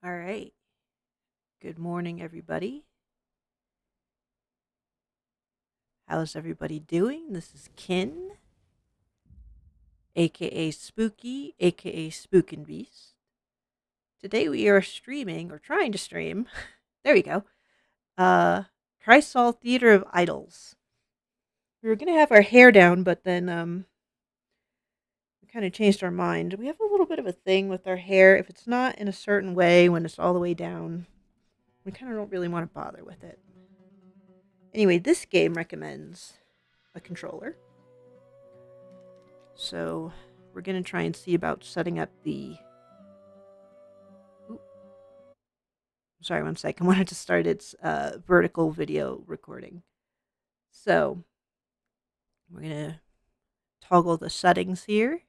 All right. Good morning, everybody. How's everybody doing? This is Kin, aka Spooky, aka Spook and Beast. Today we are streaming, or trying to stream. There we go. Uh, Crisol Theater of Idols. We were gonna have our hair down, but then we kind of changed our mind. We have a little bit of a thing with our hair. If it's not in a certain way when it's all the way down, we kind of don't really want to bother with it. Anyway, this game recommends a controller. So we're going to try and see about setting up the... Sorry, one sec. I wanted to start its vertical video recording. So we're going to toggle the settings here.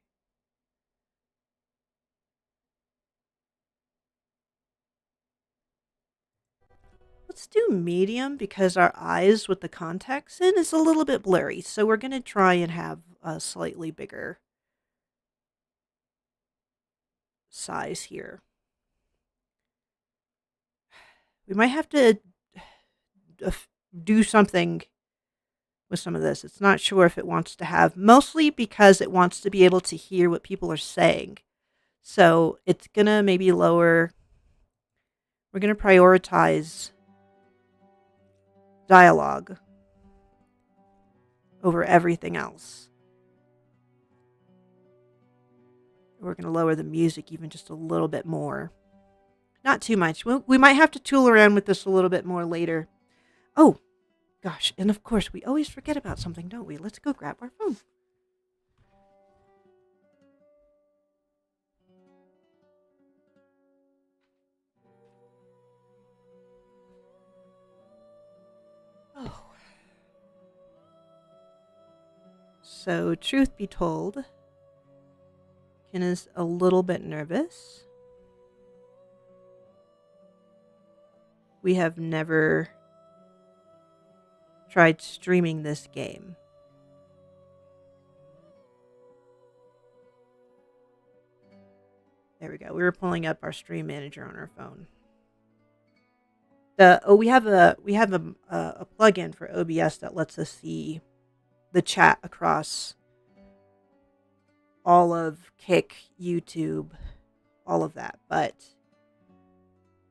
Let's do medium because our eyes with the contacts in is a little bit blurry. So we're going to try and have a slightly bigger size here. We might have to do something with some of this. It's not sure if it wants to have, mostly because it wants to be able to hear what people are saying. So it's going to maybe lower, we're going to prioritize dialogue over everything else. We're going to lower the music even just a little bit more. Not too much. We might have to tool around with this a little bit more later. Oh, gosh. And of course, we always forget about something, don't we? Let's go grab our phone. Oh. So, truth be told, Ken is a little bit nervous. We have never tried streaming this game. There we go. We were pulling up our stream manager on our phone. We have a plugin for OBS that lets us see the chat across all of Kick, YouTube, all of that. But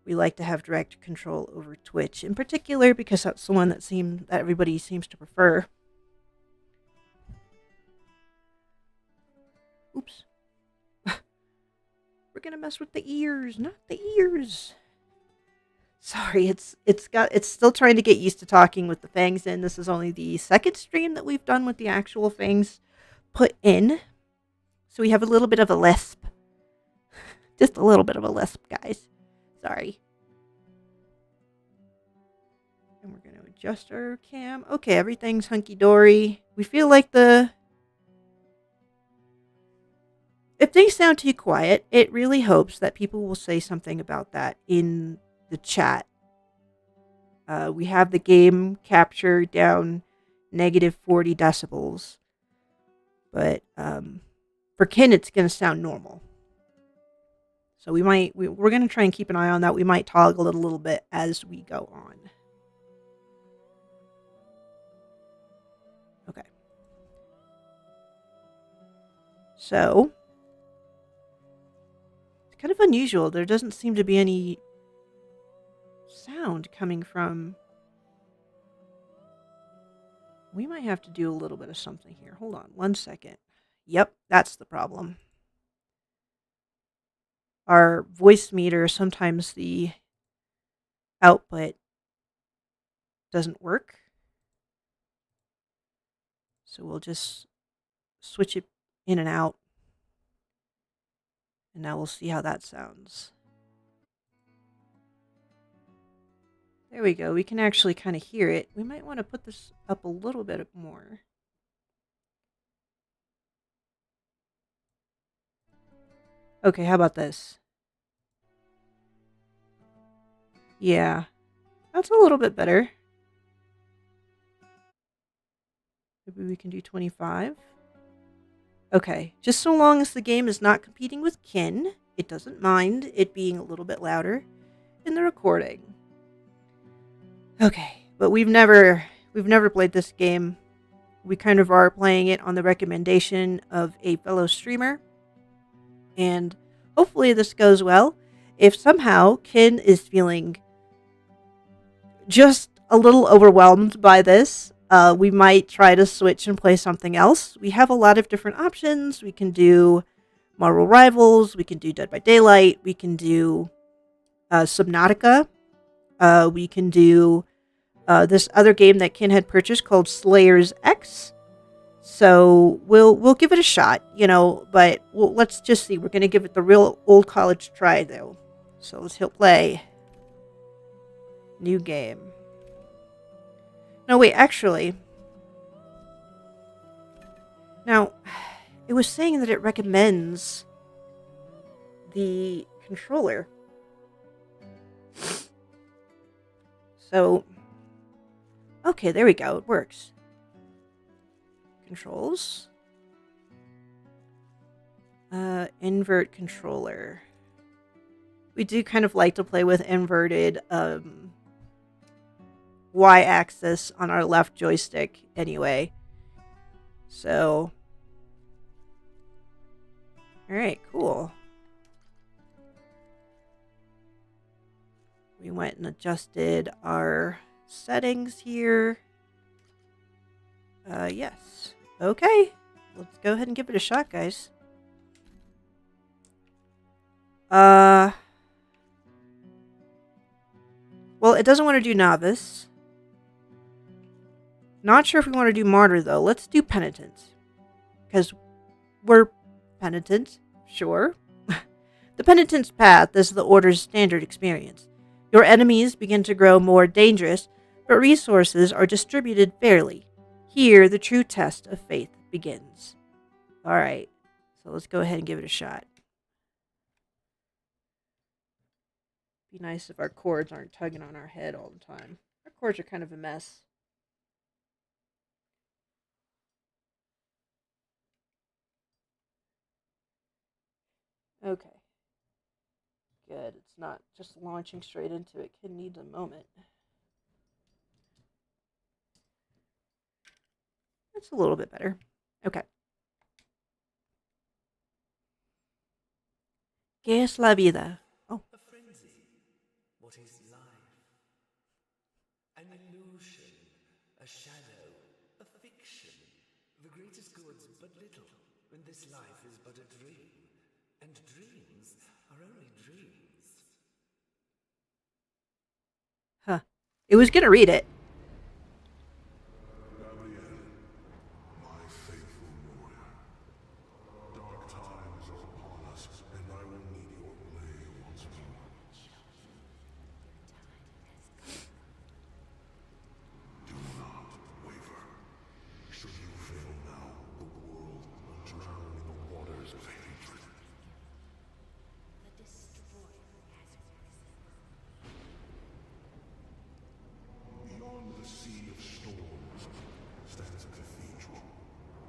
we like to have direct control over Twitch in particular because that's the one that everybody seems to prefer. Oops. We're gonna mess with the ears, not the ears. Sorry, it's still trying to get used to talking with the fangs in. This is only the second stream that we've done with the actual fangs put in. So we have a little bit of a lisp. Just a little bit of a lisp, guys. Sorry. And we're going to adjust our cam. Okay, everything's hunky-dory. We feel like if things sound too quiet, it really hopes that people will say something about that in the chat. We have the game capture down -40 decibels. But for Ken, it's going to sound normal. So we're going to try and keep an eye on that. We might toggle it a little bit as we go on. Okay. So, it's kind of unusual. There doesn't seem to be any sound coming from... We might have to do a little bit of something here. Hold on 1 second. Yep, that's the problem. Our voice meter, sometimes the output doesn't work. So we'll just switch it in and out. And now we'll see how that sounds. There we go. We can actually kind of hear it. We might want to put this up a little bit more. Okay, how about this? Yeah, that's a little bit better. Maybe we can do 25. Okay, just so long as the game is not competing with kin, it doesn't mind it being a little bit louder in the recording. Okay, but we've never played this game. We kind of are playing it on the recommendation of a fellow streamer, and hopefully this goes well. If somehow Kin is feeling just a little overwhelmed by this, we might try to switch and play something else. We have a lot of different options. We can do Marvel Rivals, we can do Dead by Daylight, we can do Subnautica, we can do this other game that Kin had purchased called Slayers X. So we'll give it a shot, but let's just see. We're going to give it the real old college try, though. So let's hit play. New game. No, wait, actually. Now, it was saying that it recommends the controller. So, okay, there we go. It works. Controls. Invert controller. We do kind of like to play with inverted Y-axis on our left joystick anyway. So, alright, cool. We went and adjusted our settings here. Yes. Okay. Let's go ahead and give it a shot, guys. Well, it doesn't want to do novice. Not sure if we want to do martyr, though. Let's do penitent. Because we're penitent, sure. The penitent's path is the Order's standard experience. Your enemies begin to grow more dangerous, but resources are distributed fairly. Here, the true test of faith begins. Alright, so let's go ahead and give it a shot. Be nice if our cords aren't tugging on our head all the time. Our cords are kind of a mess. Okay. Good. It's not just launching straight into it. Kid needs a moment. It's a little bit better. Okay. ¿Qué es la vida? Oh. A frenzy. What is life? An illusion, a shadow, a fiction. The greatest good's but little, when this life is but a dream. And dreams are only dreams. Huh. It was gonna read it. The sea of storms stands a cathedral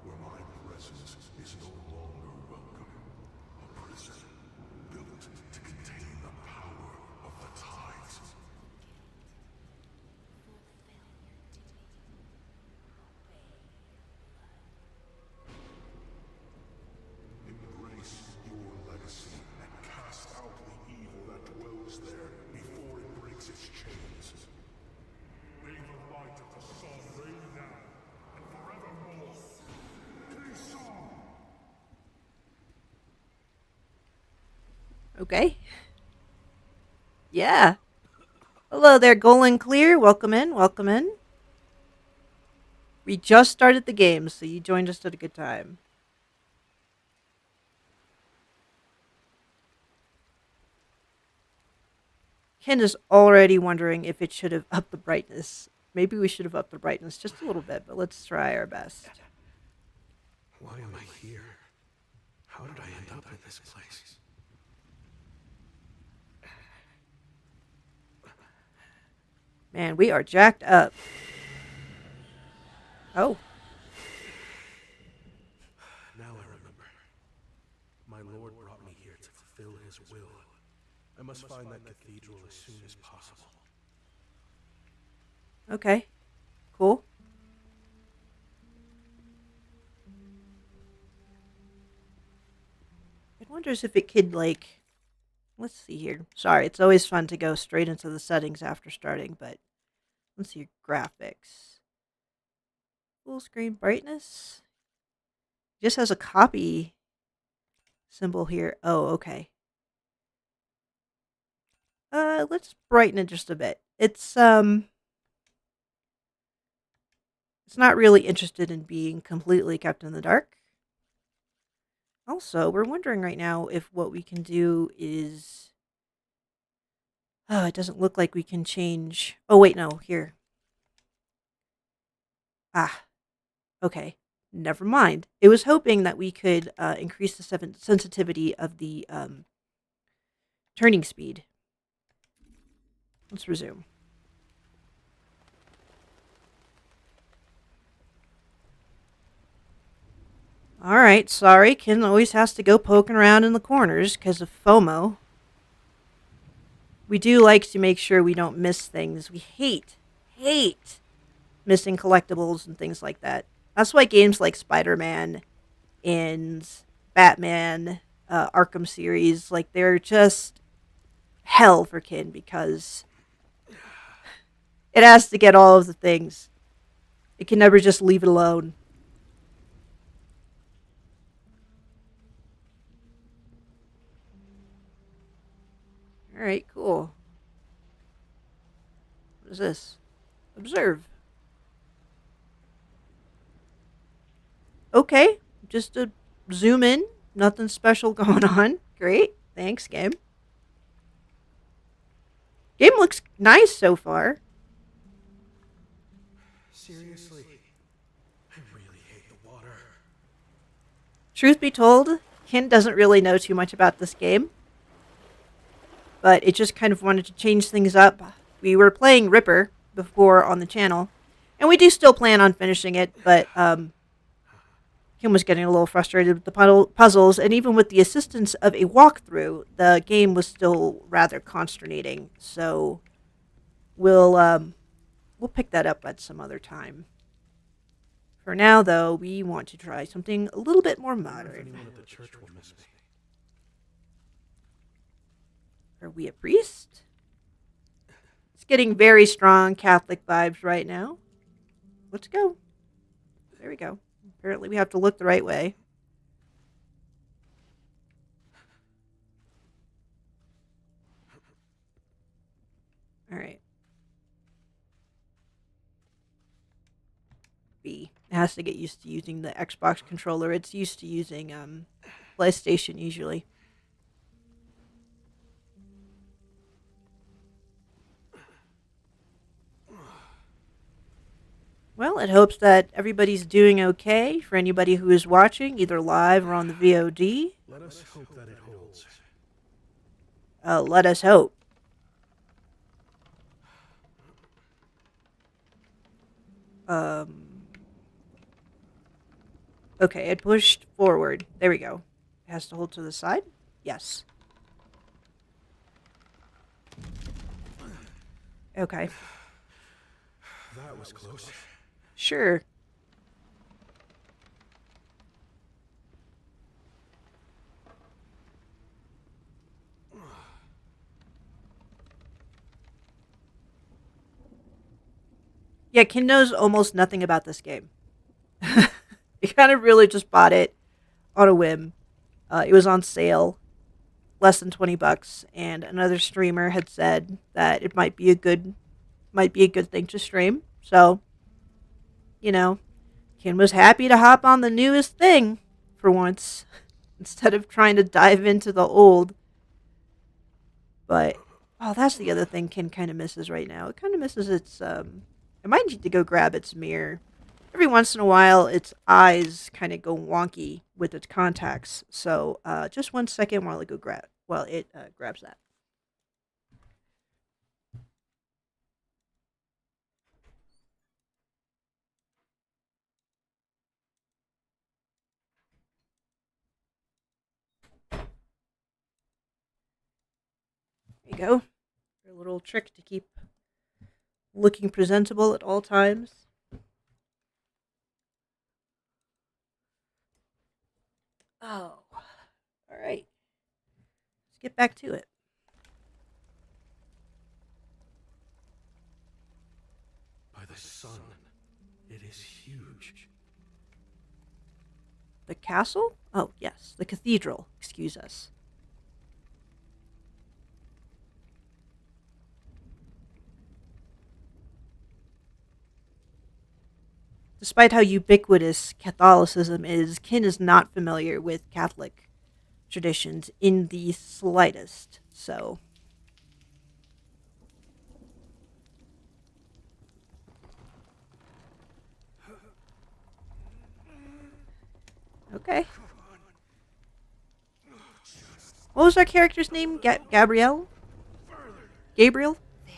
where my presence is no longer welcome. A prison built to contain the power of the tides. Okay. Yeah. Hello there, Golan Clear. Welcome in. Welcome in. We just started the game, so you joined us at a good time. Ken is already wondering if it should have upped the brightness. Maybe we should have upped the brightness just a little bit, but let's try our best. Why am I here? How did I end up in this place? Man, we are jacked up. Oh, Now I remember. My lord brought me here to fulfill his will. I must find that cathedral as soon as possible. okay. Cool. It wonders if it could, like, let's see here. Sorry, it's always fun to go straight into the settings after starting, but let's see your graphics. Full screen brightness. Just has a copy symbol here. Oh, okay. Let's brighten it just a bit. It's not really interested in being completely kept in the dark. Also, we're wondering right now if what we can do is oh, it doesn't look like we can change. Oh, wait, no, here. Ah, okay. Never mind. It was hoping that we could increase the sensitivity of the turning speed. Let's resume. All right, sorry. Ken always has to go poking around in the corners because of FOMO. We do like to make sure we don't miss things. We hate missing collectibles and things like that. That's why games like Spider-Man and Batman, Arkham series, like they're just hell for Ken because it has to get all of the things. It can never just leave it alone. All right, cool. What is this? Observe. Okay, just to zoom in. Nothing special going on. Great. Thanks, game. Game looks nice so far. Seriously? I really hate the water. Truth be told, Ken doesn't really know too much about this game, but it just kind of wanted to change things up. We were playing Ripper before on the channel, and we do still plan on finishing it, but Kim was getting a little frustrated with the puzzles, and even with the assistance of a walkthrough, the game was still rather consternating. So we'll pick that up at some other time. For now, though, we want to try something a little bit more If modern. anyone at the church will miss me. Are we a priest? It's getting very strong Catholic vibes right now. Let's go. There we go. Apparently, we have to look the right way. All right. B. It has to get used to using the Xbox controller. It's used to using PlayStation usually. Well, it hopes that everybody's doing okay for anybody who is watching, either live or on the VOD. Let us hope that it holds. Let us hope. Okay, it pushed forward. There we go. It has to hold to the side? Yes. Okay. That was close. Sure. Yeah, Ken knows almost nothing about this game. He kind of really just bought it on a whim. It was on sale less than $20, and another streamer had said that it might be a good thing to stream. So, you know, Ken was happy to hop on the newest thing for once instead of trying to dive into the old. But oh, that's the other thing Ken kind of misses right now. It kind of misses its it might need to go grab its mirror. Every once in a while, its eyes kind of go wonky with its contacts. So, just 1 second while it grabs that. There you go. A little trick to keep looking presentable at all times. Oh, all right. Let's get back to it. By the sun, it is huge. The castle? Oh, yes, the cathedral. Excuse us. Despite how ubiquitous Catholicism is, Kin is not familiar with Catholic traditions in the slightest. So, okay. What was our character's name? Gabrielle? Gabriel? There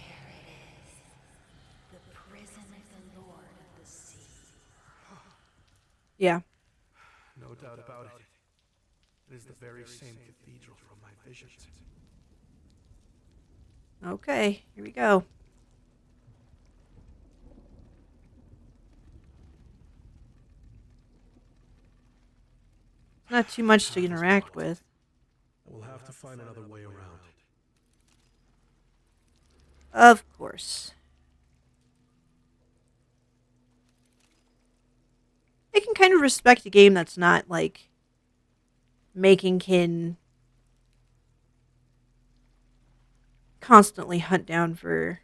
it is, the prison of the Lord of the Sea. Yeah. No doubt about it. It is the very same cathedral from my visions. Okay, here we go. Not too much to interact with. We'll have to find another way around. Of course. I can kind of respect a game that's not like making Kin constantly hunt down for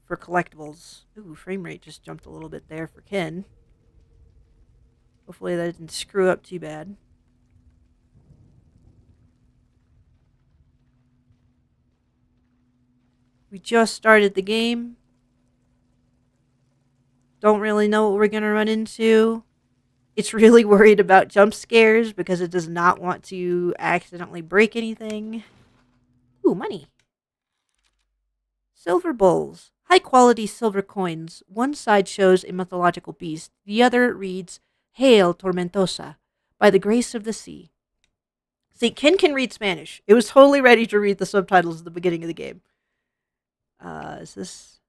collectibles. Ooh, frame rate just jumped a little bit there for Kin. Hopefully that didn't screw up too bad. We just started the game. Don't really know what we're going to run into. It's really worried about jump scares because it does not want to accidentally break anything. Ooh, money. Silver bowls. High quality silver coins. One side shows a mythological beast. The other reads, Hail Tormentosa, by the grace of the sea. See, Ken can read Spanish. It was totally ready to read the subtitles at the beginning of the game. Is this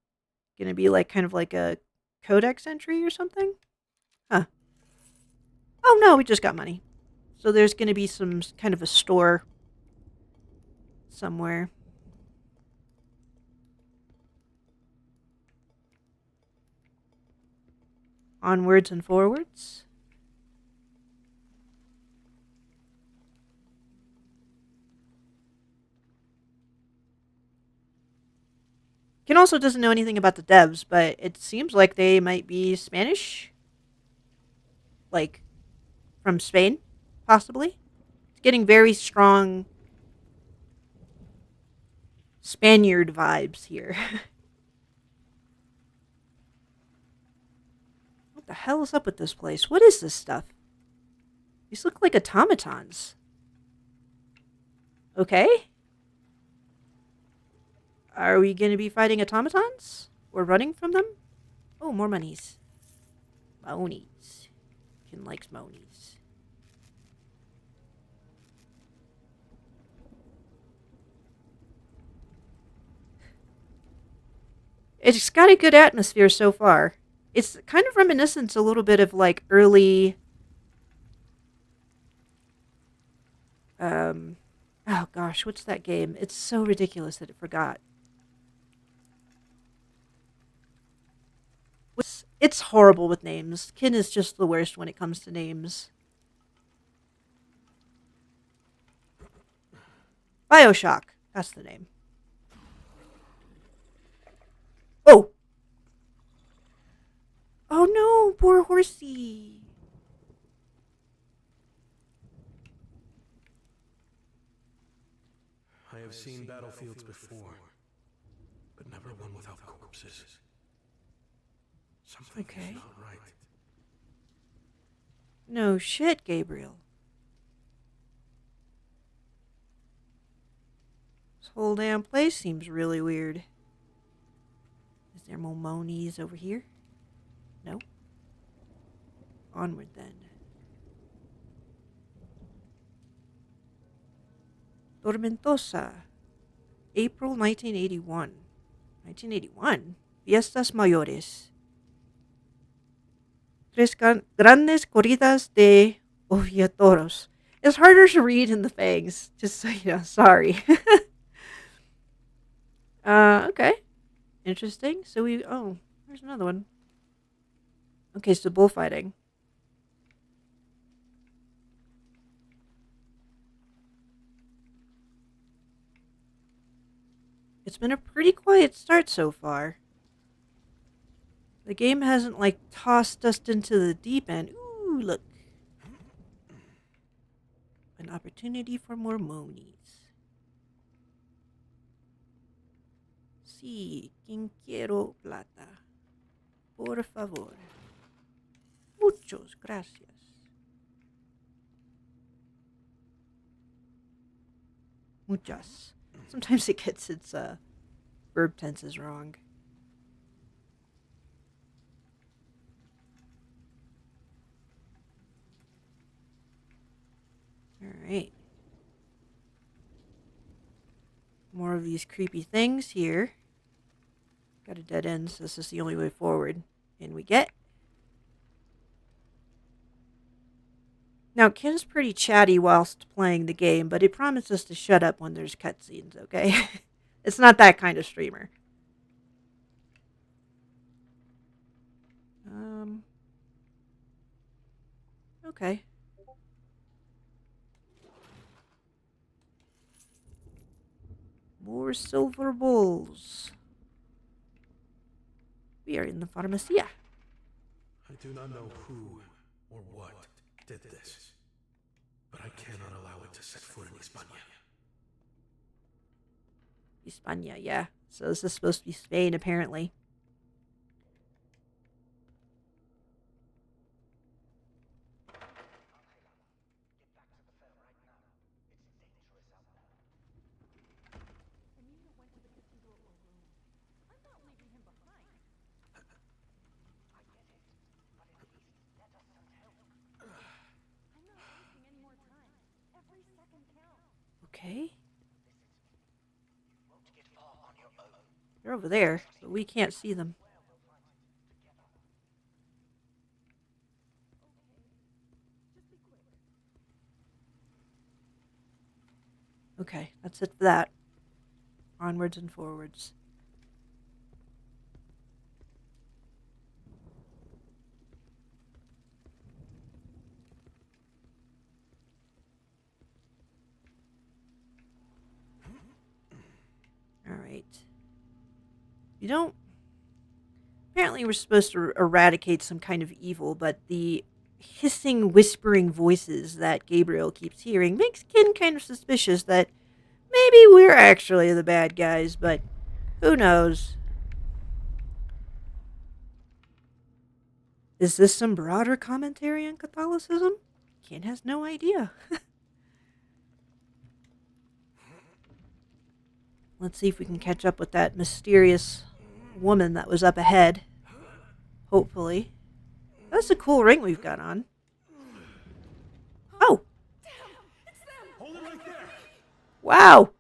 going to be like kind of like a codex entry or something? Huh. Oh no, we just got money. So there's going to be some kind of a store somewhere. Onwards and forwards. Ken also doesn't know anything about the devs, but it seems like they might be Spanish. Like, from Spain, possibly. It's getting very strong Spaniard vibes here. What the hell is up with this place? What is this stuff? These look like automatons. Okay. Are we going to be fighting automatons? Or running from them? Oh, more monies. Monies. Ken likes monies. It's got a good atmosphere so far. It's kind of reminiscent a little bit of like early oh gosh, what's that game? It's so ridiculous that I forgot. It's horrible with names. Kin is just the worst when it comes to names. Bioshock. That's the name. Oh! Oh no, poor horsey. I have seen battlefields before, but never one without corpses. Something Okay. is not right. No shit, Gabriel. This whole damn place seems really weird. Is there more monies over here? No. Onward then. Tormentosa. April 1981. 1981? Fiestas Mayores. Tres grandes corridas de oviatoros. It's harder to read in the fangs, just so you know. Sorry. Okay. Interesting. So there's another one. Okay, so bullfighting. It's been a pretty quiet start so far. The game hasn't, like, tossed us into the deep end. Ooh, look. An opportunity for more monies. Sí, quien quiero plata. Por favor. Muchos gracias. Muchas. Sometimes it gets its verb tenses wrong. Alright. More of these creepy things here. Got a dead end, so this is the only way forward. And we get. Now, Ken's pretty chatty whilst playing the game, but he promises to shut up when there's cutscenes, okay? It's not that kind of streamer. Okay. More silver bulls. We are in the pharmacia. I do not know who or what did this, but I cannot allow it to set foot in Hispania. Hispania, yeah. So this is supposed to be Spain, apparently. Okay. They're over there, but we can't see them. Okay, that's it for that. Onwards and forwards. Alright. You don't. Apparently, we're supposed to eradicate some kind of evil, but the hissing, whispering voices that Gabriel keeps hearing makes Ken kind of suspicious that maybe we're actually the bad guys, but who knows? Is this some broader commentary on Catholicism? Ken has no idea. Let's see if we can catch up with that mysterious woman that was up ahead. Hopefully. That's a cool ring we've got on. Oh! Hold it right there! Wow!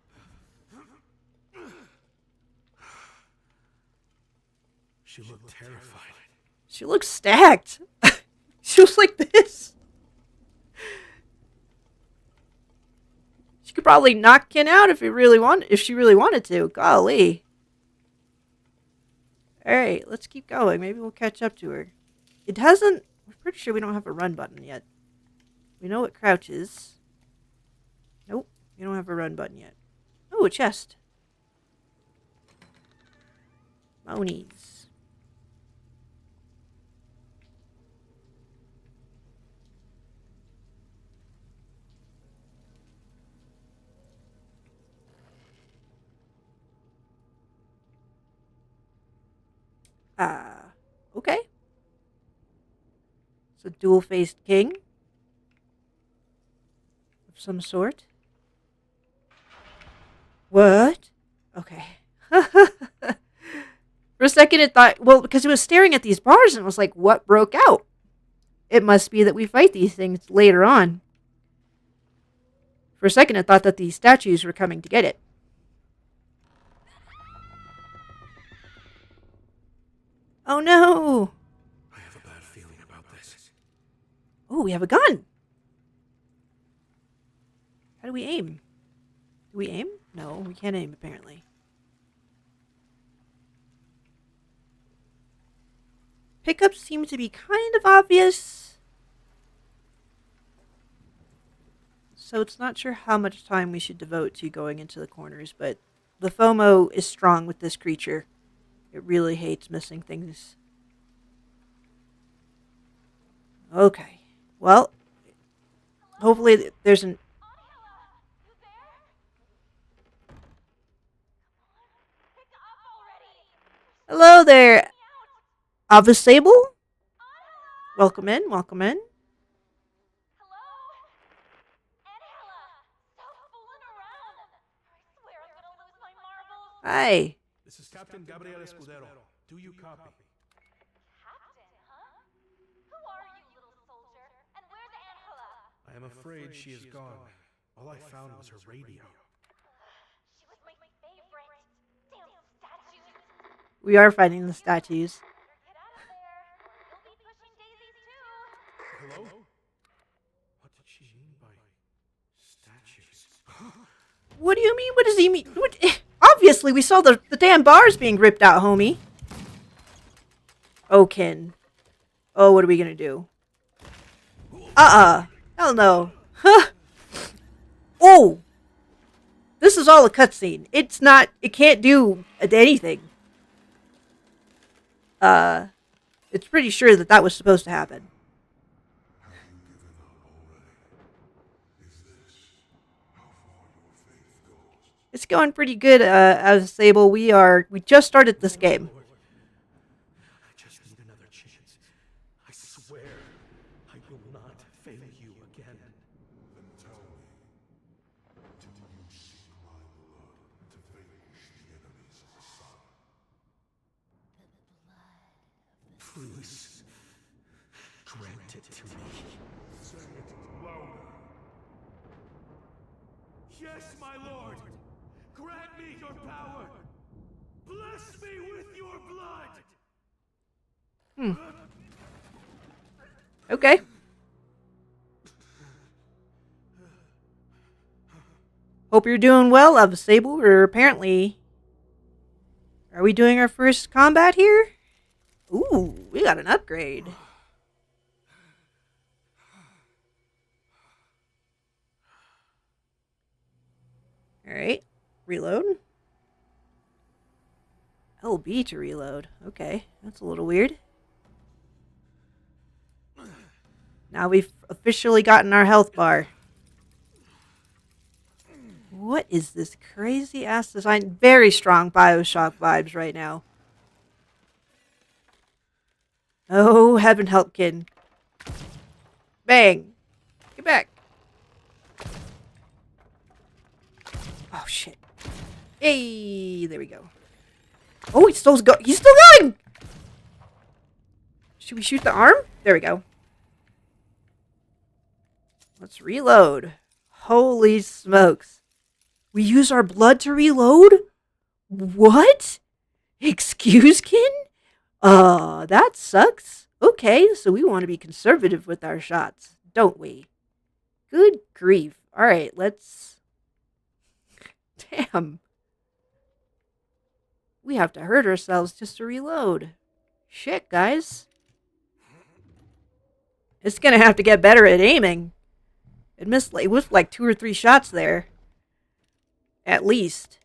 She looked terrified. She looks stacked. She was like this. She could probably knock Ken out if she really wanted to. Golly. Alright, let's keep going. Maybe we'll catch up to her. It hasn't. I'm pretty sure we don't have a run button yet. We know what crouch is. Nope, we don't have a run button yet. Ooh, a chest. Monies. Okay. It's a dual-faced king of some sort. What? Okay. For a second it thought, well, because it was staring at these bars and it was like, what broke out? It must be that we fight these things later on. For a second it thought that these statues were coming to get it. Oh no! I have a bad feeling about this. Oh, we have a gun! How do we aim? Do we aim? No, we can't aim apparently. Pickups seem to be kind of obvious. So it's not sure how much time we should devote to going into the corners, but the FOMO is strong with this creature. It really hates missing things. Okay. Well, hopefully there's an... Hello there, Ava Sable. Welcome in, welcome in. Hi. This is Captain Gabriel Escudero. Do you copy? Captain, huh? Who are you, little soldier? And where's Angela? I am afraid she is gone. All I found was her radio. She was my favorite. Damn statues. We are fighting the statues. Get out of there. You'll be pushing daisies too. Hello? What did she mean by statues? What do you mean? What does he mean? What? Obviously, we saw the damn bars being ripped out, homie. Oh, Ken. Oh, what are we gonna do? Hell no. Huh. Oh! This is all a cutscene. It's not... It can't do anything. It's pretty sure that was supposed to happen. Have you given up already? Is this how far your faith goes? It's going pretty good, as Sable. We just started this game. I just need another chance. I swear I will not fail you again. Then tell me, did you seek my blood to vanquish the enemies of the sun? Please, grant it to me. Say it louder. Yes, my lord! Grant me your power! Bless me with your blood! Okay. Hope you're doing well, Ava Sable. We're apparently... Are we doing our first combat here? Ooh, we got an upgrade. Alright. Reload. LB to reload. Okay, that's a little weird. Now we've officially gotten our health bar. What is this crazy ass design? Very strong Bioshock vibes right now. Oh, heaven help, kid. Bang. Get back. Oh, shit. Hey, there we go. Oh, he's still going! Should we shoot the arm? There we go. Let's reload. Holy smokes. We use our blood to reload? What? Excuse, kin? That sucks. Okay, so we want to be conservative with our shots, don't we? Good grief. Alright, let's... Damn. We have to hurt ourselves just to reload. Shit, guys. It's gonna have to get better at aiming. It was like 2 or 3 shots there. At least.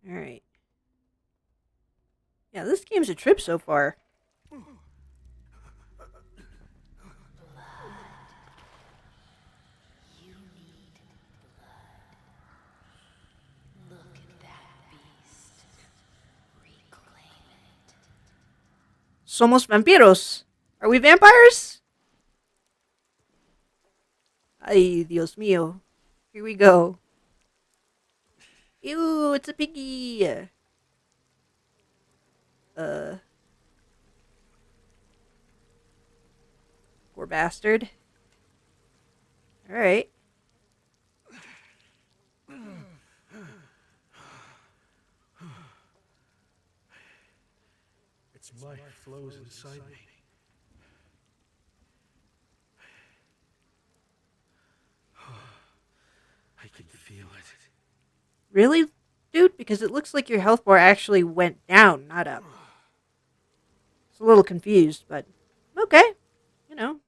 Alright. Yeah, this game's a trip so far. You need blood. Look at that beast. Reclaim it. Somos vampiros. Are we vampires? Ay, Dios mío. Here we go. Ew, it's a piggy. Uh. Poor bastard. Alright. Its life flows inside me. I can feel it. Really, dude? Because it looks like your health bar actually went down, not up. It's a little confused, but okay. You know.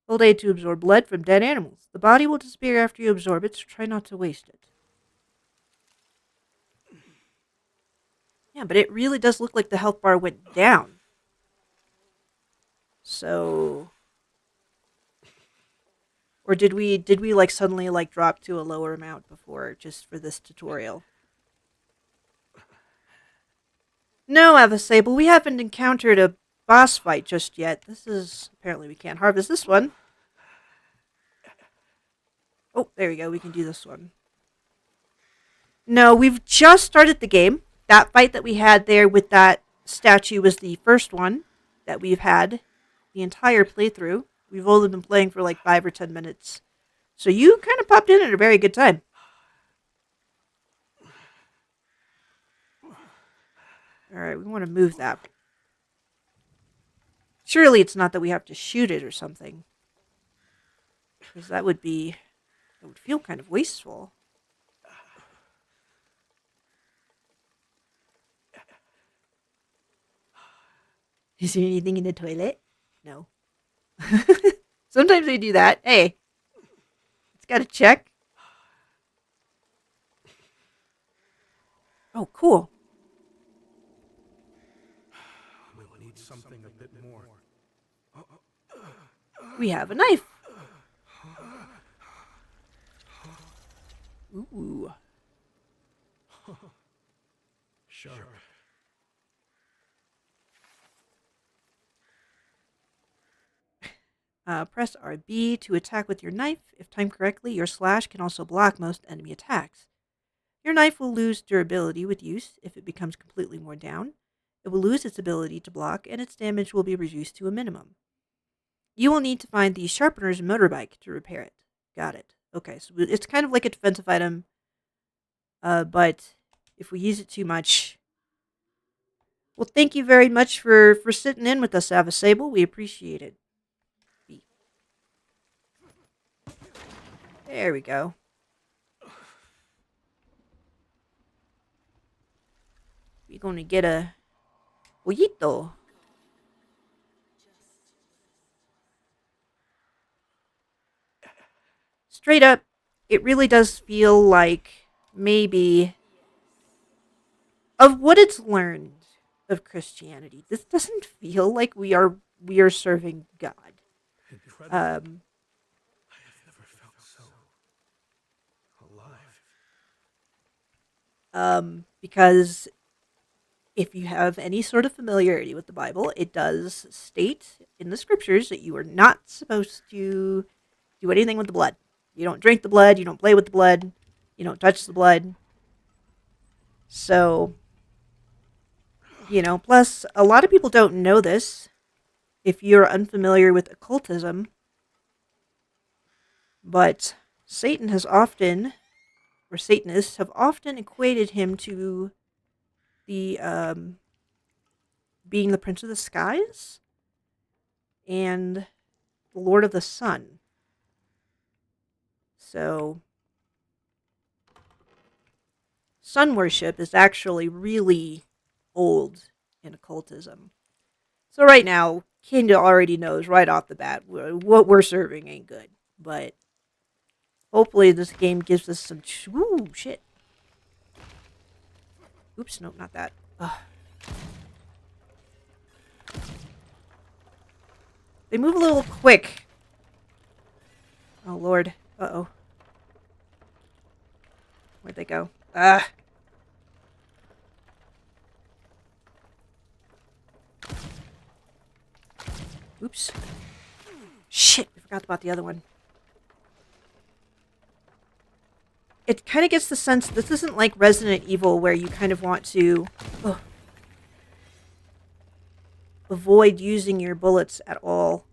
Old aid to absorb blood from dead animals. The body will disappear after you absorb it, so try not to waste it. Yeah, but it really does look like the health bar went down. So, or did we like suddenly like drop to a lower amount before just for this tutorial? No, Avasable, we haven't encountered a boss fight just yet. This is apparently we can't harvest this one. Oh, there we go. We can do this one. No, we've just started the game. That fight that we had there with that statue was the first one that we've had the entire playthrough. We've only been playing for like 5 or 10 minutes. So you kind of popped in at a very good time. Alright, we want to move that. Surely it's not that we have to shoot it or something. Because that would feel kind of wasteful. Is there anything in the toilet? No. Sometimes they do that. Hey, it's got to check. Oh, cool. We'll need something a bit more. We have a knife. Ooh. Sharp. Press RB to attack with your knife. If timed correctly, your slash can also block most enemy attacks. Your knife will lose durability with use if it becomes completely worn down. It will lose its ability to block, and its damage will be reduced to a minimum. You will need to find the sharpener's motorbike to repair it. Got it. Okay, so it's kind of like a defensive item, but if we use it too much... Well, thank you very much for sitting in with us, Avasable. We appreciate it. There we go. We're going to get a pollito. Straight up, it really does feel like maybe of what it's learned of Christianity. This doesn't feel like we are serving God. Incredible. I have never felt so alive. Because if you have any sort of familiarity with the Bible, it does state in the scriptures that you are not supposed to do anything with the blood. You don't drink the blood, you don't play with the blood, you don't touch the blood. So, plus a lot of people don't know this. If you're unfamiliar with occultism, but Satanists have often equated him to the being the Prince of the Skies and the Lord of the Sun. So, sun worship is actually really old in occultism. So right now, Kinda already knows right off the bat what we're serving ain't good. But hopefully this game gives us some... Ooh, shit. Oops, nope, not that. Ugh. They move a little quick. Oh, Lord. Uh-oh. Where'd they go? Ah. Oops. Shit, I forgot about the other one. It kind of gets the sense this isn't like Resident Evil where you kind of want to avoid using your bullets at all.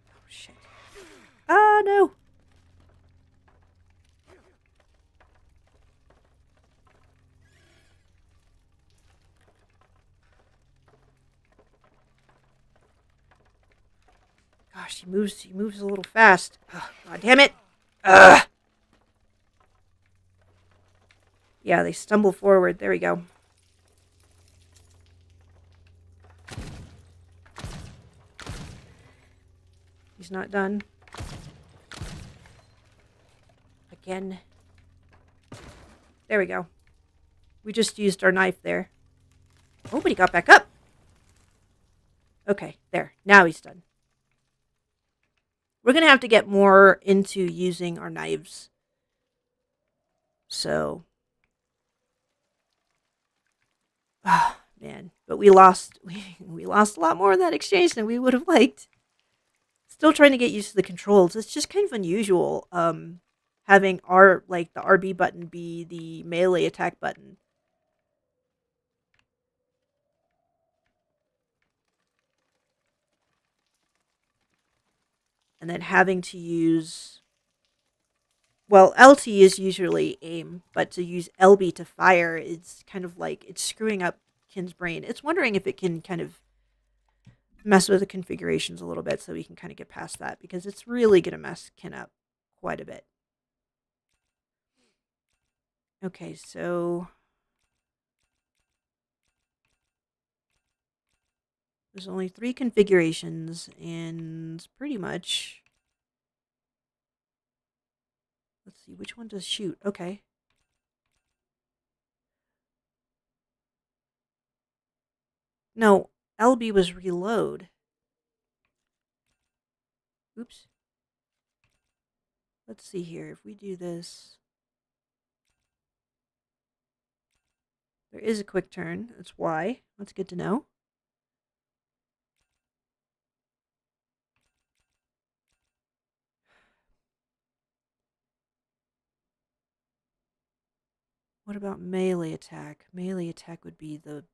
Oh, shit. Ah, no. Gosh, he moves a little fast. Oh, God damn it. Ugh. Yeah, they stumble forward. There we go. He's not done. Again. There we go. We just used our knife there. Oh, but he got back up. Okay, there. Now he's done. We're going to have to get more into using our knives. So. Ah, man. But we lost a lot more in that exchange than we would have liked. Still trying to get used to the controls. It's just kind of unusual having the RB button be the melee attack button. And then having to use... Well, LT is usually aim, but to use LB to fire is kind of like... It's screwing up Kin's brain. It's wondering if it can kind of mess with the configurations a little bit so we can kind of get past that. Because it's really going to mess Kin up quite a bit. Okay, so... There's only 3 configurations, and pretty much... Let's see, which one does shoot? Okay. No, LB was reload. Oops. Let's see here. If we do this... There is a quick turn. That's why. That's good to know. What about melee attack? Melee attack would be the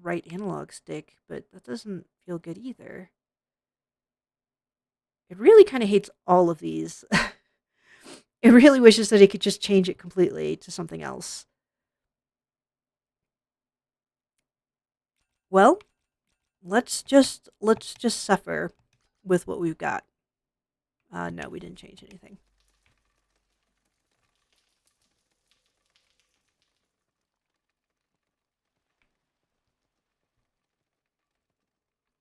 right analog stick, but that doesn't feel good either. It really kind of hates all of these. It really wishes that it could just change it completely to something else. Well, let's just suffer with what we've got. No, we didn't change anything.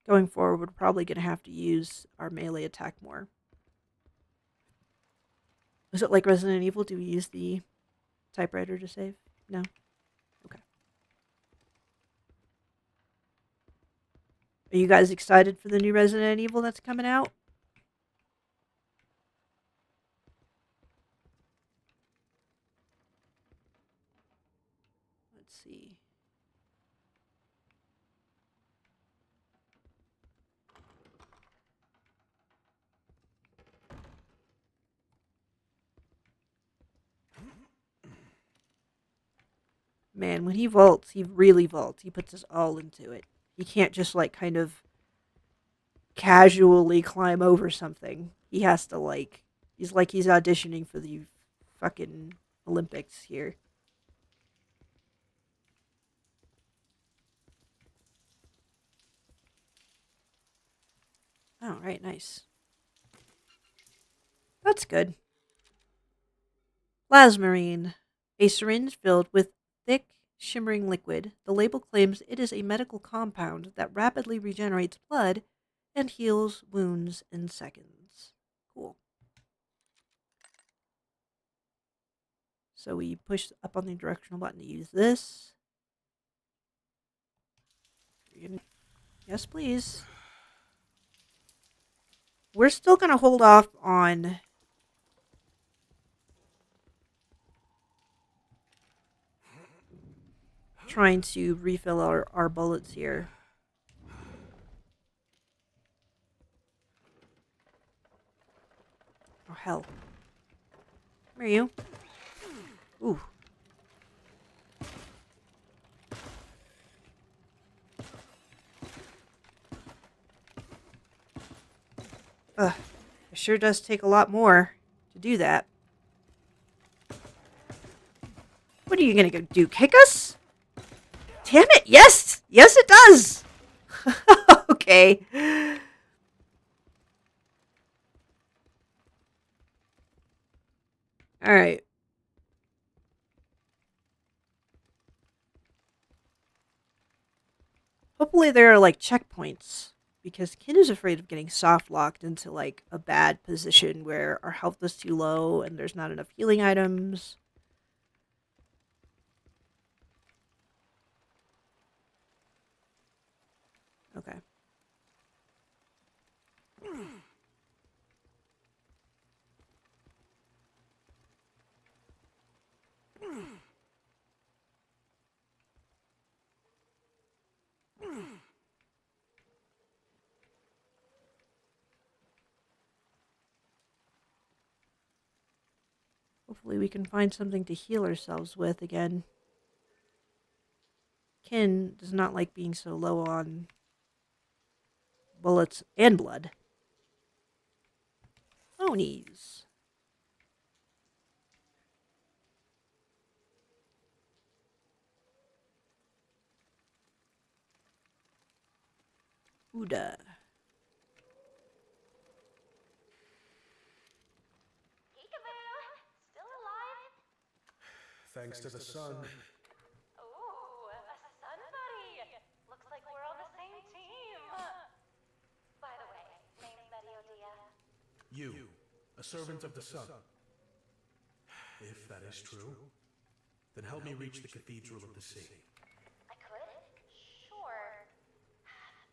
Going forward, we're probably going to have to use our melee attack more. Is it like Resident Evil? Do we use the typewriter to save? No? Okay. Are you guys excited for the new Resident Evil that's coming out? Let's see. Man, when he vaults, he really vaults. He puts us all into it. He can't just like kind of casually climb over something. He has to he's auditioning for the fucking Olympics here. Oh, right, nice. That's good. Plasmarine. A syringe filled with thick, shimmering liquid. The label claims it is a medical compound that rapidly regenerates blood and heals wounds in seconds. Cool. So we push up on the directional button to use this. Yes, please. We're still going to hold off on trying to refill our bullets here. Oh, hell. Where are you? Ooh. Ugh. It sure does take a lot more to do that. What are you going to go do? Kick us? Damn it. Yes. Yes, it does. Okay. All right. Hopefully there are like checkpoints because Kid is afraid of getting soft locked into like a bad position where our health is too low and there's not enough healing items. Okay. Hopefully we can find something to heal ourselves with again. Kin does not like being so low on bullets and blood. Ponies. Ooda. Peekaboo! Still alive? Thanks to the sun. Ooh, a sun buddy! Looks like we're on the same team. By the way, name's Mediodia. You, a servant of the sun. If that is true, then help me reach the Cathedral of the Sea. I could? Sure.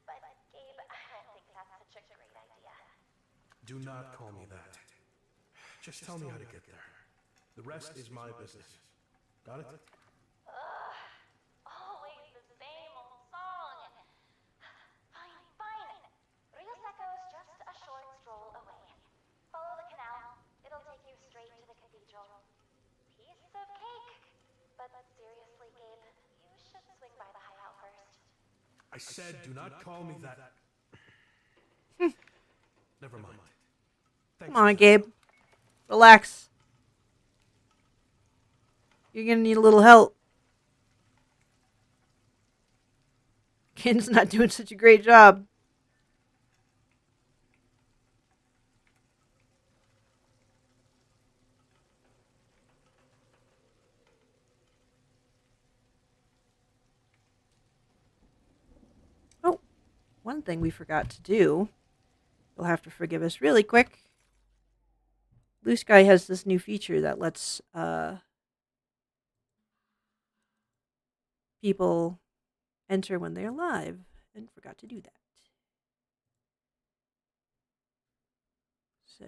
But Gabe, I don't think that's such a great idea. Do not call me that. Just tell me how to get there. The rest is my business. Got it? Ugh. Always the same old song. Fine, fine. Rio Secco's just a short stroll away. Follow the canal. It'll take you straight to the cathedral. Piece of cake. But seriously, Gabe, you should swing by the hideout first. I said do not call me that. Never mind. Thanks Come on, for that. Gabe. Relax. You're gonna need a little help. Kin's not doing such a great job. Oh, one thing we forgot to do. You'll have to forgive us really quick. Blue Sky has this new feature that lets people enter when they're live, and forgot to do that. So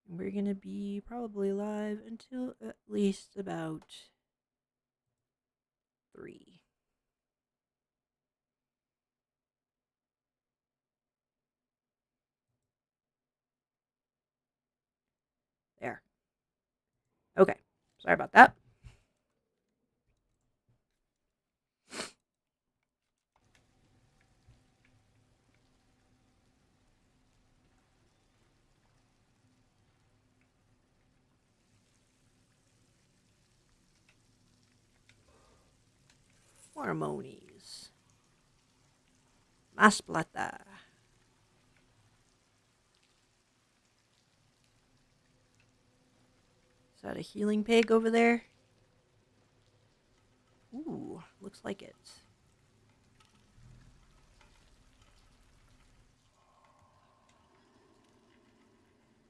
we're gonna be probably live until at least about 3. There. Okay. Sorry about that. Hormonies. Mas plata. Is that a healing pig over there? Ooh, looks like it.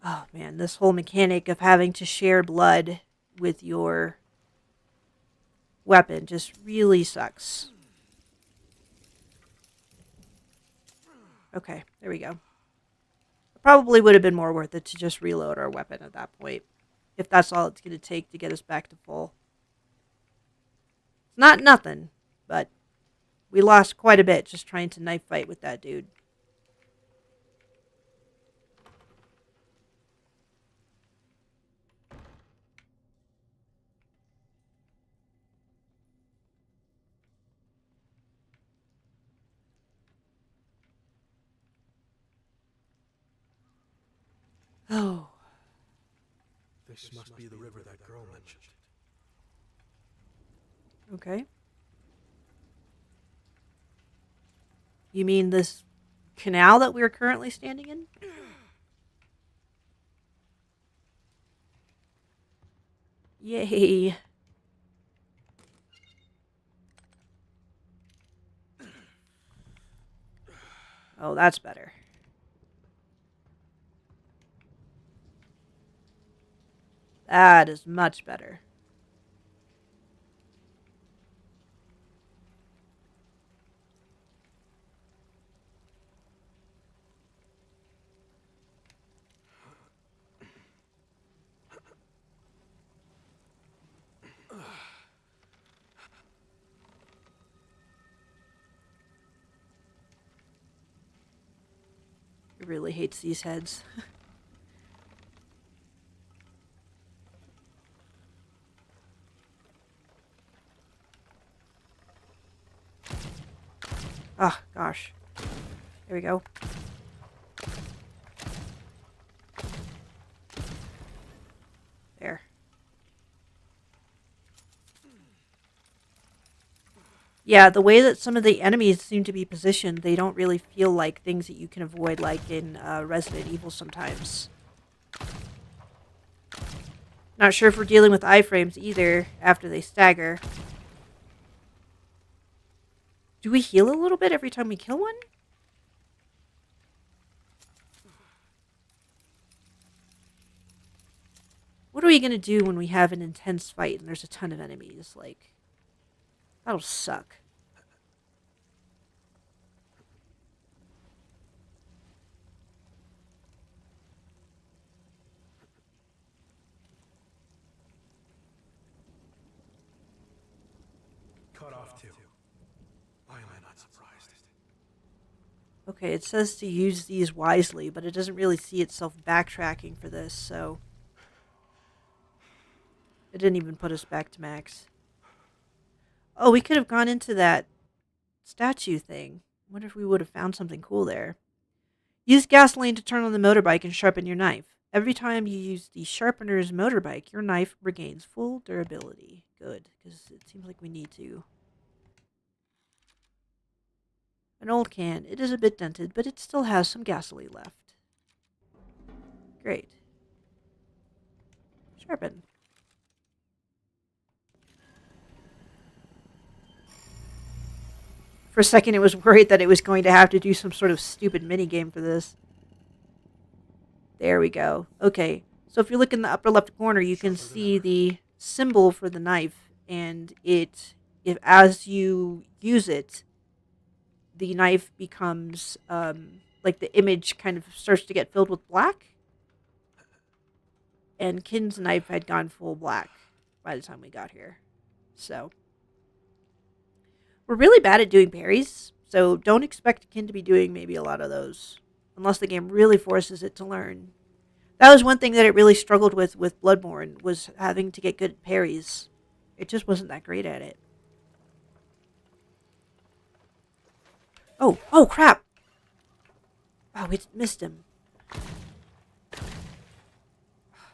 Oh man, this whole mechanic of having to share blood with your weapon just really sucks. Okay, there we go. It probably would have been more worth it to just reload our weapon at that point, if that's all it's going to take to get us back to full. It's not nothing, but we lost quite a bit just trying to knife fight with that dude. Oh, This must be the river that girl mentioned. okay. You mean this canal that we're currently standing in? Yay. Oh, that's better. That is much better. He really hates these heads. Oh, gosh. There we go. There. Yeah, the way that some of the enemies seem to be positioned, they don't really feel like things that you can avoid, like in Resident Evil sometimes. Not sure if we're dealing with iframes either after they stagger. Do we heal a little bit every time we kill one? What are we going to do when we have an intense fight and there's a ton of enemies? Like, that'll suck. Cut off too. Why am I not surprised? Okay, it says to use these wisely, but it doesn't really see itself backtracking for this, so... It didn't even put us back to max. Oh, we could have gone into that statue thing. I wonder if we would have found something cool there. Use gasoline to turn on the motorbike and sharpen your knife. Every time you use the sharpener's motorbike, your knife regains full durability. Good, because it seems like we need to. An old can. It is a bit dented, but it still has some gasoline left. Great. Sharpen. For a second, it was worried that it was going to have to do some sort of stupid minigame for this. There we go. Okay, so if you look in the upper left corner, you can see the symbol for the knife, and if as you use it, the knife becomes like the image kind of starts to get filled with black. And Kin's knife had gone full black by the time we got here. So we're really bad at doing parries, so don't expect Kin to be doing maybe a lot of those unless the game really forces it to learn. That was one thing that it really struggled with Bloodborne, was having to get good at parries. It just wasn't that great at it. Oh crap! Oh, we missed him.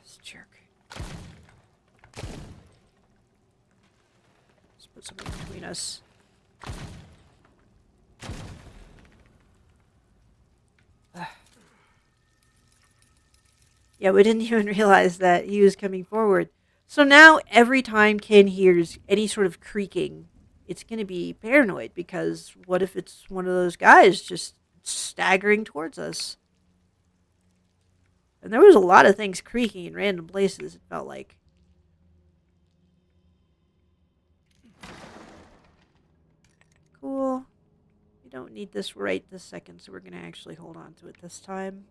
This jerk. Let's put something between us. Yeah, we didn't even realize that he was coming forward. So now every time Ken hears any sort of creaking, it's going to be paranoid because what if it's one of those guys just staggering towards us? And there was a lot of things creaking in random places, it felt like. Cool. We don't need this right this second, so we're going to actually hold on to it this time.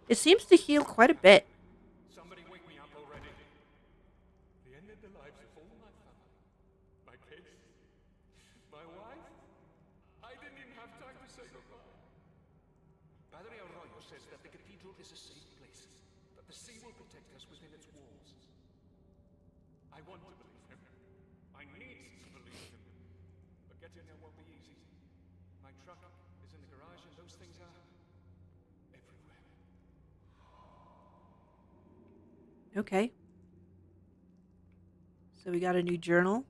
It seems to heal quite a bit. Somebody wake me up already. They ended the lives of all my family. My kids. My wife. I didn't even have time to say goodbye. Padre Arroyo says that the cathedral is a safe place, that the sea will protect us within its walls. I want to believe him. I need to believe him. But getting there won't be easy. My truck is in the garage and those things are everywhere. Okay. So we got a new journal.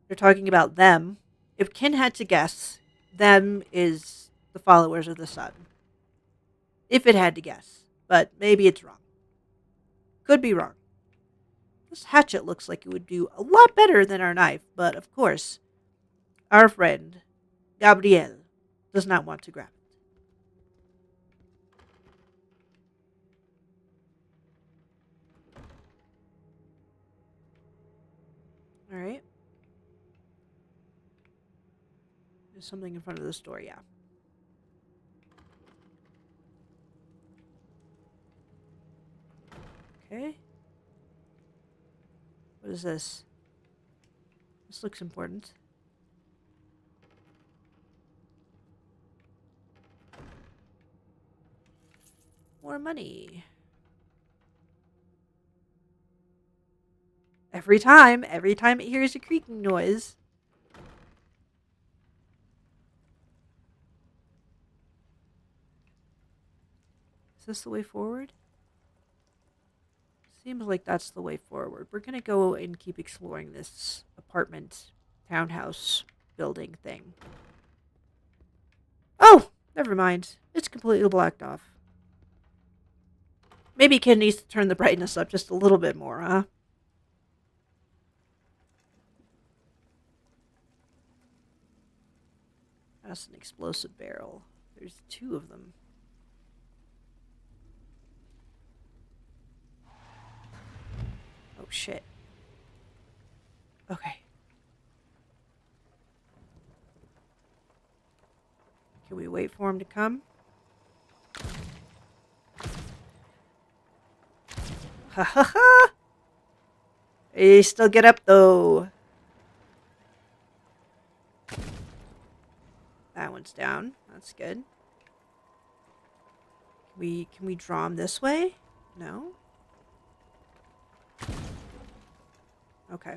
They're talking about them. If Ken had to guess, them is the followers of the sun. If it had to guess. But maybe it's wrong. Could be wrong. This hatchet looks like it would do a lot better than our knife, but of course, our friend, Gabriel, does not want to grab it. Alright. There's something in front of the store, yeah. Okay. What is this? This looks important. More money. Every time it hears a creaking noise. Is this the way forward? Seems like that's the way forward. We're gonna go and keep exploring this apartment, townhouse, building thing. Oh! Never mind. It's completely blocked off. Maybe Ken needs to turn the brightness up just a little bit more, huh? That's an explosive barrel. There's 2 of them. Oh, shit. Okay. Can we wait for him to come? Ha ha ha! He still get up, though. That one's down. That's good. Can we draw him this way? No? Okay.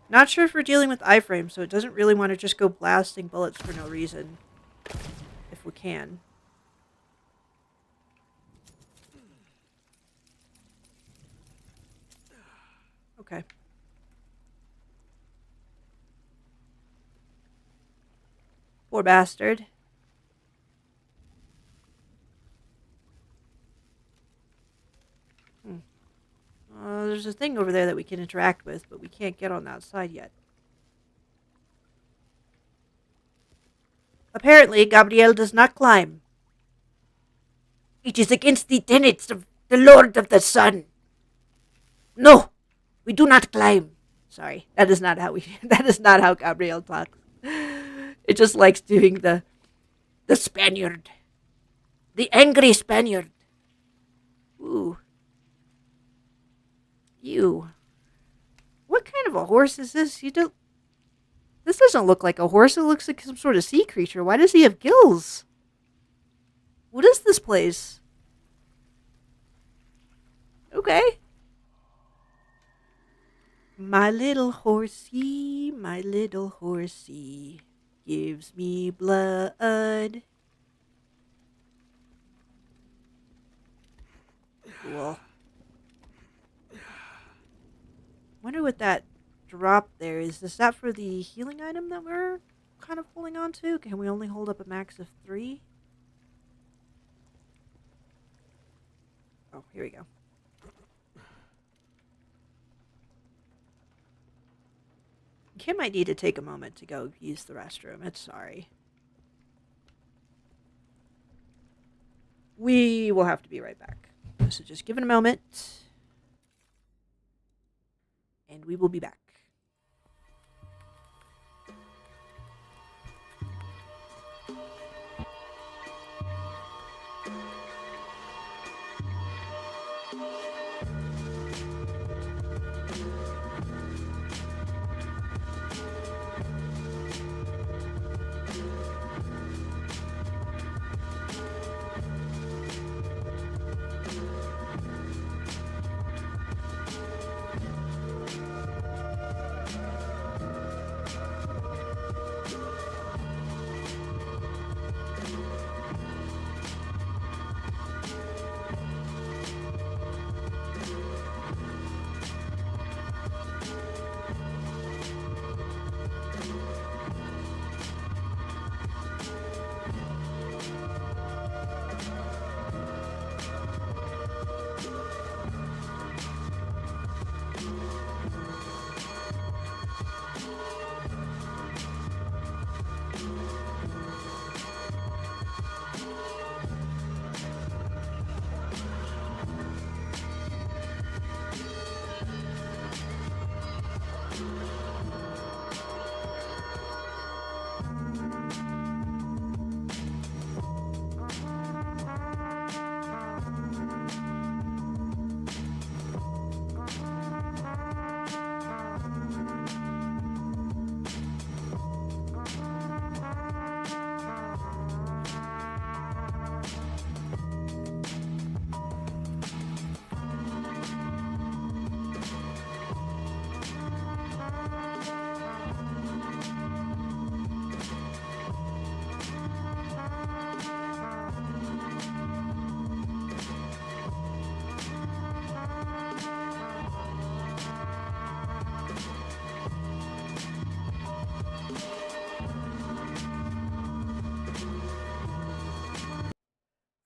Not sure if we're dealing with iframe, so it doesn't really want to just go blasting bullets for no reason. If we can. Okay. Poor bastard. There's a thing over there that we can interact with, but we can't get on that side yet. Apparently, Gabriel does not climb. It is against the tenets of the Lord of the Sun. No, we do not climb. Sorry, that is not how that is not how Gabriel talks. It just likes doing the Spaniard. The angry Spaniard. Ooh. You. What kind of a horse is this? This doesn't look like a horse. It looks like some sort of sea creature. Why does he have gills? What is this place? Okay. My little horsey, gives me blood. Cool. Wonder what that drop there is. Is that for the healing item that we're kind of holding on to? Can we only hold up a max of 3? Oh, here we go. Kim might need to take a moment to go use the restroom. It's sorry. We will have to be right back. So just give it a moment, and we will be back.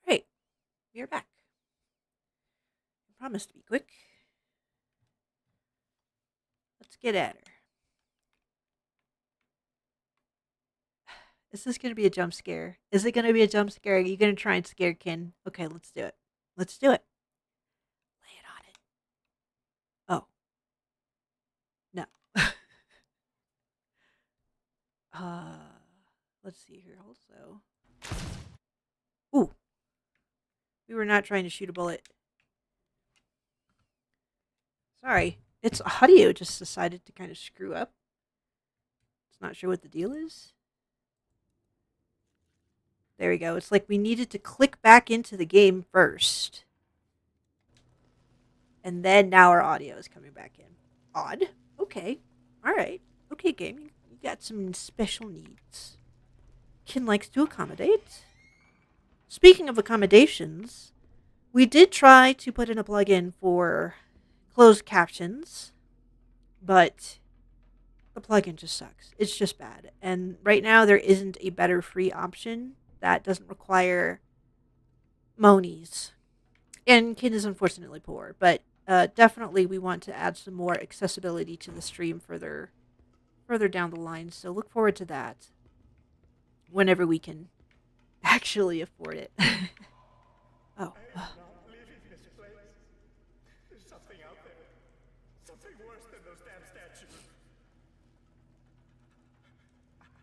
Right, we are back. I promise to be quick. Let's get at her. Is this going to be a jump scare? Is it going to be a jump scare? Are you going to try and scare Kin? Okay, let's do it. Let's do it. Lay it on it. Oh. No. uh, let's see here also. Ooh. We were not trying to shoot a bullet. Sorry. Its audio just decided to kind of screw up. It's not sure what the deal is. There we go. It's like we needed to click back into the game first. And then now our audio is coming back in. Odd. Okay. Alright. Okay, game. You got some special needs. Kin likes to accommodate. Speaking of accommodations, we did try to put in a plugin for closed captions, but the plugin just sucks. It's just bad. And right now there isn't a better free option that doesn't require monies. And Kin is unfortunately poor, but definitely we want to add some more accessibility to the stream further down the line. So look forward to that whenever we can actually afford it. Oh. Not leaving this place. There's something out there. Something worse than those damn statues.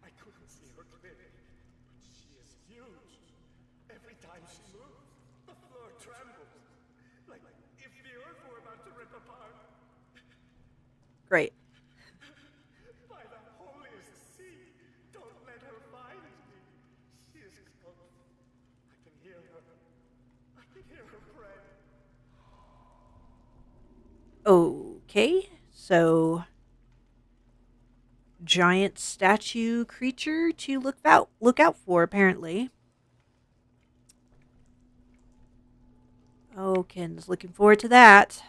I couldn't see her clearly, but she is huge. Every time she moves, the floor trembles. Like if the earth were about to rip apart. Great. By the holiest sea, don't let her find me. She is close. I can hear her. I can hear her pray. Okay, so giant statue creature to look out for apparently. Oh, Ken's looking forward to that.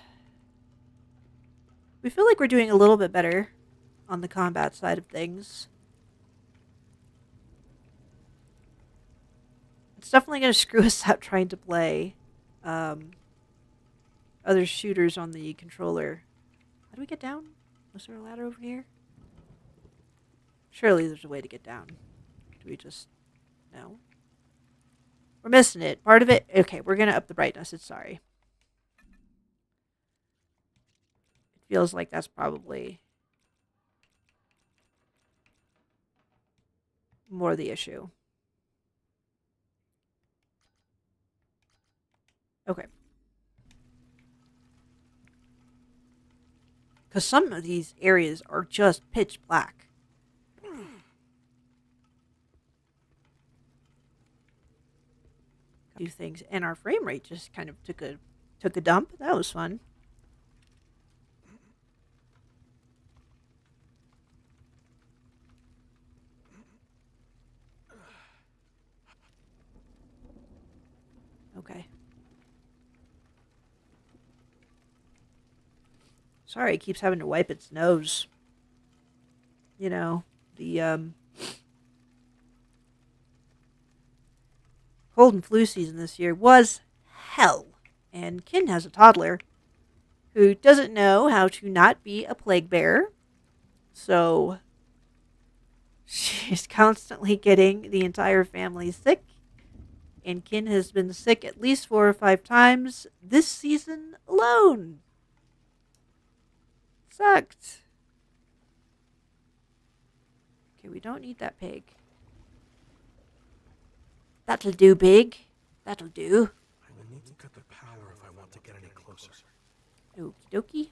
We feel like we're doing a little bit better on the combat side of things. It's definitely going to screw us up trying to play other shooters on the controller. How do we get down? Was there a ladder over here? Surely there's a way to get down. Do we just... No? We're missing it. Part of it... Okay, we're going to up the brightness. It's sorry. It feels like that's probably more the issue. Okay. Because some of these areas are just pitch black. Do things, and our frame rate just kind of took a dump. That was fun. Okay. Sorry, it keeps having to wipe its nose. You know, the cold and flu season this year was hell. And Kin has a toddler who doesn't know how to not be a plague bearer. So she's constantly getting the entire family sick. And Kin has been sick at least 4 or 5 times this season alone. Sucked. Okay, we don't need that pig. That'll do, pig. That'll do. I will need to cut the power if I want to get any closer. Okie dokie.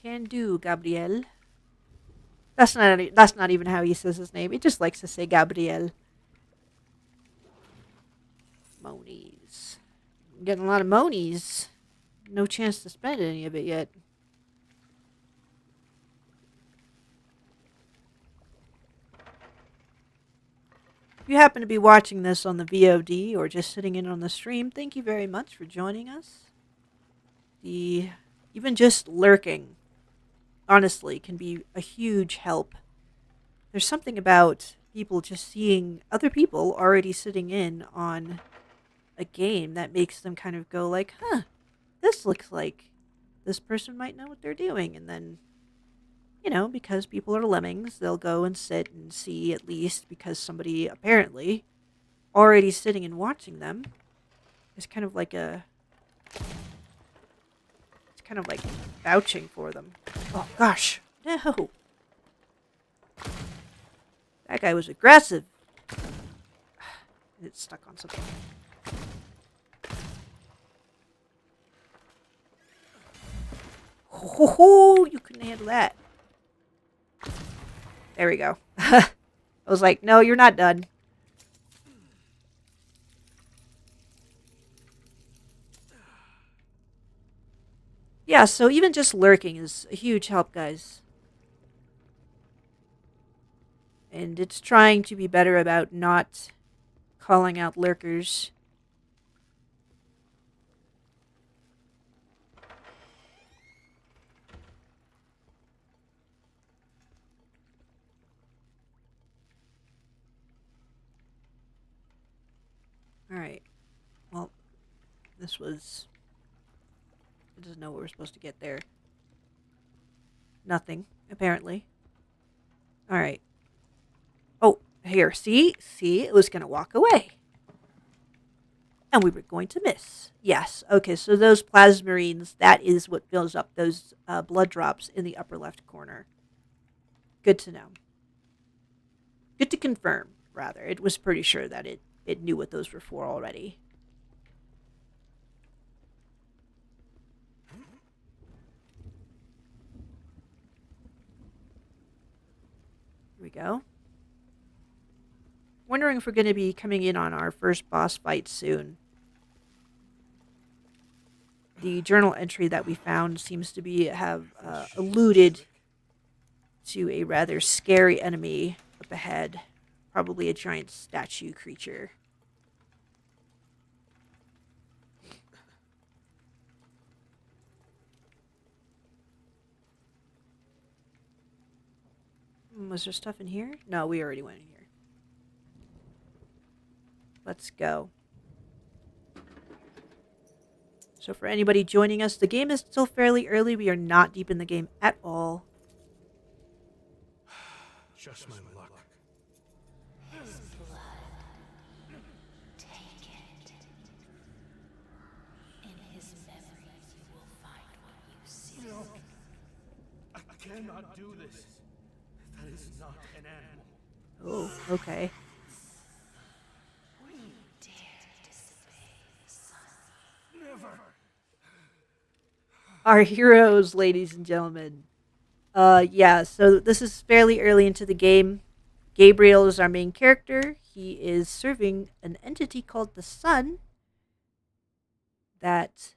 Can do, Gabriel. That's not even how he says his name. He just likes to say Gabriel. Monies. I'm getting a lot of monies. No chance to spend any of it yet. If you happen to be watching this on the VOD or just sitting in on the stream, thank you very much for joining us. Even just lurking, honestly, can be a huge help. There's something about people just seeing other people already sitting in on a game that makes them kind of go like, huh, this looks like this person might know what they're doing. And then, you know, because people are lemmings, they'll go and sit and see at least because somebody apparently already sitting and watching them is kind of like vouching for them. Oh gosh, no. That guy was aggressive. It's stuck on something. Ho, you couldn't handle that. There we go. I was like, no, you're not done. Yeah, so even just lurking is a huge help, guys. And it's trying to be better about not calling out lurkers. Alright. Well, this was... It doesn't know what we're supposed to get there. Nothing, apparently. Alright. Oh, here. See? See? It was going to walk away. And we were going to miss. Yes. Okay, so those plasmarines, that is what fills up those blood drops in the upper left corner. Good to know. Good to confirm, rather. It was pretty sure that it knew what those were for already. Here we go. Wondering if we're going to be coming in on our first boss fight soon. The journal entry that we found seems to have alluded to a rather scary enemy up ahead. Probably a giant statue creature. Was there stuff in here? No, we already went in here. Let's go. So for anybody joining us, the game is still fairly early. We are not deep in the game at all. just my luck. His blood. Take it. In his memories you will find what you seek. No! I cannot do this. That is not an animal. Oh, okay. You dare disobey the sun. Never! Our heroes, ladies and gentlemen. Yeah, so this is fairly early into the game. Gabriel is our main character. He is serving an entity called the Sun that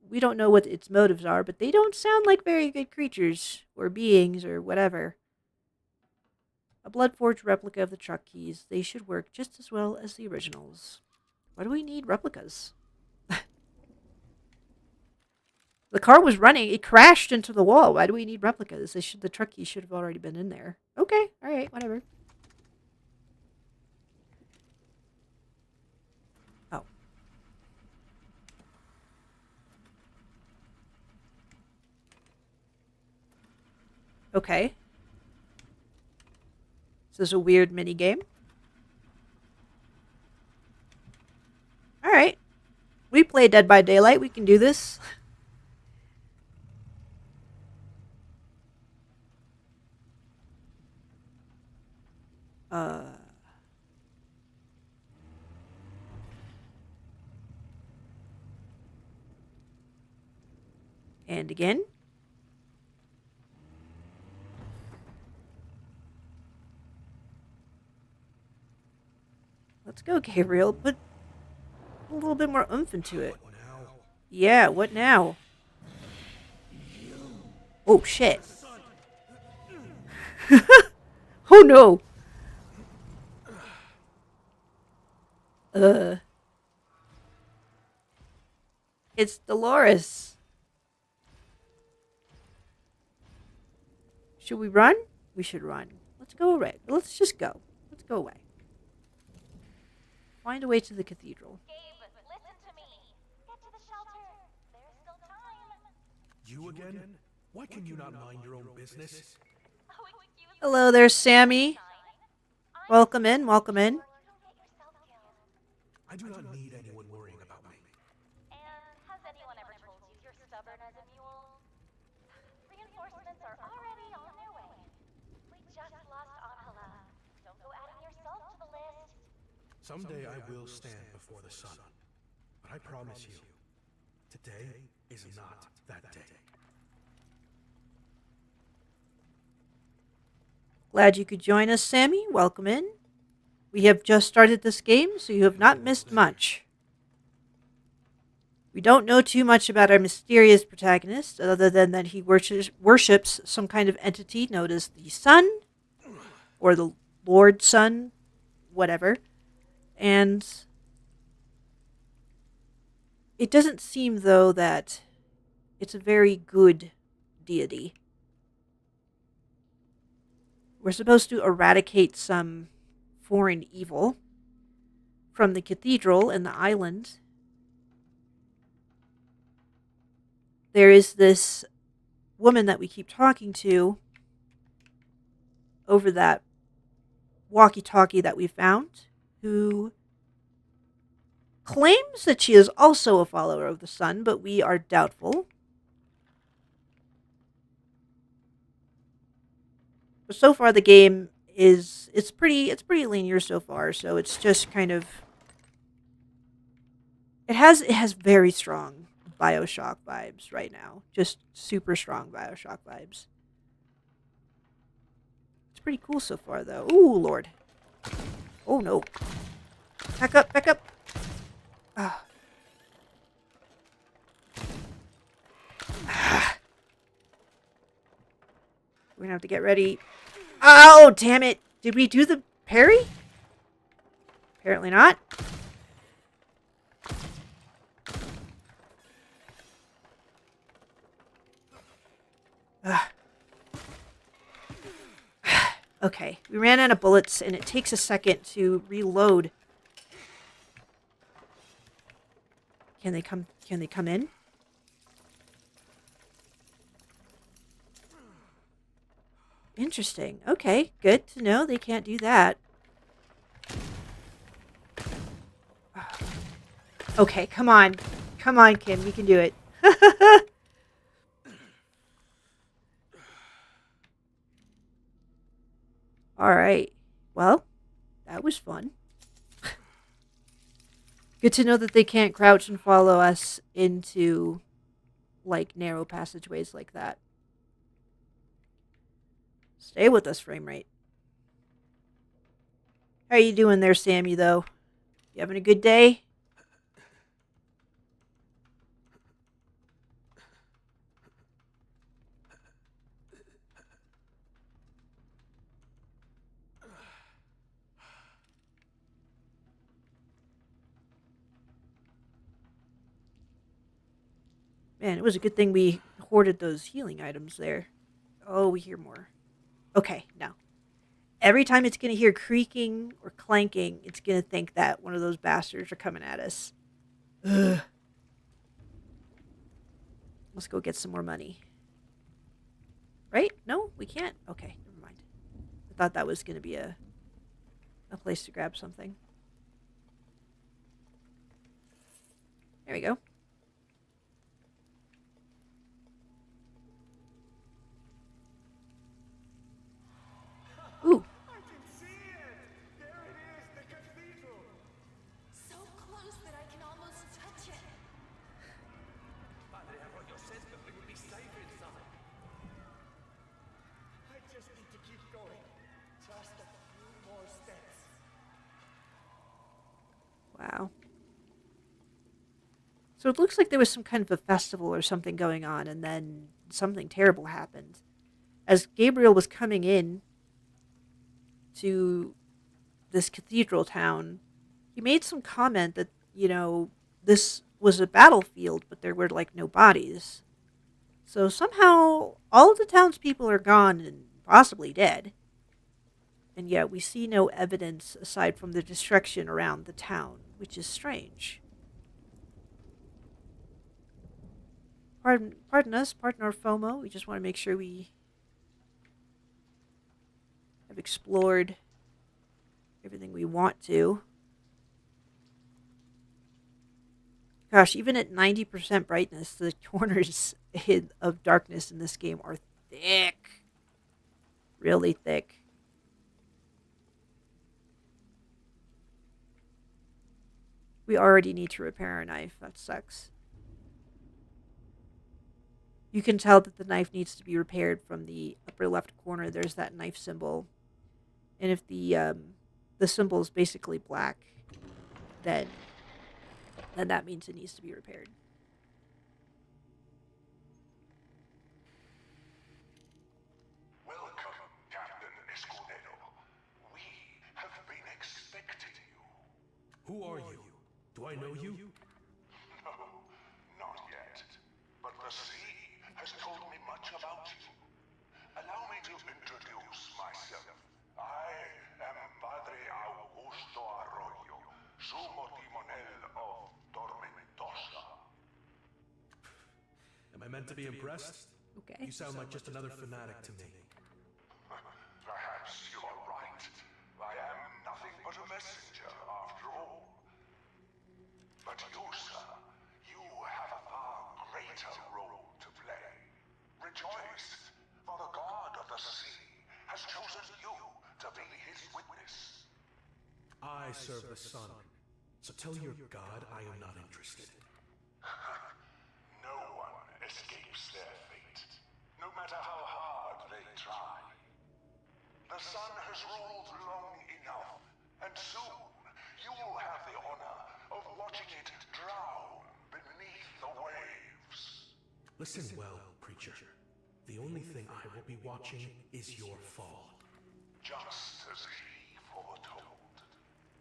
we don't know what its motives are, but they don't sound like very good creatures or beings or whatever. A Bloodforged replica of the truck keys. They should work just as well as the originals. Why do we need replicas? The car was running. It crashed into the wall. Why do we need replicas? The truck keys should have already been in there. Okay, all right, whatever. Oh. Okay. This is a weird mini game. All right. We play Dead by Daylight. We can do this. And again. Let's go, Gabriel. Put a little bit more oomph into it. What now? Yeah, what now? Oh, shit. Oh, no. It's Dolores. Should we run? We should run. Let's go away. Let's just go. Let's go away. Find a way to the cathedral. Gabe, listen to me. Get to the shelter. There's still time. You again? Why can you not mind your own business? Oh, excuse me. Hello there, Sammy. I'm Welcome in, welcome in. you don't get yourself killed. I do not need anyone worrying about me. And has anyone ever told you you're stubborn as a mule? Reinforcements are already on their way. We just lost Angela. Don't go adding yourself to the list. Someday I will stand before the sun. But I promise you, today is not that day. Glad you could join us, Sammy. Welcome in. We have just started this game, so you have not missed much. We don't know too much about our mysterious protagonist, other than that he worships some kind of entity known as the Sun, or the Lord Sun, whatever. And it doesn't seem, though, that it's a very good deity. We're supposed to eradicate some foreign evil from the cathedral and the island. There is this woman that we keep talking to over that walkie-talkie that we found, who claims that she is also a follower of the sun, but we are doubtful. But so far the game it's pretty linear so far, so it's just kind of it has very strong BioShock vibes right now. Just super strong BioShock vibes. It's pretty cool so far though. Ooh, Lord. Oh no. Back up, back up. Ah. Ah. We're gonna have to get ready. Oh, damn it. Did we do the parry? Apparently not. Okay, we ran out of bullets and it takes a second to reload. Can they come in? Interesting. Okay, good to know they can't do that. Okay, come on. Come on, Kim. You can do it. All right. Well, that was fun. Good to know that they can't crouch and follow us into like narrow passageways like that. Stay with us, frame rate. How you doing there, Sammy, though? You having a good day? Man, it was a good thing we hoarded those healing items there. Oh, we hear more. Okay, now. Every time it's going to hear creaking or clanking, it's going to think that one of those bastards are coming at us. Ugh. Let's go get some more money. Right? No, we can't. Okay, never mind. I thought that was going to be a place to grab something. There we go. Ooh. I can see it! There it is, the cathedral! So close that I can almost touch it. Padre Arroyo says that we would be safe inside. I just need to keep going. Just a few more steps. Wow. So it looks like there was some kind of a festival or something going on, and then something terrible happened. As Gabriel was coming in to this cathedral town, he made some comment that, this was a battlefield, but there were like no bodies. So somehow all of the townspeople are gone and possibly dead. And yet we see no evidence aside from the destruction around the town, which is strange. Pardon us, pardon our FOMO. We just want to make sure we have explored everything we want to. Gosh, even at 90% brightness, the corners of darkness in this game are thick. Really thick. We already need to repair our knife. That sucks. You can tell that the knife needs to be repaired from the upper left corner. There's that knife symbol. And if the symbol is basically black, then that means it needs to be repaired. Welcome, Captain Escudero. We have been expecting you. Who are you? Do I know you? No, not yet. But the sea has told me much about you. Allow me to introduce myself. I am Padre Augusto Arroyo, Sumo Timonel of Tormentosa. Am I meant to be impressed? Okay. You sound like just another fanatic to me. Perhaps you're right. I am nothing but a messenger, after all. But you, sir, you have a far greater role to play. Rejoice, for the god of the sea has chosen you to be his witness. I serve the sun. So tell your god I am not interested. No one escapes their fate, no matter how hard they try. The sun has ruled long enough, and soon you will have the honor of watching it drown beneath the waves. Listen well, preacher. The only thing I will be watching is your fall. Just as he foretold.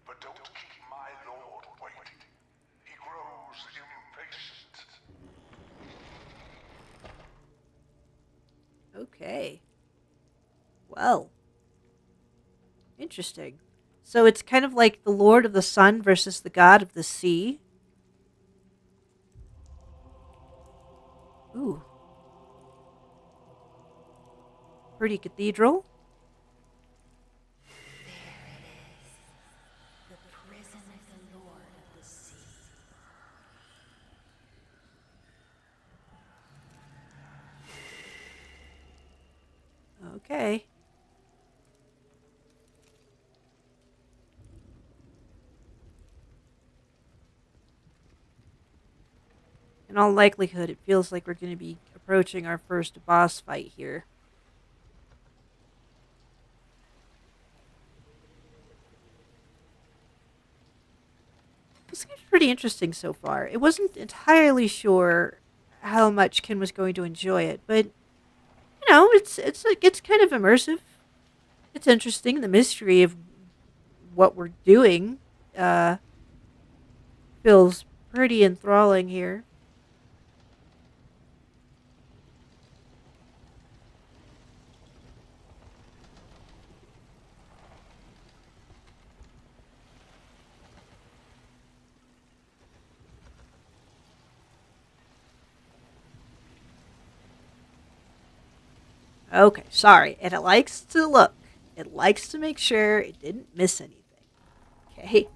But don't keep my lord waiting. He grows impatient. Okay. Well. Interesting. So it's kind of like the Lord of the Sun versus the God of the Sea. Ooh. Pretty cathedral. Okay. In all likelihood, it feels like we're going to be approaching our first boss fight here. This seems pretty interesting so far. It wasn't entirely sure how much Ken was going to enjoy it, but it's kind of immersive. It's interesting. The mystery of what we're doing uh, feels pretty enthralling here. Okay, sorry. And it likes to look. It likes to make sure it didn't miss anything. Okay.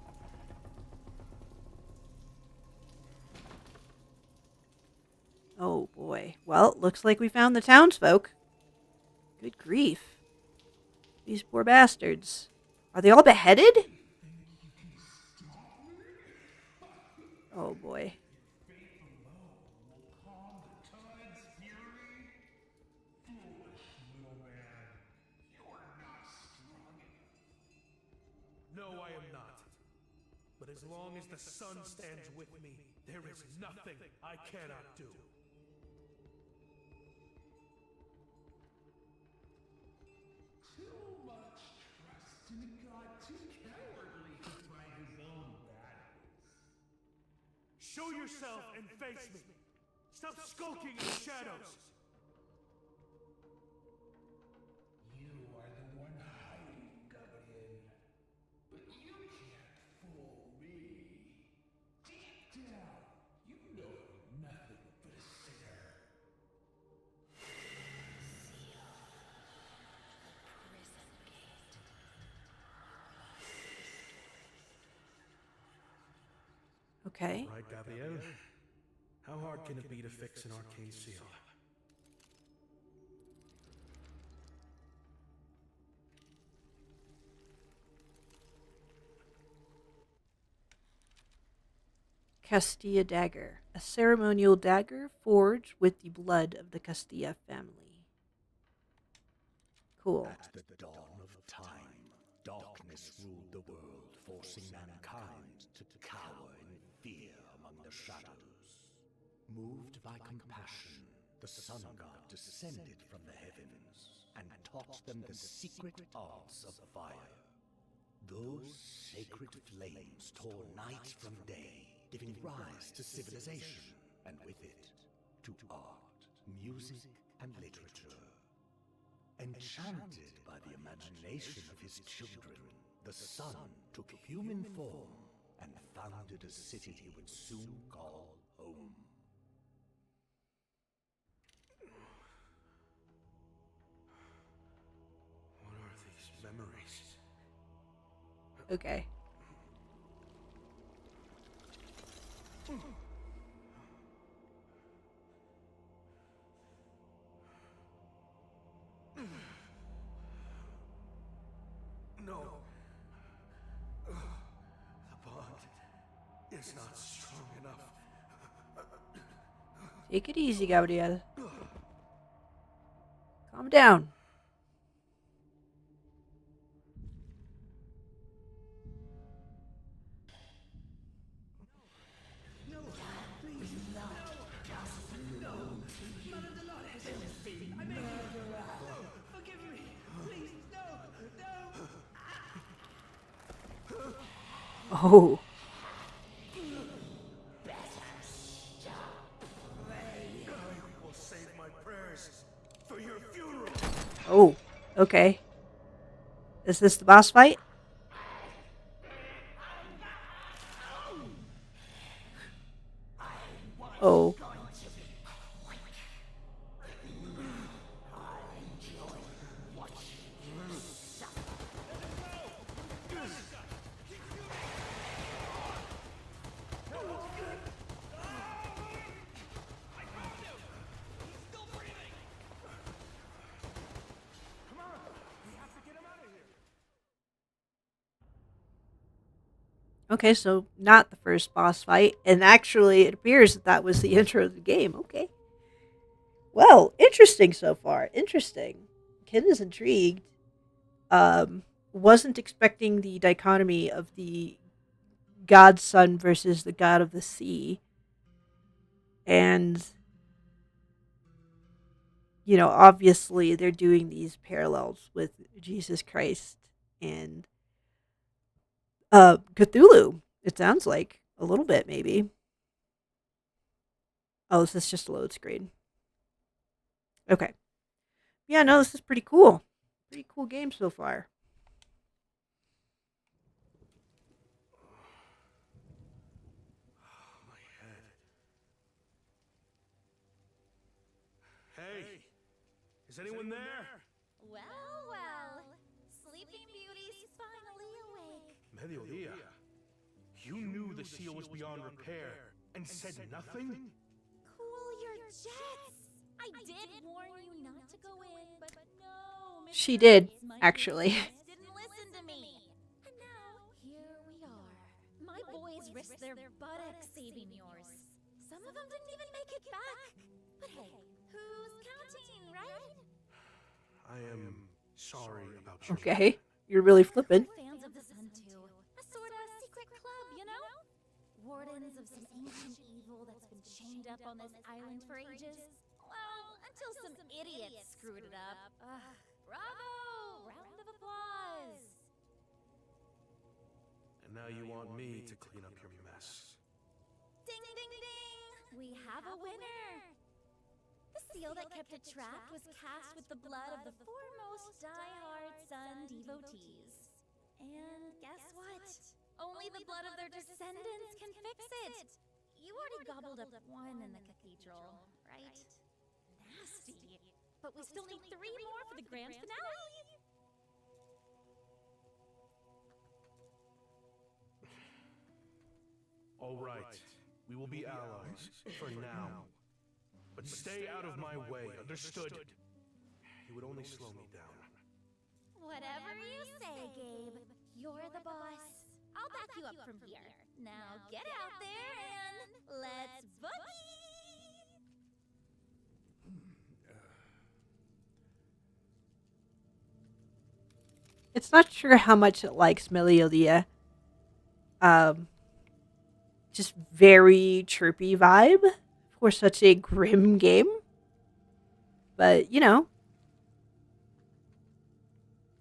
Oh boy. Well, looks like we found the townsfolk. Good grief. These poor bastards. Are they all beheaded? Oh boy. No, I am not. But as long as the sun stands with me, there is nothing I cannot do. Too much trust in a god too cowardly to fight his own battles. Show yourself and face me. Stop skulking in the shadows. You are the one hiding, Guardian. But you can't fool me. Deep down, you know you're nothing but a sinner. Okay. Right, Gabrielle? How hard can it be to fix an arcane seal? Castilla dagger. A ceremonial dagger forged with the blood of the Castilla family. Cool. At the dawn of time, darkness ruled the world, forcing mankind to cower in fear among the shadows. Moved by compassion, the sun god descended from the heavens and taught them the secret arts of fire. Those sacred flames tore night from day, giving rise to civilization, and with it, to art, music, and literature. Enchanted by the imagination of his children, the sun took human form and founded a city he would soon call home. What are these memories? Okay. No. The bond is not strong enough. Take it easy, Gabriel. Calm down. Oh. I will save my prayers for your funeral. Oh. Okay. Is this the boss fight? Oh. Okay, so not the first boss fight, and actually, it appears that that was the intro of the game. Okay. Well, interesting so far. Interesting. Ken is intrigued. Wasn't expecting the dichotomy of the god sun versus the god of the sea, and obviously they're doing these parallels with Jesus Christ and Cthulhu. It sounds like a little bit, maybe. Oh, this is just a load screen. Okay. Yeah, no, this is pretty cool. Pretty cool game so far. My head. Hey! Is anyone there? Well, well. Sleeping Beauty's finally awake. Mediodía. You knew the seal was beyond repair and said nothing? Cool your jets! I did warn you not to go in, but no, She Mr. did, My actually. princess didn't listen to me. And now, here we are. My boys risked their buttocks saving yours. Some of them didn't even make it back. But hey, who's counting, right? I am sorry about your Okay. You're really flippant. We're fans of the sun too. A sort of secret club, you know? Wardens of some ancient evil that's been chained up on this island for ages. Well, until some idiots screwed it up. Bravo! Round of applause. And now you want me to clean up your mess. Ding, ding, ding! We have a winner! The seal that kept it trapped was cast with the blood of the foremost die-hard sun devotees. And guess what? Only the blood of their descendants can fix it! You already gobbled up one in the cathedral, right? Nasty. But we still need 3 more for the grand finale! All right, we will be allies for now. But stay out of my way, understood? You would only slow me down. Whatever you say, Gabe. You're the boss. I'll back you up from here. Now get out there and let's boogie! It's not sure how much it likes Meliodia. Just very chirpy vibe for such a grim game. But,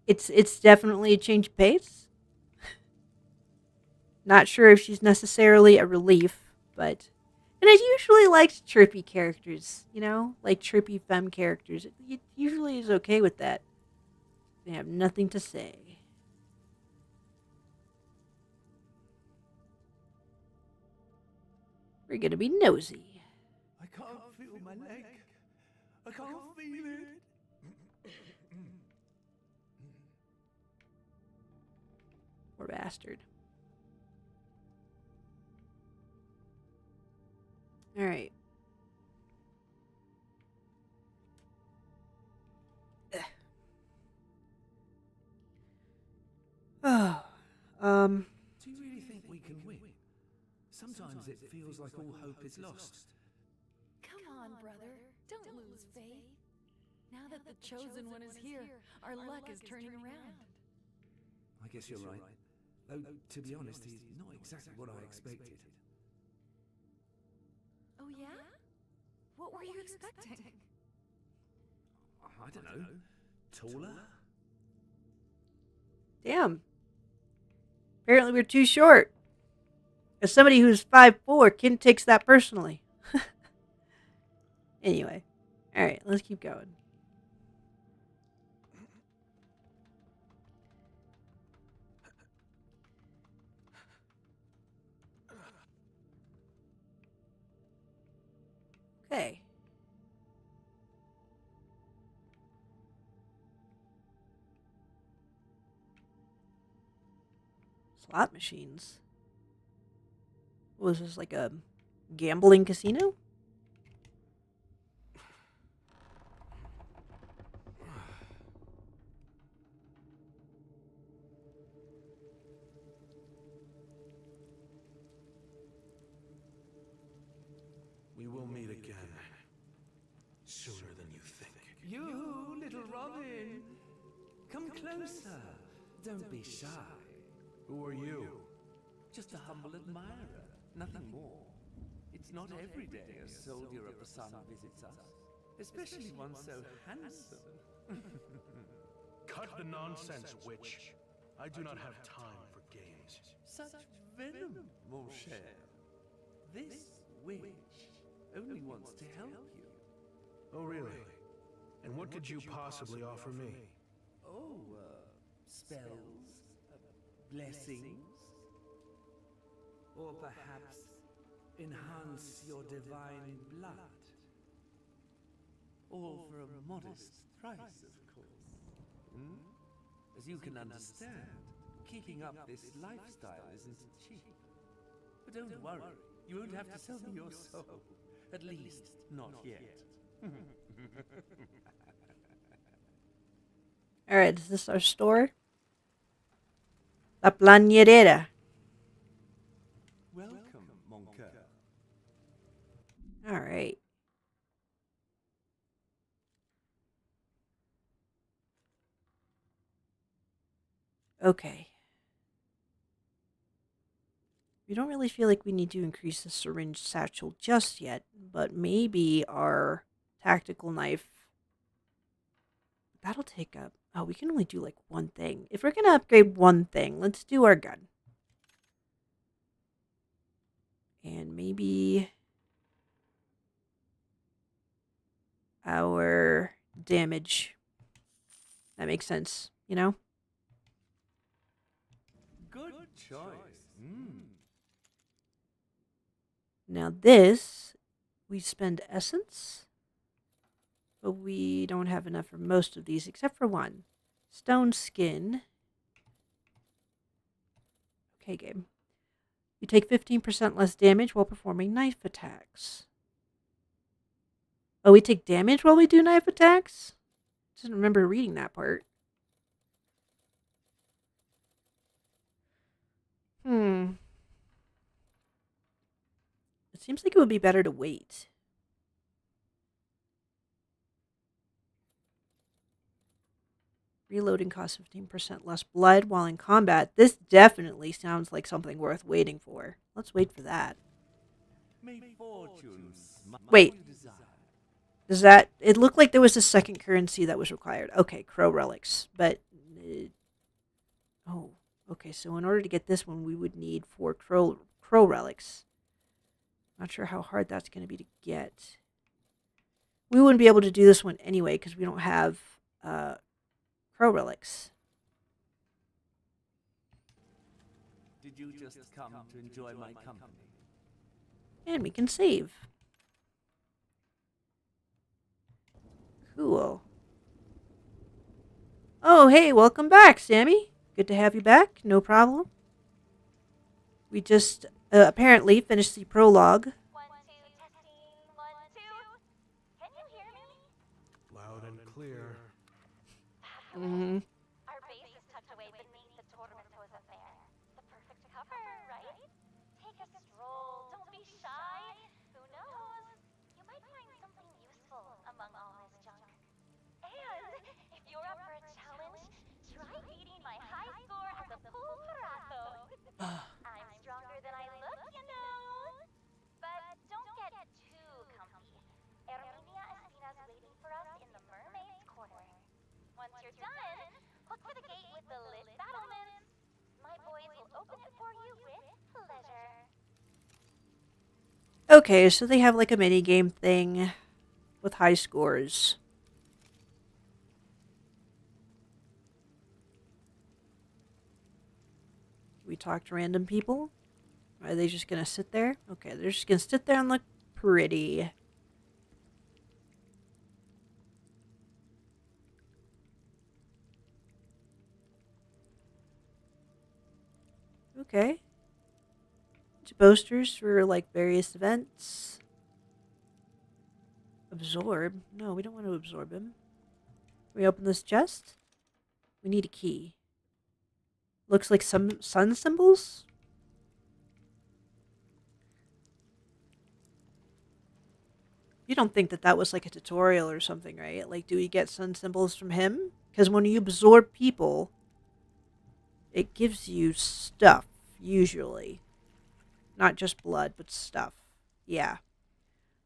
it's definitely a change of pace. Not sure if she's necessarily a relief, but and I usually like chirpy characters, like chirpy femme characters. It usually is okay with that. They have nothing to say. We're gonna be nosy. I can't feel my leg. I can't feel it. Poor bastard. All right. Oh, Do you really think we can win? Sometimes it feels like all hope is lost. Come on, brother. Don't lose faith. Now that the chosen one is here, our luck is turning around. I guess you're right. Though, to be honest, he's not exactly what I expected. Oh yeah? What were you expecting? I don't know. Taller? damn. Apparently, we're too short. As somebody who's 5'4", Ken takes that personally. Anyway, all right, let's keep going. Okay. Slot machines. What was this, like a gambling casino? meet again. Sooner than you think. You, little Robin. Come closer. Don't be shy. Who are you? Just a humble admirer, nothing more. It's not every day a soldier of the sun visits us, especially one so handsome. Cut the nonsense, witch. I do not have time for games. Such venom, mon cher. This witch only wants to help you. Oh, really? And what could you possibly offer me? Oh, spells, blessings. Or perhaps enhance your divine blood. All for a modest price, of course. Hmm? As you can understand, keeping up this lifestyle isn't cheap. But don't worry, you won't have to sell me your soul. At least, not yet. Alright, is this our store? La Plañidera. Welcome, mon coeur. Alright. Okay. We don't really feel like we need to increase the syringe satchel just yet, but maybe our tactical knife. That'll take up. Oh, we can only do like one thing. If we're going to upgrade one thing, let's do our gun. And maybe our damage. That makes sense, you know? Good choice. Now this, we spend essence, but we don't have enough for most of these except for one. Stone skin. Okay, game. You take 15% less damage while performing knife attacks. Oh, we take damage while we do knife attacks? Doesn't remember reading that part. It seems like it would be better to wait. Reloading costs 15% less blood while in combat. This definitely sounds like something worth waiting for. Let's wait for that. May fortune smile Wait. you desire. Does that... It looked like there was a second currency that was required. Okay, crow relics. But... oh, okay. So in order to get this one, we would need 4 crow relics. Not sure how hard that's going to be to get. We wouldn't be able to do this one anyway because we don't have crow relics. Did you just come to enjoy my company? And we can save. Cool. Oh, hey, welcome back, Sammy. Good to have you back. No problem. We just apparently finished the prologue. 1, 2, testing. 1, 2. Can you hear me? Loud and clear. Mm-hmm. Our base is tucked away beneath the Tormentosa Fair. The perfect cover, right? Take a stroll. Don't be shy. Who knows? You might find something useful among all this junk. And if you're up for a challenge, try beating my high score at the pool parato. I'm stronger than I look, you know. But don't get too comfy. Erminia Espina's waiting for us in the mermaid's quarter. Once you're done, look for the gate with the lit battlements. My boys will open it for you with pleasure. Okay, so they have like a mini game thing with high scores. We talk to random people? Are they just going to sit there? Okay, they're just going to sit there and look pretty. Okay. Boasters for like various events. Absorb? No, we don't want to absorb him. Can we open this chest? We need a key. Looks like some sun symbols? You don't think that that was like a tutorial or something, right? Like, do we get sun symbols from him? Because when you absorb people, it gives you stuff, usually. Not just blood, but stuff. Yeah.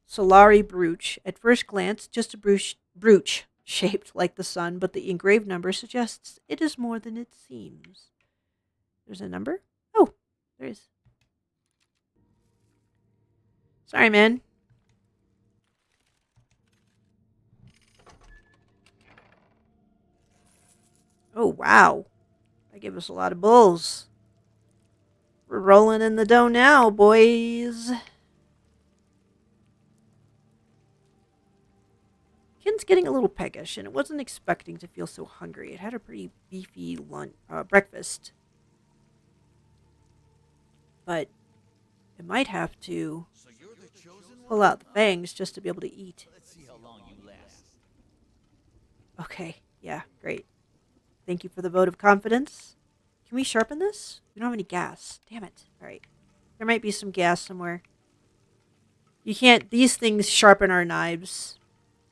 Solari brooch. At first glance, just a brooch shaped like the sun, but the engraved number suggests it is more than it seems. There's a number? Oh, there is. Sorry, man. Oh, wow. That gave us a lot of bulls. We're rolling in the dough now, boys. Ken's getting a little peckish, and it wasn't expecting to feel so hungry. It had a pretty beefy breakfast. But it might have to pull out the fangs just to be able to eat. Let's see how long you last. Okay, yeah, great. Thank you for the vote of confidence. Can we sharpen this? We don't have any gas. Damn it. Alright. There might be some gas somewhere. You can't... These things sharpen our knives.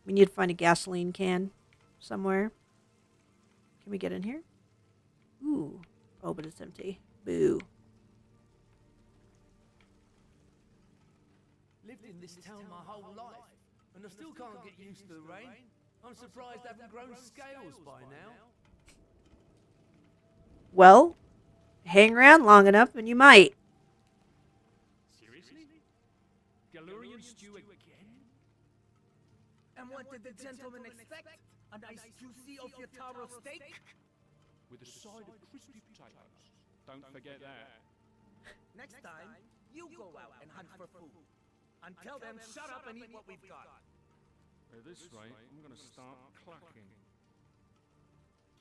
We need to find a gasoline can somewhere. Can we get in here? Ooh. Oh, but it's empty. Boo. Lived in this town my whole life, and I still can't get used to the rain. I'm surprised I haven't grown scales by now. Well, hang around long enough and you might. Seriously? Galurian stew again? And what did the gentleman expect? A nice juicy Okiataro steak? With a side of crispy potatoes. Don't forget that. Next time, you go out and hunt for food. And tell them shut up and eat what we've got. At this rate, I'm gonna start clucking.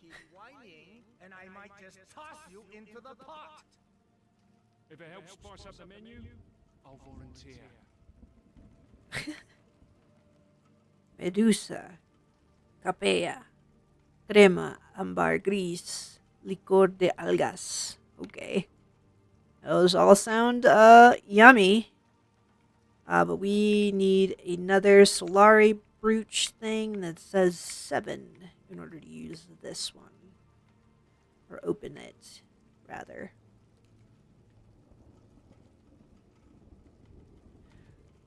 Keep whining, and I might just toss you into the pot. If it helps spice up the menu, I'll volunteer. Medusa, capella, crema, ambar gris, licor de algas. Okay. Those all sound yummy. But we need another Solari brooch thing that says 7 in order to use this one. Or open it, rather.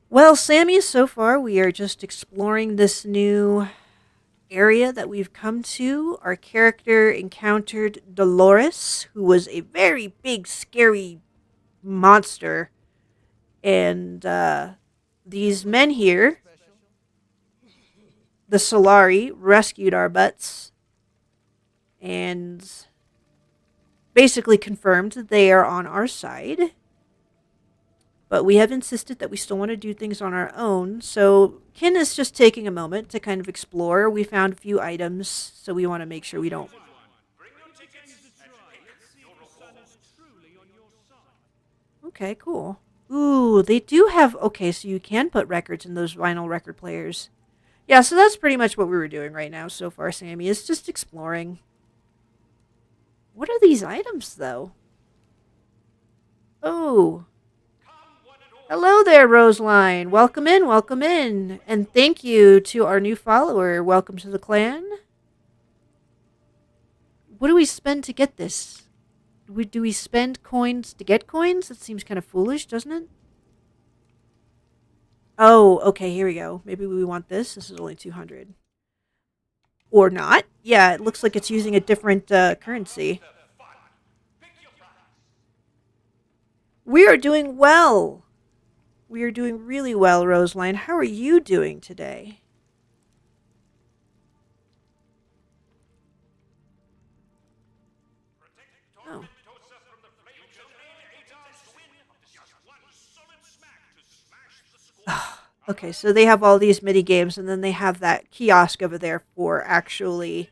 Well, Sammy, so far we are just exploring this new area that we've come to. Our character encountered Dolores, who was a very big, scary monster. And these men here, the Solari, rescued our butts and basically confirmed that they are on our side. But we have insisted that we still want to do things on our own. So Ken is just taking a moment to kind of explore. We found a few items, so we want to make sure we don't. Okay, cool. Ooh, they do have... Okay, so you can put records in those vinyl record players. Yeah, so that's pretty much what we were doing right now so far, Sammy. Is just exploring. What are these items, though? Oh. Hello there, Roseline. Welcome in, welcome in. And thank you to our new follower. Welcome to the clan. What do we spend to get this? Do we spend coins to get coins? That seems kind of foolish, doesn't it? Oh, okay, here we go. Maybe we want this. This is only 200. Or not. Yeah, it looks like it's using a different currency. We are doing well. We are doing really well, Roseline. How are you doing today? Oh. Okay, so they have all these mini games, and then they have that kiosk over there for actually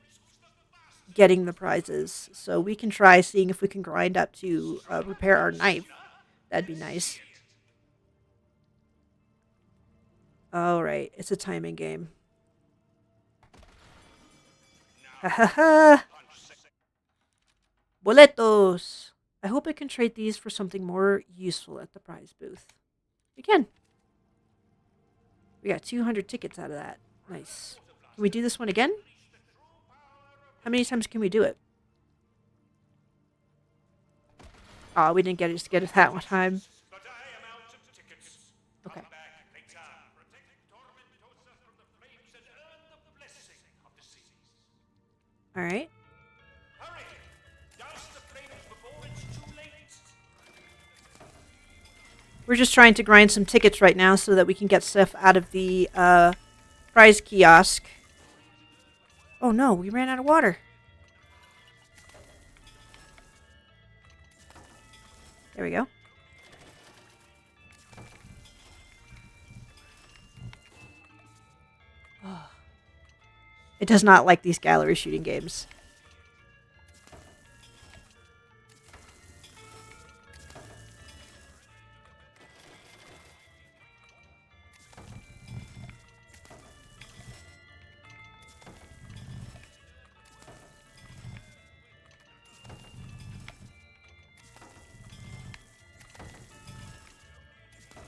getting the prizes. So we can try seeing if we can grind up to repair our knife. That'd be nice. All right, it's a timing game. Ha ha ha! Boletos! I hope I can trade these for something more useful at the prize booth. We can. We got 200 tickets out of that. Nice. Can we do this one again? How many times can we do it? Oh, we didn't get it that one time. But I am out of tickets. Okay. Come back later. Protect Tormentosa from the flames and earn the blessing of the seas. All right. Hurry! Douse the flames before it's too late. We're just trying to grind some tickets right now so that we can get stuff out of the prize kiosk. Oh no, we ran out of water. There we go. Oh. It does not like these gallery shooting games.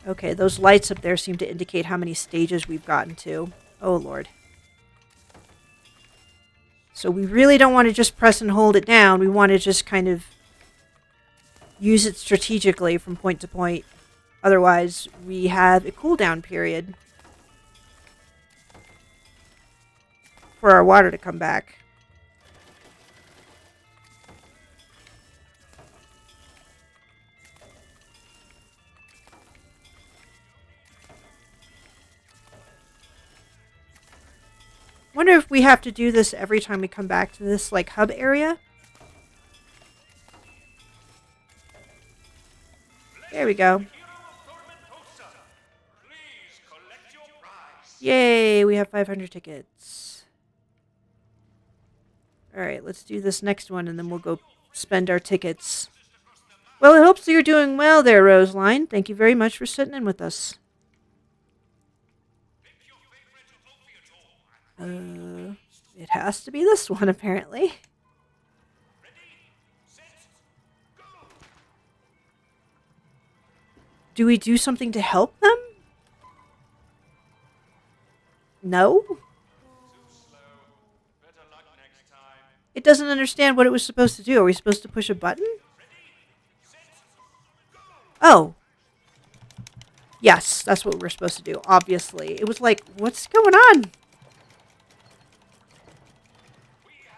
Okay, those lights up there seem to indicate how many stages we've gotten to. Oh, Lord. So we really don't want to just press and hold it down. We want to just kind of use it strategically from point to point. Otherwise, we have a cooldown period for our water to come back. Wonder if we have to do this every time we come back to this like hub area. There we go. Yay, we have 500 tickets. Alright, let's do this next one and then we'll go spend our tickets. Well, I hope so you're doing well there, Roseline. Thank you very much for sitting in with us. It has to be this one, apparently. Do we do something to help them? No? It doesn't understand what it was supposed to do. Are we supposed to push a button? Oh. Yes, that's what we're supposed to do, obviously. It was like, what's going on?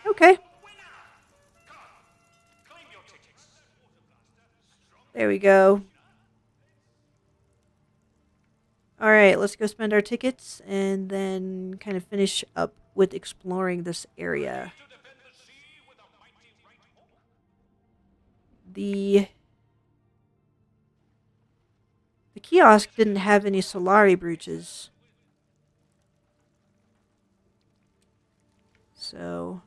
Okay. There we go. Alright, let's go spend our tickets and then kind of finish up with exploring this area. The kiosk didn't have any Solari brooches. So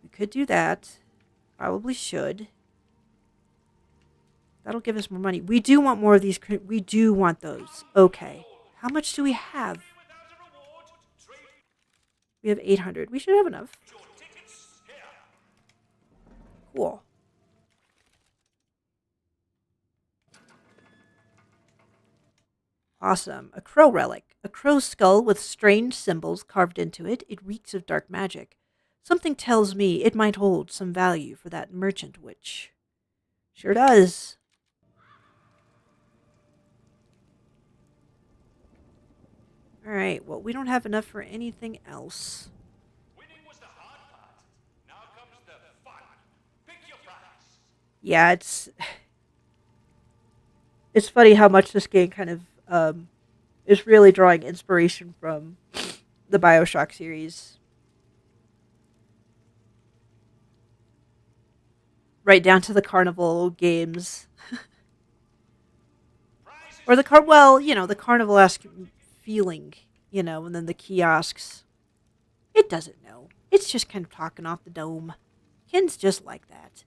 we could do that. Probably should. That'll give us more money. We do want more of these. We do want those. Okay. How much do we have? We have 800. We should have enough. Cool. Awesome. A crow relic. A crow's skull with strange symbols carved into it. It reeks of dark magic. Something tells me it might hold some value for that merchant witch. Sure does. Alright, well, we don't have enough for anything else. Winning was the hard part. Now comes the fun. Pick your prize. Yeah, it's funny how much this game kind of is really drawing inspiration from the BioShock series. Right down to the carnival games. Or the the carnival-esque feeling, and then the kiosks. It doesn't know. It's just kind of talking off the dome. Ken's just like that.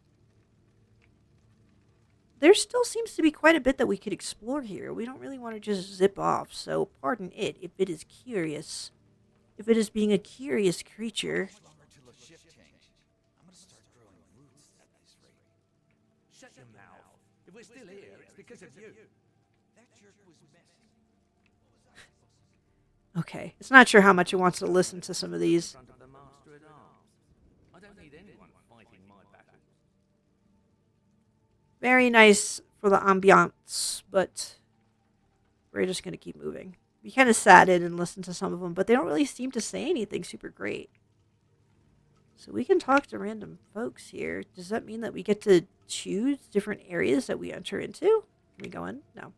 There still seems to be quite a bit that we could explore here. We don't really want to just zip off, so pardon it if it is curious. If it is being a curious creature. Shut your mouth. If we're still here, it's because of you. That jerk was messy. Okay. It's not sure how much it wants to listen to some of these. front of the master at arms. I don't need anyone fighting my battles. Very nice for the ambiance, but we're just going to keep moving. We kind of sat in and listened to some of them, but they don't really seem to say anything super great. So we can talk to random folks here. Does that mean that we get to choose different areas that we enter into? Can we go in? No.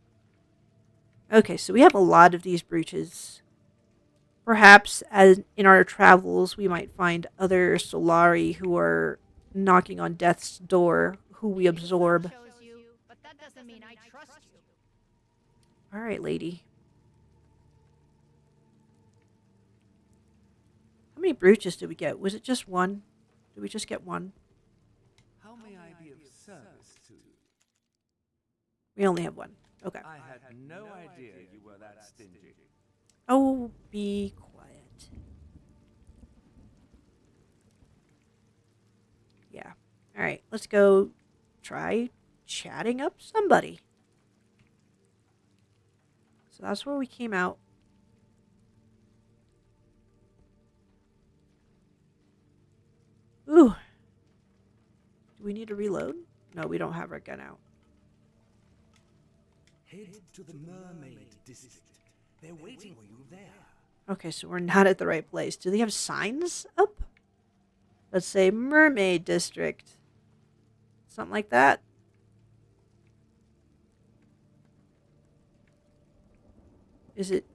Okay, so we have a lot of these brooches. Perhaps as in our travels, we might find other Solari who are knocking on death's door, who we absorb. But that doesn't mean I trust you. All right, lady. How many brooches did we get? Was it just one? Did we just get one? How may I be of service to you? We only have one. Okay. I had no idea you were that stingy. Oh, be quiet. Yeah. All right, let's go try chatting up somebody. So that's where we came out. Ooh. Do we need to reload? No, we don't have our gun out. Head to the Mermaid District. They're waiting for you there. Okay, so we're not at the right place. Do they have signs up? Let's say Mermaid District. Something like that. Is it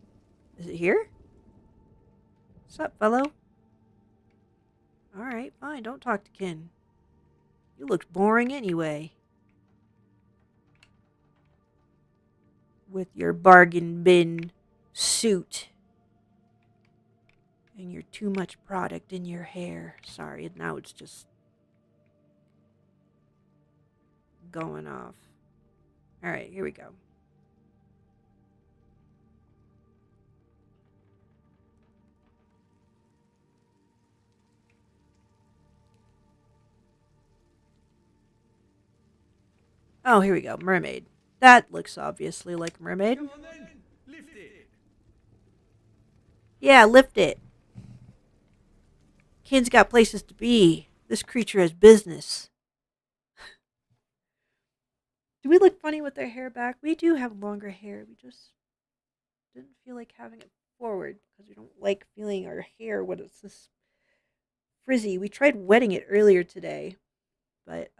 here? What's up, fellow? Alright, fine. Don't talk to Kin. You looked boring anyway. With your bargain bin suit. And your too much product in your hair. Sorry, now it's just going off. Alright, here we go. Oh, here we go. Mermaid. That looks obviously like a mermaid. Come on then, lift it. Yeah, lift it. Kin's got places to be. This creature has business. Do we look funny with our hair back? We do have longer hair. We just didn't feel like having it forward because we don't like feeling our hair when it's this frizzy. We tried wetting it earlier today, but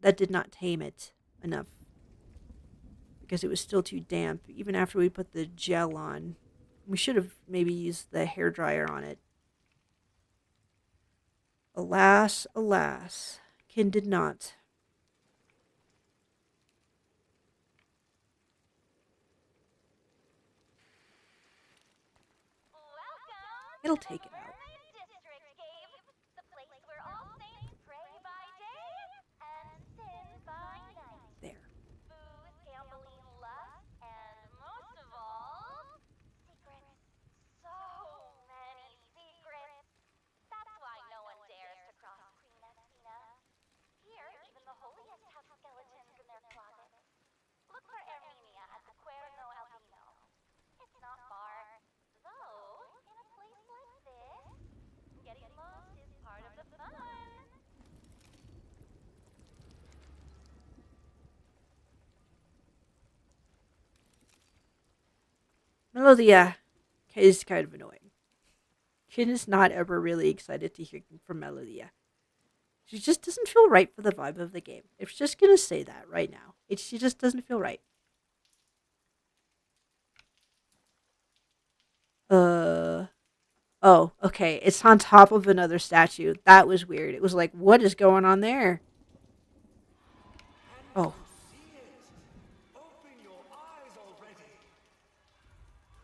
that did not tame it enough because it was still too damp. Even after we put the gel on, we should have maybe used the hair dryer on it. Alas, alas, Kin did not. Welcome It'll to take the it out. Mermaid District Cave, the place where all saints pray by day and sin by night. There. Booze, gambling, lust, and most of all, secrets. So many secrets. That's why no one dares to cross Queen Athena. Here, even the holiest have skeletons in their closets. Look for Erminia at the Cuerno Albino. It's not far, though, in a place like this, getting lost is part of the fun. Melodia is kind of annoying. Kin is not ever really excited to hear from Melodia. She just doesn't feel right for the vibe of the game. If she's just gonna say that right now, she just doesn't feel right. Oh, okay. It's on top of another statue. That was weird. It was like, what is going on there? Oh. See it! Open your eyes already!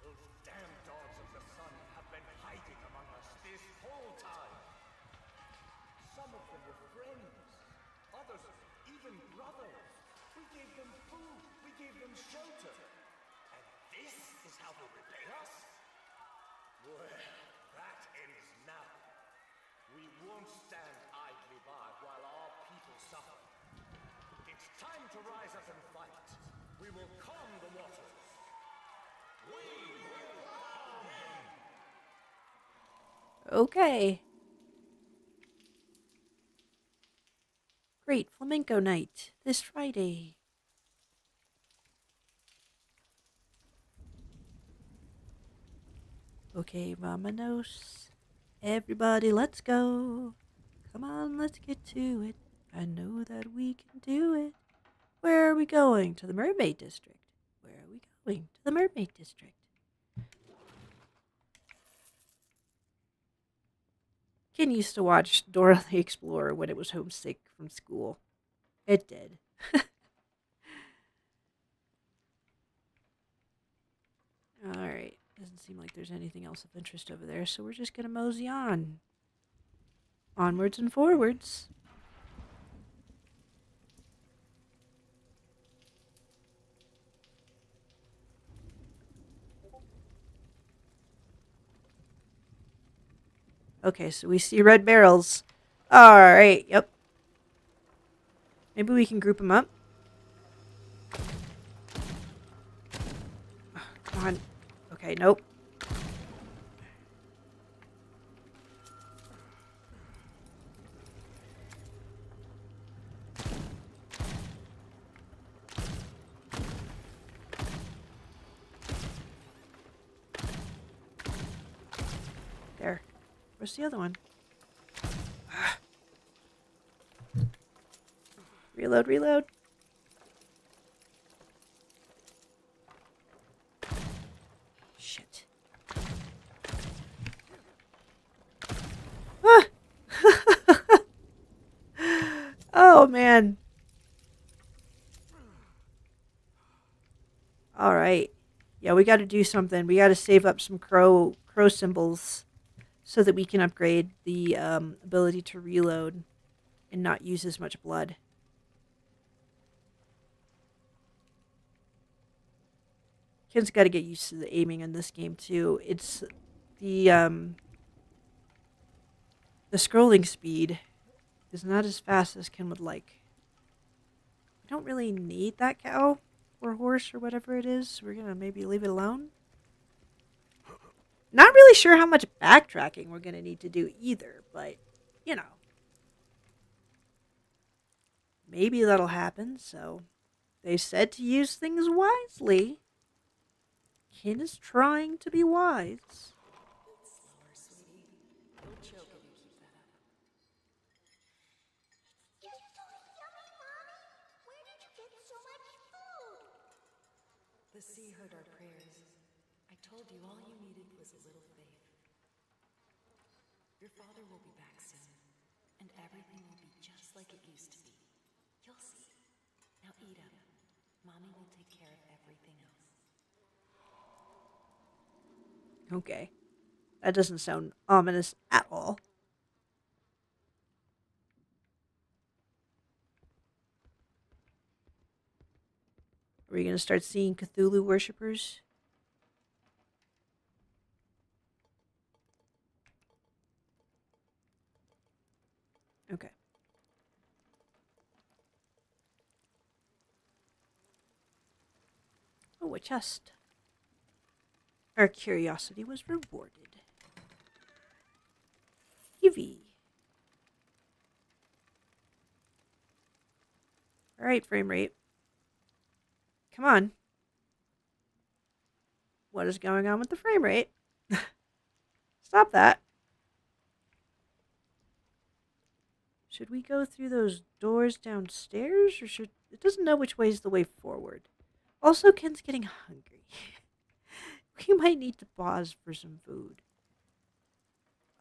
Those damn dogs of the sun have been hiding among us this whole time. Some of them were friends, others even brothers. We gave them food, we gave them shelter. And this is how they repay us? Well, that ends now. We won't stand idly by while our people suffer. It's time to rise up and fight. We will calm the waters. We will calm Okay. Great flamenco night this Friday. Okay, vamonos. Everybody, let's go. Come on, let's get to it. I know that we can do it. Where are we going? To the Mermaid District. Where are we going? To the Mermaid District. Ken used to watch Dora the Explorer when it was homesick from school. It did. Alright. Doesn't seem like there's anything else of interest over there, so we're just gonna mosey on. Onwards and forwards. Okay, so we see red barrels. Alright, yep. Maybe we can group them up. Oh, come on. Okay, nope. There. Where's the other one? Reload, reload. Shit. Ah! Oh, man. Alright. Yeah, we gotta do something. We gotta save up some crow symbols so that we can upgrade the ability to reload and not use as much blood. Ken's got to get used to the aiming in this game too. It's the scrolling speed is not as fast as Ken would like. We don't really need that cow or horse or whatever it is. So we're gonna maybe leave it alone. Not really sure how much backtracking we're gonna need to do either, but you know, maybe that'll happen. So they said to use things wisely. Ken is trying to be wise. You're so yummy, Mommy! Where did you get so much food? The sea heard our prayers. I told you all you needed was a little faith. Your father will be back soon, and everything will be just like it used to be. You'll see. Now eat up. Mommy will take care of everything else. Okay. That doesn't sound ominous at all. Are we going to start seeing Cthulhu worshippers? Okay. Oh, a chest. Our curiosity was rewarded. Eevee. Alright, frame rate. Come on. What is going on with the frame rate? Stop that. Should we go through those doors downstairs, or should... It doesn't know which way is the way forward. Also, Ken's getting hungry. We might need to pause for some food.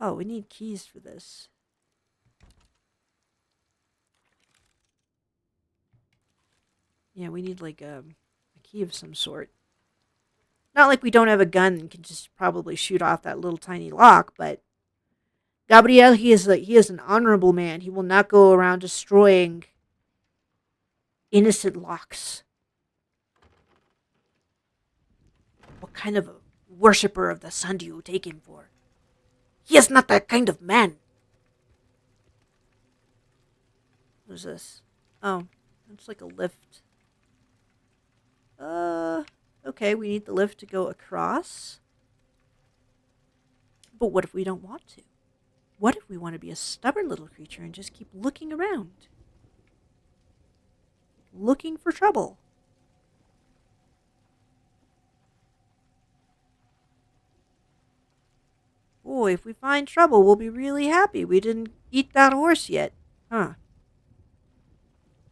Oh, we need keys for this. Yeah, we need like a key of some sort. Not like we don't have a gun and can just probably shoot off that little tiny lock, but Gabriel, he is an honorable man. He will not go around destroying innocent locks. What kind of a worshipper of the sun do you take him for? He is not that kind of man. What is this? Oh, it's like a lift. Okay, we need the lift to go across. But what if we don't want to? What if we want to be a stubborn little creature and just keep looking around? Looking for trouble. Boy, if we find trouble, we'll be really happy we didn't eat that horse yet. Huh.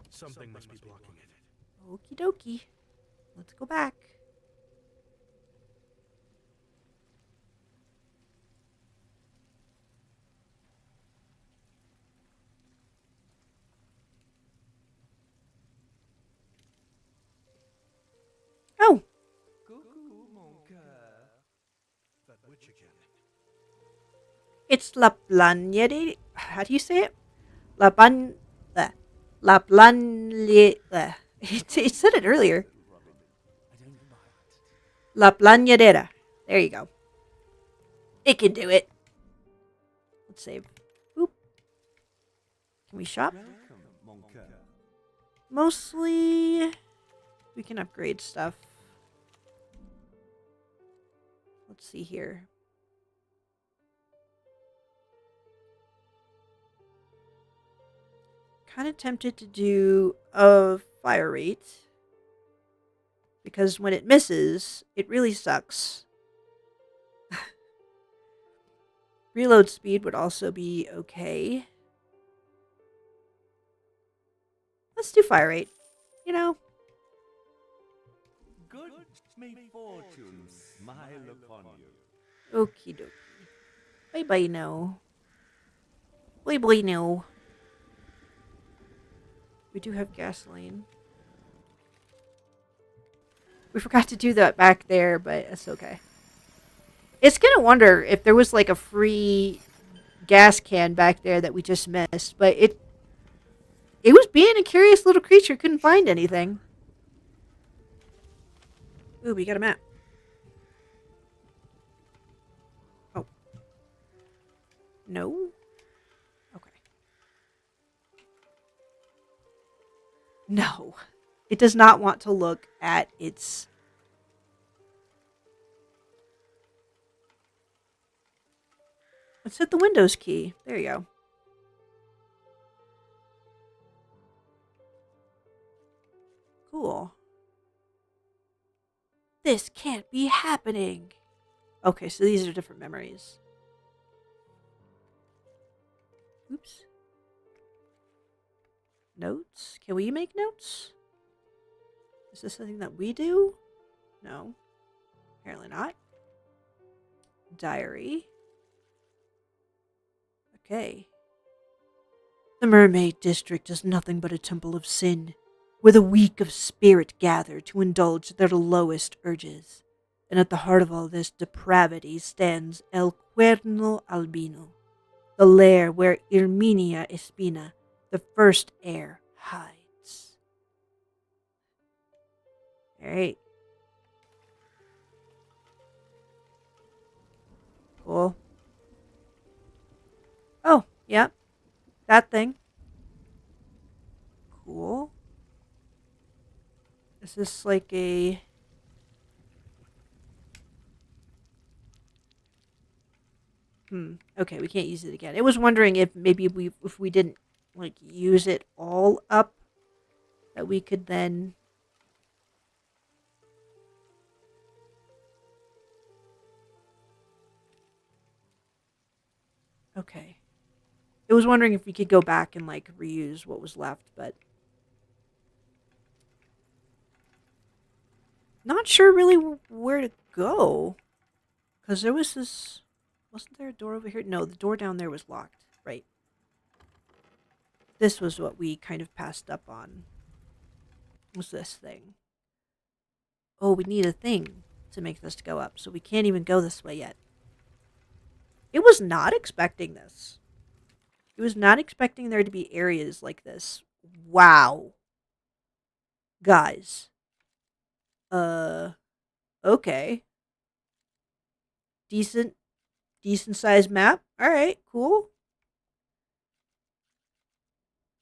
Something must be blocking it. Okie dokie. Let's go back. Oh, Coucou, mon cœur. That witch again. it's La Plagnede. How do you say it? La Ban... La Plagne... It said it earlier. Robin, I don't bite. La Plagnadera. There you go. It can do it. Let's save. Boop. Can we shop? Welcome, mon cœur. Mostly, we can upgrade stuff. Let's see here. Kind of tempted to do a fire rate. Because when it misses, it really sucks. Reload speed would also be okay. Let's do fire rate. You know, Good may fortune smile upon you. okie dokie. Bye bye now. Bye bye now. We do have gasoline. We forgot to do that back there, but it's okay. It's gonna wonder if there was like a free gas can back there that we just missed, but it was being a curious little creature, couldn't find anything. Ooh, we got a map. Oh. No? Okay. No. It does not want to look at its... Let's hit the Windows key. There you go. Cool. This can't be happening. Okay, so these are different memories. Oops. Notes? Can we make notes? Is this something that we do? No. Apparently not. Diary. Okay. The Mermaid District is nothing but a temple of sin, where the weak of spirit gather to indulge their lowest urges. And at the heart of all this depravity stands El Cuerno Albino, the lair where Irminia Espina, the first heir, hides. Alright. Cool. Oh, yeah. That thing. Cool. Is this like a... Okay, we can't use it again. I was wondering if maybe if we didn't like use it all up, that we could then... Okay. I was wondering if we could go back and like reuse what was left, but... Not sure really where to go. Because there was this... Wasn't there a door over here? No, the door down there was locked. Right. This was what we kind of passed up on. Was this thing. Oh, we need a thing to make this go up, so we can't even go this way yet. It was not expecting this. It was not expecting there to be areas like this. Wow. Guys. Okay. Decent sized map. Alright, cool.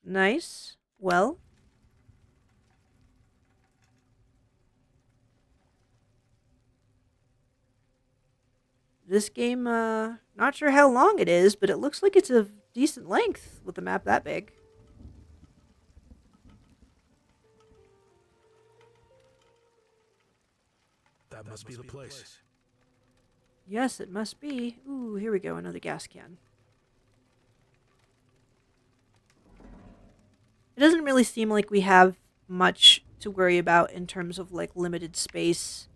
Nice. Well. This game, not sure how long it is, but it looks like it's of decent length with a map that big. That must be the place. Yes, it must be. Ooh, here we go, another gas can. It doesn't really seem like we have much to worry about in terms of like limited space.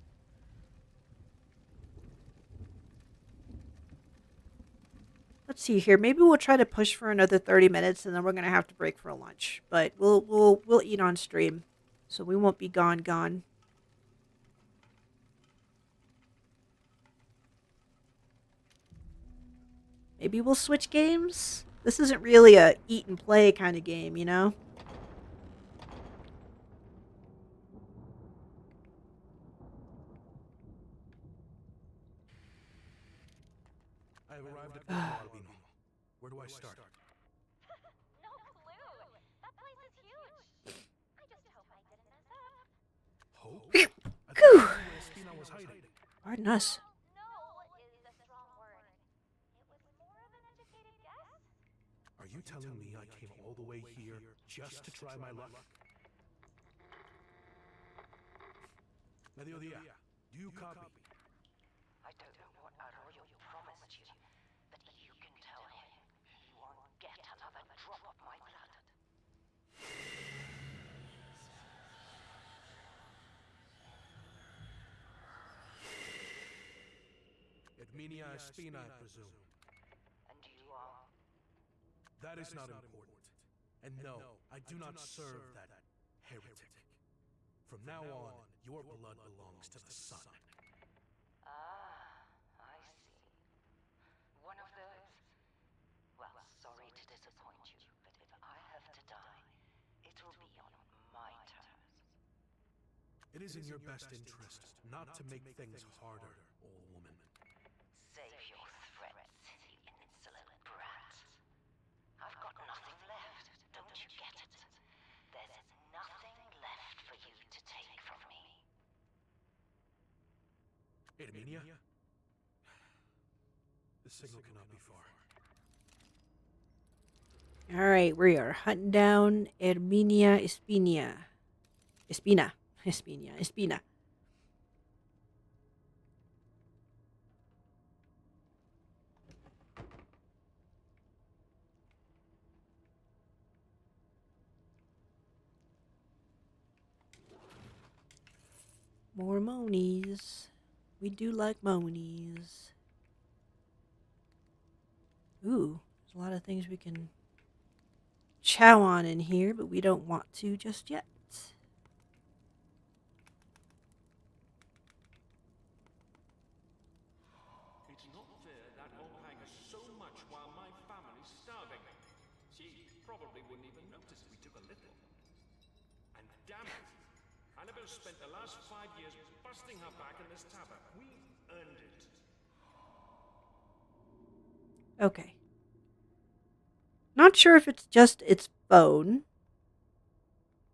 Let's see here. Maybe we'll try to push for another 30 minutes and then we're going to have to break for a lunch. But we'll eat on stream. So we won't be gone. Maybe we'll switch games. This isn't really a eat and play kind of game, you know? I have arrived at Crisol, Albino. Where do I start? No clue. That place is huge. I just hope I didn't mess up. Hope? I thought you knew where Espina was hiding. Pardon us. No is a strong word. It was more of an educated guess. Are you telling me I came all the way here just to try my luck? Mediodía, do you copy? I don't know what Arroyo promised you, but you can tell him he won't get another drop of my blood. Herminia Espina, I presume. And you are? That is not important. And no, I do not serve that heretic. From now on, your blood belongs to the sun. Ah, I see. One of those. Well, sorry to disappoint you, but if I have to die, it will be on my terms. It is in your best interest not to make things harder, old woman. Save your threats, you insolent brat. I've got nothing left, don't you get it? There's nothing left for you to take from me. Herminia? The signal cannot be far. Alright, we are hunting down Herminia Espina. Espina. More monies. We do like monies. Ooh, there's a lot of things we can chow on in here, but we don't want to just yet. It's not fair that won't hang us so much while my family's starving. She probably wouldn't even notice if we took a little. And damn it, Annabelle spent the last 5 years busting her back in this tavern. We earned it. Okay. Not sure if it's just its phone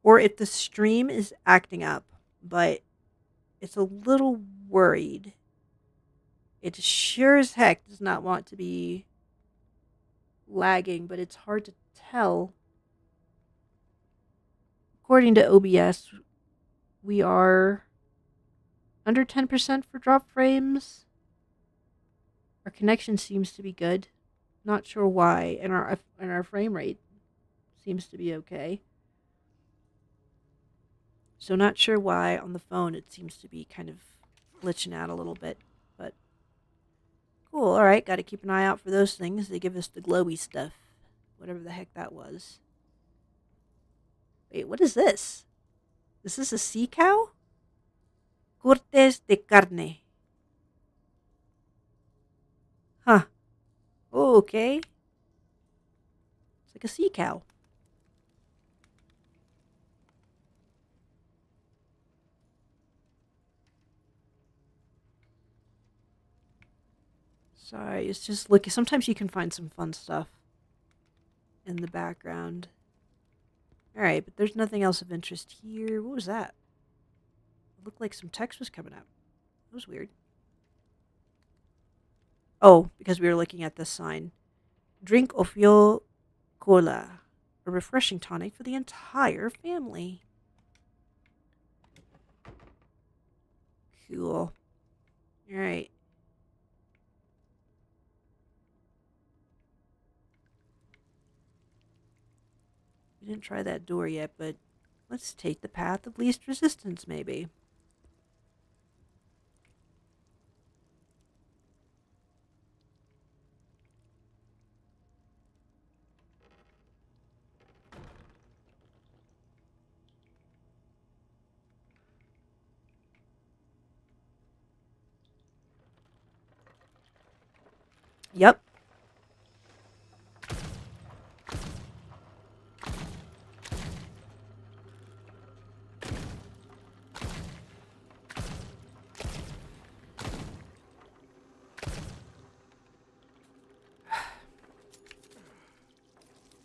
or if the stream is acting up, but it's a little worried. It sure as heck does not want to be lagging, but it's hard to tell. According to OBS, we are under 10% for drop frames. Our connection seems to be good. Not sure why, and our frame rate seems to be okay. So not sure why on the phone it seems to be kind of glitching out a little bit, but cool. All right, got to keep an eye out for those things. They give us the glowy stuff, whatever the heck that was. Wait, what is this? Is this a sea cow? Cortes de carne. Huh. Oh, okay. It's like a sea cow. Sorry, it's just looking. Sometimes you can find some fun stuff in the background. Alright, but there's nothing else of interest here. What was that? It looked like some text was coming up. That was weird. Oh, because we were looking at this sign. Drink Ofio Cola, a refreshing tonic for the entire family. Cool. Alright. We didn't try that door yet, but let's take the path of least resistance, maybe. Yep.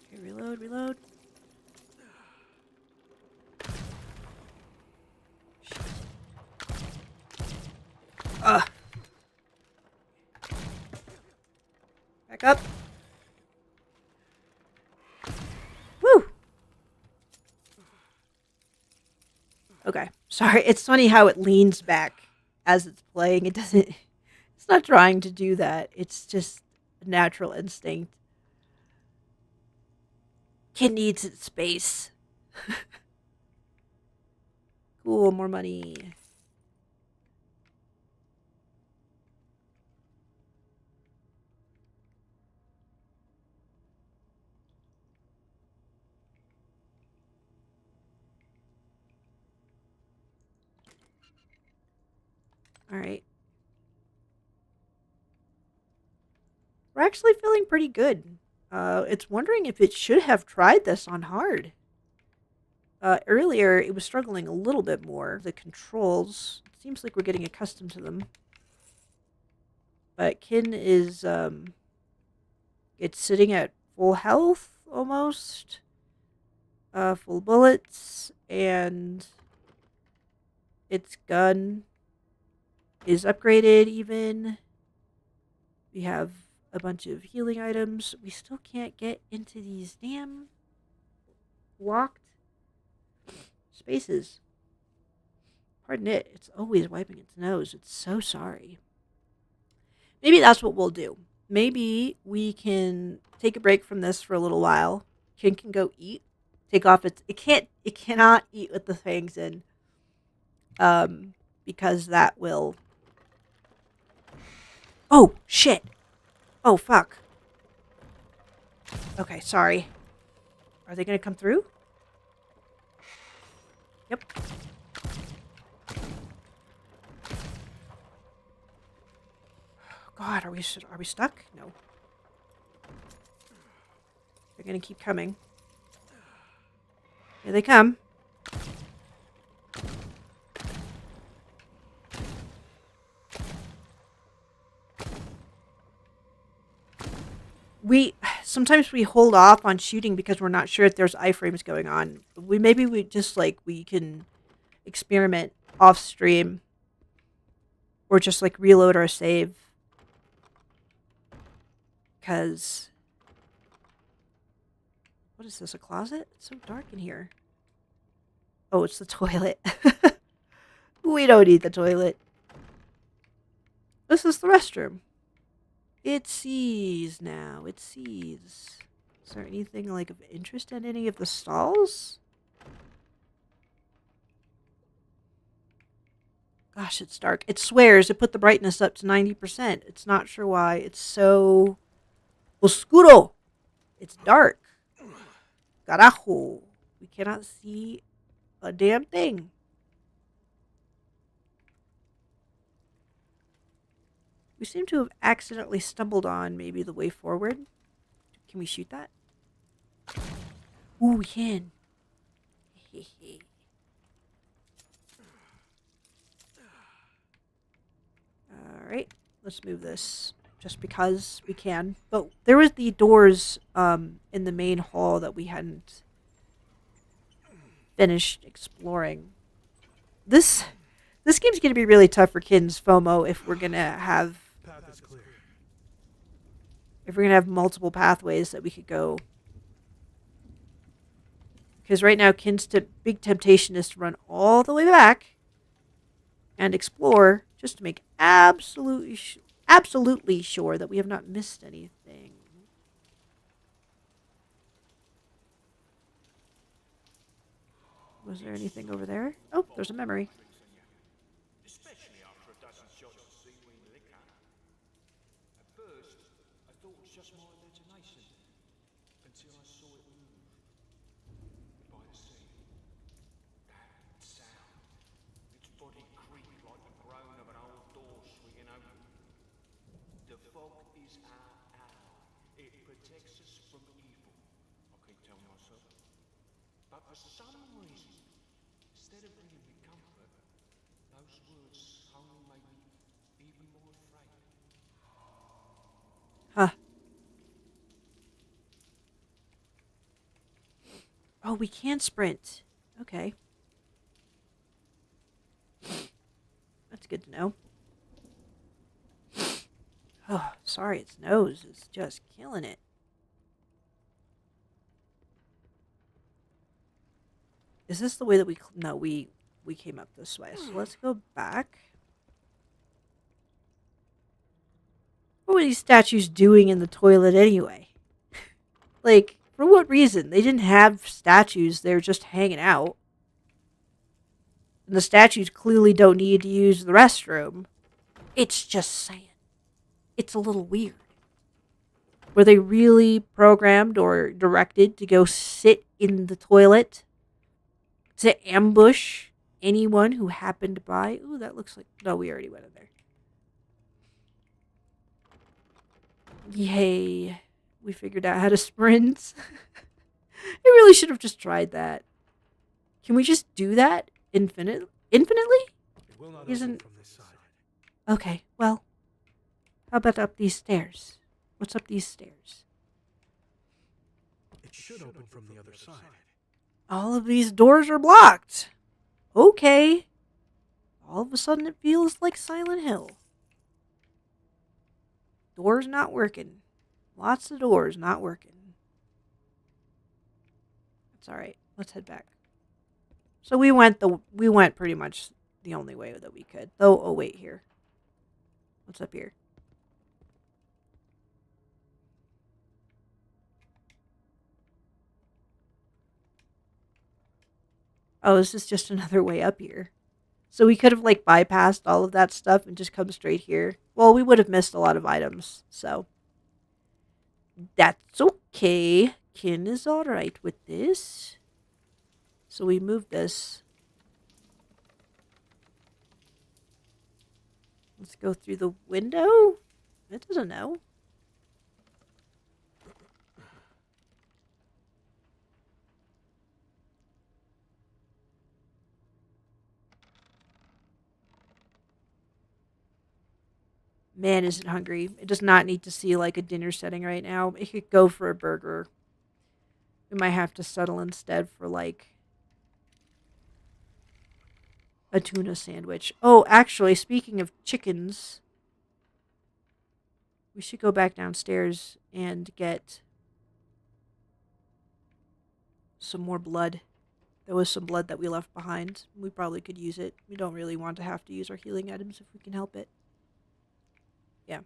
Okay, reload. Ugh. Back up. Woo! Okay. Sorry, it's funny how it leans back as it's playing. It doesn't... It's not trying to do that. It's just a natural instinct. Kid needs its space. Cool, more money. Alright. We're actually feeling pretty good. It's wondering if it should have tried this on hard. Earlier, it was struggling a little bit more. The controls, it seems like we're getting accustomed to them. But Kin is, it's sitting at full health, almost. Full bullets, and its gun is upgraded even. We have a bunch of healing items. We still can't get into these damn locked spaces. Pardon it, it's always wiping its nose. It's so sorry. Maybe that's what we'll do. Maybe we can take a break from this for a little while. Kin can go eat. Take off its... It cannot eat with the fangs in. Because that will... Oh, shit. Oh, fuck. Okay, sorry. Are they going to come through? Yep. God, are we stuck? No. They're going to keep coming. Here they come. Sometimes we hold off on shooting because we're not sure if there's iframes going on. Maybe we can experiment off stream or just like reload our save. Because what is this, a closet? It's so dark in here. Oh, it's the toilet. We don't need the toilet. This is the restroom. It sees now. It sees. Is there anything like of interest in any of the stalls? Gosh, it's dark. It swears it put the brightness up to 90%. It's not sure why. It's so oscuro. It's dark. Carajo. We cannot see a damn thing. We seem to have accidentally stumbled on maybe the way forward. Can we shoot that? Ooh, we can. Alright, let's move this just because we can. But there was the doors in the main hall that we hadn't finished exploring. This game's going to be really tough for Kin's FOMO if we're going to have... Path is clear. If we're going to have multiple pathways that we could go. Because right now, Kin's big temptation is to run all the way back and explore just to make absolutely sure that we have not missed anything. Was there anything over there? Oh, there's a memory. Especially after a dozen shots of seaweed liquor. At first, I thought it was just my imagination, until I saw it move by the sea. That sound, its body creak like the groan of an old door swinging open. The fog is our ally. It protects us from evil, I keep telling myself. But for some reason, instead of bringing me comfort, those words only made me even more afraid. Huh. Oh, we can sprint. Okay. That's good to know. Oh, sorry, its nose is just killing it. Is this the way that no, we came up this way. So let's go back. What were these statues doing in the toilet anyway? Like, for what reason? They didn't have statues. They were just hanging out. And the statues clearly don't need to use the restroom. It's just saying. It's a little weird. Were they really programmed or directed to go sit in the toilet to ambush anyone who happened by? Ooh, that looks like... No, we already went in there. Yay. We figured out how to sprint. I really should have just tried that. Can we just do that infinitely? It will not open from this side. Okay, well, how about up these stairs? What's up these stairs? It should open from the other side. All of these doors are blocked. Okay. All of a sudden it feels like Silent Hill. Doors not working. Lots of doors not working. That's alright. Let's head back. So we went pretty much the only way that we could. Oh wait, here. What's up here? Oh, this is just another way up here. So we could have like bypassed all of that stuff and just come straight here. Well, we would have missed a lot of items, so that's okay. Kin is alright with this. So we move this. Let's go through the window. It doesn't know. Man isn't hungry. It does not need to see like a dinner setting right now. It could go for a burger. We might have to settle instead for like a tuna sandwich. Oh, actually, speaking of chickens, we should go back downstairs and get some more blood. There was some blood that we left behind. We probably could use it. We don't really want to have to use our healing items if we can help it. Yeah.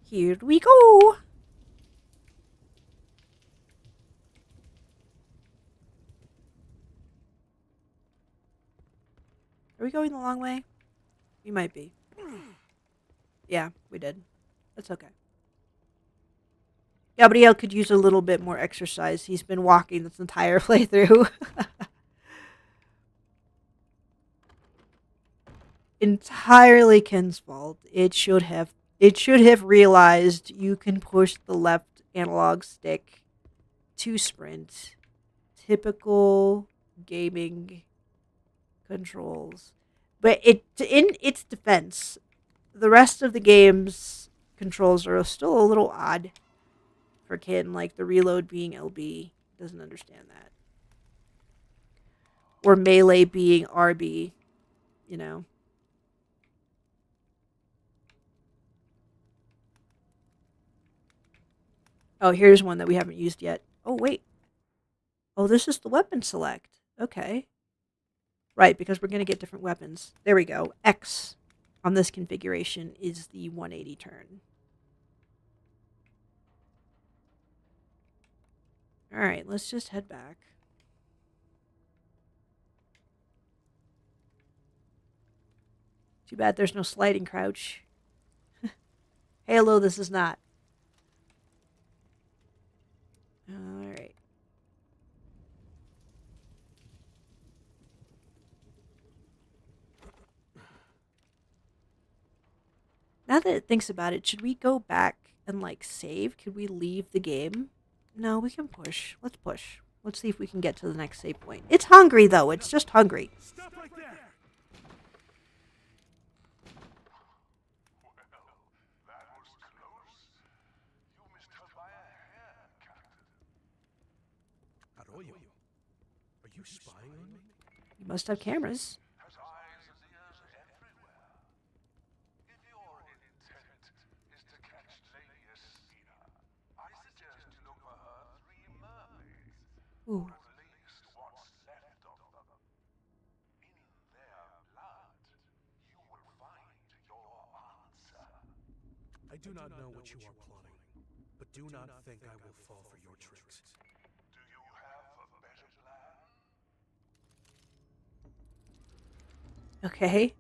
Here we go. Are we going the long way? We might be. Yeah, we did. That's okay. Gabriel could use a little bit more exercise. He's been walking this entire playthrough. Entirely Ken's fault. It should have realized you can push the left analog stick to sprint. Typical gaming controls. But in its defense, the rest of the game's controls are still a little odd for Ken, like the reload being LB. Doesn't understand that. Or melee being RB, you know. Oh, here's one that we haven't used yet. Oh, wait. Oh, this is the weapon select. Okay. Right, because we're going to get different weapons. There we go. X on this configuration is the 180 turn. Alright, let's just head back. Too bad there's no sliding crouch. Halo, this is not. Alright. Now that it thinks about it, should we go back and, like, save? Could we leave the game? No, we can push. Let's push. Let's see if we can get to the next save point. It's hungry, though. It's just hungry. Stop right there! Well, that was close. You missed her by a hair, Captain. Arroyo, are you spying on me? You must have cameras. Has eyes and ears everywhere. If your intent is to catch Lady Espina, I suggest you look for her 3 mermaids. Ooh. Or at least what's left of them. In their blood, you will find your answer. I do not know what you are plotting, but do not think I will fall for your tricks. Do you have a better plan? Okay.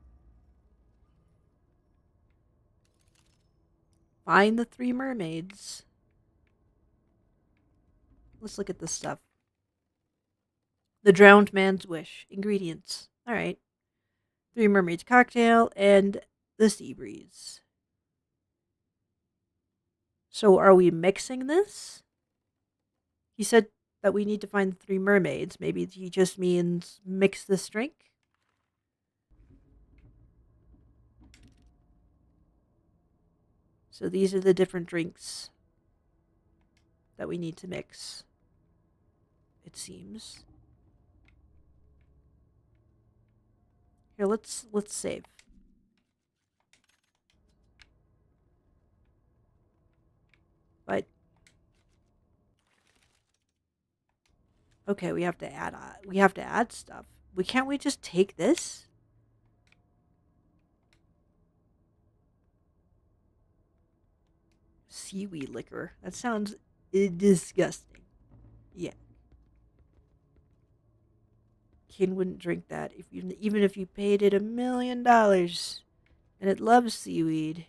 Find the 3 mermaids. Let's look at this stuff. The Drowned Man's Wish. Ingredients. Alright. 3 mermaids cocktail and the sea breeze. So are we mixing this? He said that we need to find 3 mermaids. Maybe he just means mix this drink? So these are the different drinks that we need to mix, it seems. Here, let's save. But okay, we have to add stuff. Can't we just take this? Seaweed liquor. That sounds disgusting. Yeah. Kin wouldn't drink that even if you paid it $1 million, and it loves seaweed.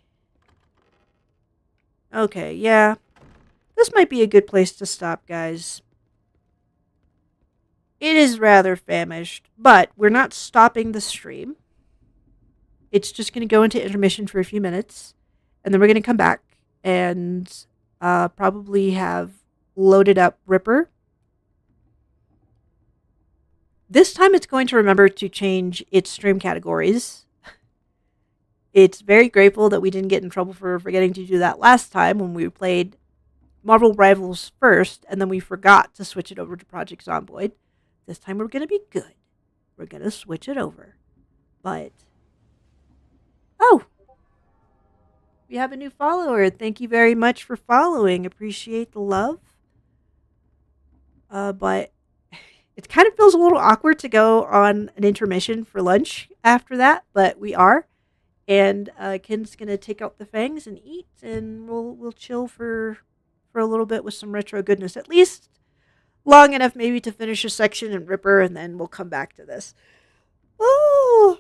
Okay, yeah. This might be a good place to stop, guys. It is rather famished, but we're not stopping the stream. It's just going to go into intermission for a few minutes, and then we're going to come back and probably have loaded up Ripper. This time it's going to remember to change its stream categories. It's very grateful that we didn't get in trouble for forgetting to do that last time when we played Marvel Rivals first, and then we forgot to switch it over to Project Zomboid. This time we're going to be good. We're going to switch it over. But, oh, we have a new follower. Thank you very much for following. Appreciate the love. But it kind of feels a little awkward to go on an intermission for lunch after that, but we are. And Ken's going to take out the fangs and eat, and we'll chill for a little bit with some retro goodness. At least long enough maybe to finish a section in Ripper, and then we'll come back to this. Oh,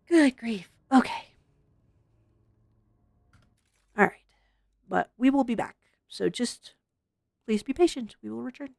good grief. Okay. All right. But we will be back. So just please be patient. We will return.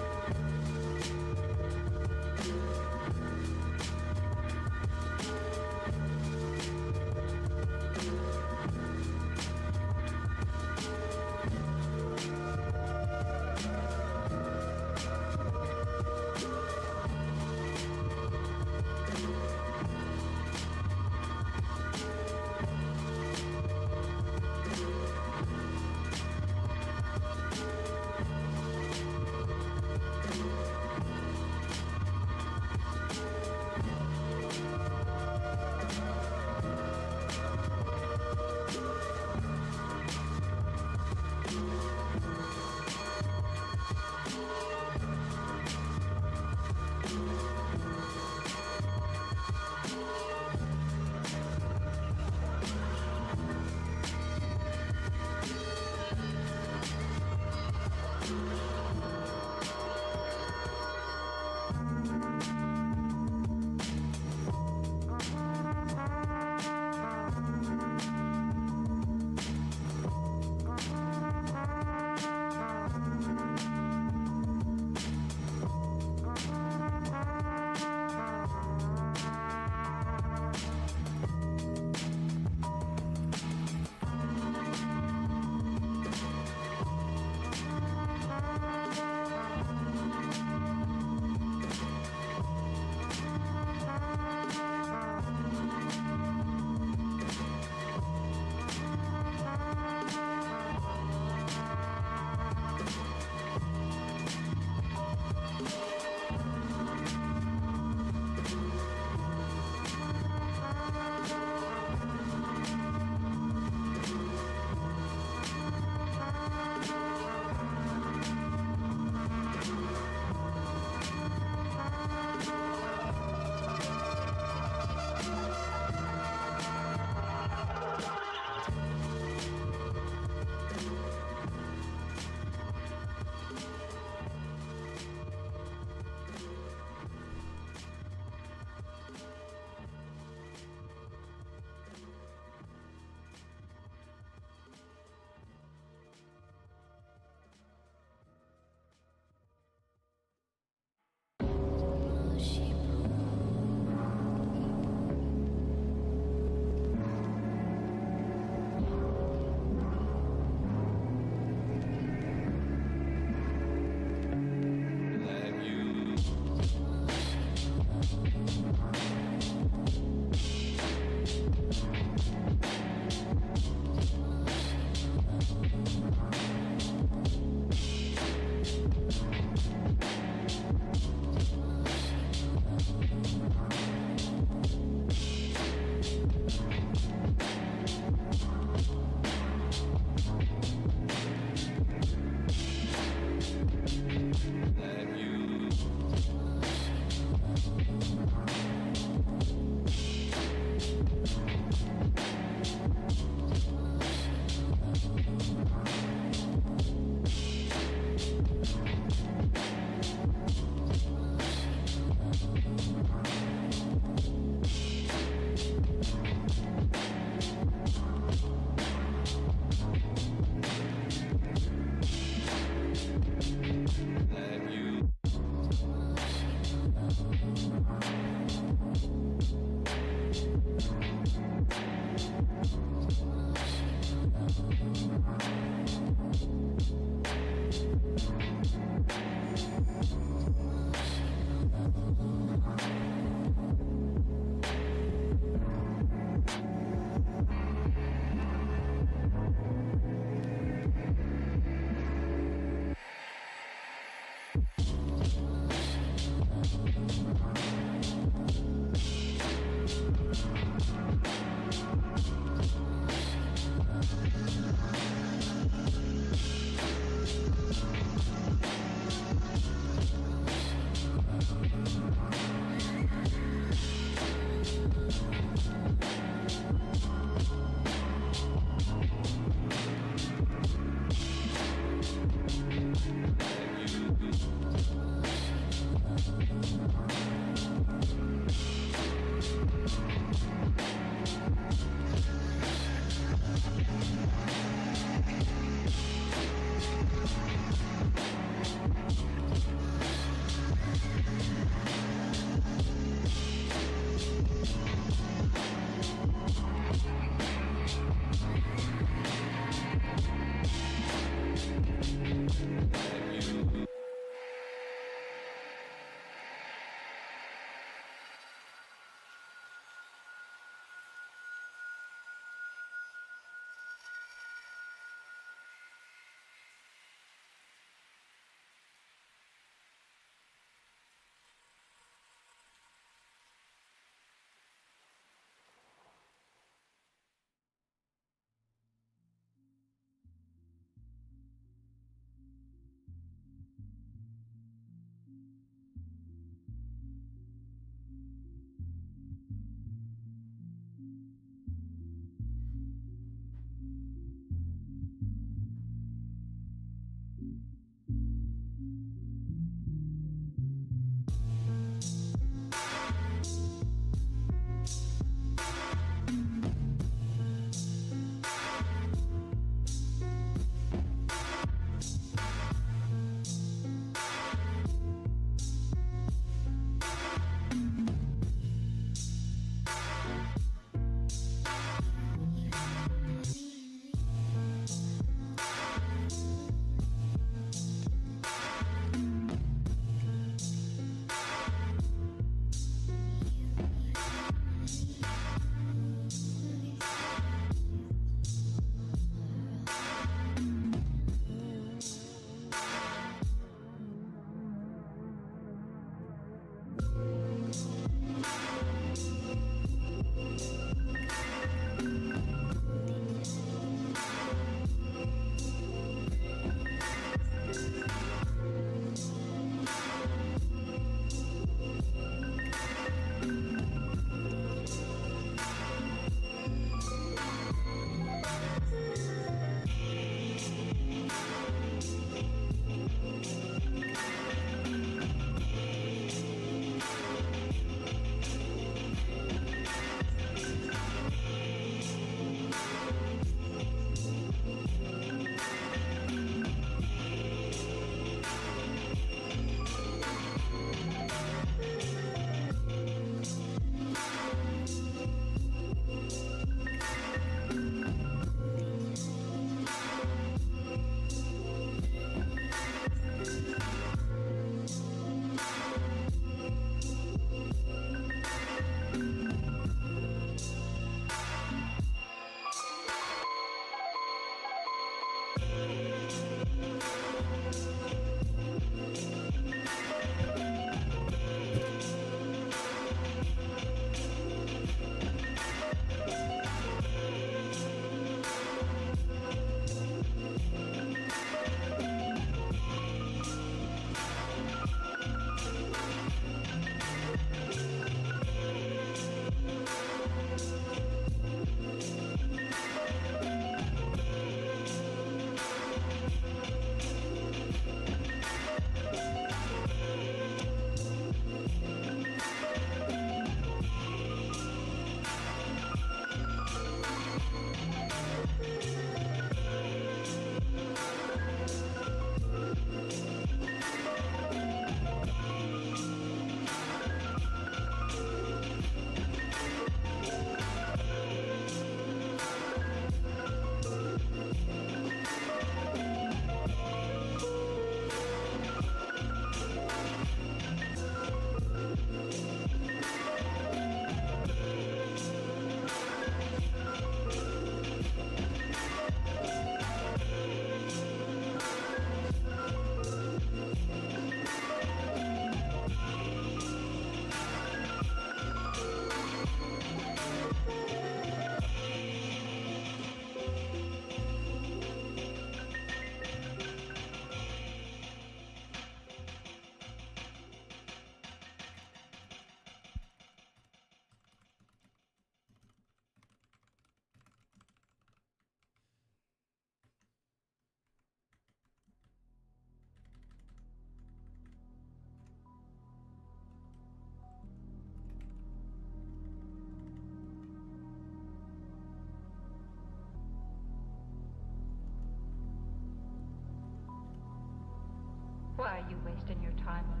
Why are you wasting your time on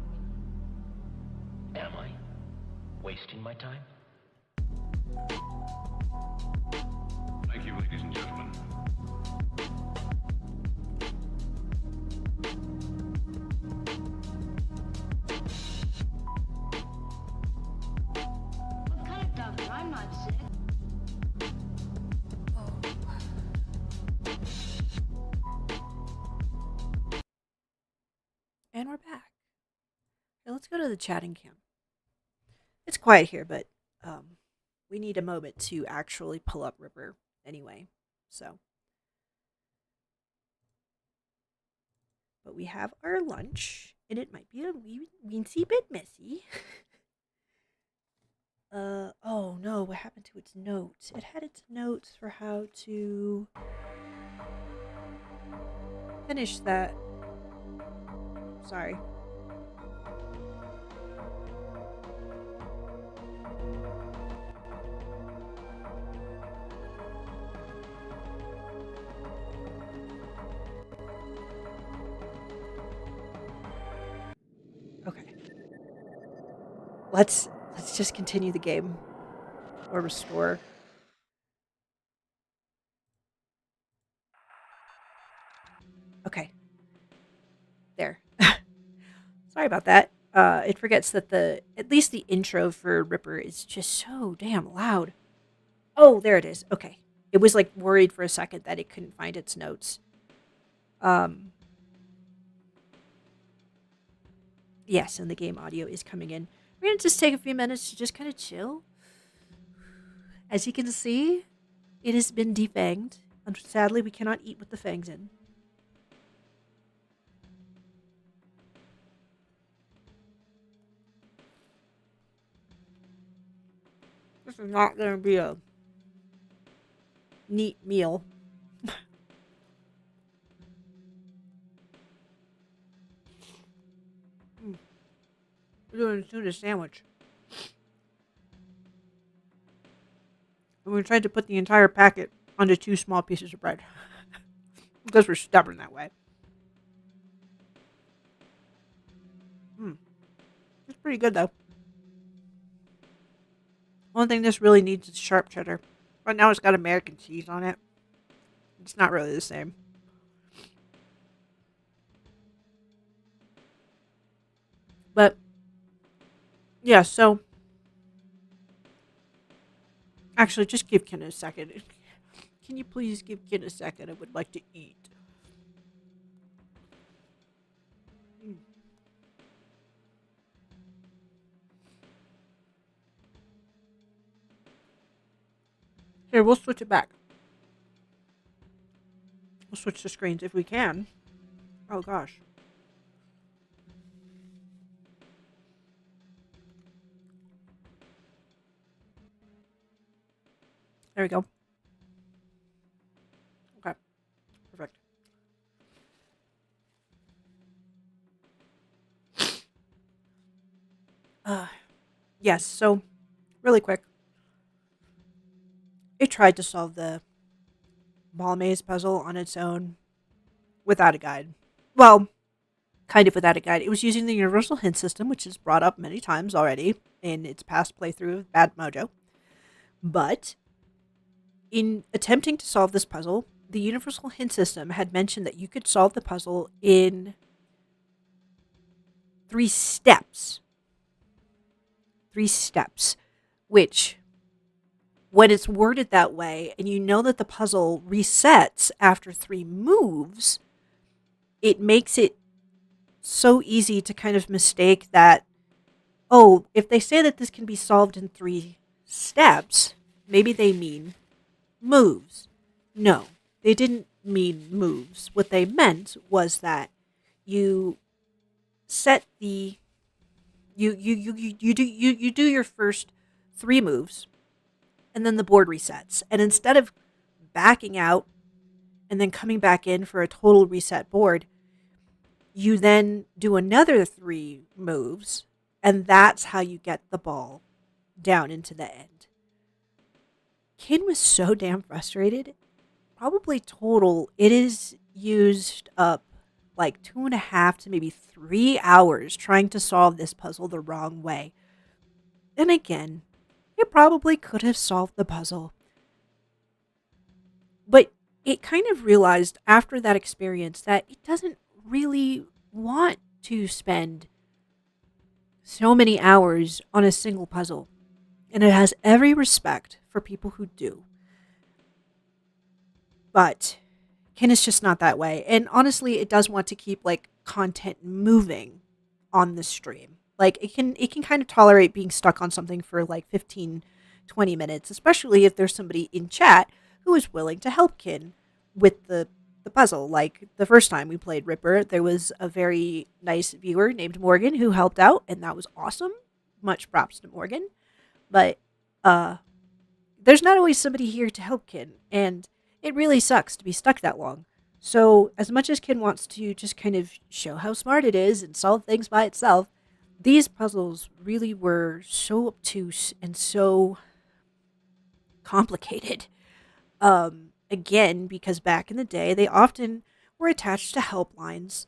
me? Am I? Wasting my time? Thank you, ladies and gentlemen. What kind of doctor? I'm not sick. And we're back. Okay, let's go to the chatting cam. It's quiet here, but we need a moment to actually pull up River anyway. So, but we have our lunch, and it might be a weensy bit messy. Oh no, what happened to its notes? It had its notes for how to finish that Sorry. Okay. Let's just continue the game or restore. Okay. There. Sorry about that. It forgets that at least the intro for Ripper is just so damn loud. Oh, there it is. Okay. It was like worried for a second that it couldn't find its notes. Um yes, and the game audio is coming in. We're going to just take a few minutes to just kind of chill. As you can see, it has been defanged. And sadly, we cannot eat with the fangs in. This is not going to be a neat meal. We're doing a tuna sandwich. And we tried to put the entire packet onto 2 small pieces of bread. Because we're stubborn that way. It's pretty good though. One thing this really needs is sharp cheddar. But now it's got American cheese on it. It's not really the same. But yeah, so actually just give Ken a second. Can you please give Ken a second? I would like to eat. Here, we'll switch it back. We'll switch the screens if we can. Oh gosh. There we go. Okay. Perfect. Yes, so really quick. It tried to solve the ball maze puzzle on its own without a guide. Well, kind of without a guide. It was using the universal hint system, which is brought up many times already in its past playthrough of Bad Mojo. But in attempting to solve this puzzle, the universal hint system had mentioned that you could solve the puzzle in 3 steps. 3 steps, which when it's worded that way and you know that the puzzle resets after 3 moves, it makes it so easy to kind of mistake that, oh, if they say that this can be solved in 3 steps, maybe they mean moves. No, they didn't mean moves. What they meant was that you set the you do your first 3 moves and then the board resets. And instead of backing out and then coming back in for a total reset board, you then do another 3 moves, and that's how you get the ball down into the end. Ken was so damn frustrated. Probably total, it is used up like 2.5 to maybe 3 hours trying to solve this puzzle the wrong way. And again, it probably could have solved the puzzle. But it kind of realized after that experience that it doesn't really want to spend so many hours on a single puzzle. And it has every respect for people who do. But Ken is just not that way. And honestly, it does want to keep like content moving on the stream. Like it can kind of tolerate being stuck on something for like 15, 20 minutes, especially if there's somebody in chat who is willing to help Ken with the puzzle. Like the first time we played Ripper, there was a very nice viewer named Morgan who helped out, and that was awesome. Much props to Morgan. But there's not always somebody here to help Ken, and it really sucks to be stuck that long. So, as much as Ken wants to just kind of show how smart it is and solve things by itself, these puzzles really were so obtuse and so complicated. Again, because back in the day, they often were attached to helplines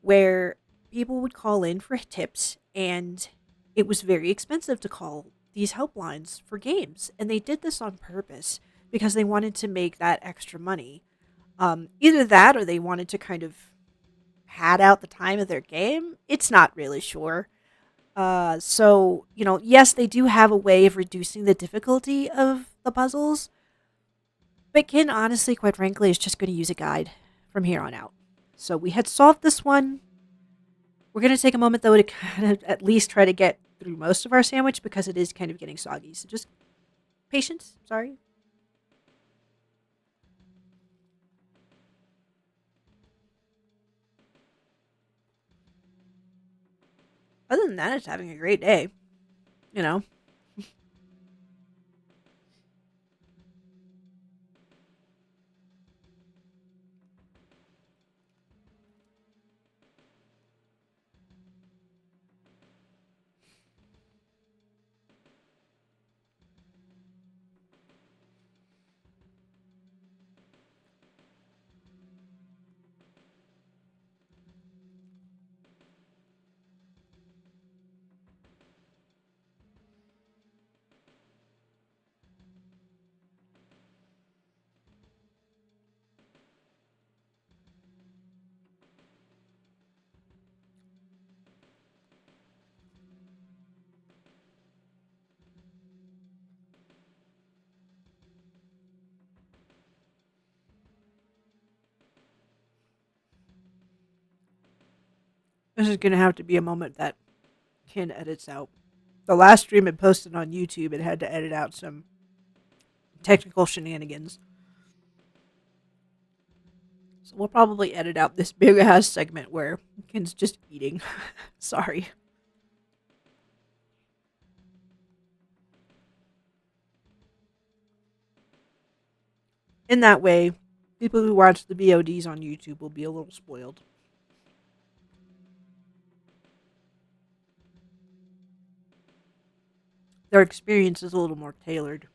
where people would call in for tips, and it was very expensive to call these helplines for games. And they did this on purpose because they wanted to make that extra money. Either that or they wanted to kind of pad out the time of their game. It's not really sure. So, yes, they do have a way of reducing the difficulty of the puzzles, but Ken, honestly, quite frankly, is just going to use a guide from here on out. So we had solved this one. We're going to take a moment, though, to kind of at least try to get through most of our sandwich because it is kind of getting soggy. So just patience. Sorry. Other than that, it's having a great day. You know, this is going to have to be a moment that Ken edits out. The last stream it posted on YouTube, it had to edit out some technical shenanigans. So we'll probably edit out this big ass segment where Ken's just eating. Sorry. In that way, people who watch the VODs on YouTube will be a little spoiled. Their experience is a little more tailored.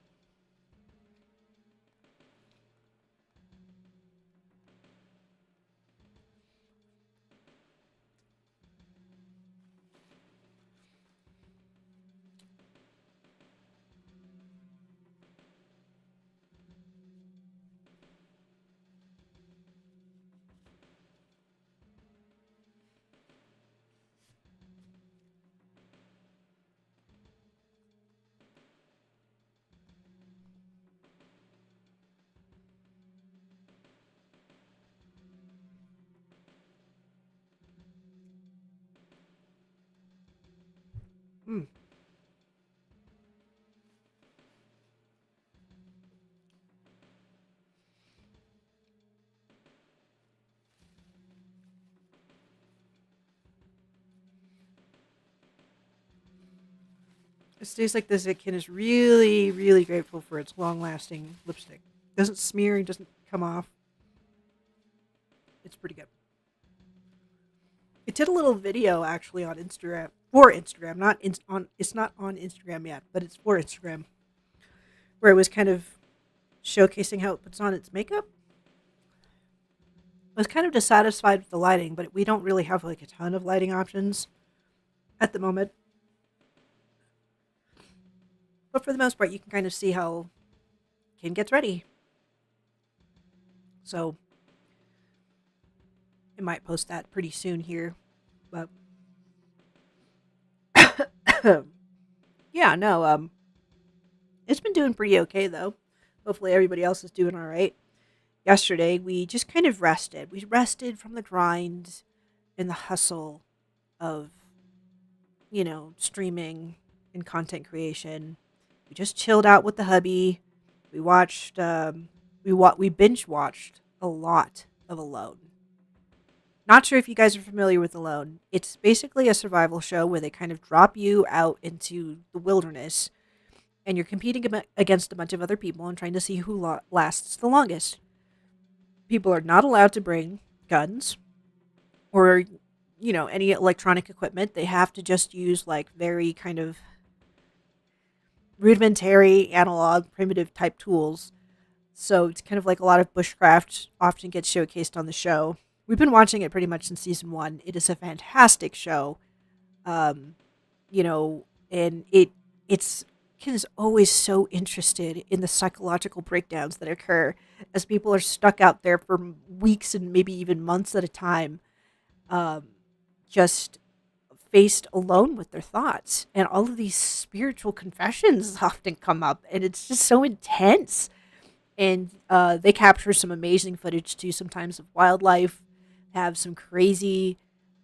Hmm. It stays like this. Ken is really, really grateful for its long-lasting lipstick. Doesn't smear, doesn't come off. It's pretty good. It did a little video actually on Instagram for Instagram, not on. It's not on Instagram yet, but it's for Instagram, where it was kind of showcasing how it puts on its makeup. I was kind of dissatisfied with the lighting, but we don't really have like a ton of lighting options at the moment. But for the most part, you can kind of see how Ken gets ready. So I might post that pretty soon here. But yeah, no, it's been doing pretty okay though. Hopefully everybody else is doing all right. Yesterday we just kind of rested. We rested from the grind and the hustle of, streaming and content creation. We just chilled out with the hubby. We watched we binge watched a lot of Alone. Not sure if you guys are familiar with Alone. It's basically a survival show where they kind of drop you out into the wilderness and you're competing against a bunch of other people and trying to see who lasts the longest. People are not allowed to bring guns or, any electronic equipment. They have to just use like very kind of rudimentary, analog, primitive type tools. So it's kind of like a lot of bushcraft often gets showcased on the show. We've been watching it pretty much since season one. It is a fantastic show. Um, and it's Ken is always so interested in the psychological breakdowns that occur as people are stuck out there for weeks and maybe even months at a time, um, just faced alone with their thoughts. And all of these spiritual confessions often come up, and it's just so intense. And they capture some amazing footage too, sometimes of wildlife, have some crazy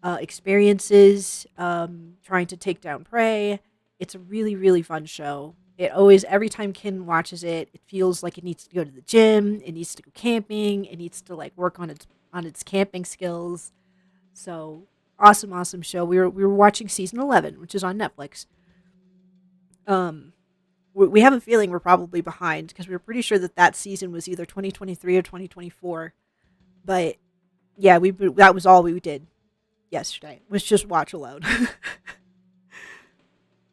experiences trying to take down prey. It's a really, really fun show. It always, every time Kin watches it, it feels like it needs to go to the gym, it needs to go camping, it needs to like work on its camping skills. So awesome, awesome show. We were watching season 11, which is on Netflix. Um, we have a feeling we're probably behind because we were pretty sure that season was either 2023 or 2024. But yeah, that was all we did yesterday was just watch alone.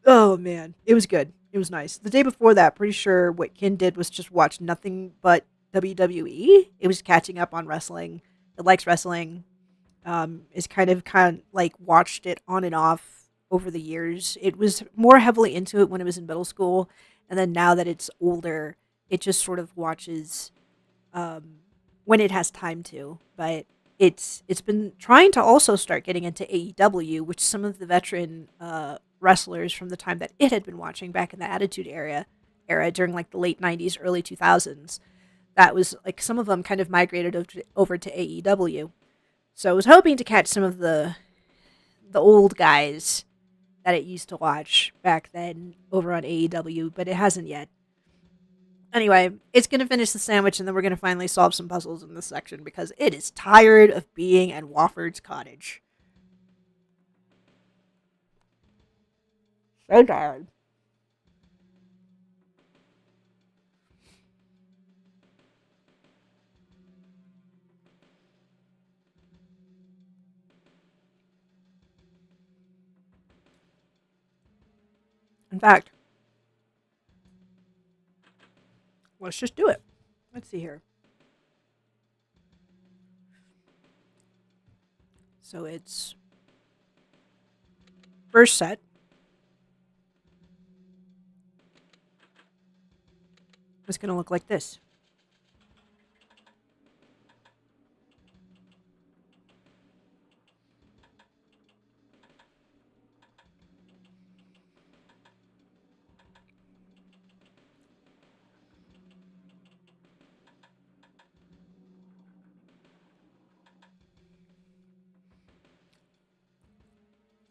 Oh man, it was good. It was nice. The day before that, pretty sure what Kin did was just watch nothing but WWE. It was catching up on wrestling. It likes wrestling. Is kind of like watched it on and off over the years. It was more heavily into it when it was in middle school, and then now that it's older, it just sort of watches um, when it has time to. But it's been trying to also start getting into AEW, which some of the veteran wrestlers from the time that it had been watching back in the Attitude era during like the late 90s, early 2000s. That was like some of them kind of migrated over to AEW. So I was hoping to catch some of the old guys that it used to watch back then over on AEW, but it hasn't yet. Anyway, it's going to finish the sandwich and then we're going to finally solve some puzzles in this section because it is tired of being at Wofford's cottage. So tired. In fact, let's just do it. Let's see here. So it's first set. It's going to look like this.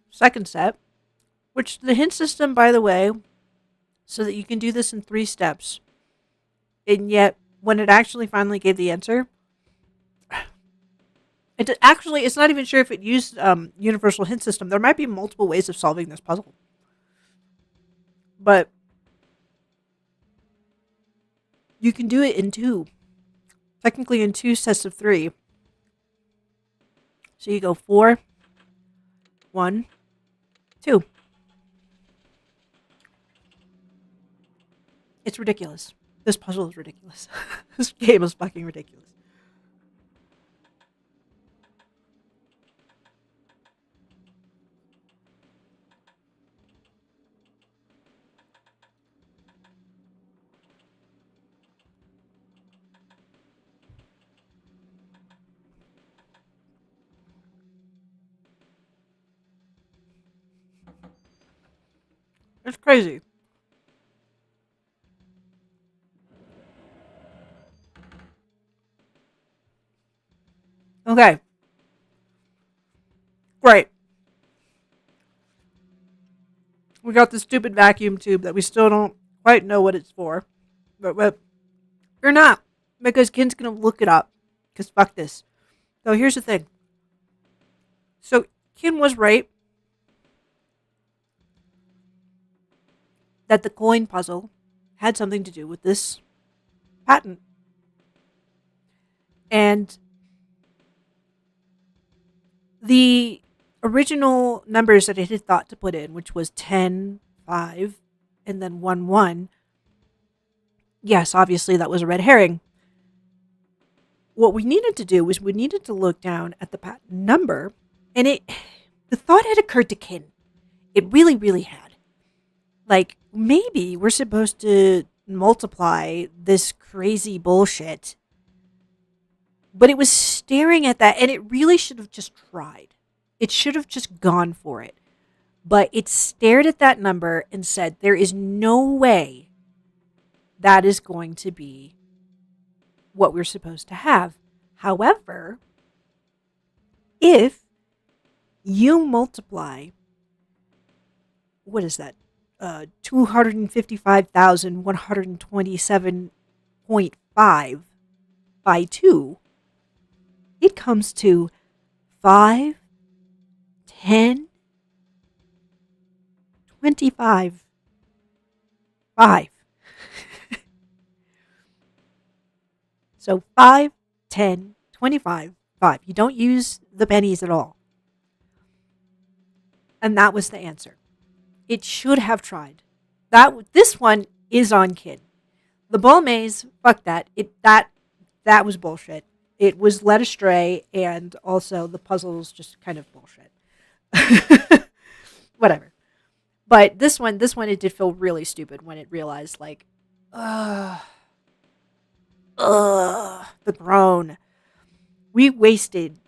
Second set, which the hint system, by the way, so that you can do this in 3 steps. And yet, when it actually finally gave the answer, it's not even sure if it used universal hint system. There might be multiple ways of solving this puzzle. But you can do it in 2. Technically in 2 sets of 3. So you go 4, 1, 2. It's ridiculous. This puzzle is ridiculous. This game is fucking ridiculous. It's crazy. Okay. Great. We got this stupid vacuum tube that we still don't quite know what it's for. But you're not. Because Ken's going to look it up. Because fuck this. So here's the thing. So Ken was right that the coin puzzle had something to do with this patent. And the original numbers that it had thought to put in, which was 10, 5, and then 1, 1, yes, obviously that was a red herring. What we needed to do was we needed to look down at the patent number, and the thought had occurred to Kin. It really, really had. Like, maybe we're supposed to multiply this crazy bullshit. But it was staring at that, and it really should have just tried. It should have just gone for it. But it stared at that number and said, there is no way that is going to be what we're supposed to have. However, if you multiply, what is that? 255,127.5 by 2, it comes to 5, 10, 25, 5. So 5, 10, 25, 5. You don't use the pennies at all. And that was the answer. It should have tried. This one is on Kid. The ball maze, fuck that. That was bullshit. It was led astray, and also the puzzles just kind of bullshit. Whatever. But this one, it did feel really stupid when it realized, like, the groan. We wasted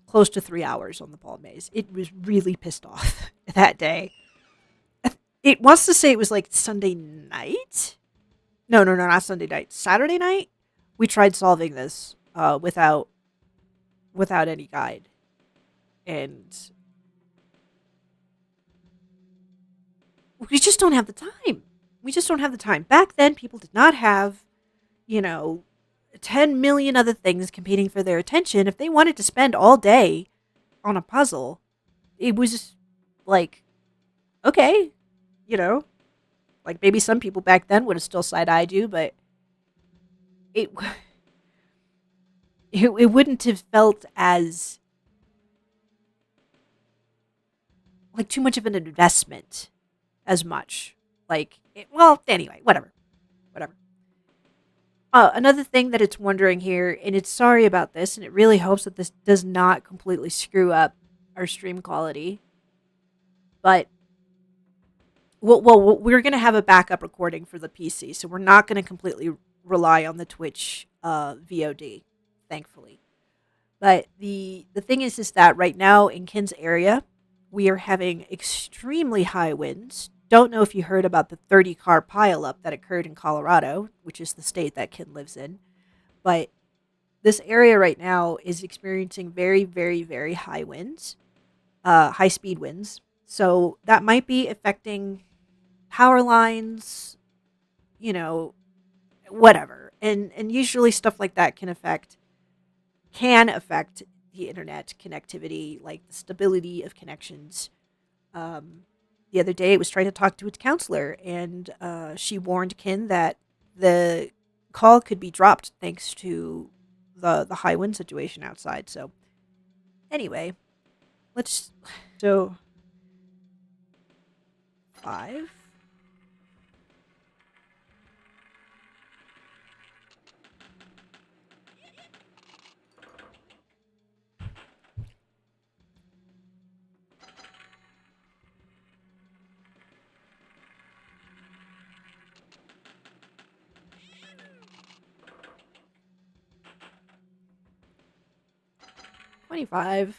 close to 3 hours on the ball maze. It was really pissed off that day. It wants to say it was like Sunday night. No, not Sunday night. Saturday night. We tried solving this without any guide, and we just don't have the time. We just don't have the time. Back then, people did not have, 10 million other things competing for their attention. If they wanted to spend all day on a puzzle, it was just like, okay, like maybe some people back then would have still side-eyed you, but it wouldn't have felt as like too much of an investment as much. Anyway, whatever. Another thing that it's wondering here, and it's sorry about this, and it really hopes that this does not completely screw up our stream quality, but we're going to have a backup recording for the PC, so we're not going to completely rely on the Twitch VOD, thankfully. But the thing is that right now in Ken's area, we are having extremely high winds. Don't know if you heard about the 30-car pileup that occurred in Colorado, which is the state that Ken lives in. But this area right now is experiencing very, very, very high winds, high-speed winds. So that might be affecting power lines, whatever. And usually stuff like that can affect the internet connectivity, like the stability of connections. The other day, it was trying to talk to its counselor, and she warned Kin that the call could be dropped thanks to the high wind situation outside. So, anyway, so 5. $25.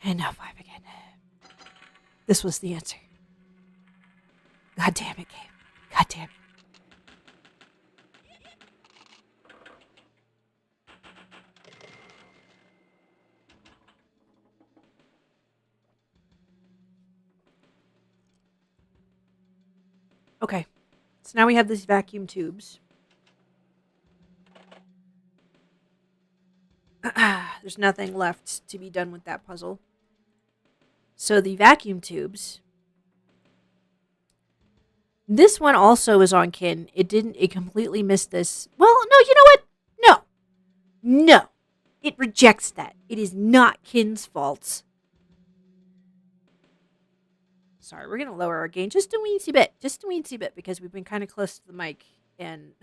And now 5 again. This was the answer. God damn it, game. God damn it. Okay. So now we have these vacuum tubes. There's nothing left to be done with that puzzle. So the vacuum tubes. This one also is on Kin. It completely missed this. Well, no, you know what? No. No. It rejects that. It is not Kin's fault. Sorry, we're going to lower our gain just a weensy bit. Just a weensy bit because we've been kind of close to the mic. And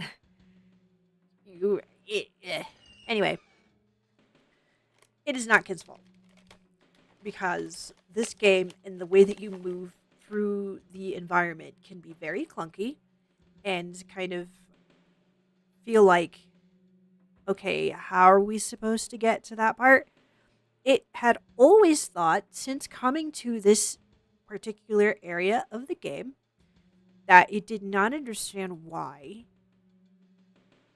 anyway, it is not Kin's fault. Because this game and the way that you move through the environment can be very clunky and kind of feel like, okay, how are we supposed to get to that part? It had always thought, since coming to this particular area of the game, that it did not understand why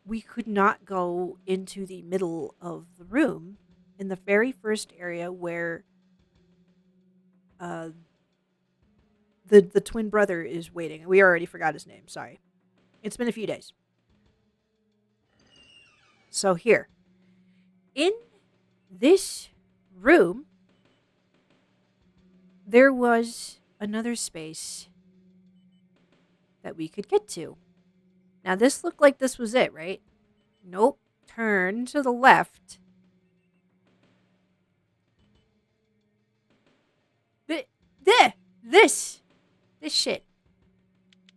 we could not go into the middle of the room in the very first area where the twin brother is waiting. We already forgot his name. Sorry. It's been a few days. So here. In this room, there was another space that we could get to. Now, this looked like this was it, right? Nope. Turn to the left. This shit.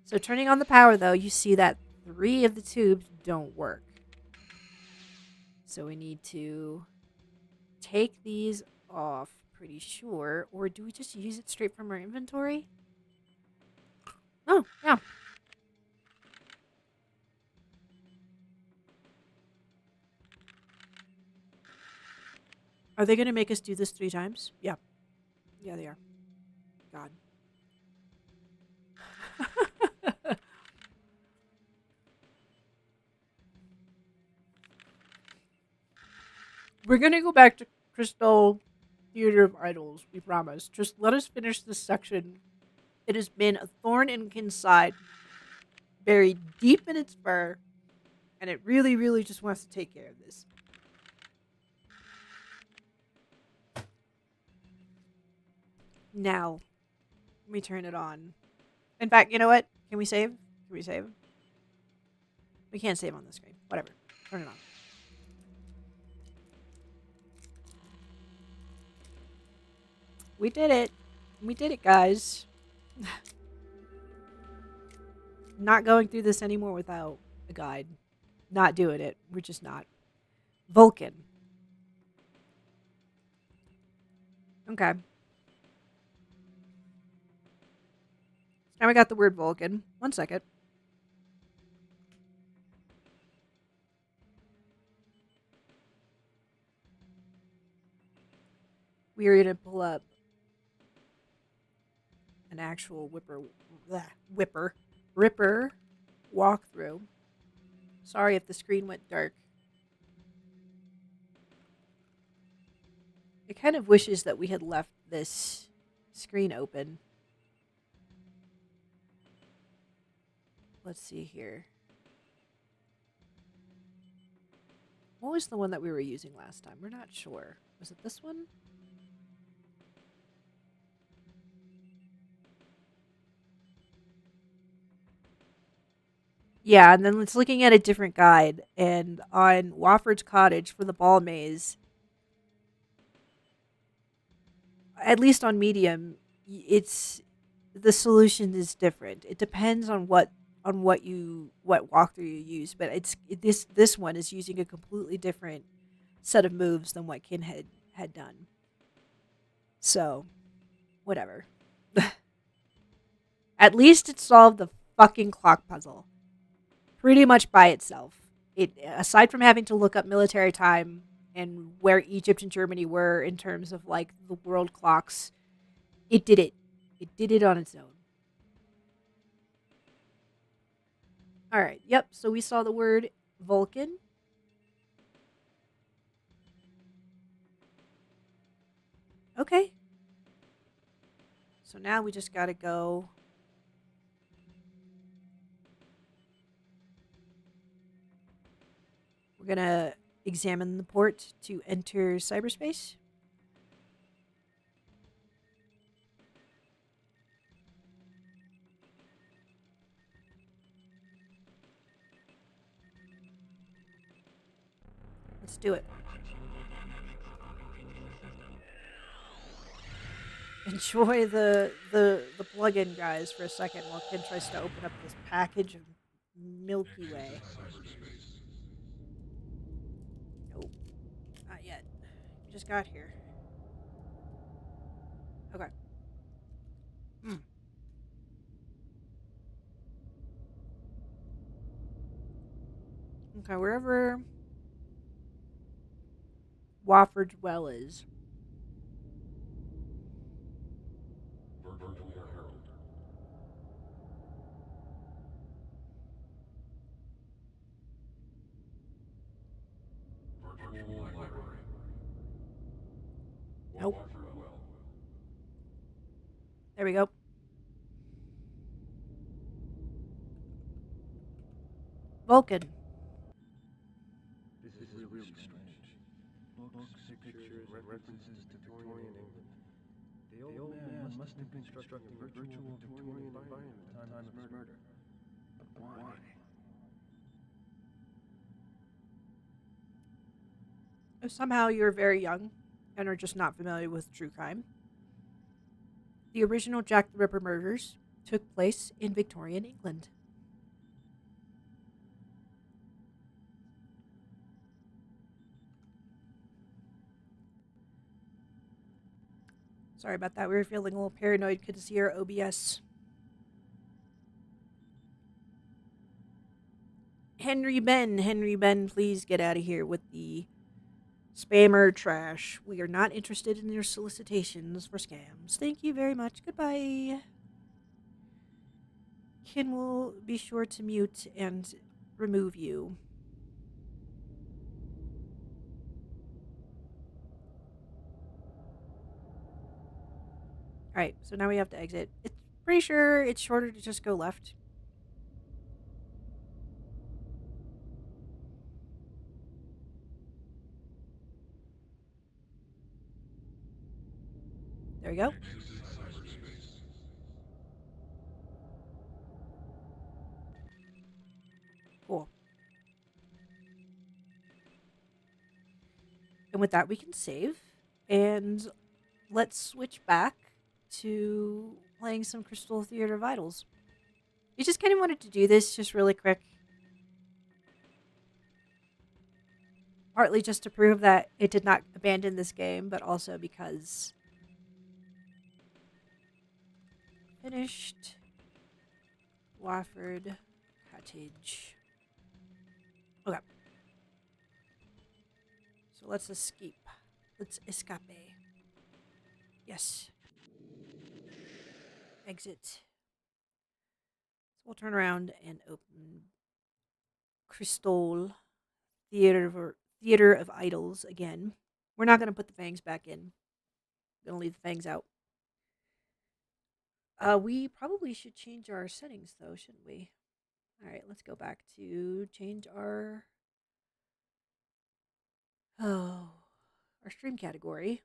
So turning on the power, though, you see that 3 of the tubes don't work. So we need to take these off, pretty sure. Or do we just use it straight from our inventory? Oh, yeah. Are they going to make us do this 3 times? Yeah. Yeah, they are. God. We're going to go back to Crisol Theater of Idols, we promise. Just let us finish this section. It has been a thorn in Kin's side, buried deep in its fur, and it really, really just wants to take care of this. Now, let me turn it on. In fact, you know what? Can we save? Can we save? We can't save on the screen. Whatever. Turn it on. We did it. We did it, guys. Not going through this anymore without a guide. Not doing it. We're just not. Vulcan. Okay. Now we got the word Vulcan. 1 second. We are going to pull up an actual Ripper walkthrough. Sorry if the screen went dark. It kind of wishes that we had left this screen open. Let's see here. What was the one that we were using last time? We're not sure. Was it this one? Yeah, and then it's looking at a different guide. And on Wofford's Cottage for the ball maze, at least on medium, it's the solution is different. It depends on what walkthrough you use, but this one is using a completely different set of moves than what Kin had done. So, whatever. At least it solved the fucking clock puzzle pretty much by itself. It, aside from having to look up military time and where Egypt and Germany were in terms of like the world clocks, it did it. It did it on its own. All right. Yep. So we saw the word Vulcan. Okay. So now we just got to go. We're going to examine the port to enter cyberspace. Let's do it. Enjoy the plug-in guys for a second while Ken tries to open up this package of Milky Way. Nope, not yet. We just got here. Okay. Mm. Okay, wherever Wofford's Well is. Virtual Herald. Virtual Library. Nope. Well. There we go. Vulcan. This is really strange. Books, pictures, references to Victorian England. The old man must have been constructing a virtual Victorian environment at the time of his murder. But why? If somehow you're very young and are just not familiar with true crime, the original Jack the Ripper murders took place in Victorian England. Sorry about that. We were feeling a little paranoid. Couldn't see our OBS. Henry Ben, please get out of here with the spammer trash. We are not interested in your solicitations for scams. Thank you very much. Goodbye. Ken will be sure to mute and remove you. Alright, so now we have to exit. It's pretty sure it's shorter to just go left. There we go. Cool. And with that, we can save. And let's switch back to playing some Crystal Theater of Idols. We just kind of wanted to do this just really quick. Partly just to prove that it did not abandon this game, but also because finished Wofford Cottage. Okay. So let's escape. Let's escape. Yes. Exit. So we'll turn around and open Crisol Theater of Idols again. We're not going to put the fangs back in. Going to leave the fangs out. We probably should change our settings though, shouldn't we? All right, let's go back to change our our stream category.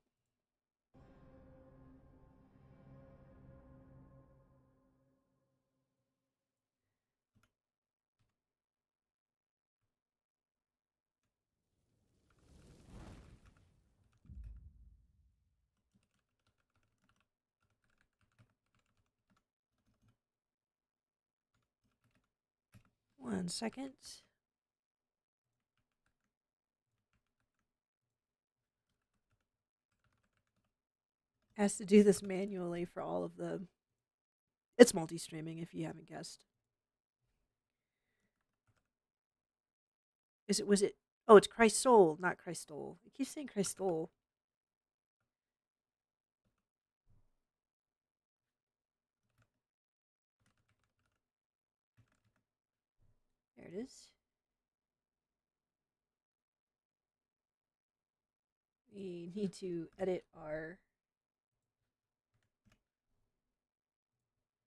One second. Has to do this manually for all of the. It's multi-streaming if you haven't guessed. Was it? Oh, it's Crisol, not Crisol. I keep saying Crisol. There it is. We need to edit our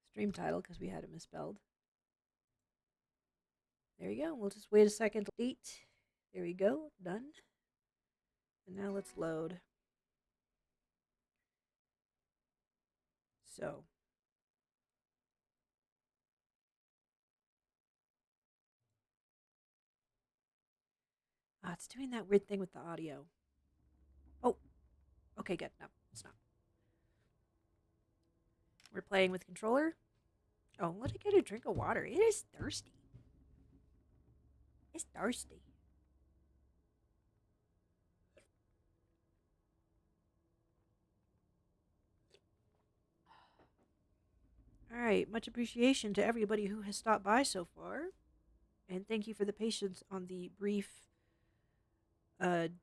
stream title because we had it misspelled. There we go. We'll just wait a second. Delete. There we go. Done. And now let's load. So. it's doing that weird thing with the audio. Oh, okay, good. No, it's not. We're playing with controller. Oh, let it get a drink of water. It is thirsty. It's thirsty. All right, much appreciation to everybody who has stopped by so far. And thank you for the patience on the brief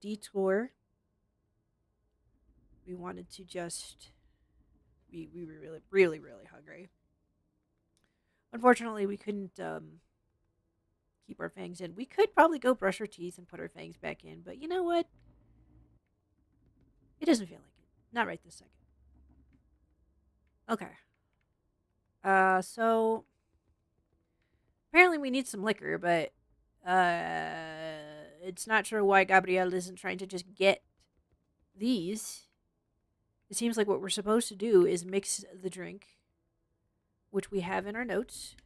detour. We wanted to just. We were really hungry. Unfortunately, we couldn't keep our fangs in. We could probably go brush our teeth and put our fangs back in, but you know what? It doesn't feel like it. Not right this second. Okay. So apparently we need some liquor, but it's not sure why Gabrielle isn't trying to just get these. It seems like what we're supposed to do is mix the drink, which we have in our notes.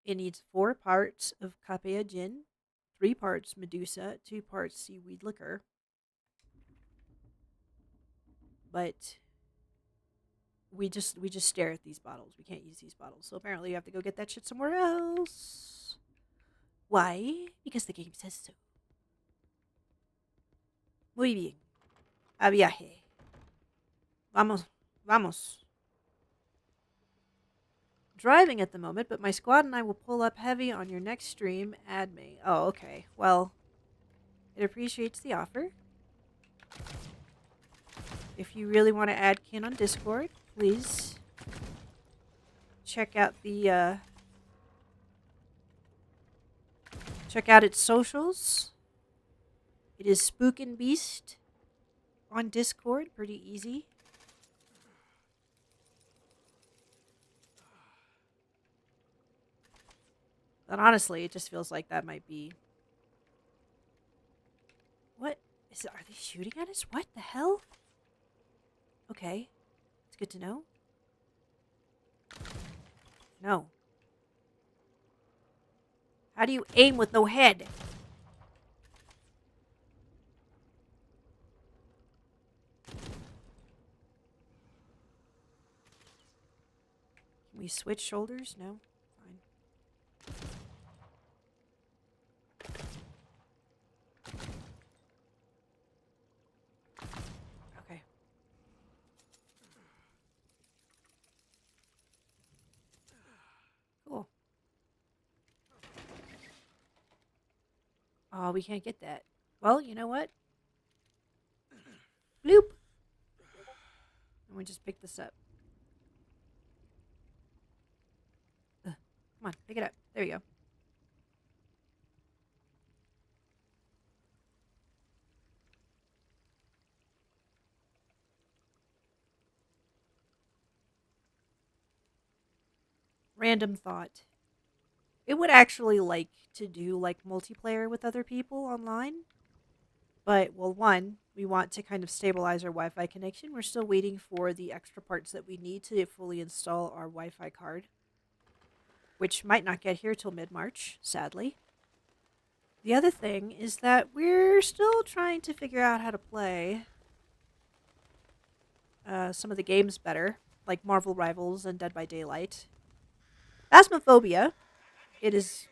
It needs 4 parts of Capea gin, 3 parts Medusa, 2 parts seaweed liquor. But we just stare at these bottles. We can't use these bottles. So apparently you have to go get that shit somewhere else. Why? Because the game says so. Muy bien. A viaje. Vamos. Vamos. Driving at the moment, but my squad and I will pull up heavy on your next stream. Add me. Oh, okay. Well, it appreciates the offer. If you really want to add Kin on Discord, please check out the check out its socials. It is Spook and Beast on Discord. Pretty easy. But honestly, it just feels like that might be. What is it? Are they shooting at us? What the hell? Okay, it's good to know. No. How do you aim with no head? Can we switch shoulders? No? Fine. Okay. Cool. Oh, we can't get that. Well, you know what? Bloop. And we just pick this up. Ugh. Come on, pick it up. There you go. Random thought. It would actually like to do like multiplayer with other people online. But, well, one, we want to kind of stabilize our Wi-Fi connection. We're still waiting for the extra parts that we need to fully install our Wi-Fi card, which might not get here till mid-March, sadly. The other thing is that we're still trying to figure out how to play some of the games better, like Marvel Rivals and Dead by Daylight. Phasmophobia. It is...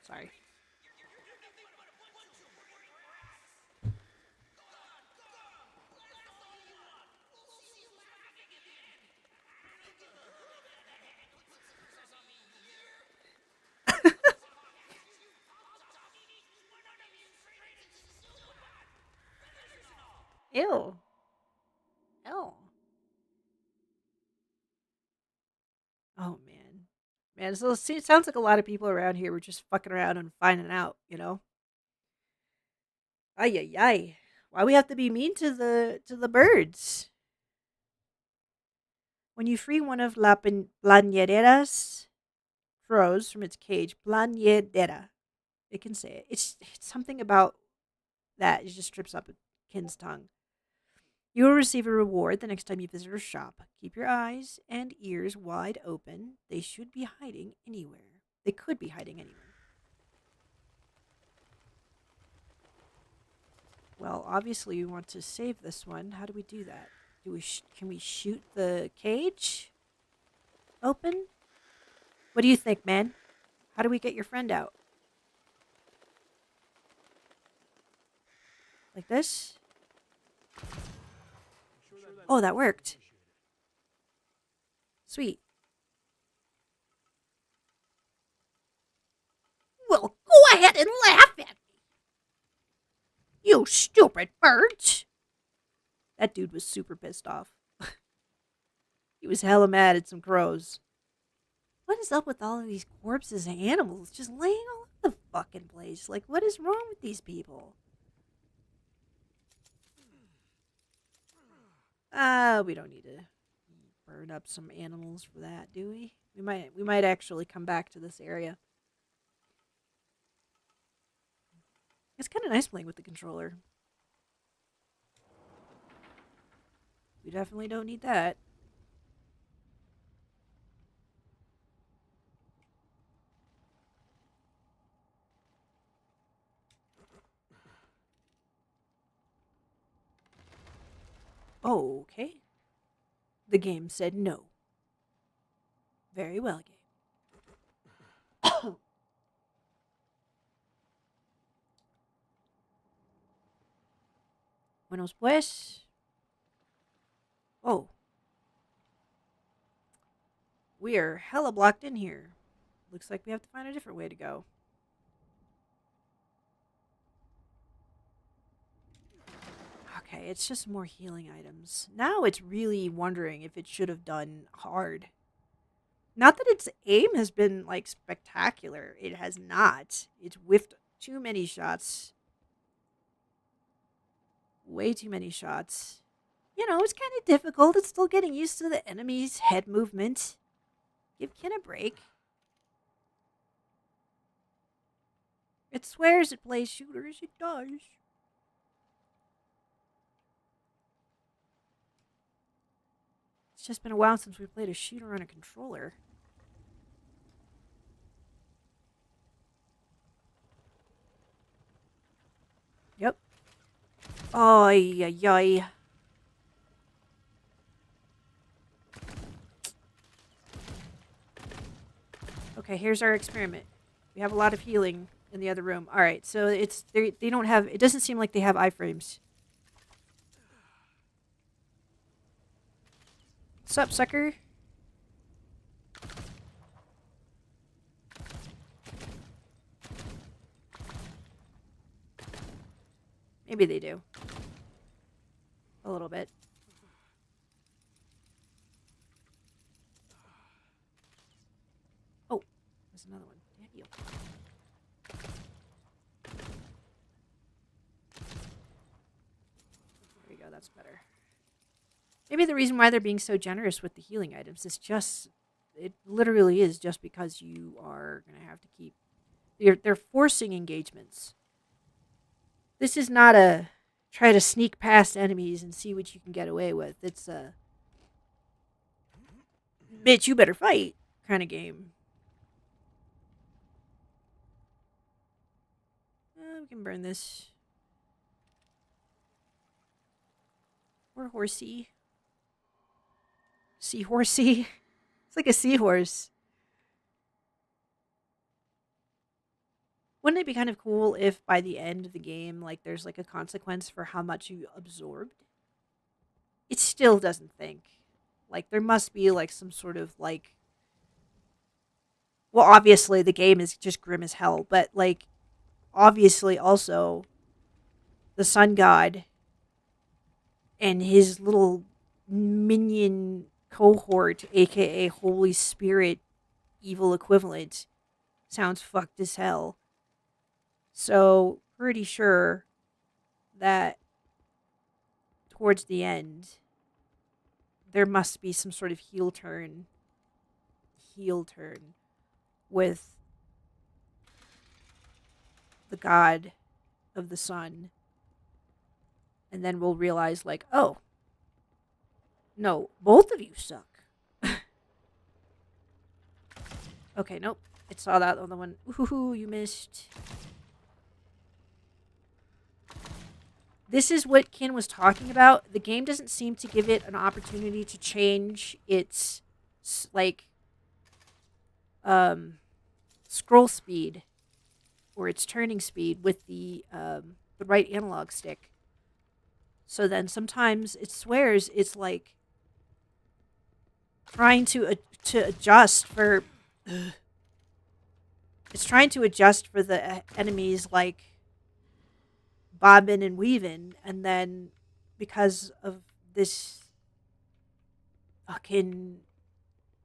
Sorry. Ew. Ew. Oh, man. Man, so it sounds like a lot of people around here were just fucking around and finding out, you know? Ay, ay, ay. Why we have to be mean to the birds? When you free one of La Plañidera's crows from its cage, plañidera, it can say it. It's something about that. It just trips up a Kin's tongue. You will receive a reward the next time you visit our shop. Keep your eyes and ears wide open. They should be hiding anywhere. They could be hiding anywhere. Well, obviously we want to save this one. How do we do that? Can we shoot the cage open? What do you think, man? How do we get your friend out? Like this? Oh, that worked. Sweet. Well, go ahead and laugh at me. You stupid birds. That dude was super pissed off. He was hella mad at some crows. What is up with all of these corpses and animals just laying all over the fucking place? Like, what is wrong with these people? We don't need to burn up some animals for that, do we? We might actually come back to this area. It's kind of nice playing with the controller. We definitely don't need that. Okay. The game said no. Very well, game. Buenos pues. Oh. We are hella blocked in here. Looks like we have to find a different way to go. Okay, it's just more healing items. Now it's really wondering if it should have done hard. Not that its aim has been, like, spectacular. It has not. It's whiffed too many shots. Way too many shots. You know, it's kind of difficult. It's still getting used to the enemy's head movement. Give Ken a break. It swears it plays shooters. It does. It's just been a while since we played a shooter on a controller. Yep. Oy, oy, oy. Okay, here's our experiment. We have a lot of healing in the other room. All right, so they don't have. It doesn't seem like they have iframes. What's up, sucker? Maybe they do. A little bit. Oh, there's another one. Damn you. There we go, that's better. Maybe the reason why they're being so generous with the healing items is just, it literally is just because you are going to have to keep, they're forcing engagements. This is not a try to sneak past enemies and see what you can get away with. It's a, bitch, you better fight kind of game. We can burn this. Or horsey. Seahorsey. It's like a seahorse. Wouldn't it be kind of cool if by the end of the game, like, there's like a consequence for how much you absorbed? It still doesn't think. Like, there must be like some sort of like, well, obviously the game is just grim as hell, but like, obviously also the sun god and his little minion cohort, aka Holy Spirit evil equivalent, sounds fucked as hell. So, pretty sure that towards the end, there must be some sort of heel turn with the god of the sun. And then we'll realize, like, oh, no, both of you suck. Okay, nope. It saw that on the one. Ooh, you missed. This is what Kin was talking about. The game doesn't seem to give it an opportunity to change its like scroll speed or its turning speed with the right analog stick. So then sometimes it swears it's like trying to adjust for. It's trying to adjust for the enemies like bobbing and weaving, and then because of this fucking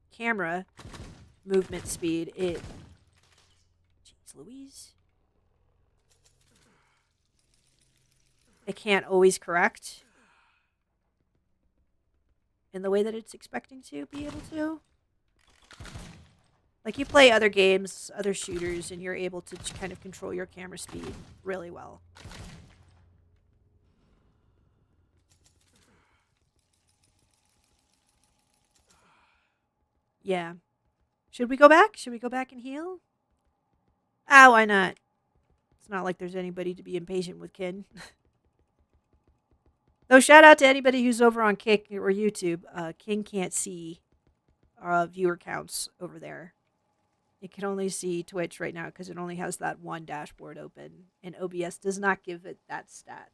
camera movement speed, it. Jeez Louise. It can't always correct in the way that it's expecting to be able to. Like, you play other games, other shooters, and you're able to kind of control your camera speed really well. Yeah. Should we go back? Should we go back and heal? Ah, why not? It's not like there's anybody to be impatient with, Kin. Though, shout out to anybody who's over on Kick or YouTube. King can't see viewer counts over there. It can only see Twitch right now because it only has that one dashboard open, and OBS does not give it that stat.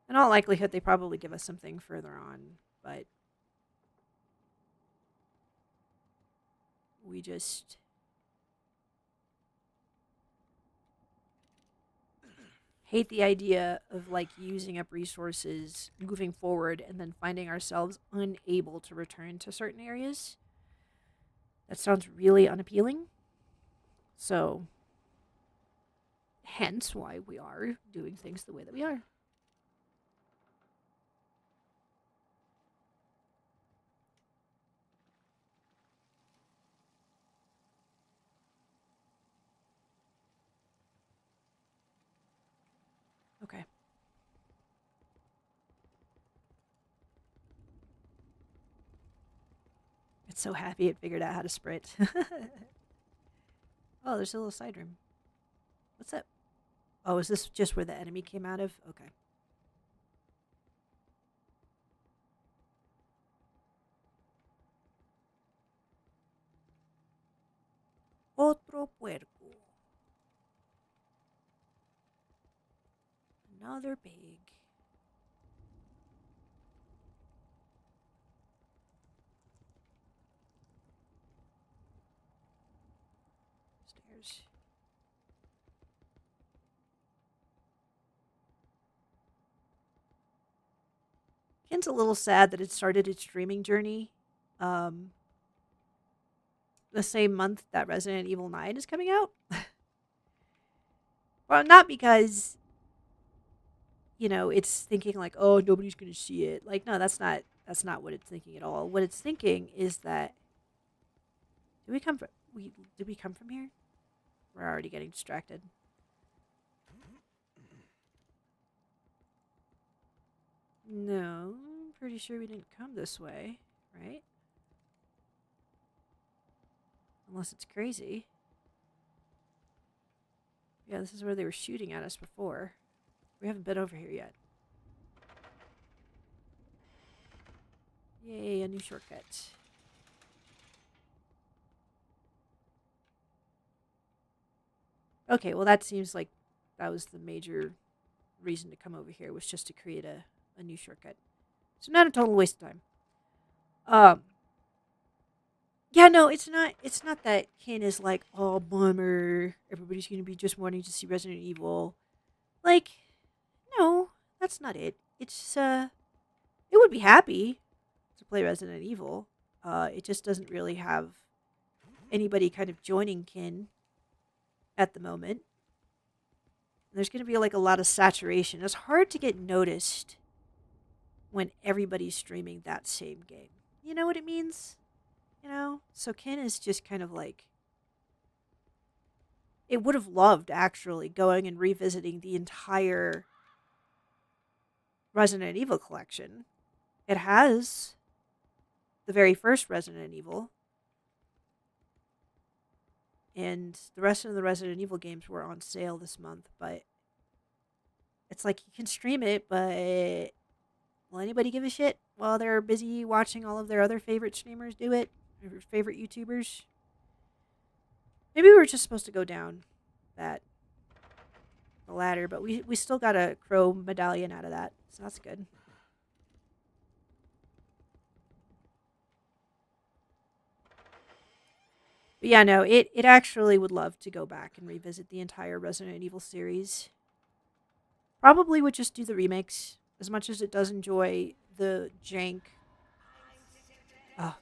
In all likelihood, they probably give us something further on, but we just hate the idea of like using up resources moving forward and then finding ourselves unable to return to certain areas. That sounds really unappealing. So, hence why we are doing things the way that we are. Okay. It's so happy it figured out how to sprint. Oh, there's a little side room. What's that? Oh, is this just where the enemy came out of? Okay. Otro puerco. Another pig. Stairs. Ken's a little sad that it started its streaming journey the same month that Resident Evil 9 is coming out. Well, not because, it's thinking like, oh, nobody's going to see it. Like, no, that's not what it's thinking at all. What it's thinking is that did we come from here? We're already getting distracted. No, I'm pretty sure we didn't come this way, right? Unless it's crazy. Yeah, this is where they were shooting at us before. We haven't been over here yet. Yay, a new shortcut. Okay, well that seems like that was the major reason to come over here, was just to create a new shortcut. So not a total waste of time. Yeah, no, it's not that Ken is like, oh, bummer, everybody's gonna be just wanting to see Resident Evil. Like, no, that's not it. It's it would be happy to play Resident Evil. It just doesn't really have anybody kind of joining Ken at the moment. There's going to be like a lot of saturation. It's hard to get noticed when everybody's streaming that same game. You know what it means? So Ken is just kind of like, it would have loved actually going and revisiting the entire Resident Evil collection. It has the very first Resident Evil, and the rest of the Resident Evil games were on sale this month, but it's like you can stream it, but will anybody give a shit while they're busy watching all of their other favorite streamers do it? Their favorite YouTubers? Maybe we were just supposed to go down that the ladder, but we still got a crow medallion out of that, so that's good. But yeah, no, it actually would love to go back and revisit the entire Resident Evil series. Probably would just do the remakes, as much as it does enjoy the jank. Oh.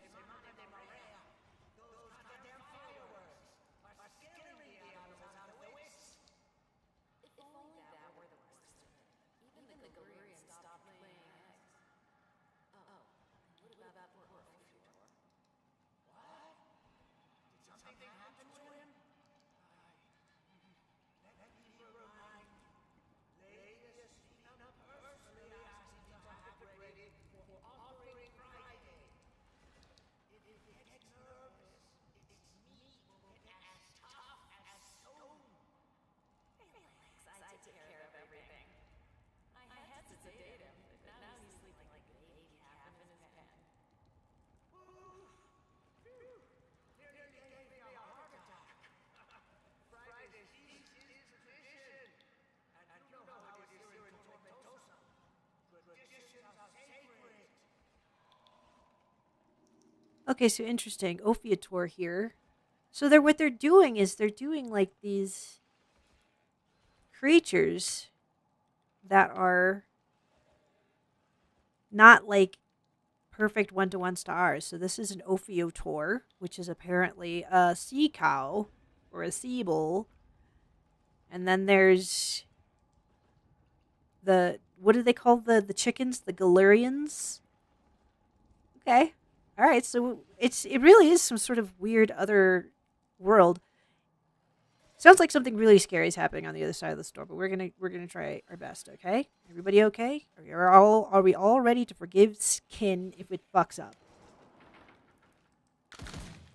Okay, so interesting. Ophiator here. So what they're doing is they're doing like these creatures that are not like perfect one-to-one stars. So this is an Ophiotor, which is apparently a sea cow or a sea bull. And then there's what do they call the chickens? The Galarians? Okay. All right, so it really is some sort of weird other world. Sounds like something really scary is happening on the other side of the store, but we're gonna try our best. Okay, everybody okay? Are we all ready to forgive Skin if it fucks up?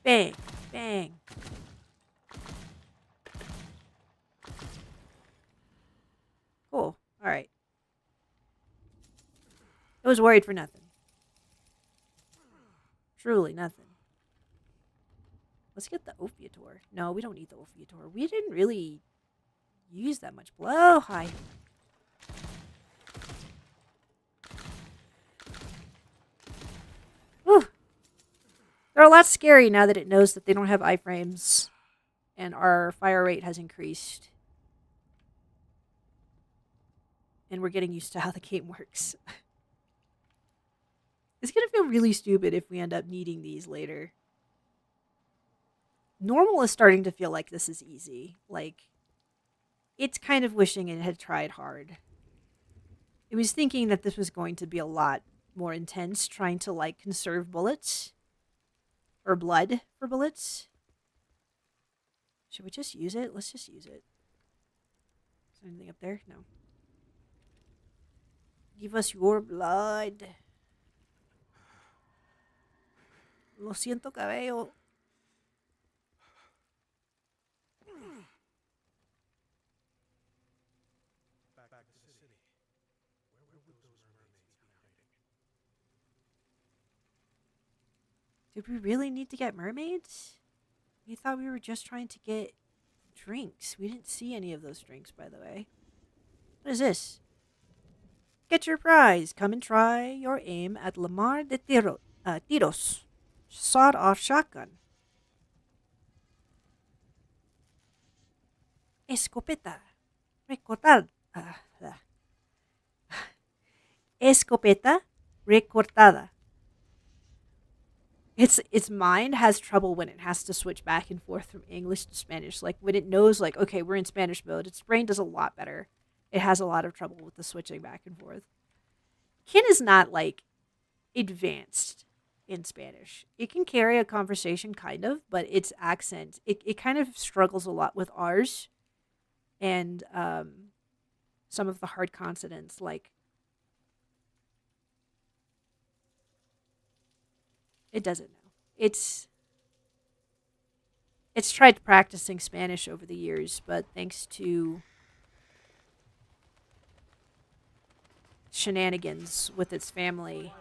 Bang, bang. Cool. All right. I was worried for nothing. Truly nothing. Let's get the Ophiator. No, we don't need the Ophiator. We didn't really use that much blood. Oh, hi. Whew. They're a lot scary now that it knows that they don't have iframes and our fire rate has increased. And we're getting used to how the game works. It's going to feel really stupid if we end up needing these later. Normal is starting to feel like this is easy. Like, it's kind of wishing it had tried hard. It was thinking that this was going to be a lot more intense, trying to, like, conserve bullets. Or blood for bullets. Should we just use it? Let's just use it. Is there anything up there? No. Give us your blood. Lo siento, cabello. Back to the city. Where would those mermaids be hiding? Did we really need to get mermaids? We thought we were just trying to get drinks. We didn't see any of those drinks, by the way. What is this? Get your prize. Come and try your aim at Lamar de Tiros. Sawed-off shotgun. Escopeta. Recortada. Escopeta recortada. Its mind has trouble when it has to switch back and forth from English to Spanish. Like when it knows, like, okay, we're in Spanish mode, its brain does a lot better. It has a lot of trouble with the switching back and forth. Kin is not like advanced in Spanish. It can carry a conversation, kind of, but its accent, it kind of struggles a lot with R's and some of the hard consonants. Like, it doesn't know. It's tried practicing Spanish over the years, but thanks to shenanigans with its family,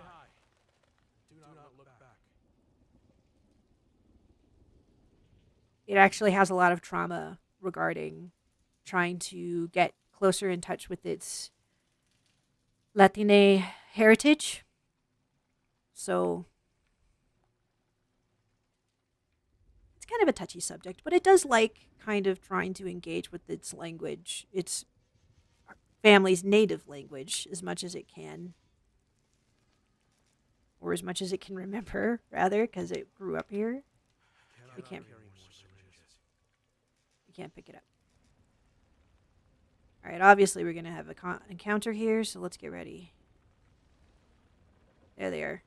it actually has a lot of trauma regarding trying to get closer in touch with its Latine heritage. So it's kind of a touchy subject, but it does like kind of trying to engage with its language, its family's native language, as much as it can, or as much as it can remember, rather, because it grew up here. We can't. We can't pick it up. All right. Obviously, we're gonna have a encounter here, so let's get ready. There they are.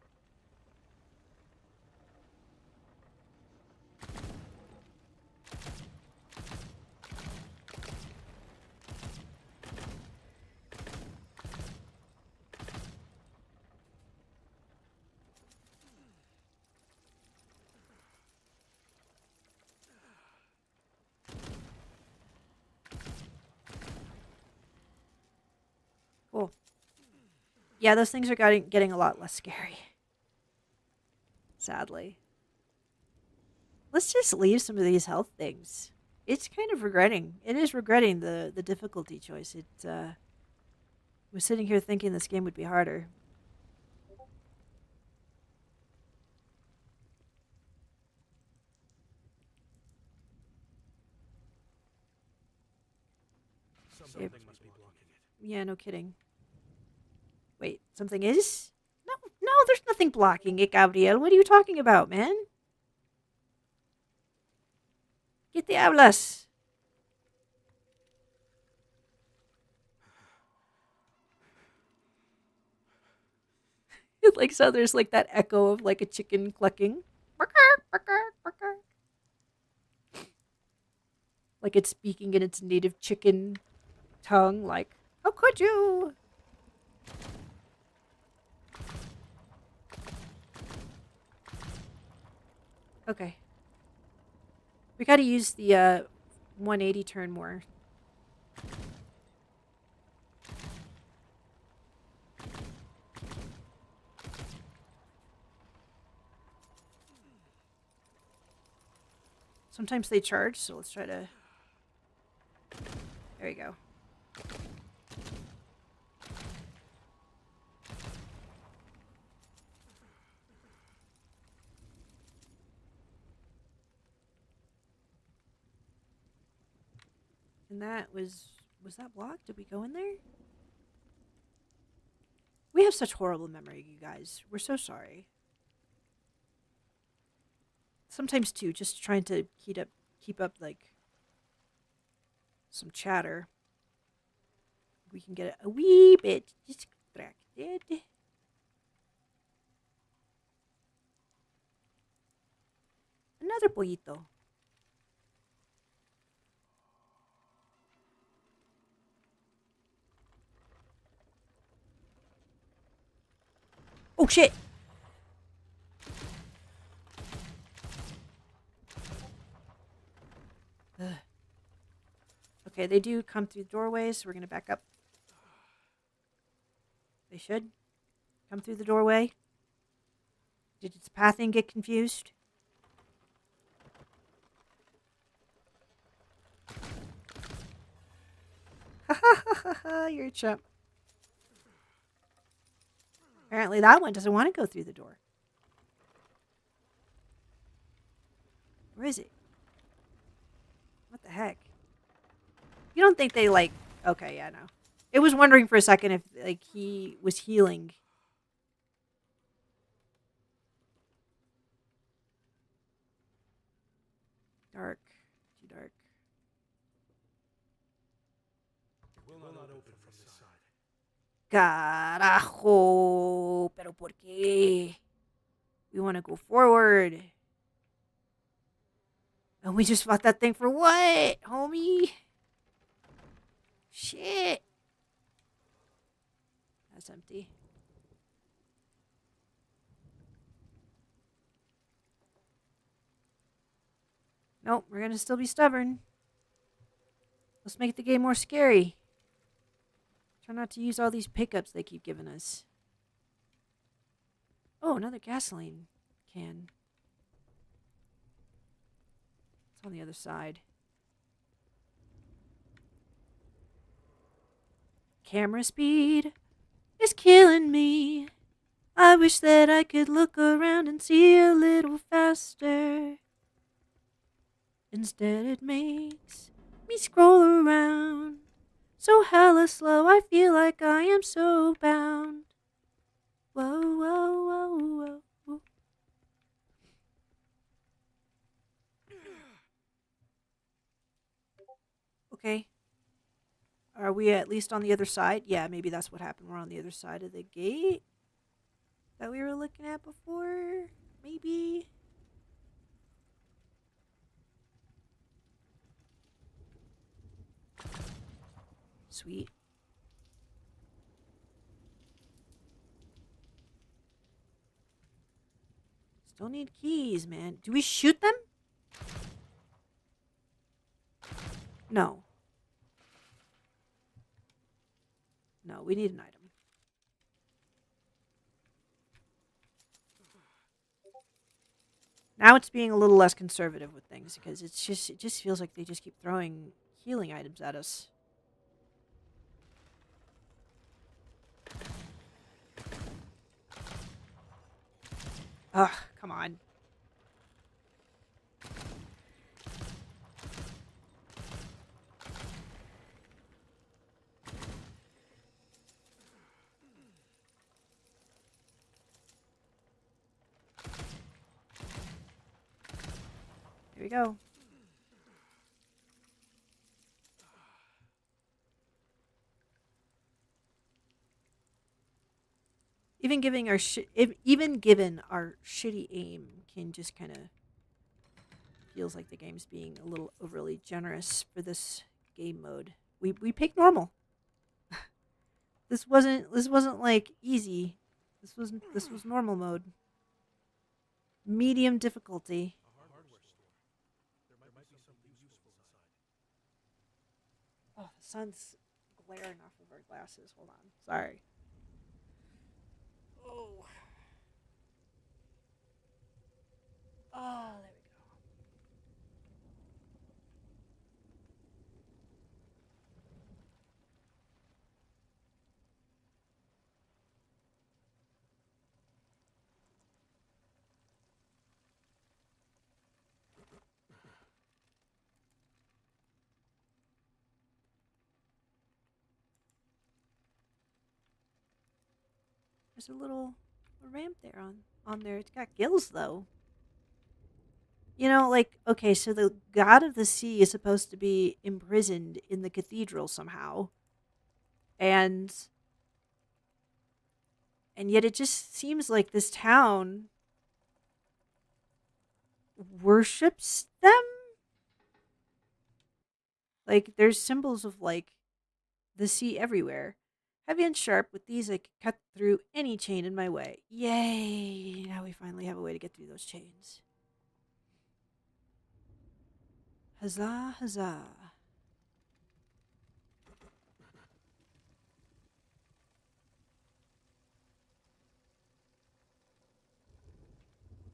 Cool. Yeah, those things are getting a lot less scary. Sadly. Let's just leave some of these health things. It's kind of regretting. It is regretting the difficulty choice. It was sitting here thinking this game would be harder. Something must be blocking it. Yeah, no kidding. Wait, something is? No, no, there's nothing blocking it, Gabriel. What are you talking about, man? Get the hablas. Like, so there's like that echo of like a chicken clucking. Like it's speaking in its native chicken tongue, like, how could you? Okay. We gotta use the 180 turn more. Sometimes they charge, so let's try to... There you go. And that was that blocked? Did we go in there? We have such horrible memory, you guys. We're so sorry. Sometimes too, just trying to keep up like some chatter. We can get a wee bit distracted. Another pollito. Oh shit! Ugh. Okay, they do come through doorways, so we're gonna back up. They should come through the doorway. Did its pathing get confused? Ha ha ha ha! You're a chump. Apparently, that one doesn't want to go through the door. Where is it? What the heck? You don't think they like... Okay, yeah, no. It was wondering for a second if like he was healing. Dark. Too dark. It will not open from this side. Carajo! Pero por qué? We want to go forward. And we just fought that thing for what, homie? Shit. That's empty. Nope, we're gonna still be stubborn. Let's make the game more scary. Try not to use all these pickups they keep giving us. Oh, another gasoline can. It's on the other side. Camera speed is killing me. I wish that I could look around and see a little faster. Instead it makes me scroll around so hella slow, I feel like I am so bound. Whoa, whoa, whoa, whoa. Okay. Are we at least on the other side? Yeah, maybe that's what happened. We're on the other side of the gate that we were looking at before. Maybe. Sweet. Still need keys, man. Do we shoot them? No. No, we need an item. Now it's being a little less conservative with things because it just feels like they just keep throwing healing items at us. Ugh, come on. Here we go. Even given our shitty aim can just kind of feels like the game's being a little overly generous for this game mode. We picked normal. This wasn't like easy. This was normal mode. Medium difficulty. Oh, the sun's glaring off of our glasses. Hold on. Sorry. Oh. Oh, there we go. There's a little ramp there on there. It's got gills though. You know, like, okay, so the god of the sea is supposed to be imprisoned in the cathedral somehow. And yet it just seems like this town worships them. Like there's symbols of like the sea everywhere. Heavy and sharp, with these I could cut through any chain in my way. Yay! Now we finally have a way to get through those chains. Huzzah, huzzah.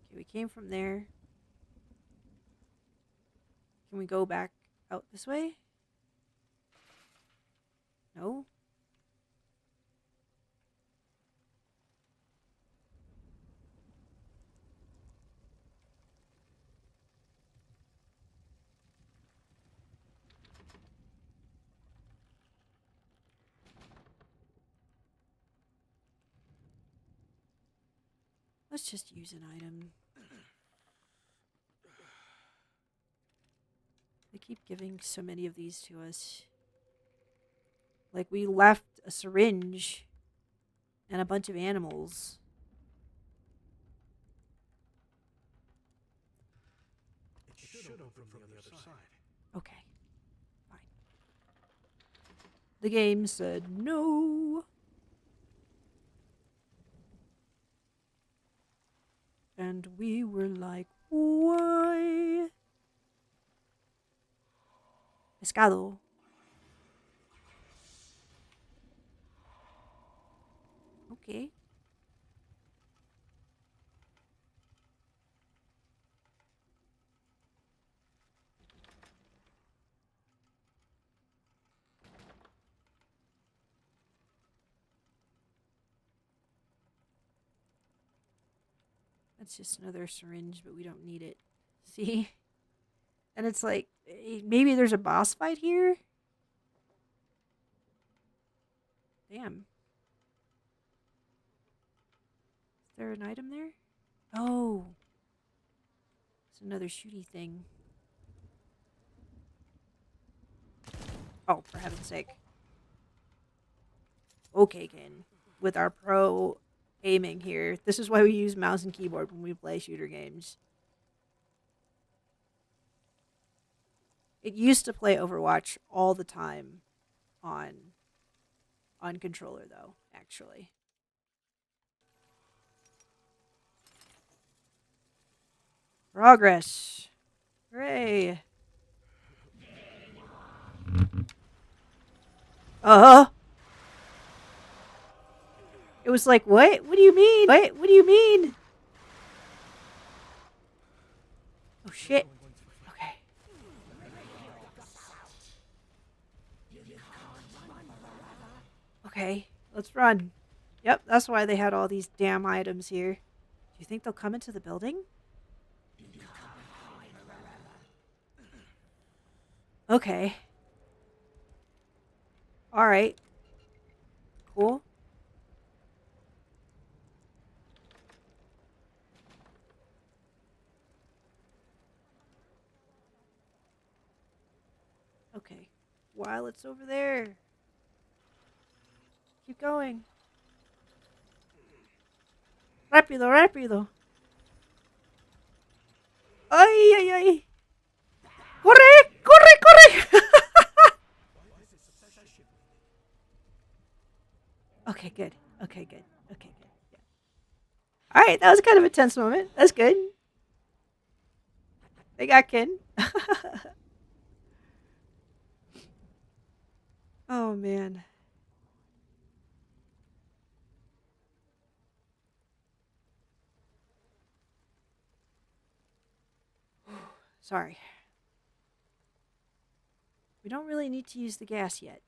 Okay, we came from there. Can we go back out this way? No? Let's just use an item. They keep giving so many of these to us. Like we left a syringe and a bunch of animals. The game said no. And we were like, why? Pescado. Okay. That's just another syringe, but we don't need it. See? And it's like, maybe there's a boss fight here? Damn. Is there an item there? Oh. It's another shooty thing. Oh, for heaven's sake. Okay, Ken. With our pro aiming here. This is why we use mouse and keyboard when we play shooter games. It used to play Overwatch all the time on controller though, actually. Progress. Hooray. Uh-huh. It was like, what? What do you mean? What do you mean? Oh shit. Okay. Okay, let's run. Yep, that's why they had all these damn items here. Do you think they'll come into the building? Okay. Alright. Cool. Okay. While it's over there. Keep going. Rápido, rápido. Ay, ay, ay. Corre, corre, corre. Okay, good. Okay, good. Okay, good. Yeah. All right, that was kind of a tense moment. That's good. They got Ken. Oh man. Sorry. We don't really need to use the gas yet.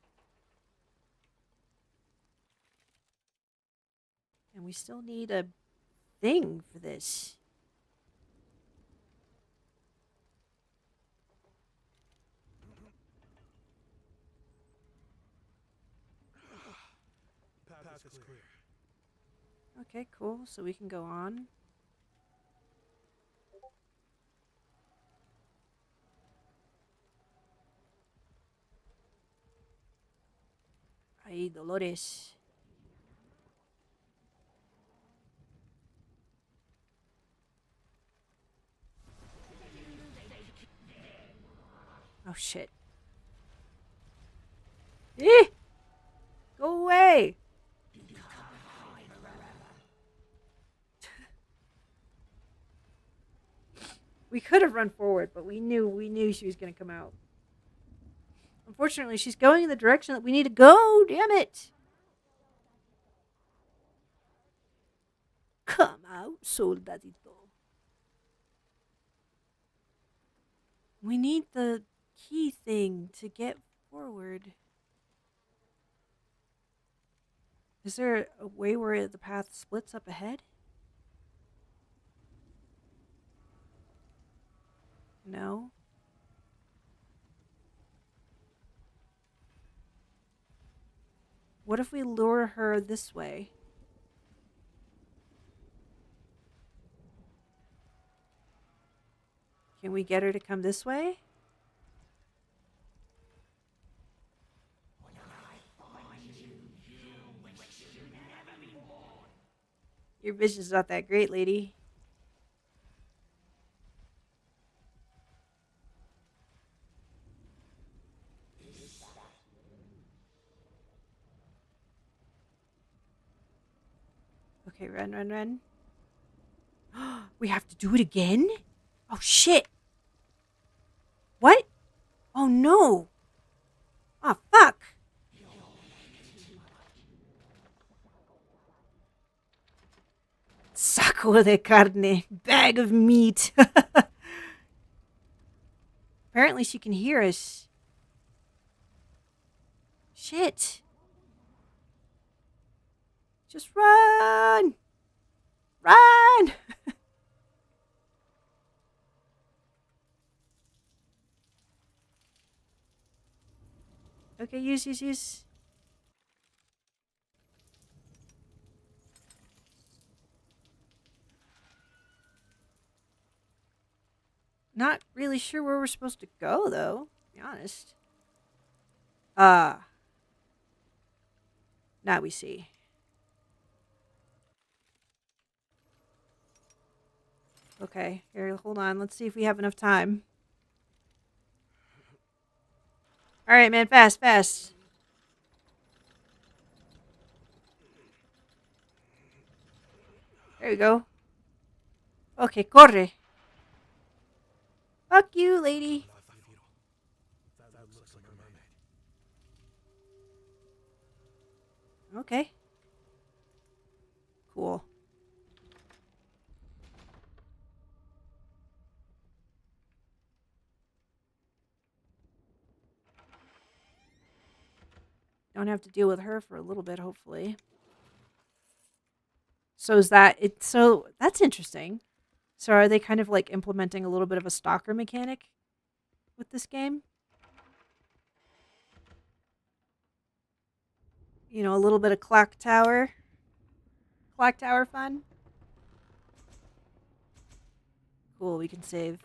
And we still need a thing for this. Path is clear. Okay, cool. So we can go on. Ay, Dolores. Oh shit. Eh! Go away! We could have run forward, but we knew she was gonna come out. Unfortunately, she's going in the direction that we need to go. Damn it! Come out, soldadito. We need the key thing to get forward. Is there a way where the path splits up ahead? No. What if we lure her this way? Can we get her to come this way? Your vision's not that great, lady. Okay, run, run, run. We have to do it again? Oh, shit. What? Oh, no. Oh, fuck. Saco de carne. Bag of meat. Apparently she can hear us. Shit. Just run. Run. Okay, use. Not really sure where we're supposed to go, though. To be honest. Now we see. Okay, here, hold on. Let's see if we have enough time. All right, man, fast. There we go. Okay, corre. Fuck you, lady. Okay. Cool. Don't have to deal with her for a little bit, hopefully. So is that it? So that's interesting. So are they kind of like implementing a little bit of a stalker mechanic with this game? You know, a little bit of clock tower fun. Cool, we can save.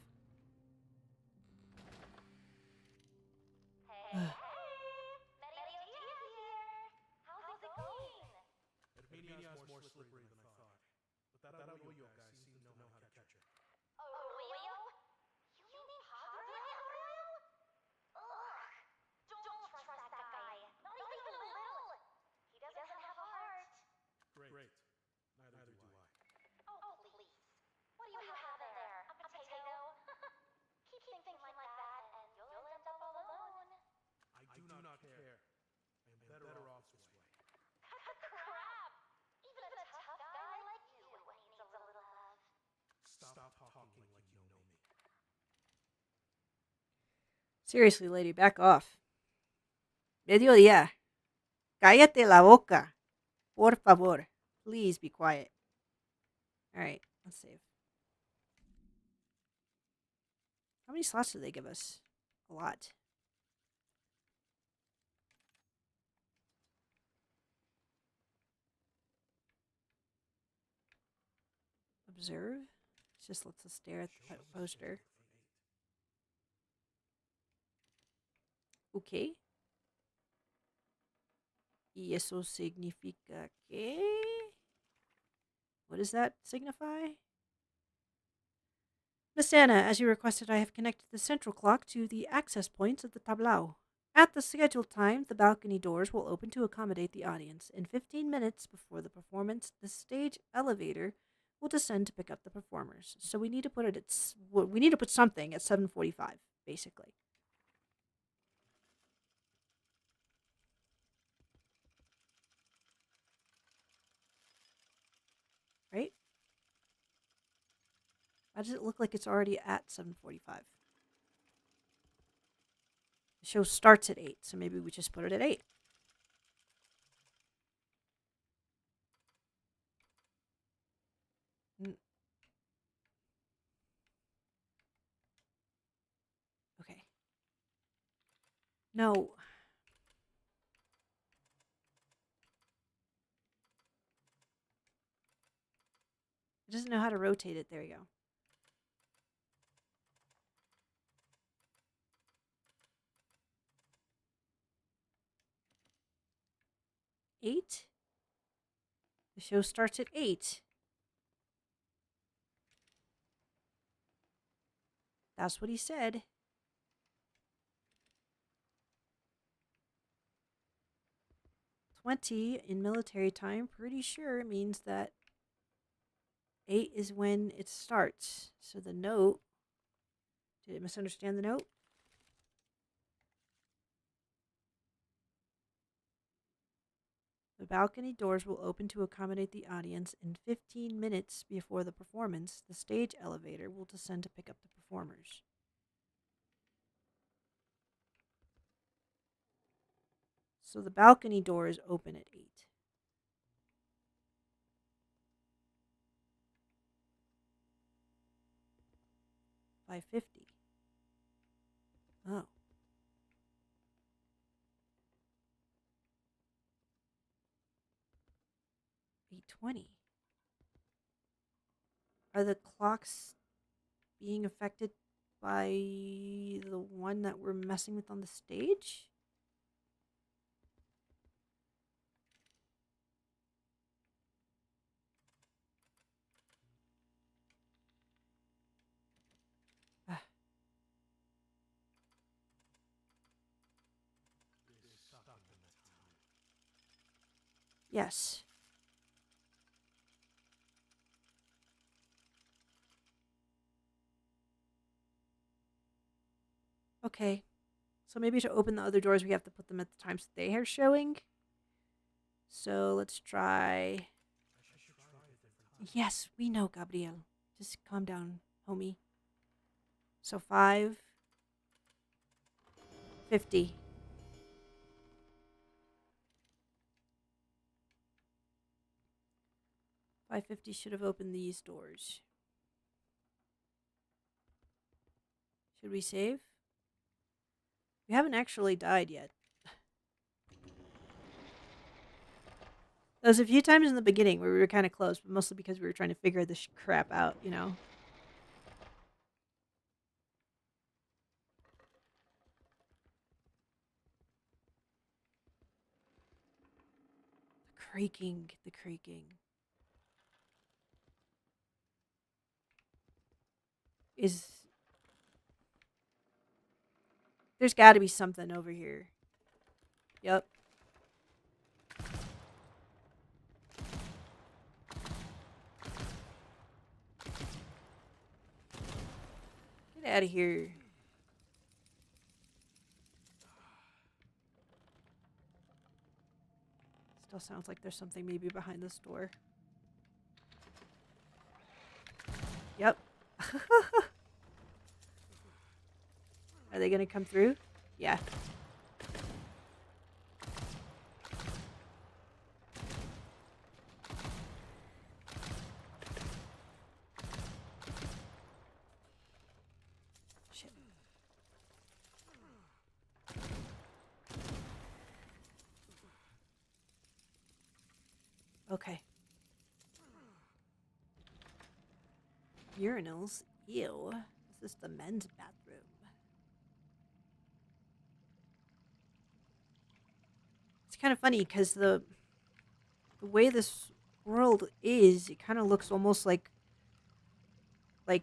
Seriously, lady, back off. Mediodía. Cállate la boca. Por favor. Please be quiet. All right, let's save. How many slots do they give us? A lot. Observe. It just lets us stare at the poster. Okay. Y eso significa que... What does that signify? Miss Anna, as you requested, I have connected the central clock to the access points of the tableau. At the scheduled time, the balcony doors will open to accommodate the audience. In 15 minutes before the performance, the stage elevator will descend to pick up the performers. So we need to put it at we need to put something at 7:45, basically. Right? Why does it look like it's already at 7:45? The show starts at 8, so maybe we just put it at 8. Okay. No. It doesn't know how to rotate it. There you go. Eight? The show starts at 8. That's what he said. 20 in military time, pretty sure means that 8 is when it starts. So the note. Did it misunderstand the note? The balcony doors will open to accommodate the audience, and 15 minutes before the performance, the stage elevator will descend to pick up the performers. So the balcony doors open at 8. $5.50. Oh. $8.20. Are the clocks being affected by the one that we're messing with on the stage? Ah. Yes. Okay. So maybe to open the other doors, we have to put them at the times that they are showing. So let's try. Yes, we know, Gabriel. Just calm down, homie. So 5.50. $5.50 should have opened these doors. Should we save? We haven't actually died yet. There was a few times in the beginning where we were kind of close, but mostly because we were trying to figure this crap out, you know? The creaking. There's got to be something over here. Yep. Get out of here. Still sounds like there's something maybe behind this door. Yep. Are they going to come through? Yeah. Shit. Okay. Urinals? Ew. This is the men's bathroom. It's kind of funny because the way this world is, it kind of looks almost like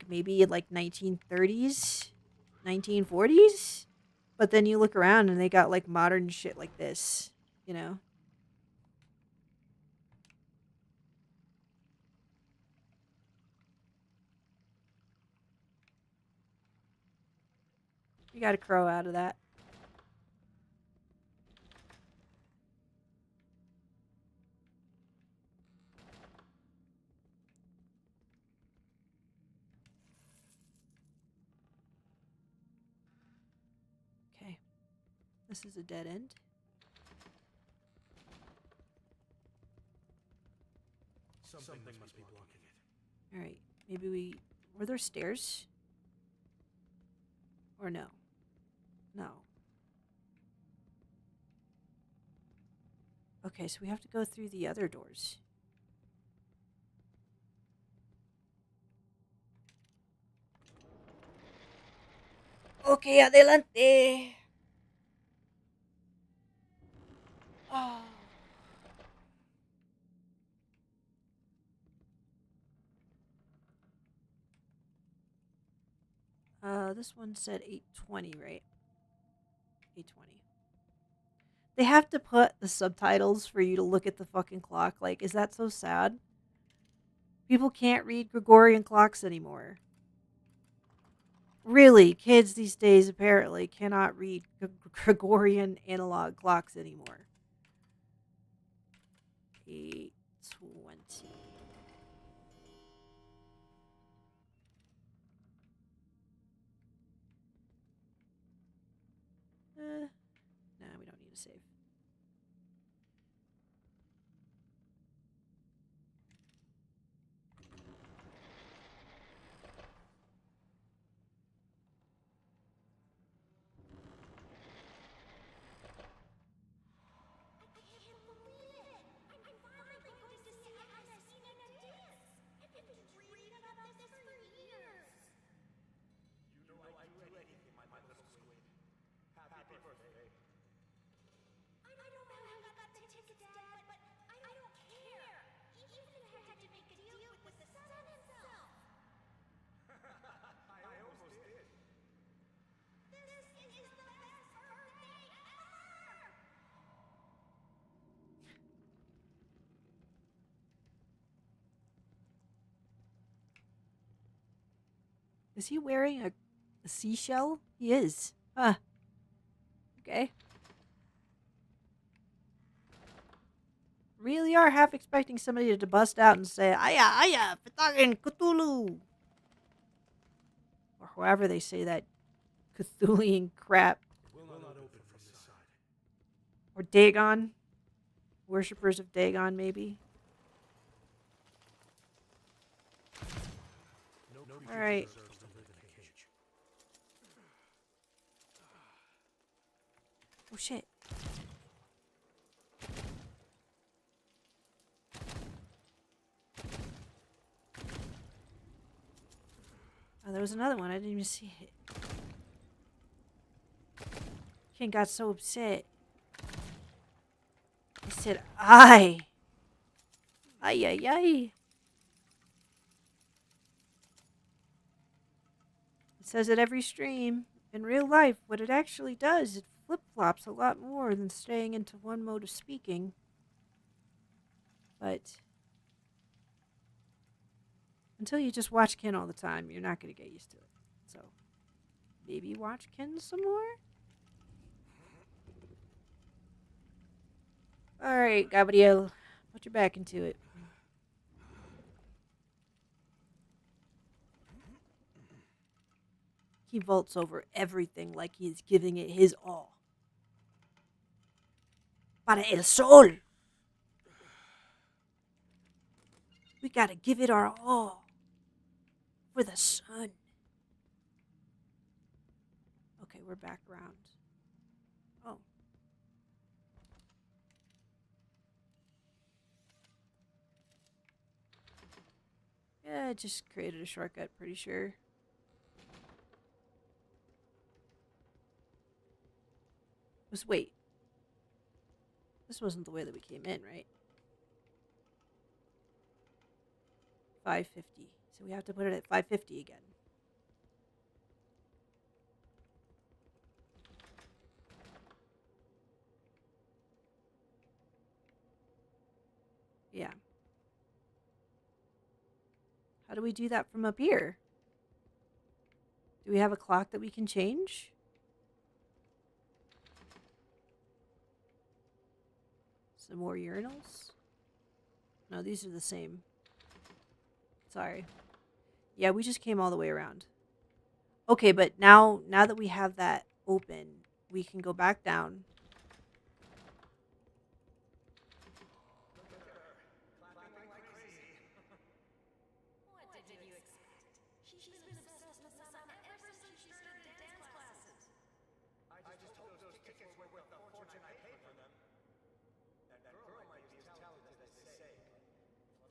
maybe like 1930s, 1940s. But then you look around and they got like modern shit like this, you know? You got a crow out of that. Okay. This is a dead end. Something must be blocking it. Alright. Maybe we... Were there stairs? Or no? No. Okay, so we have to go through the other doors. Okay, adelante. Oh. This one said 8:20, right? 8:20. They have to put the subtitles for you to look at the fucking clock. Like, is that so sad? People can't read Gregorian clocks anymore. Really, kids these days apparently cannot read Gregorian analog clocks anymore. 8:20. Nah, we don't need to save. Is he wearing a seashell? He is. Huh. Okay. Really are half expecting somebody to bust out and say, "Aya, aya, Pitagan Cthulhu." Or however they say that Cthulian crap. Will not open from this side. Or Dagon. Worshippers of Dagon, maybe. Alright. Oh shit. Oh, there was another one. I didn't even see it. King got so upset. He said, "Ay. Ay, ay, ay." It says it every stream. In real life, what it actually does, it flip-flops a lot more than staying into one mode of speaking. But until you just watch Ken all the time, you're not going to get used to it. So maybe watch Ken some more? Alright, Gabriel. Put your back into it. He vaults over everything like he's giving it his all. Para el sol! We gotta give it our all. For the sun. Okay, we're back around. Oh. Yeah, I just created a shortcut, pretty sure. Wait. This wasn't the way that we came in, right? 550. So we have to put it at 550 again. Yeah. How do we do that from up here? Do we have a clock that we can change? Some more urinals? No, these are the same. Sorry. Yeah, we just came all the way around. Okay, but now that we have that open, we can go back down. What did you expect? She's been obsessed with Masama ever since she started dance classes. I just hope those tickets were worth the fortune I paid for them. That girl might be as talented as they say.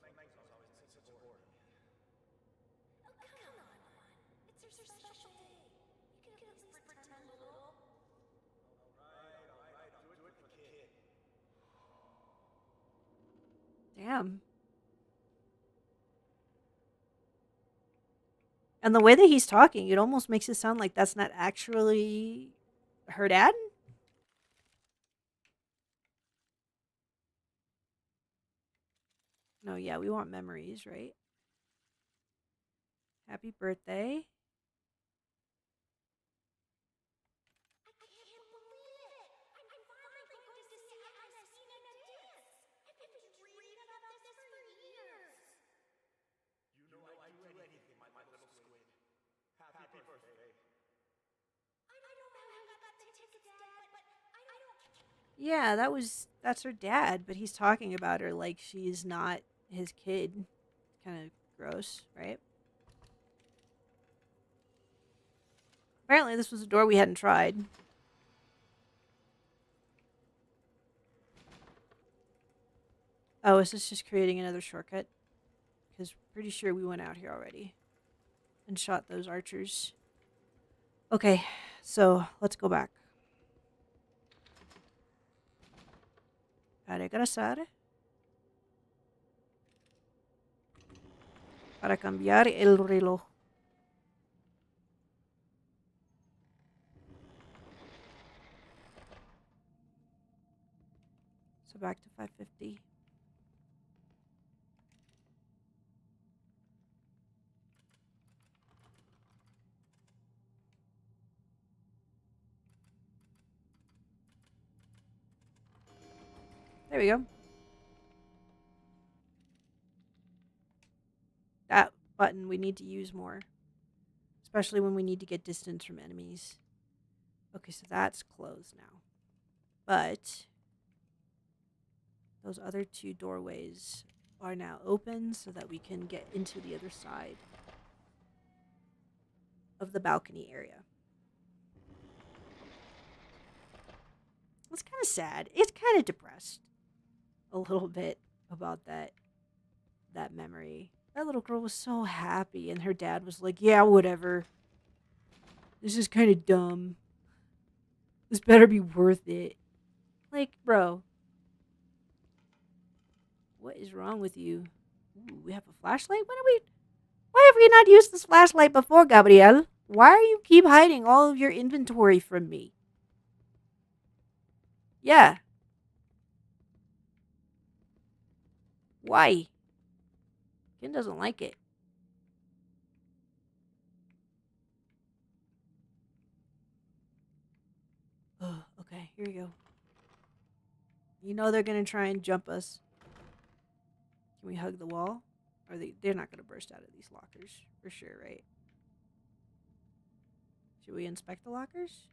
Flamenco's always been subordinate. Oh, come on. It's her special day. You can at least pretend a little. Alright, I'll do it for the kid. Damn. And the way that he's talking, it almost makes it sound like that's not actually her dad. No, yeah, we want memories, right? Happy birthday. You know I'd do anything, my little squid. Happy birthday. Yeah, that's her dad, but he's talking about her like she's not his kid. Kind of gross, right? Apparently this was a door we hadn't tried. Oh, is this just creating another shortcut? Because pretty sure we went out here already and shot those archers. Okay, so let's go back. A regresar para cambiar el reloj. So back to 550. There we go. That button we need to use more. Especially when we need to get distance from enemies. Okay, so that's closed now. But those other two doorways are now open so that we can get into the other side of the balcony area. It's kind of sad. It's kind of depressed a little bit about that memory. That little girl was so happy, and her dad was like, yeah, whatever. This is kind of dumb. This better be worth it. Like, bro, what is wrong with you? Ooh, we have a flashlight? Why have we not used this flashlight before, Gabriel? Why are you keep hiding all of your inventory from me? Yeah. Why? Ken doesn't like it. Oh, okay, here we go. You know they're gonna try and jump us. Can we hug the wall? They're not gonna burst out of these lockers for sure, right? Should we inspect the lockers?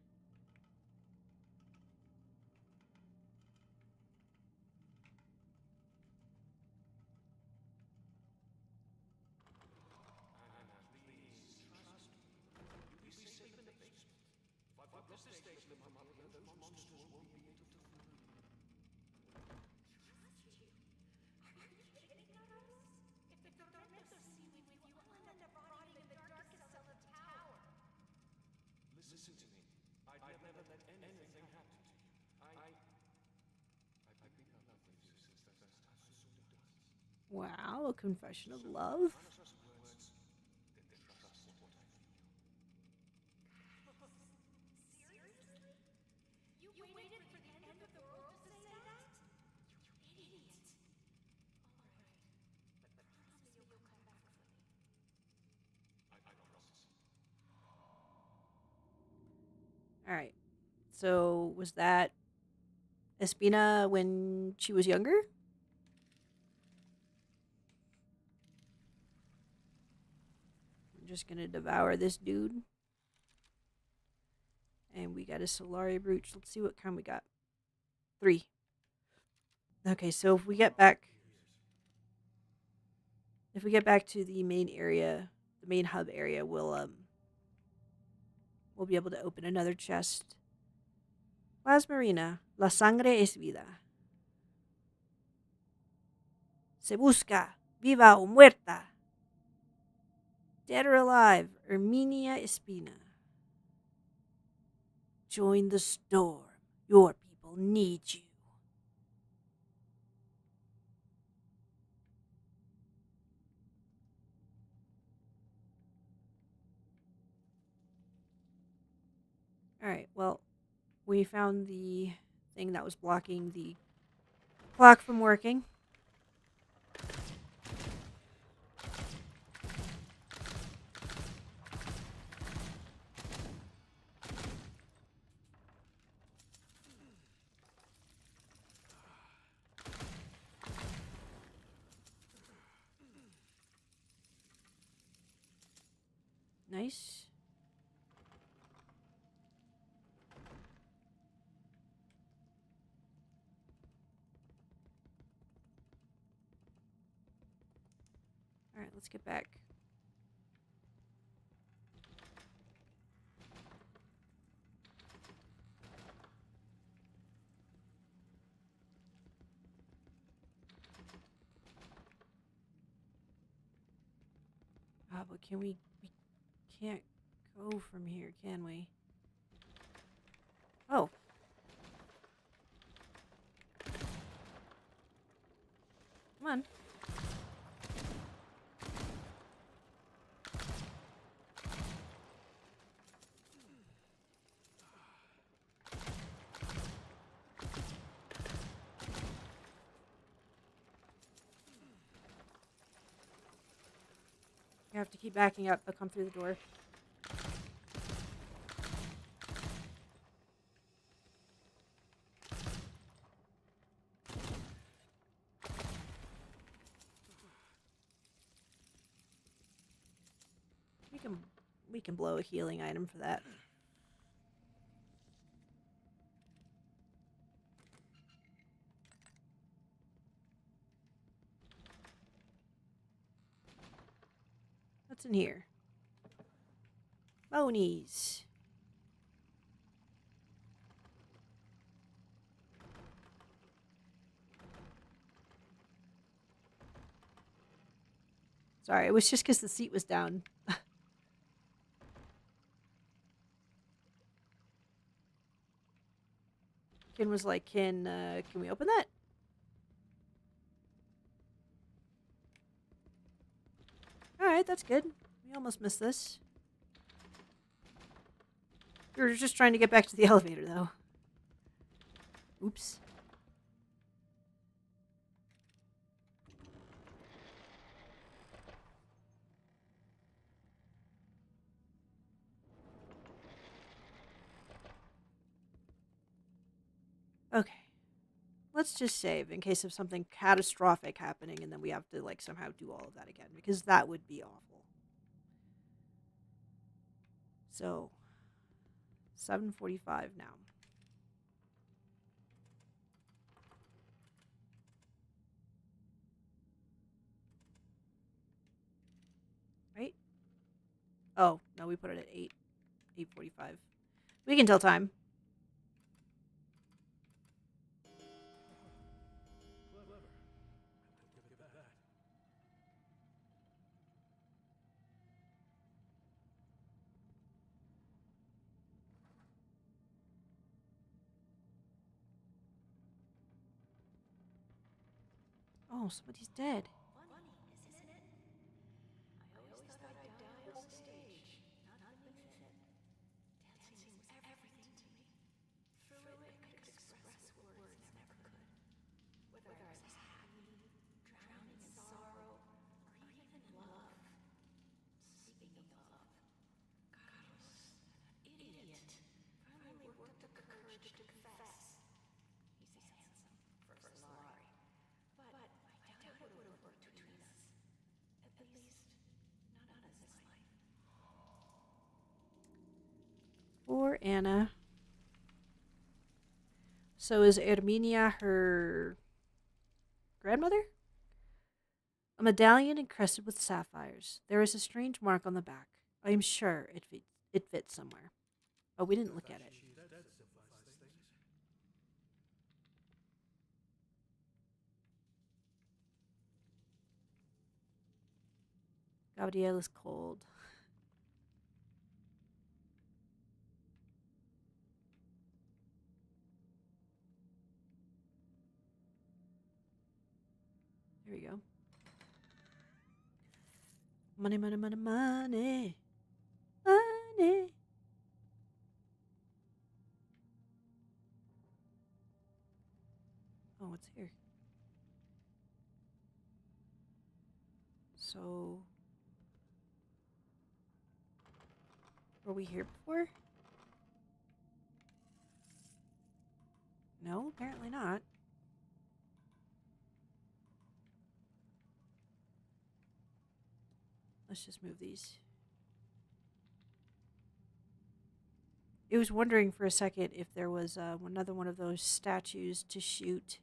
Listen to me. I'd never let anything happen to you. I think I love you since the first time I saw your eyes. Wow, a confession of love. Trust words, then trust what I feel. Seriously? You waited for the end of the world to say that? You idiot. Alright, but promise me you'll come back for me. I promise. Alright. So, was that Espina when she was younger? I'm just gonna devour this dude. And we got a Solari brooch. Let's see what kind we got. 3. Okay, so if we get back to the main area, the main hub area, we'll be able to open another chest. Plasmarina, la sangre es vida. Se busca, viva o muerta. Dead or alive, Erminia Espina. Join the storm. Your people need you. Alright, well, we found the thing that was blocking the clock from working. nice. Alright, let's get back. Ah, but can we can't go from here, can we? Oh. Come on. You have to keep backing up. They'll come through the door. We can blow a healing item for that. What's in here? Bonies. Sorry, it was just because the seat was down. Ken was like, can we open that? Alright, that's good. We almost missed this. We were just trying to get back to the elevator, though. Oops. Okay. Let's just save in case of something catastrophic happening and then we have to, like, somehow do all of that again. Because that would be awful. So, 7:45 now. Right? Oh, no, we put it at 8:45. We can tell time. Oh, somebody's dead. Poor Anna. So is Erminia her grandmother? A medallion encrusted with sapphires. There is a strange mark on the back. I am sure it fits somewhere. Oh, we didn't look at it. Gabrielle is cold. There we go. Money, money, money, money. Money. Oh, what's here? So, were we here before? No, apparently not. Let's just move these. it was wondering for a second if there was another one of those statues to shoot.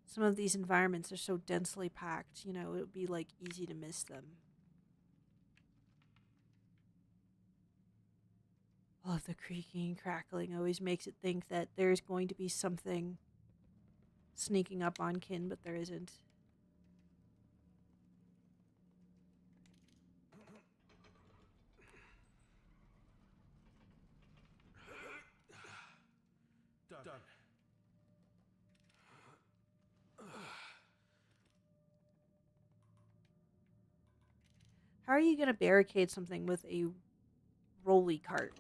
Some of these environments are so densely packed, it would be like easy to miss them. All of the creaking and crackling always makes it think that there's going to be something sneaking up on Kin, but there isn't. Done. How are you going to barricade something with a rolly cart?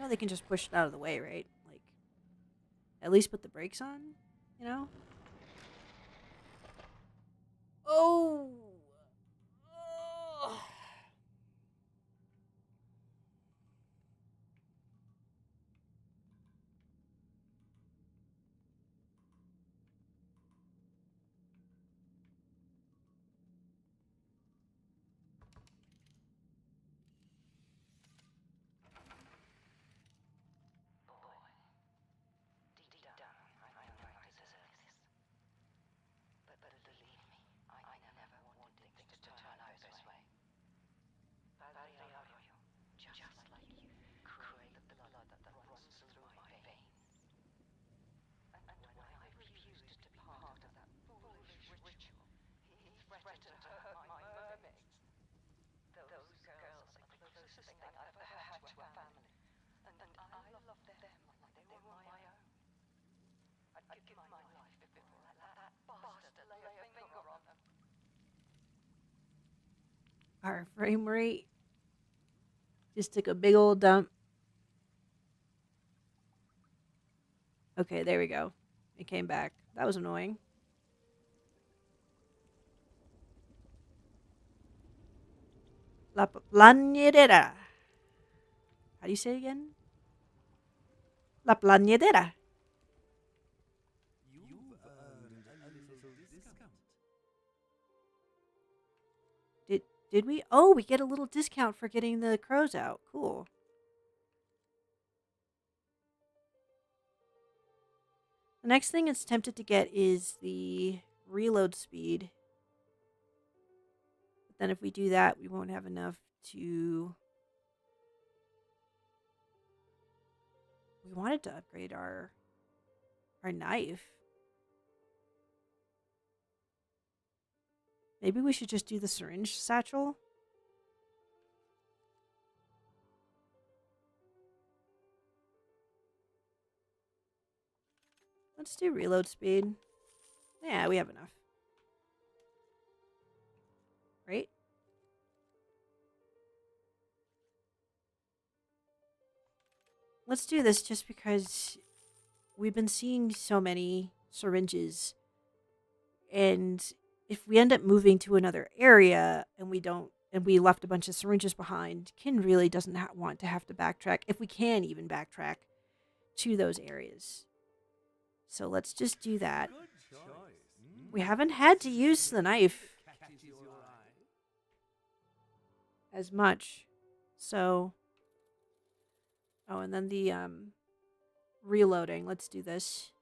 They can just push it out of the way, right? Like, at least put the brakes on, Oh! Ugh. Deep down, I know I deserve this. But believe me, I never wanted things to turn out this way. Padre Arroyo, just like you, crave the blood that runs through my veins. And when I refused to be part of that foolish ritual, he threatened to hurt my mermaids. Those girls are the closest thing I've ever had to a family. And I loved them like they were my own. I'd give my life before I let that bastard lay a finger on them. Our frame rate just took a big old dump. Okay, there we go. It came back. That was annoying. La Plañidera. How do you say it again? La Plañidera. You've earned a little discount. Did we? Oh, we get a little discount for getting the crows out. Cool. The next thing it's tempted to get is the reload speed. But then if we do that, we won't have enough to... We wanted to upgrade our knife. Maybe we should just do the syringe satchel. Let's do reload speed. Yeah, we have enough. Right? Let's do this just because we've been seeing so many syringes. And if we end up moving to another area and we left a bunch of syringes behind, Kin really doesn't want to have to backtrack, if we can even backtrack, to those areas. So let's just do that. Good choice. We haven't had to use the knife as much. So, oh, and then the reloading. Let's do this.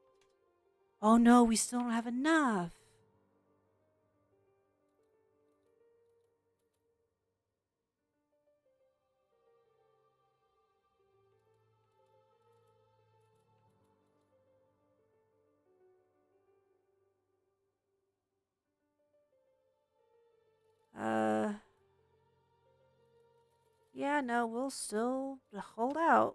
Oh no, we still don't have enough. Yeah, no, we'll still hold out.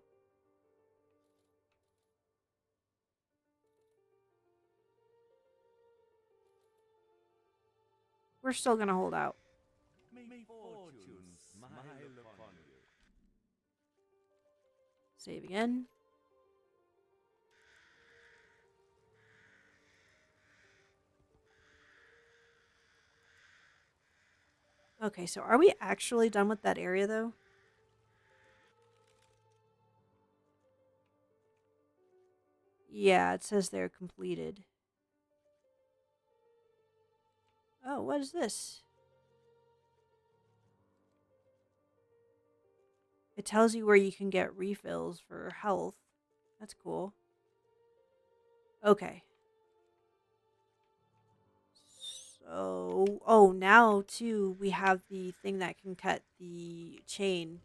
We're still gonna hold out. May fortune smile upon you. Save again. Okay, so are we actually done with that area, though? Yeah, it says they're completed. Oh, what is this? It tells you where you can get refills for health. That's cool. Okay. So, oh, now too, we have the thing that can cut the chain.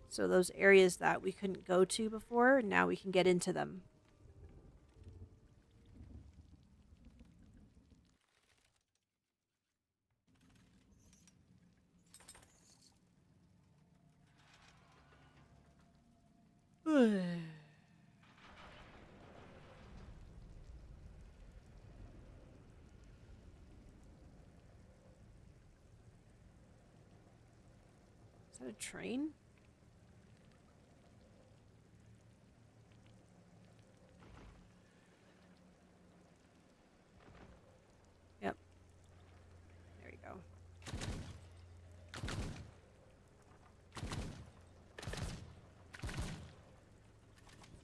So those areas that we couldn't go to before, now we can get into them. Is that a train? Yep. There we go.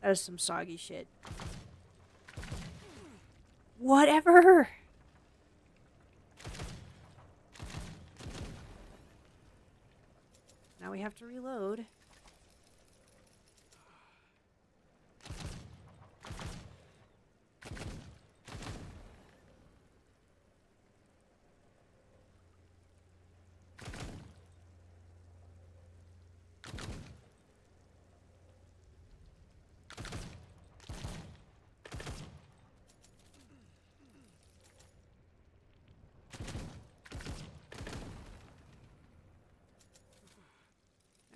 That is some soggy shit. Whatever! Now we have to reload.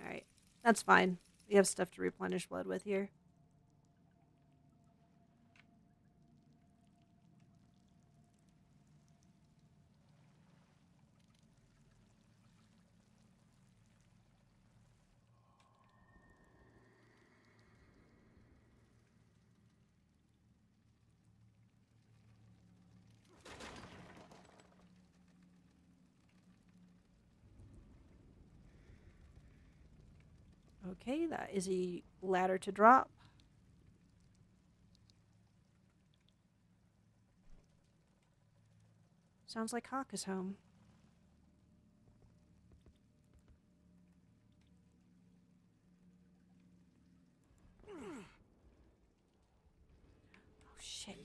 Alright. That's fine. We have stuff to replenish blood with here. Okay, that is a ladder to drop. Sounds like Hawk is home. Oh, shit.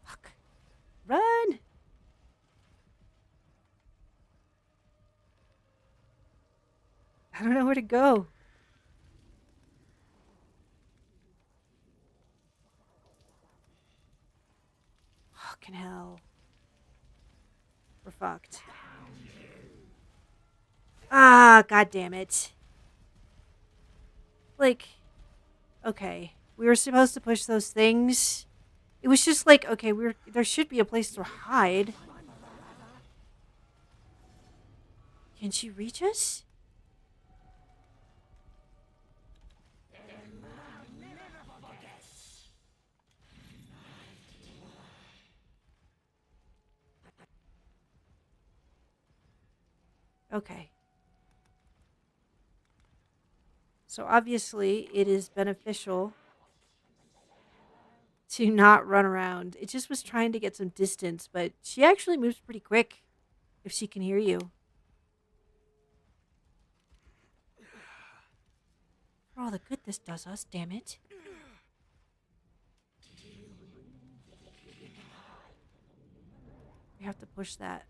Fuck. Run! I don't know where to go. Fucking hell. We're fucked. Ah, god damn it. Like, okay. We were supposed to push those things. It was just like, okay, there should be a place to hide. Can she reach us? Okay. So obviously it is beneficial to not run around. It just was trying to get some distance, but she actually moves pretty quick if she can hear you. For all the good this does us, damn it. We have to push that.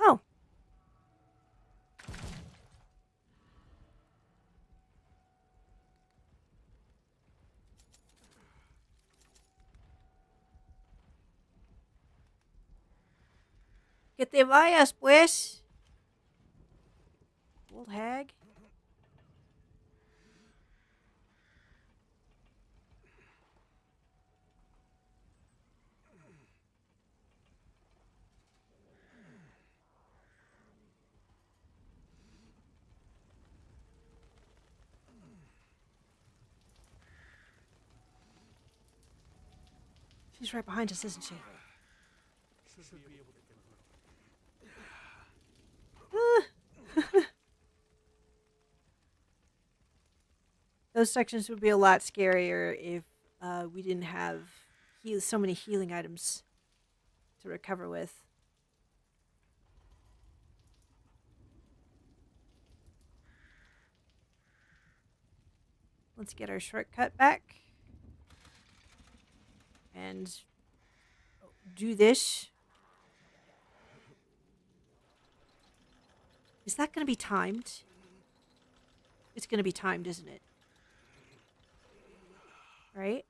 Oh. Que te vayas, pues. Old hag. She's right behind us, isn't she? Those sections would be a lot scarier if we didn't have so many healing items to recover with. Let's get our shortcut back and do this. Is that going to be timed? It's going to be timed, isn't it? Right?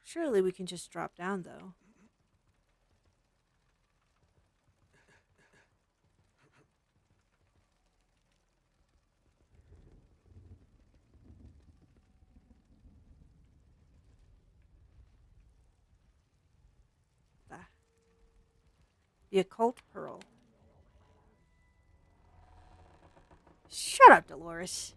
Surely we can just drop down, though. The occult pearl. Shut up, Dolores.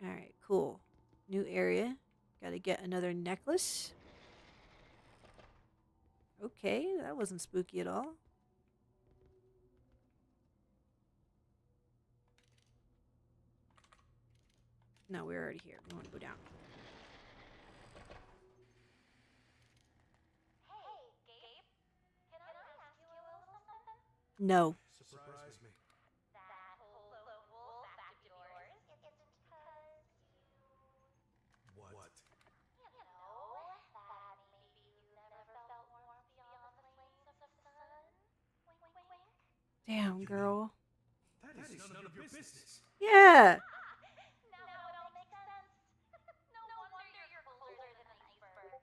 Alright, cool. New area. Gotta get another necklace. Okay, that wasn't spooky at all. No, we're already here. We want to go down. Hey, Gabe. Can I ask you a little something? No. Surprise me. That whole lone wolf act of yours isn't because you... What? You know, that maybe you've never felt warmth beyond the flames of the sun? Wink, wink, wink. Damn, girl. That is none of your business. Yeah. Now it all makes sense. No wonder you're colder than an iceberg.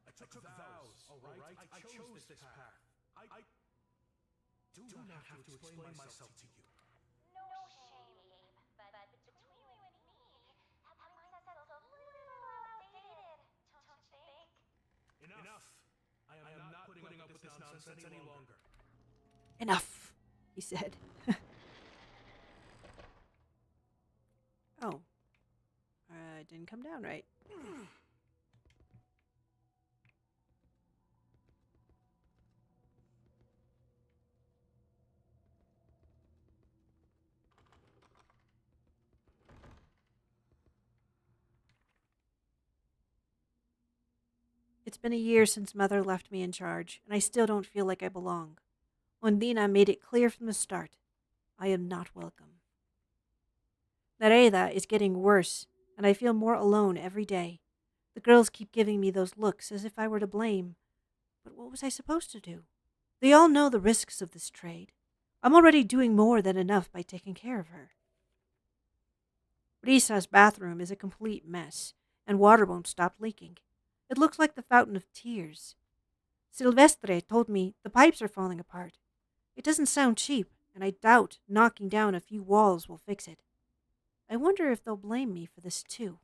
I took vows, all right? I chose this path. I do not have to explain myself to you. No shame, Gabe, but between you and me, that mindset's a little outdated, don't you think? Enough. I am not putting up with this nonsense any longer. Enough, he said. Oh. Didn't come down right. It's been a year since Mother left me in charge, and I still don't feel like I belong. Ondina made it clear from the start. I am not welcome. Nereda is getting worse, and I feel more alone every day. The girls keep giving me those looks as if I were to blame. But what was I supposed to do? They all know the risks of this trade. I'm already doing more than enough by taking care of her. Risa's bathroom is a complete mess, and water won't stop leaking. It looks like the fountain of tears. Silvestre told me the pipes are falling apart. It doesn't sound cheap, and I doubt knocking down a few walls will fix it. I wonder if they'll blame me for this too.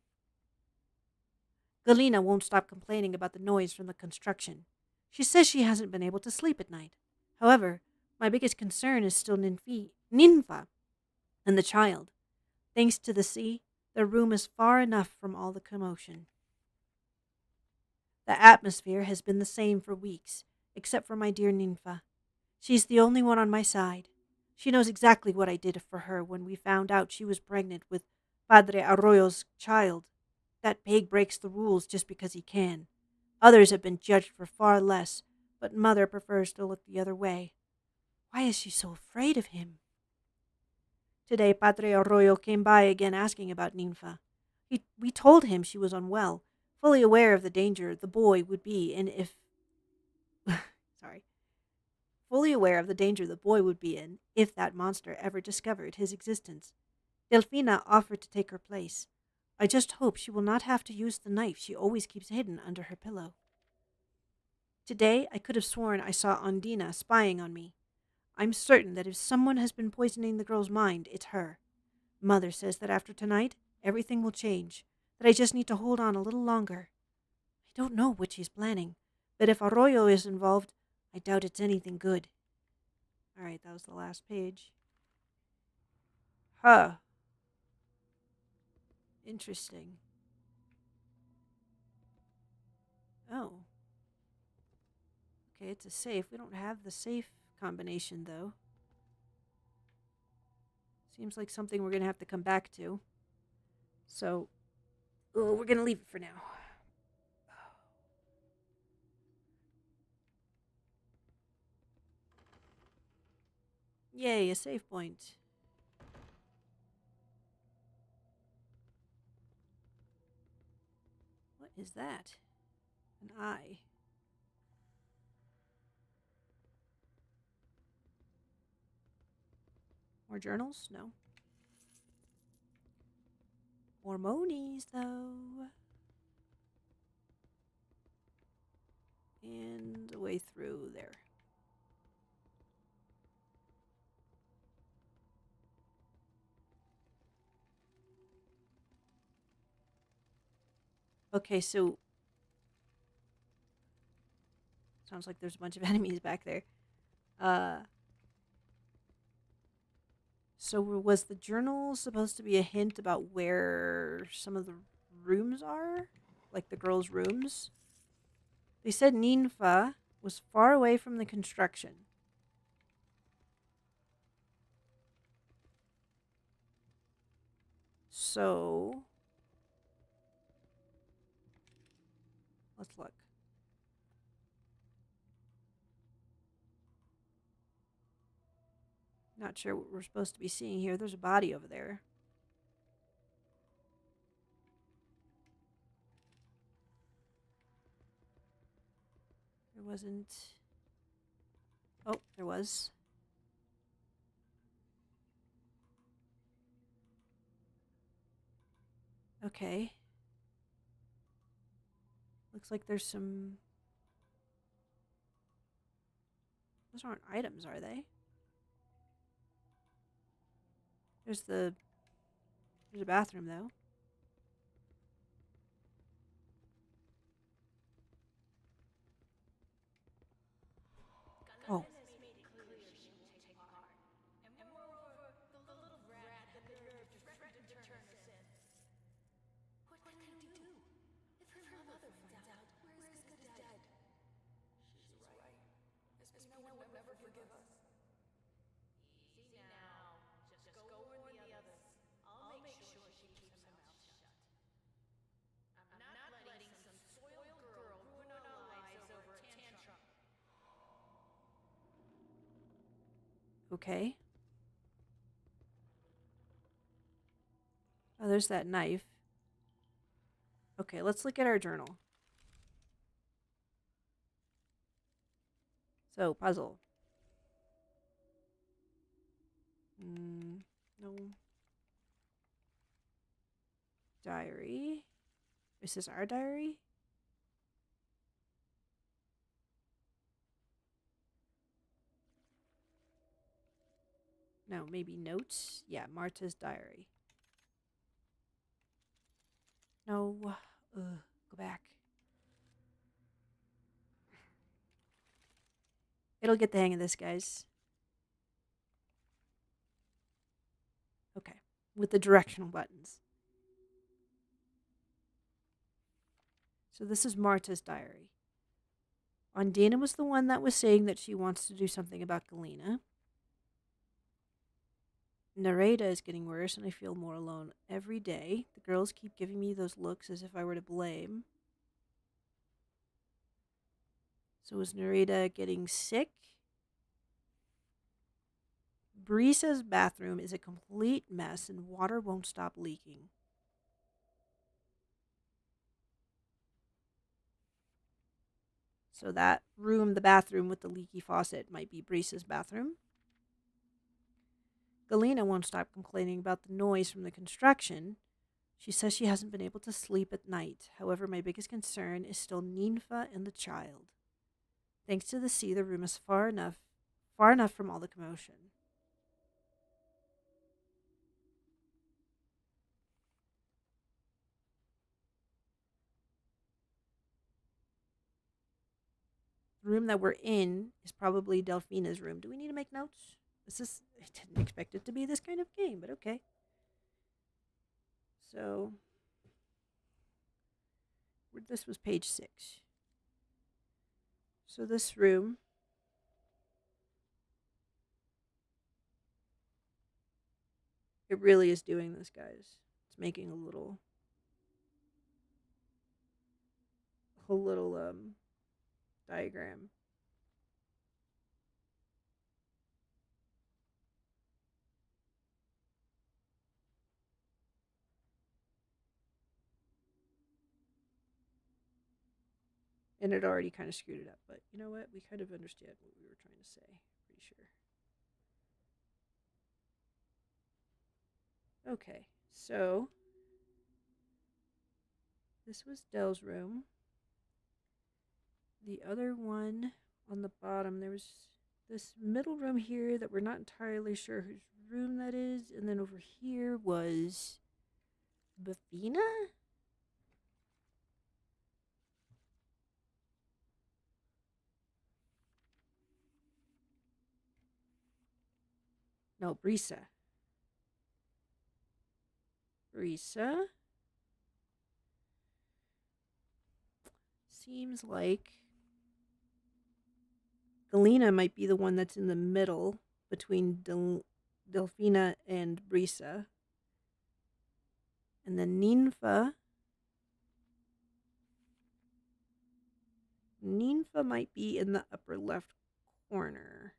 Galina won't stop complaining about the noise from the construction. She says she hasn't been able to sleep at night. However, my biggest concern is still Ninfa and the child. Thanks to the sea, their room is far enough from all the commotion. The atmosphere has been the same for weeks, except for my dear Ninfa. She's the only one on my side. She knows exactly what I did for her when we found out she was pregnant with Padre Arroyo's child. That pig breaks the rules just because he can. Others have been judged for far less, but Mother prefers to look the other way. Why is she so afraid of him? Today, Padre Arroyo came by again asking about Ninfa. We told him she was unwell, fully aware of the danger the boy would be in fully aware of the danger the boy would be in if that monster ever discovered his existence. Delfina offered to take her place. I just hope she will not have to use the knife she always keeps hidden under her pillow. Today, I could have sworn I saw Ondina spying on me. I'm certain that if someone has been poisoning the girl's mind, it's her. Mother says that after tonight, everything will change, that I just need to hold on a little longer. I don't know what she's planning, but if Arroyo is involved, I doubt it's anything good. All right, that was the last page. Huh. Interesting. Oh. Okay, it's a safe. We don't have the safe combination, though. Seems like something we're going to have to come back to. So, we're going to leave it for now. Yay, a save point. What is that? An eye. More journals? No. More monies, though. And a way through there. Okay, so sounds like there's a bunch of enemies back there. So was the journal supposed to be a hint about where some of the rooms are? Like the girls' rooms? They said Ninfa was far away from the construction. So let's look. Not sure what we're supposed to be seeing here. There's a body over there. There wasn't. Oh, there was. Okay. Looks like there's some. Those aren't items, are they? There's a bathroom though. Oh. What can we do? If her mother finds out, where is good as dead? She's right. Espina would never forgive us. Easy now. Just go warn the others. I'll make sure she keeps her mouth shut. I'm not letting some spoiled girl ruin our lives over a tantrum. Okay. Oh, there's that knife. Okay, let's look at our journal. So, puzzle. No. Diary. Is this our diary? No, maybe notes. Yeah, Marta's diary. No. Go back. It'll get the hang of this, guys. Okay. With the directional buttons. So this is Marta's diary. Ondina was the one that was saying that she wants to do something about Galena. Nareda is getting worse and I feel more alone every day. The girls keep giving me those looks as if I were to blame. So is Nareda getting sick? Brisa's bathroom is a complete mess and water won't stop leaking. So that room, the bathroom with the leaky faucet, might be Brisa's bathroom. Galena won't stop complaining about the noise from the construction. She says she hasn't been able to sleep at night. However, my biggest concern is still Ninfa and the child. Thanks to the sea, the room is far enough from all the commotion. The room that we're in is probably Delphina's room. Do we need to make notes? I didn't expect it to be this kind of game, but okay. So, this was page 6. So this room It really is doing this, guys. It's making a little diagram. And it already kind of screwed it up, but you know what? We kind of understand what we were trying to say. Pretty sure. Okay, so this was Dell's room. The other one on the bottom, there was this middle room here that we're not entirely sure whose room that is. And then over here was Bafina? No, Brisa. Brisa? Seems like Galena might be the one that's in the middle between Delphina and Brisa. And then Ninfa might be in the upper left corner.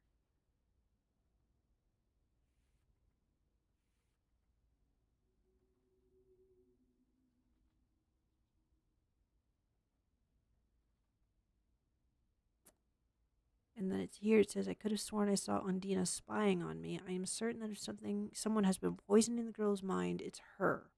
And then it's here. It says, "I could have sworn I saw Undina spying on me. I am certain that if someone has been poisoning the girl's mind, it's her."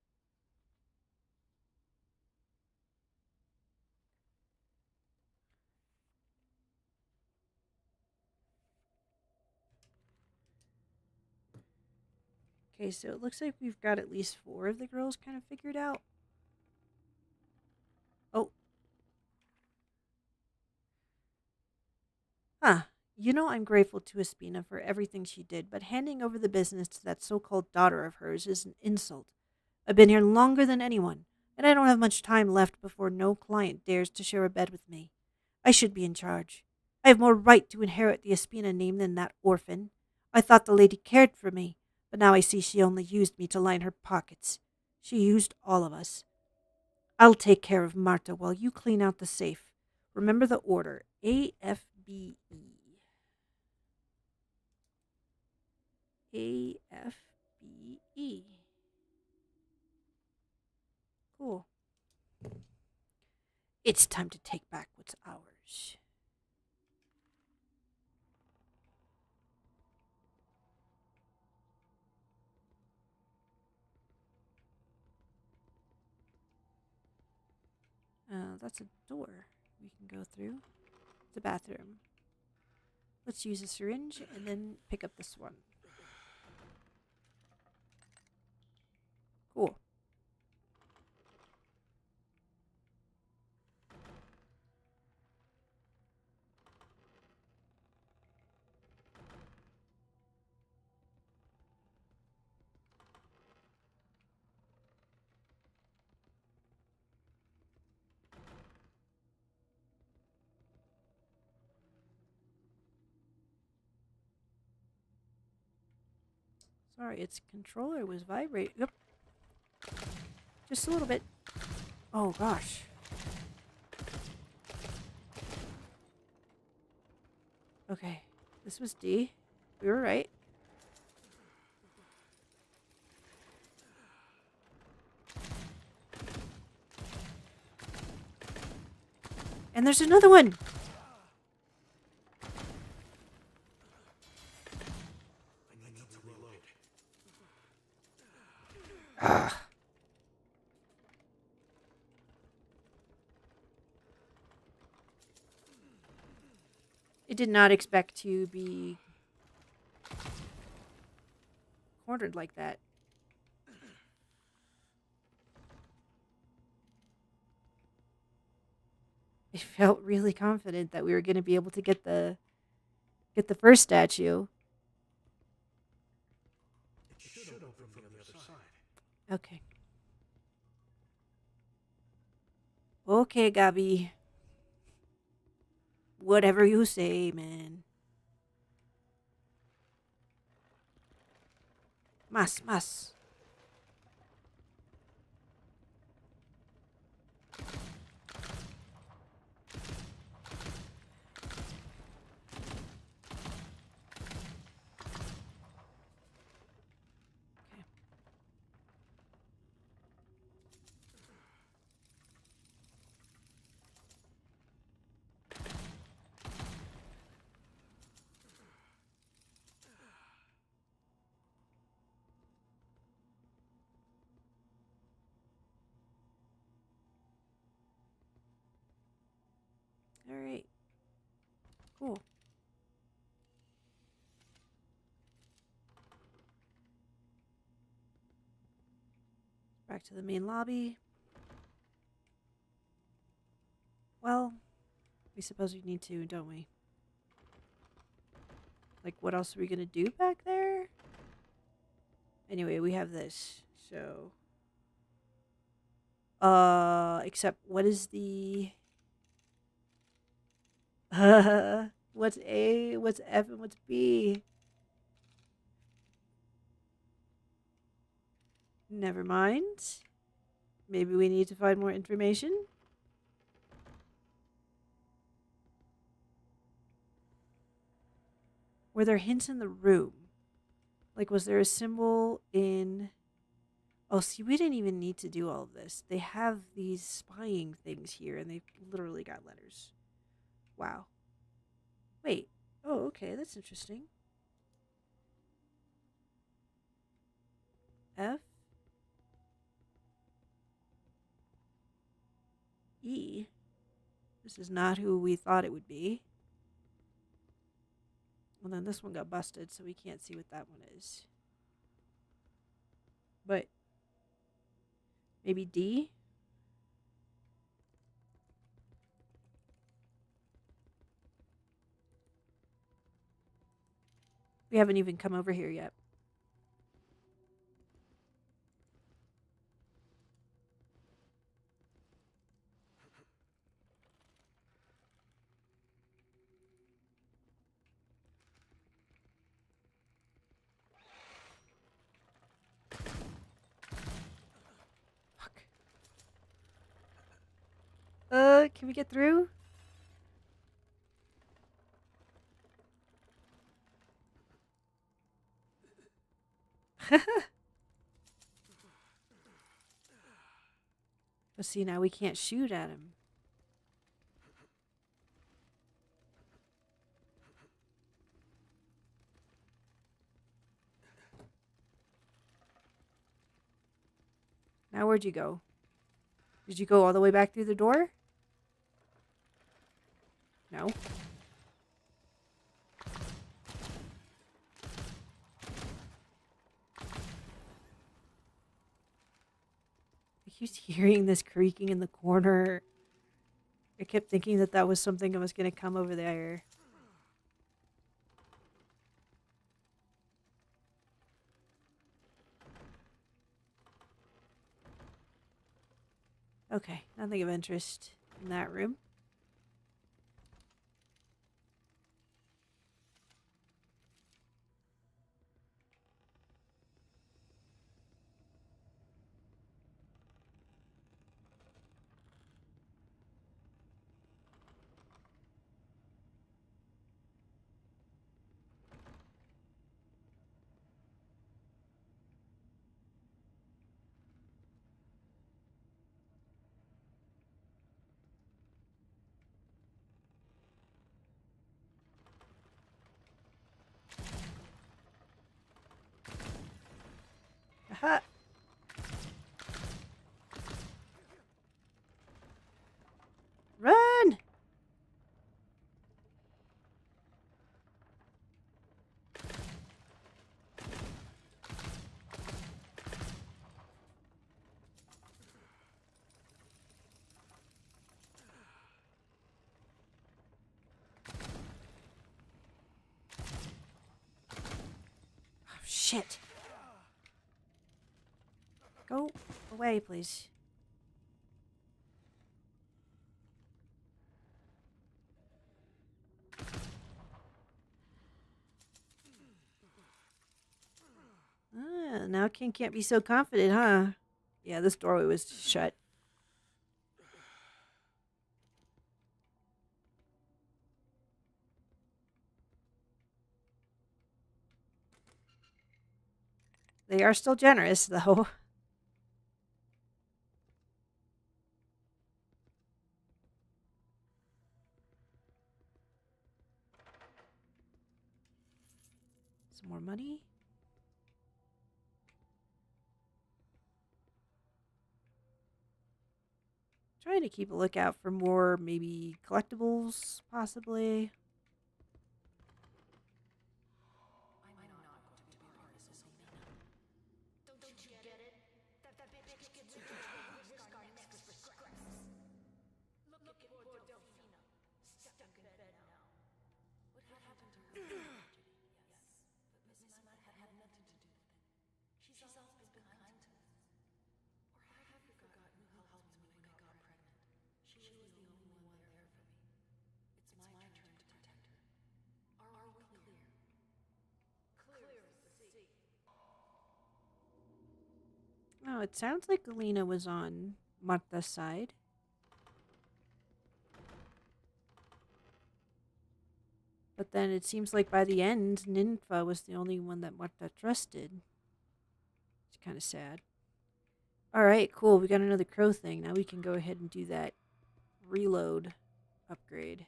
Okay, so it looks like we've got at least 4 of the girls kind of figured out. Oh. Huh. You know, I'm grateful to Espina for everything she did, but handing over the business to that so-called daughter of hers is an insult. I've been here longer than anyone, and I don't have much time left before no client dares to share a bed with me. I should be in charge. I have more right to inherit the Espina name than that orphan. I thought the lady cared for me, but now I see she only used me to line her pockets. She used all of us. I'll take care of Marta while you clean out the safe. Remember the order. AFBE. AFBE. Cool. It's time to take back what's ours. That's a door we can go through. It's a bathroom. Let's use a syringe and then pick up this one. Cool. Sorry, its controller was vibrating. Yep. Just a little bit. Oh, gosh. Okay. This was D. We were right. And there's another one. Ah. It did not expect to be cornered like that. I felt really confident that we were going to be able to get the first statue. It should open from the other side. Okay. Okay, Gabi. Whatever you say, man. Mas. Alright. Cool. Back to the main lobby. Well, we suppose we need to, don't we? Like, what else are we gonna do back there? Anyway, we have this, so... except, what is the... what's A, what's F, and what's B? Never mind. Maybe we need to find more information? Were there hints in the room? Like, was there a symbol in... Oh, see, we didn't even need to do all of this. They have these spying things here, and they've literally got letters. Wow. Wait. Oh, okay, that's interesting. F. E. This is not who we thought it would be. Well, then this one got busted, so we can't see what that one is. But maybe D? We haven't even come over here yet. Fuck. Can we get through? But see, now we can't shoot at him. Now where'd you go? Did you go all the way back through the door? No. I keep hearing this creaking in the corner. I kept thinking that that was something that was going to come over there. Okay, nothing of interest in that room. Aha! Run! Oh, shit. Go away, please. Ah, now King can't be so confident, huh? Yeah, this doorway was shut. They are still generous, though. Some more money. Trying to keep a lookout for more maybe collectibles, possibly. Don't you get it? That bitch gets her to risk our necks for scraps. Look at poor Delphina, stuck in bed now. What happened to her? Yes, but Miss Mutt had nothing to do with it. She's always been kind to us. Or have you forgotten who helped me when I got pregnant? She was the only one there for me. It's my turn to protect her. Are we clear? Clear as the sea. Oh, it sounds like Galena was on Marta's side. But then it seems like by the end, Ninfa was the only one that Marta trusted. It's kind of sad. Alright, cool. We got another crow thing. Now we can go ahead and do that reload upgrade.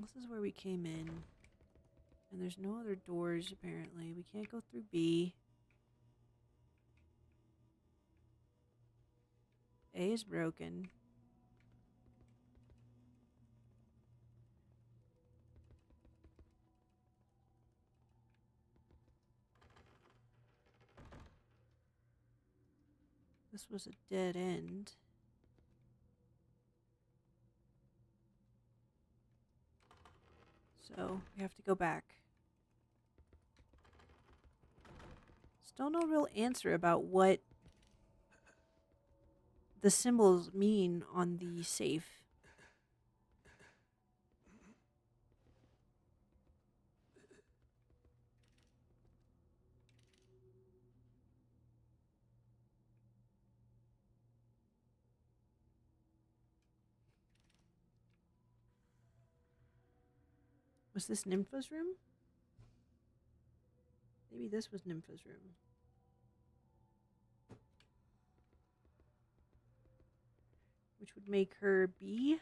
This is where we came in. And there's no other doors, apparently. We can't go through B. A is broken. This was a dead end. So we have to go back. Still no real answer about what the symbols mean on the safe. Was this Nympha's room? Maybe this was Nympha's room. Which would make her B.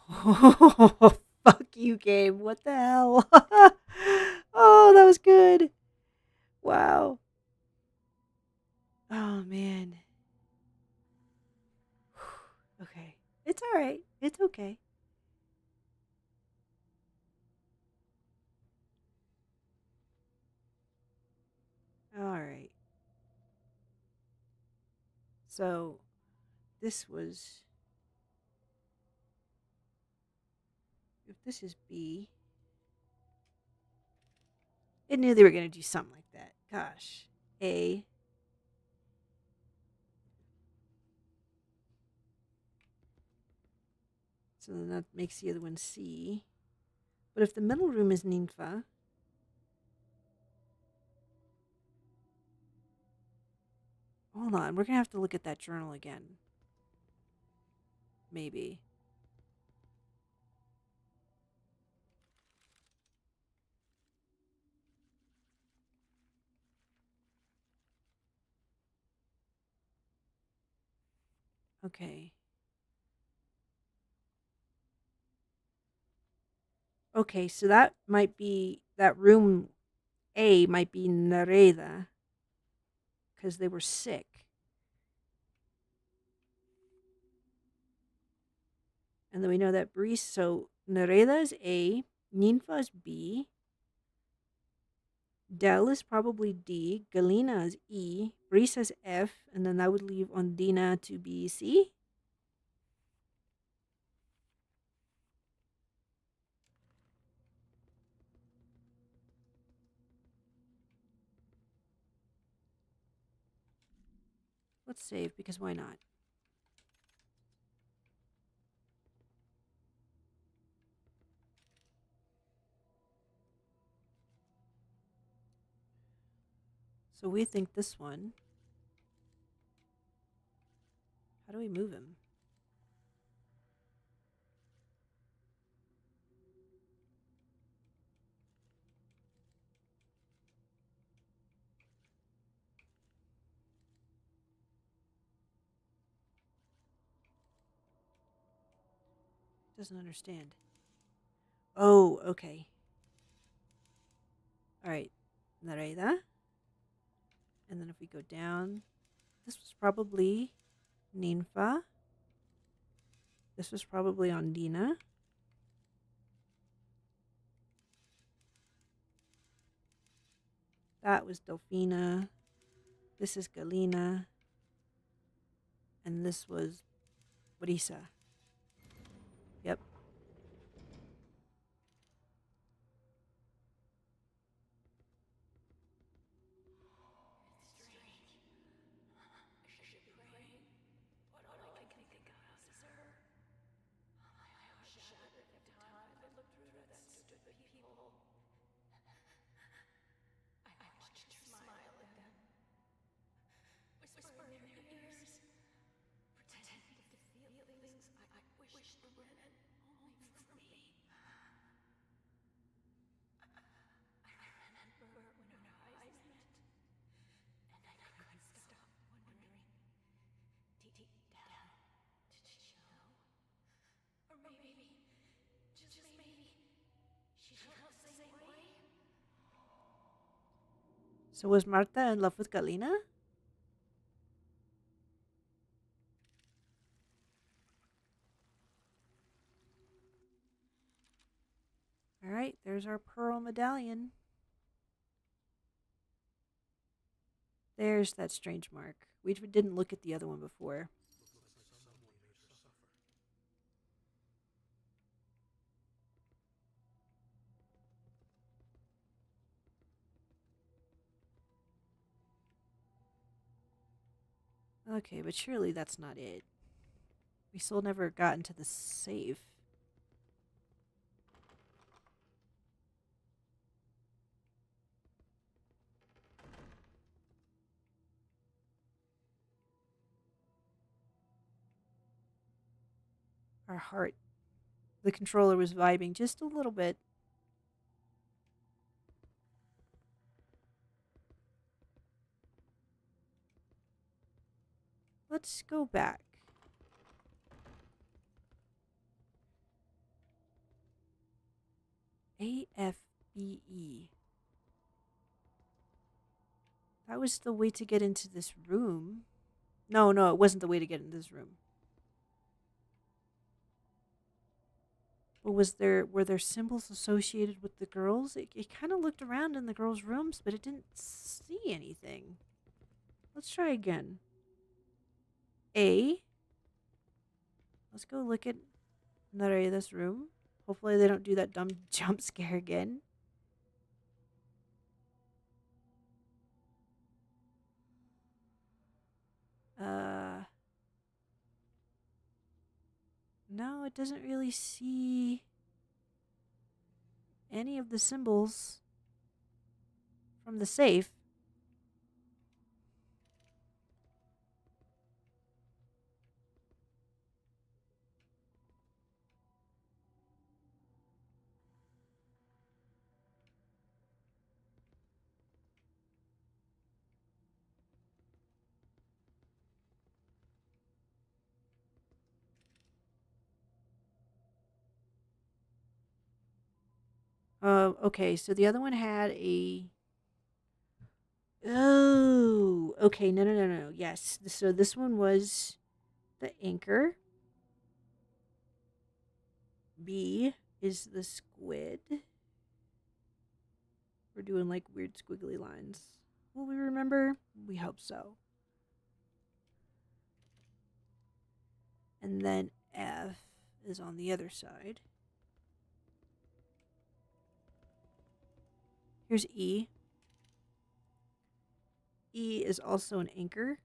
Oh, fuck you, game. What the hell? Oh, that was good. Wow. Oh, man. Okay. It's alright. It's okay. Alright. So, this was... If this is B... I knew they were going to do something like that. Gosh. A. So then that makes the other one C. But if the middle room is Ninfa... Hold on. We're going to have to look at that journal again. Maybe. Okay. Okay, so that might be... That room A might be Nereda. Because they were sick. And then we know that Breeze... So, Nereda is A. Ninfa is B. Del is probably D. Galena is E. Breeze is F. And then that would leave Ondina to be C. Let's save, because why not? So we think this one. How do we move him? Doesn't understand. Oh, okay. All right. Nareda. And then if we go down, this was probably Ninfa. This was probably Ondina. That was Delphina. This is Galina. And this was Brisa. Yep. So was Marta in love with Galina? All right, there's our pearl medallion. There's that strange mark. We didn't look at the other one before. Okay, but surely that's not it. We still never got into the safe. Our heart. The controller was vibing just a little bit. Let's go back. AFBE. That was the way to get into this room. No, it wasn't the way to get into this room. But were there symbols associated with the girls? It kind of looked around in the girls' rooms, but it didn't see anything. Let's try again. A. Let's go look at Nareda's room. Hopefully they don't do that dumb jump scare again. No, it doesn't really see any of the symbols from the safe. Okay, so the other one had a. Oh, okay, no. Yes, so this one was the anchor. B is the squid. We're doing like weird squiggly lines. Will we remember? We hope so. And then F is on the other side. Here's E. E is also an anchor.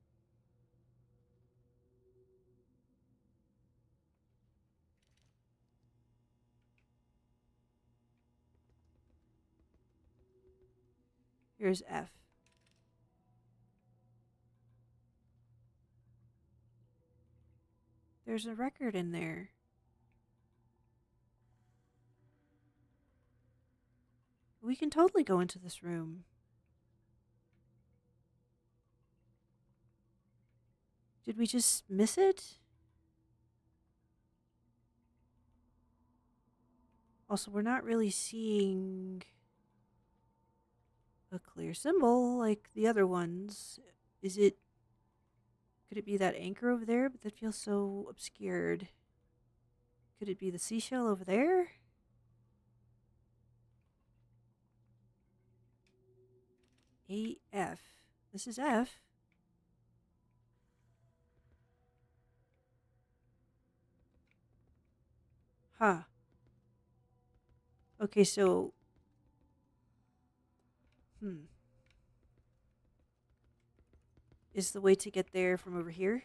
Here's F. There's a record in there. We can totally go into this room. Did we just miss it? Also, we're not really seeing a clear symbol like the other ones. Is it... Could it be that anchor over there? But that feels so obscured. Could it be the seashell over there? AF. This is F. Huh. Okay, so... Is the way to get there from over here?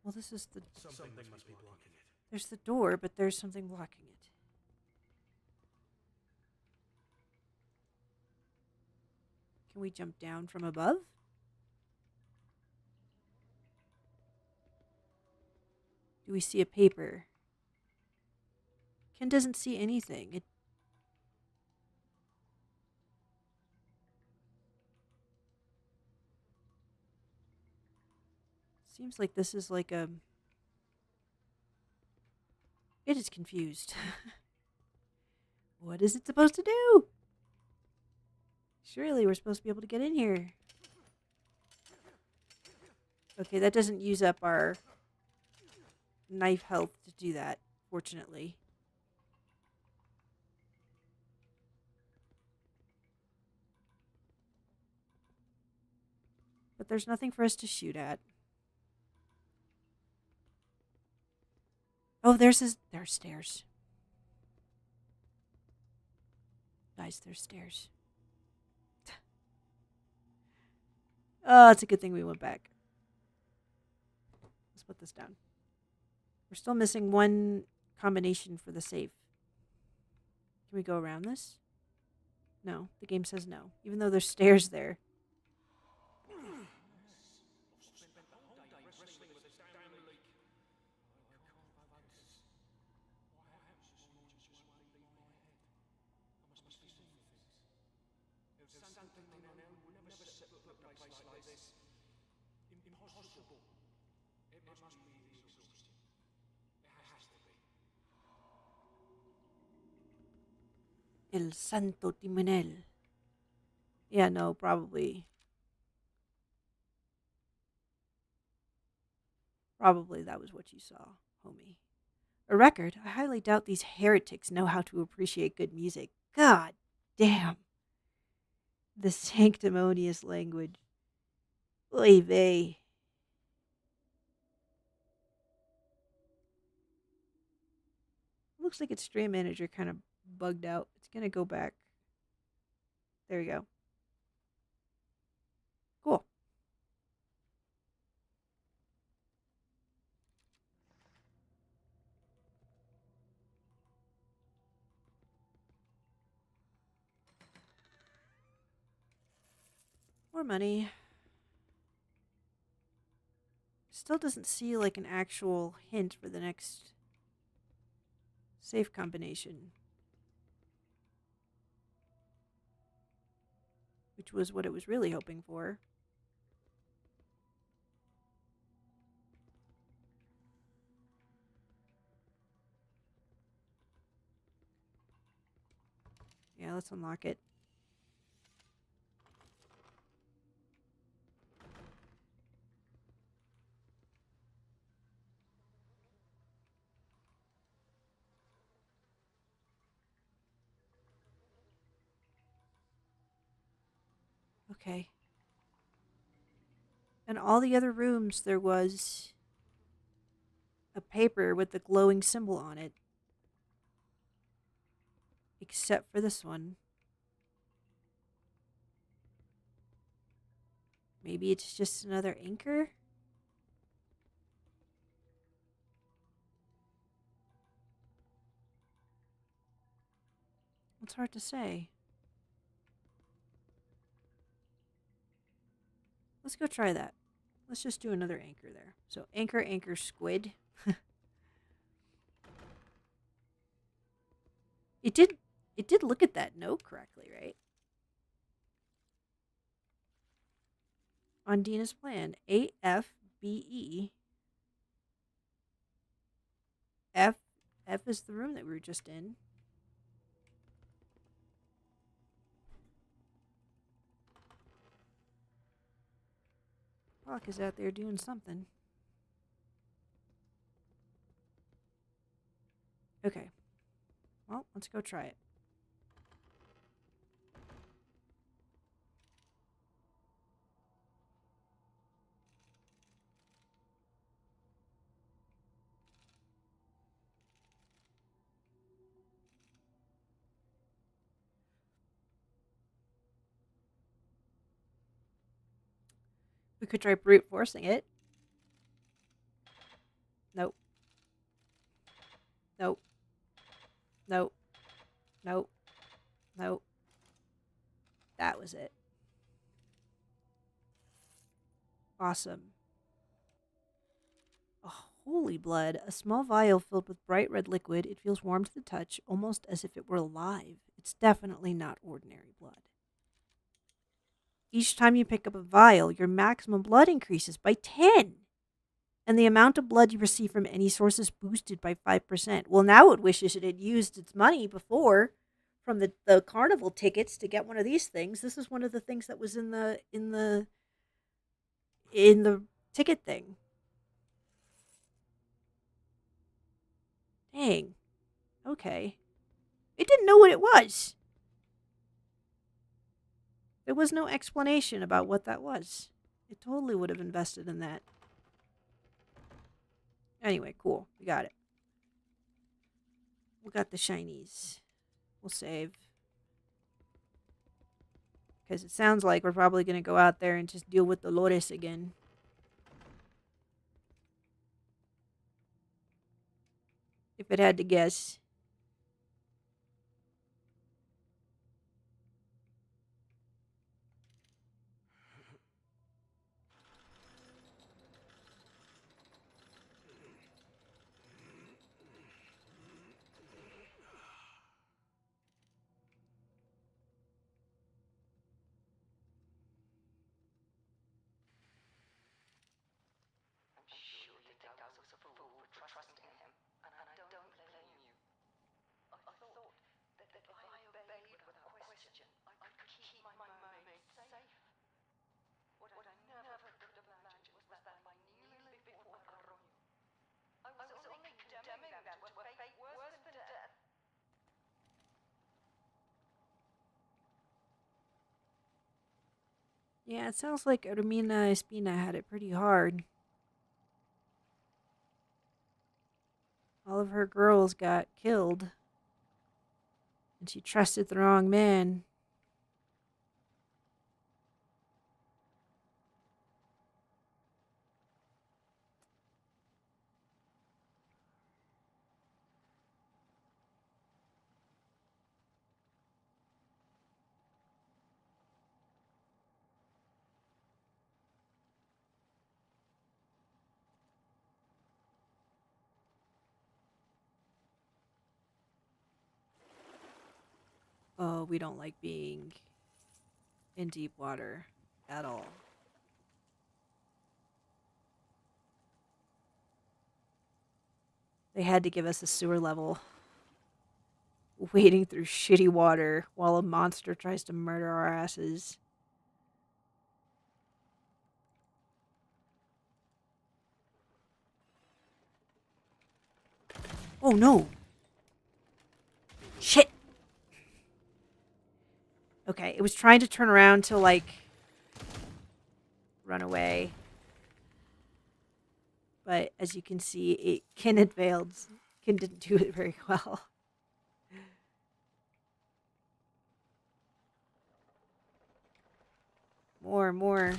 Well, this is the... Something must be blocking it. There's the door, but there's something blocking it. Can we jump down from above? Do we see a paper? Ken doesn't see anything. It seems like this is like a... It is confused. What is it supposed to do? Surely we're supposed to be able to get in here. Okay, that doesn't use up our knife health to do that, fortunately. But there's nothing for us to shoot at. Oh, there's stairs. Guys, there's stairs. Oh, it's a good thing we went back. Let's put this down. We're still missing one combination for the safe. Can we go around this? No, the game says no, even though there's stairs there. Impossible. It must be the exhaustion. It has to be. El Santo Timonel. Yeah, no, probably. Probably that was what you saw, homie. A record? I highly doubt these heretics know how to appreciate good music. God damn. The sanctimonious language. Oy vey. Looks like its stream manager kind of bugged out. It's going to go back. There we go. Cool. More money. Still doesn't see like an actual hint for the next safe combination. Which was what it was really hoping for. Yeah, let's unlock it. Okay. In all the other rooms, there was a paper with the glowing symbol on it. Except for this one. Maybe it's just another anchor? It's hard to say. Let's go try that. Let's just do another anchor there. So anchor, anchor, squid. It did. It did look at that note correctly, right? On Dina's plan, AFBE. F F is the room that we were just in. Hawk is out there doing something. Okay. Well, let's go try it. We could try brute forcing it. Nope. Nope. Nope. Nope. Nope. That was it. Awesome. Oh, holy blood. A small vial filled with bright red liquid. It feels warm to the touch, almost as if it were alive. It's definitely not ordinary blood. Each time you pick up a vial, your maximum blood increases by 10. And the amount of blood you receive from any source is boosted by 5%. Well, now it wishes it had used its money before from the carnival tickets to get one of these things. This is one of the things that was in the ticket thing. Dang. Okay. It didn't know what it was. There was no explanation about what that was. It totally would have invested in that. Anyway, cool. We got it. We got the shinies. We'll save. Because it sounds like we're probably going to go out there and just deal with Dolores again. If it had to guess. I'm sure you think I was a fool for trusting him, and I don't blame you. I thought that if I obeyed without question, I could keep my mermaid safe. What I never could have imagined was that by kneeling before Aronio, I was only condemning them to a fate worse than death. Yeah, it sounds like Ermina Espina had it pretty hard. All of her girls got killed. And she trusted the wrong man. Oh, we don't like being in deep water at all. They had to give us a sewer level. Wading through shitty water while a monster tries to murder our asses. Oh no! Shit! Okay, it was trying to turn around to, like, run away. But as you can see, Kin failed. Kin didn't do it very well. More.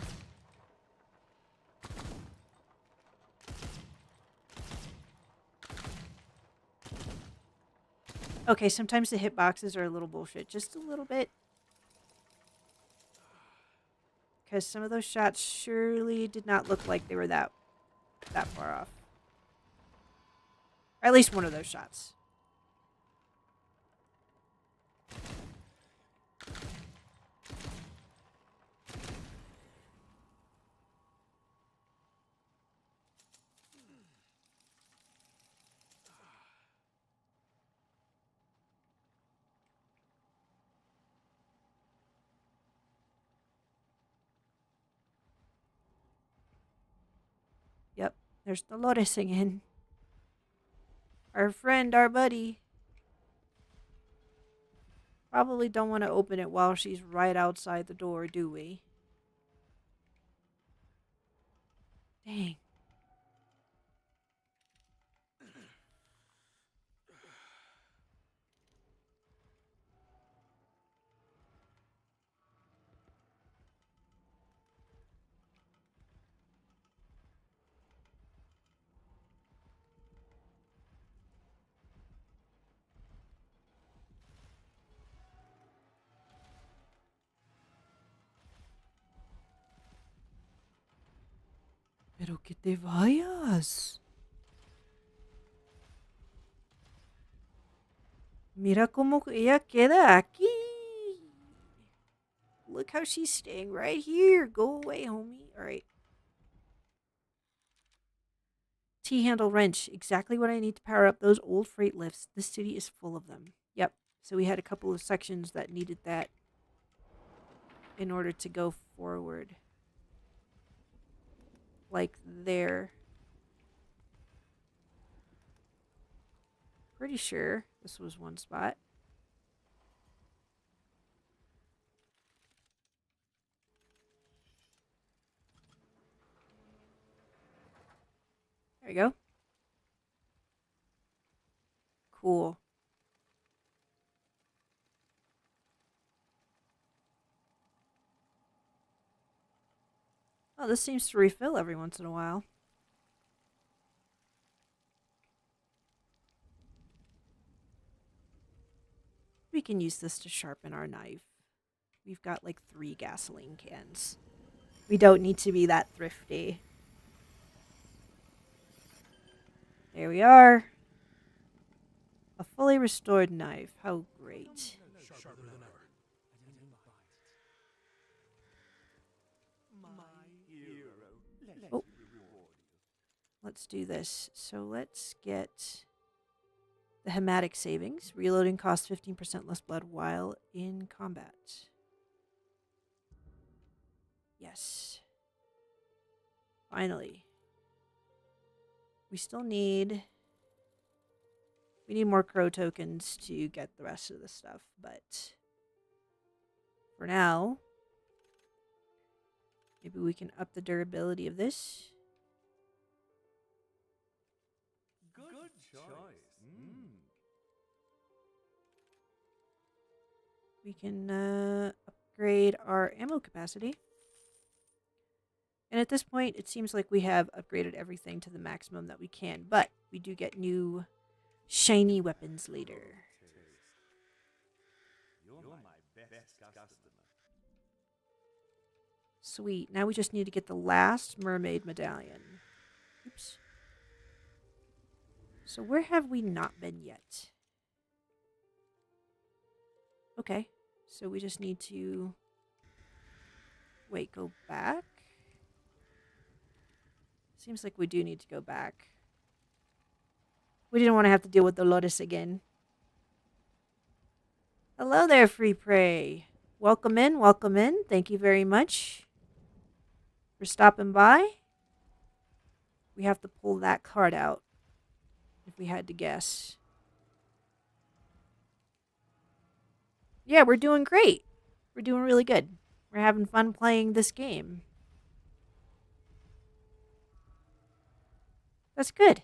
Okay, sometimes the hitboxes are a little bullshit. Just a little bit. Because some of those shots surely did not look like they were that far off. Or at least one of those shots. There's Dolores again. Our friend, our buddy. Probably don't want to open it while she's right outside the door, do we? Dang. Pero que te vayas. Mira cómo ella queda aquí. Look how she's staying right here. Go away, homie. All right. T-handle wrench. Exactly what I need to power up those old freight lifts. This city is full of them. Yep. So we had a couple of sections that needed that in order to go forward. Like there. Pretty sure this was one spot. There we go. Cool. Oh, this seems to refill every once in a while. We can use this to sharpen our knife. We've got like 3 gasoline cans. We don't need to be that thrifty. There we are. A fully restored knife. How great. Oh. Let's do this. So let's get the hematic savings. Reloading costs 15% less blood while in combat. Yes. Finally. We still need... We need more crow tokens to get the rest of the stuff, but... For now... Maybe we can up the durability of this. Good choice. We can upgrade our ammo capacity. And at this point, it seems like we have upgraded everything to the maximum that we can. But we do get new shiny weapons later. You're my best customer. Sweet. Now we just need to get the last mermaid medallion. Oops. So where have we not been yet? Okay. So we just need to... Wait, go back? Seems like we do need to go back. We didn't want to have to deal with the Lotus again. Hello there, free prey. Welcome in, welcome in. Thank you very much for stopping by. We have to pull that card out if we had to guess. Yeah, we're doing great. We're doing really good. We're having fun playing this game. That's good.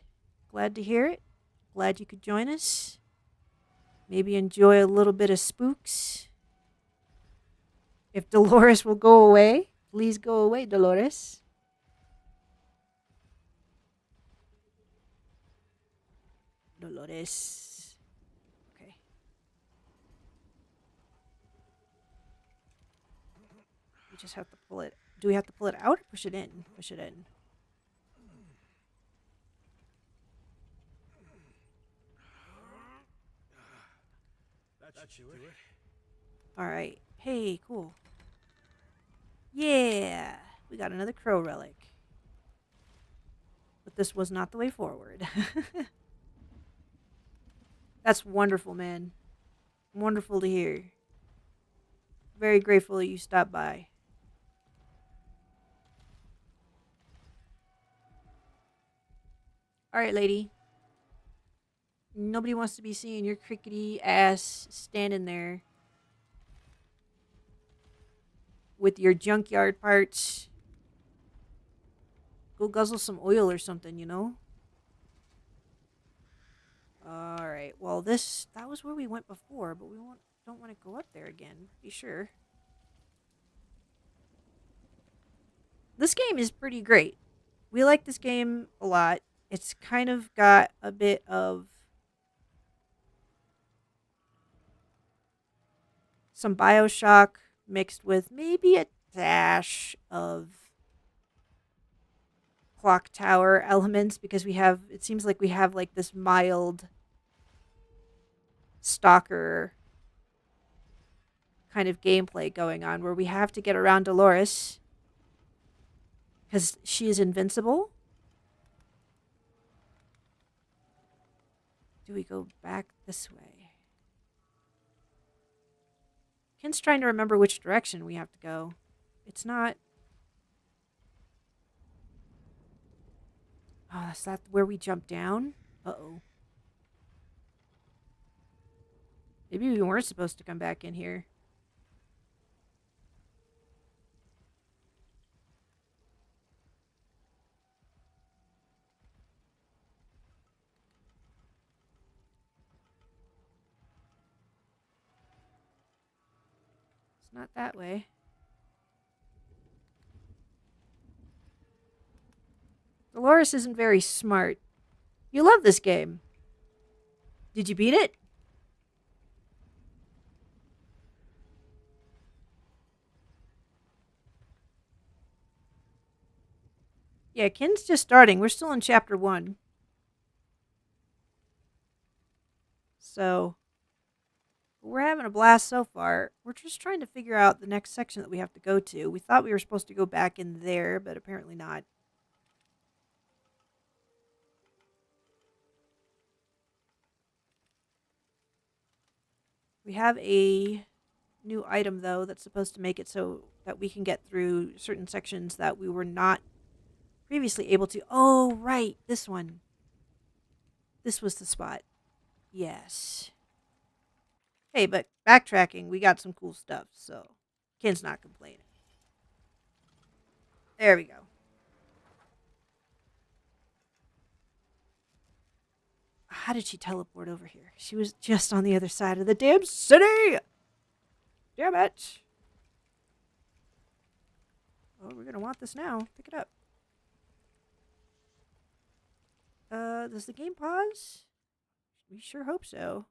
Glad to hear it. Glad you could join us. Maybe enjoy a little bit of spooks. If Dolores will go away, please go away, Dolores. Dolores. Okay. We just have to pull it. Do we have to pull it out or push it in? Push it in. That should do it. All right. Hey, cool. Yeah. We got another crow relic. But this was not the way forward. That's wonderful, man. Wonderful to hear. Very grateful that you stopped by. All right, lady. Nobody wants to be seeing your crickety ass standing there with your junkyard parts. Go guzzle some oil or something, you know? All right. Well, that was where we went before, but don't want to go up there again. Be sure. This game is pretty great. We like this game a lot. It's kind of got a bit of some BioShock mixed with maybe a dash of clock tower elements because it seems like we have like this mild stalker kind of gameplay going on where we have to get around Dolores because she is invincible. Do we go back this way? Ken's trying to remember which direction we have to go. It's not. Oh, is that where we jump down? Uh-oh. Maybe we weren't supposed to come back in here. It's not that way. Dolores isn't very smart. You love this game. Did you beat it? Yeah, Ken's just starting. We're still in chapter 1. So, we're having a blast so far. We're just trying to figure out the next section that we have to go to. We thought we were supposed to go back in there, but apparently not. We have a new item, though, that's supposed to make it so that we can get through certain sections that we were not previously able to. Oh, right. This one. This was the spot. Yes. Hey, but backtracking, we got some cool stuff, so Ken's not complaining. There we go. How did she teleport over here? She was just on the other side of the damn city! Damn it! Oh, we're gonna want this now. Pick it up. Does the game pause? We sure hope so.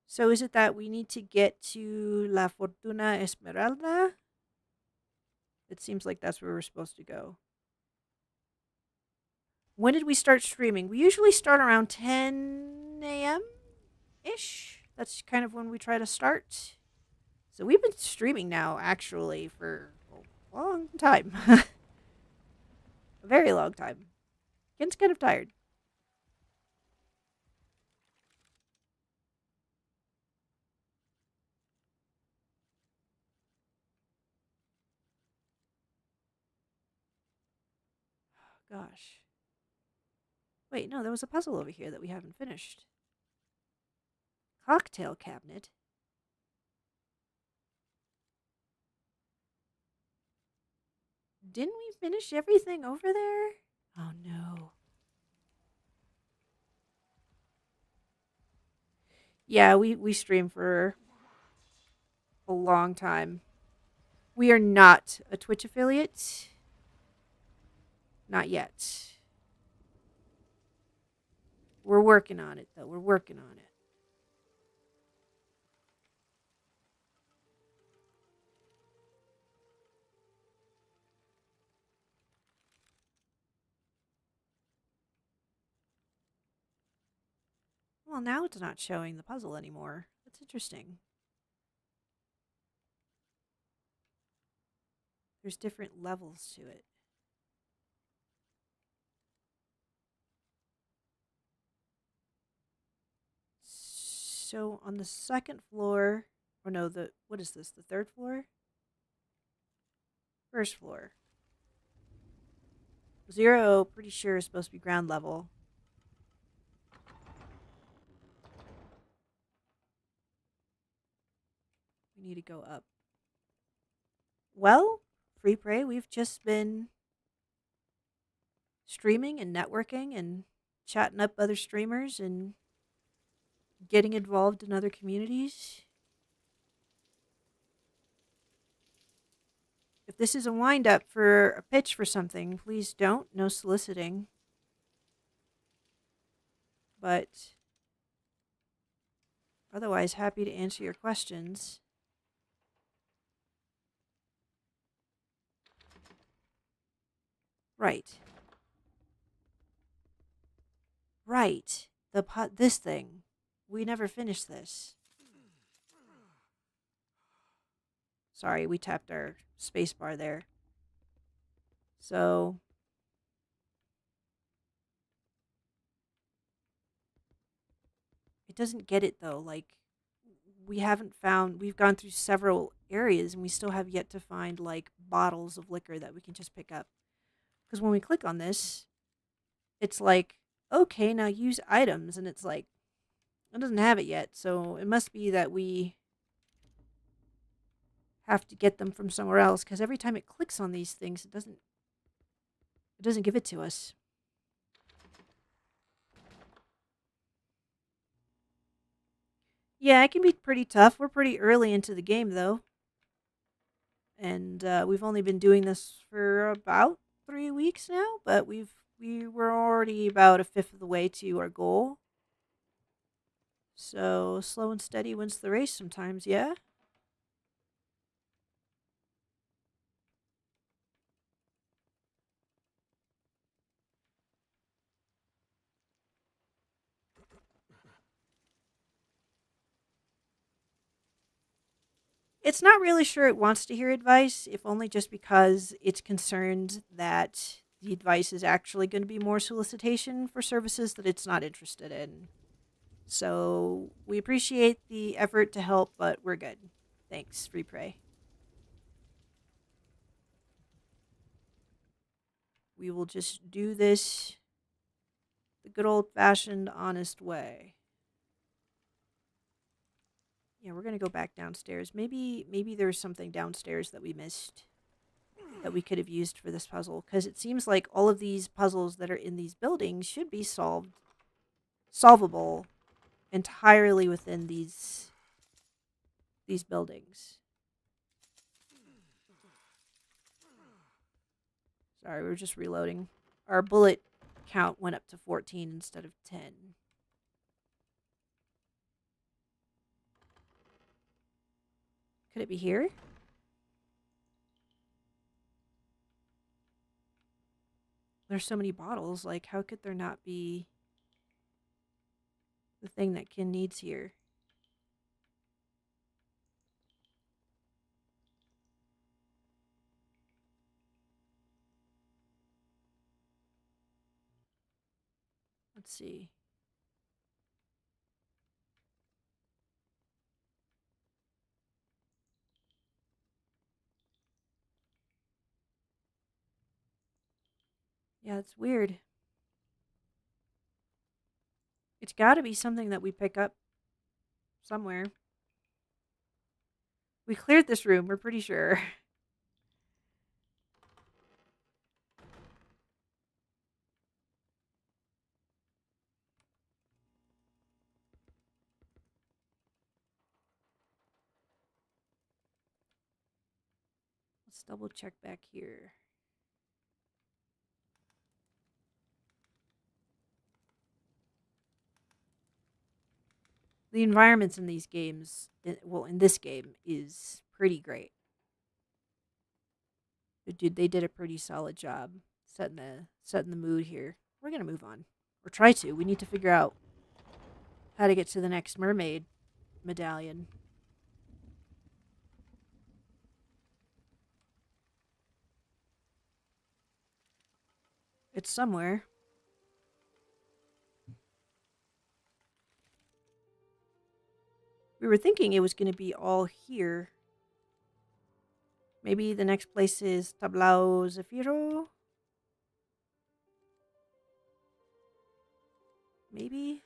So is it that we need to get to La Fortuna Esmeralda? It seems like that's where we're supposed to go. When did we start streaming? We usually start around 10 a.m. ish. That's kind of when we try to start. So we've been streaming now, actually, for a long time. A very long time. Ken's kind of tired. Gosh. Wait, no, there was a puzzle over here that we haven't finished. Cocktail cabinet. Didn't we finish everything over there? Oh no. Yeah, we stream for a long time. We are not a Twitch affiliate. Not yet. We're working on it, though. We're working on it. Well, now it's not showing the puzzle anymore. That's interesting. There's different levels to it. So on the second floor, Or no, what is this? The third floor? First floor. 0, pretty sure is supposed to be ground level. We need to go up. Well, Free Prey, we've just been streaming and networking and chatting up other streamers and getting involved in other communities. If this is a wind up for a pitch for something, please don't. No soliciting. But otherwise, happy to answer your questions. Right. Right. This thing. We never finished this. Sorry, we tapped our space bar there. So it doesn't get it though. Like we've gone through several areas and we still have yet to find like bottles of liquor that we can just pick up. Because when we click on this, it's like, okay, now use items, and it's like it doesn't have it yet. So it must be that we have to get them from somewhere else, because every time it clicks on these things, it doesn't give it to us. Yeah, it can be pretty tough. We're pretty early into the game though, and we've only been doing this for about 3 weeks now. But we were already about a fifth of the way to our goal. So slow and steady wins the race sometimes. Yeah. It's not really sure it wants to hear advice, if only just because it's concerned that the advice is actually going to be more solicitation for services that it's not interested in. So we appreciate the effort to help, but we're good. Thanks, Free Prey. We will just do this the good old fashioned, honest way. Yeah, we're gonna go back downstairs. Maybe there's something downstairs that we missed that we could have used for this puzzle, because it seems like all of these puzzles that are in these buildings should be solvable entirely within these buildings. Sorry, we're just reloading. Our bullet count went up to 14 instead of 10. Could it be here? There's so many bottles. Like, how could there not be the thing that Kin needs here? Let's see. Yeah, it's weird. It's got to be something that we pick up somewhere. We cleared this room, we're pretty sure. Let's double check back here. The environments in these games, well, in this game, is pretty great. They did a pretty solid job setting the mood here. We're gonna move on, or try to. We need to figure out how to get to the next mermaid medallion. It's somewhere. We were thinking it was going to be all here. Maybe the next place is Tablao Zafiro? Maybe?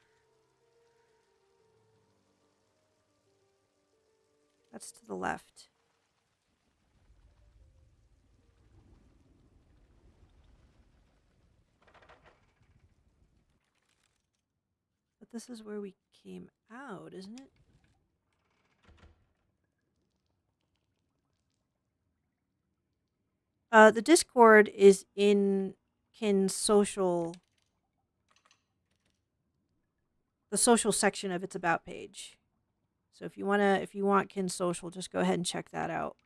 That's to the left. But this is where we came out, isn't it? The Discord is in Kin's social, the social section of its about page. So if you want Kin's social, just go ahead and check that out.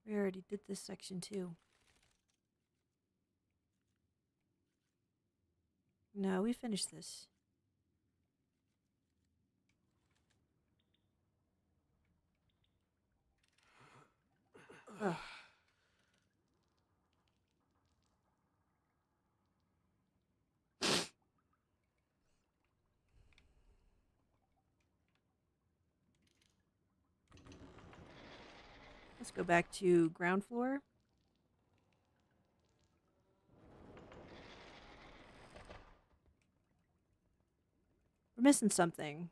We already did this section too. No, we finished this. Ugh. Let's go back to ground floor. We're missing something.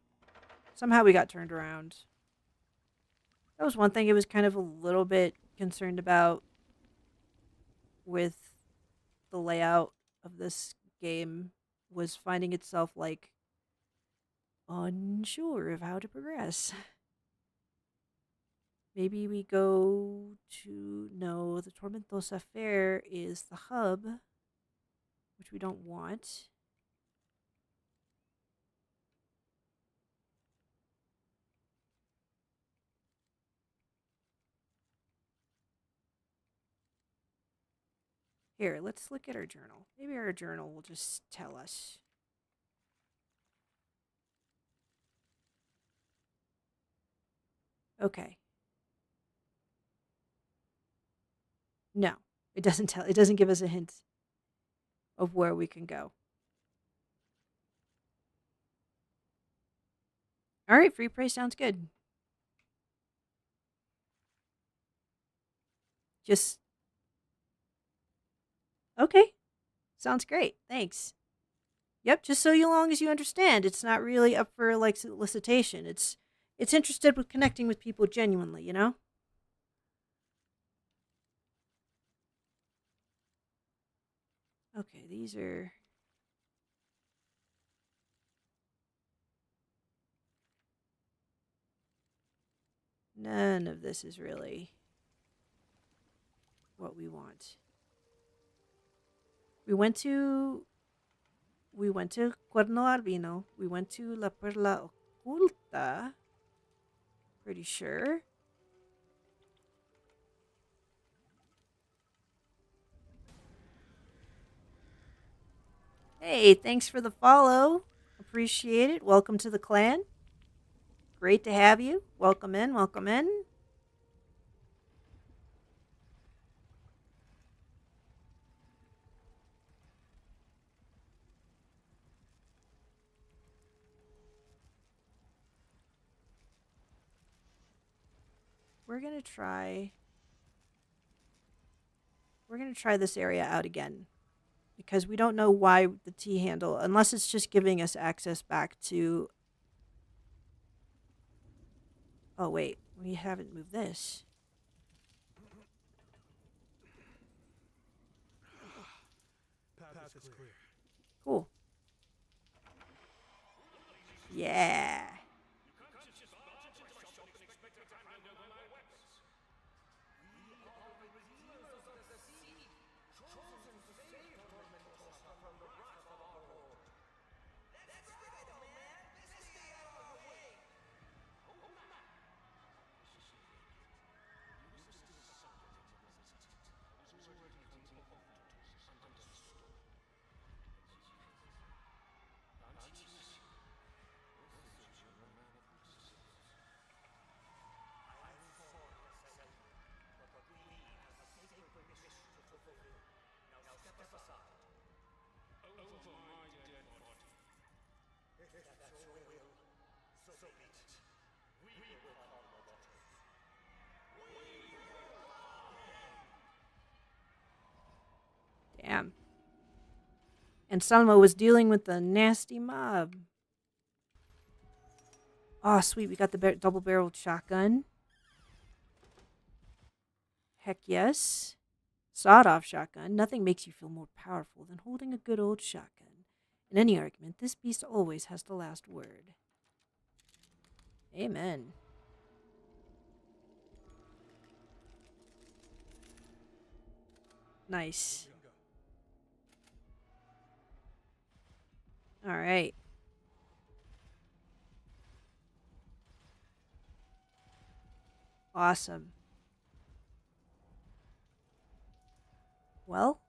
Somehow we got turned around. That was one thing it was kind of a little bit concerned about with the layout of this game, was finding itself like unsure of how to progress. Maybe we go to, no, the Tormentosa Fair is the hub, which we don't want. Here, let's look at our journal. Maybe our journal will just tell us. Okay. No, it doesn't tell. It doesn't give us a hint of where we can go. All right, free prey sounds good. Just okay. Sounds great. Thanks. Yep, just so long as you understand, it's not really up for like solicitation. It's interested with connecting with people genuinely, you know? Okay, these are none of this is really what we want. We went to Cuerno Albino. We went to La Perla Oculta. Pretty sure. Hey, thanks for the follow. Appreciate it. Welcome to the clan. Great to have you. Welcome in, welcome in. We're going to try this area out again, because we don't know why the T handle, unless it's just giving us access back to... Oh, wait. We haven't moved this. Path is clear. Cool. Yeah. Damn. And Salma was dealing with the nasty mob. Oh, sweet. We got the double-barreled shotgun. Heck yes. Sawed-off shotgun. Nothing makes you feel more powerful than holding a good old shotgun. In any argument, this beast always has the last word. Amen. Nice. All right. Awesome. Well.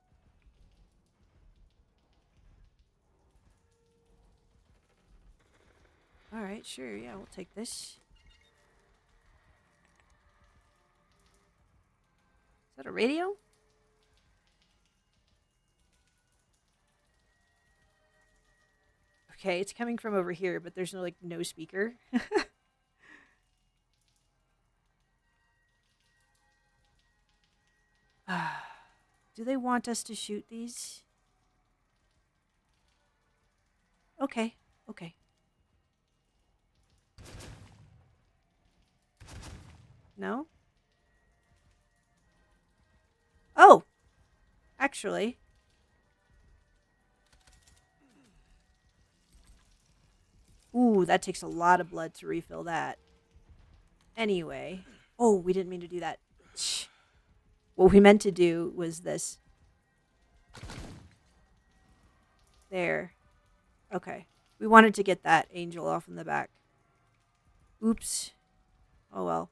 All right, sure. Yeah, we'll take this. Is that a radio? Okay, it's coming from over here, but there's no speaker. Do they want us to shoot these? Okay, okay. No? Oh! Actually. Ooh, that takes a lot of blood to refill that. Anyway. Oh, we didn't mean to do that. What we meant to do was this. There. Okay. We wanted to get that angel off in the back. Oops. Oh well.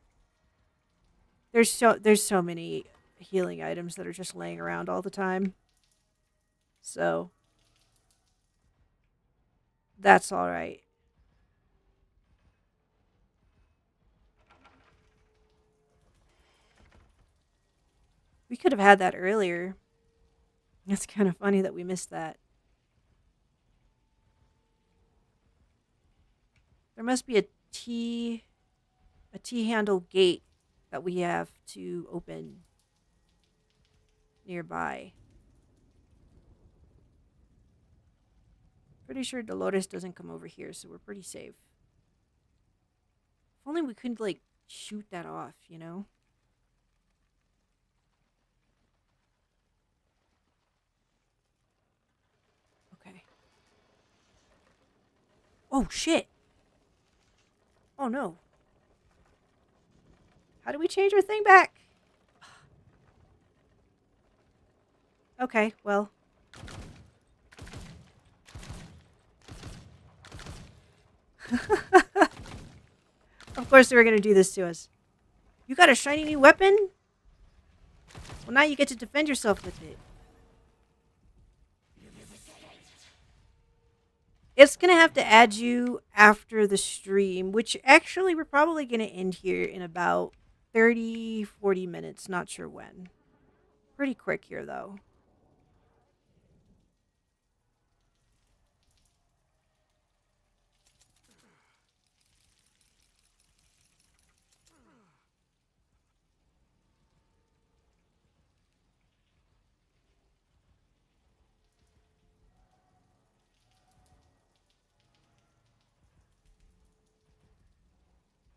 There's so many healing items that are just laying around all the time. So that's all right. We could have had that earlier. It's kind of funny that we missed that. There must be a T-handle gate that we have to open nearby. Pretty sure Dolores doesn't come over here, so we're pretty safe. If only we couldn't, shoot that off, you know? Okay. Oh, shit! Oh, no. How do we change our thing back? Okay, well. Of course they were going to do this to us. You got a shiny new weapon? Well, now you get to defend yourself with it. It's going to have to add you after the stream, which actually we're probably going to end here in about 30, 40 minutes. Not sure when. Pretty quick here, though.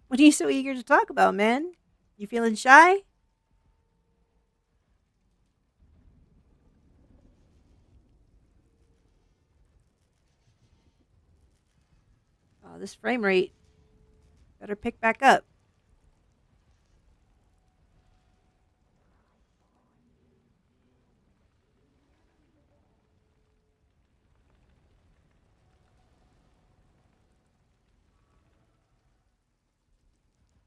What are you so eager to talk about, man? You feeling shy? Oh, this frame rate better pick back up.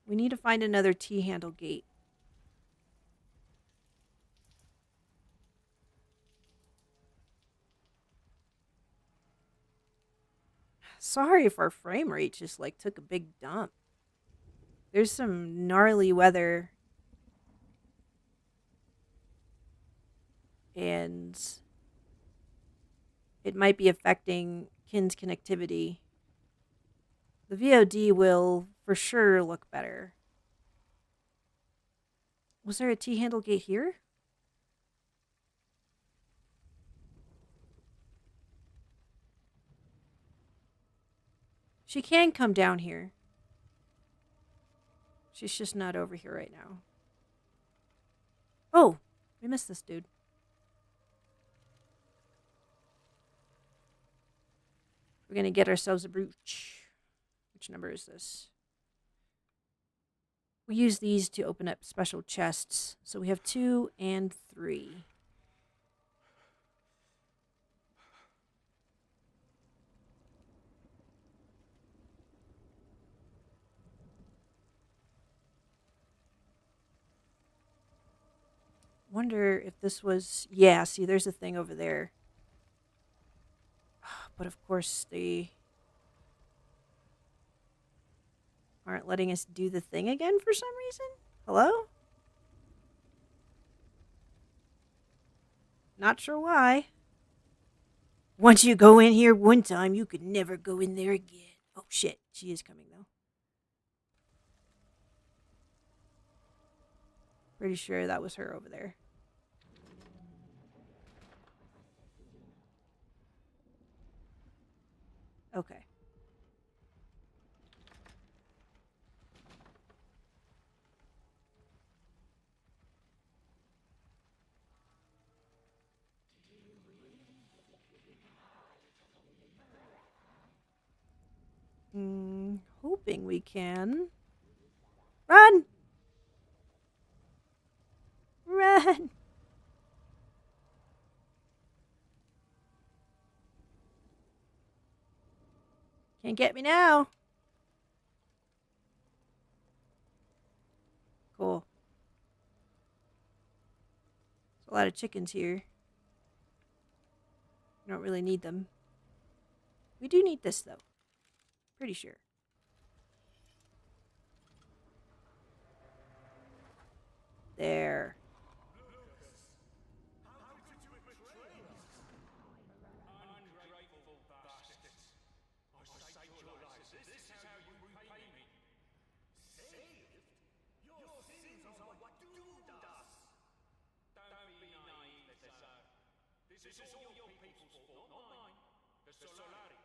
We need to find another T-handle gate. Sorry if our frame rate just took a big dump. There's some gnarly weather. And it might be affecting Kin's connectivity. The VOD will for sure look better. Was there a T-handle gate here? She can come down here. She's just not over here right now. Oh, we missed this dude. We're going to get ourselves a brooch. Which number is this? We use these to open up special chests. So we have 2 and 3. Wonder if this was... Yeah, see, there's a thing over there. But of course, they aren't letting us do the thing again for some reason. Hello? Not sure why. Once you go in here one time, you could never go in there again. Oh, shit. She is coming, though. Pretty sure that was her over there. Okay. Hoping we can. Run! Run! Can't get me now. Cool. There's a lot of chickens here. I don't really need them. We do need this, though. Pretty sure. There. Ungrateful bastards. I saved your lives. This is how you repay me. Saved? Your sins are what doomed us. Don't be naive, sir. This is all your people's fault, not mine. The Solari.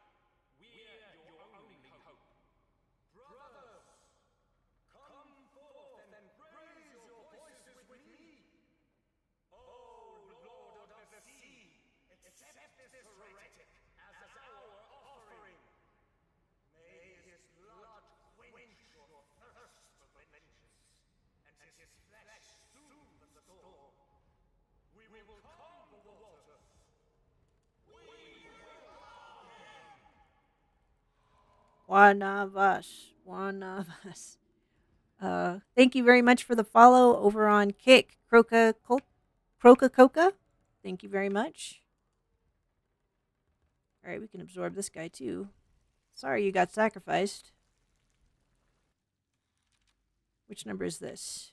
We're your only hope. Brothers, come forth and raise your voices with me. Oh, Lord of the Sea, accept this heretic as our offering. May his blood quench your thirst for vengeance, and his flesh soothe the storm. We will calm the waters. We will calm him. One of us. One of us. Thank you very much for the follow over on Kick. Croca Coca. Thank you very much. Alright, we can absorb this guy too. Sorry you got sacrificed. Which number is this?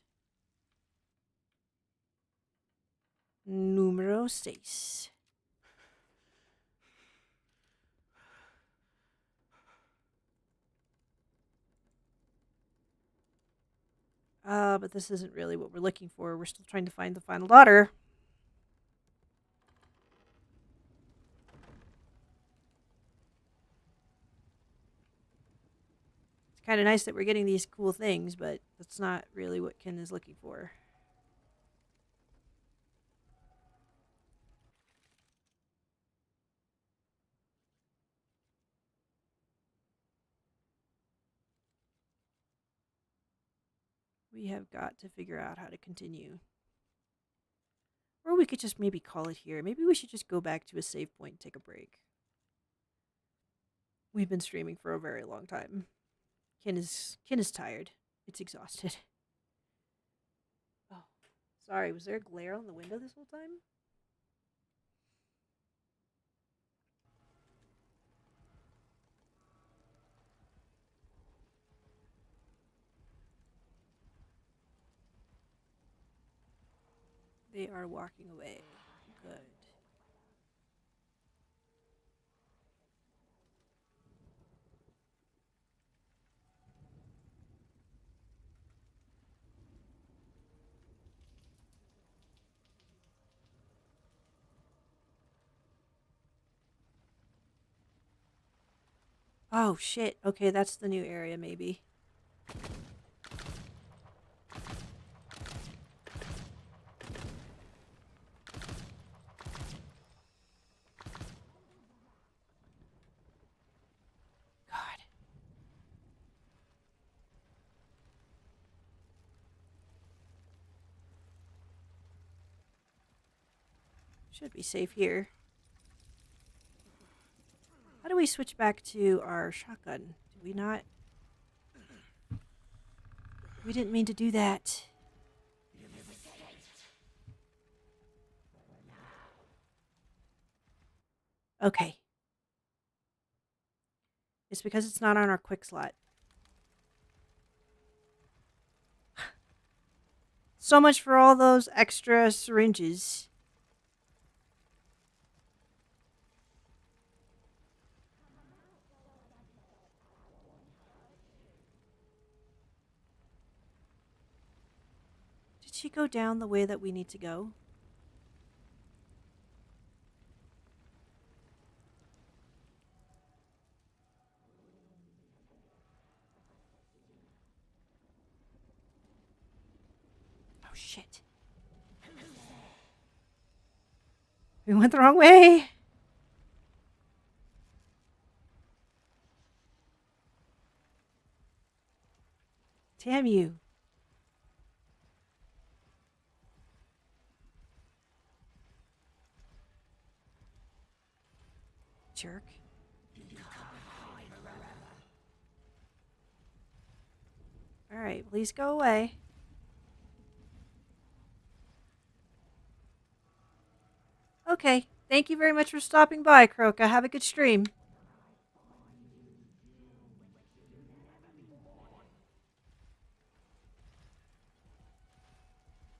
Numero 6. But this isn't really what we're looking for. We're still trying to find the final daughter. It's kind of nice that we're getting these cool things, but that's not really what Ken is looking for. We have got to figure out how to continue. Or we could just maybe call it here. Maybe we should just go back to a save point and take a break. We've been streaming for a very long time. Ken is tired. It's exhausted. Oh, sorry. Was there a glare on the window this whole time? They are walking away. Good. Oh, shit. Okay, that's the new area, maybe. God. Should be safe here. How do we switch back to our shotgun? Do we not? We didn't mean to do that. Okay. It's because it's not on our quick slot. So much for all those extra syringes. Did she go down the way that we need to go? Oh, shit. We went the wrong way. Damn you. Jerk. Alright, please go away. Okay, thank you very much for stopping by, Croca. Have a good stream.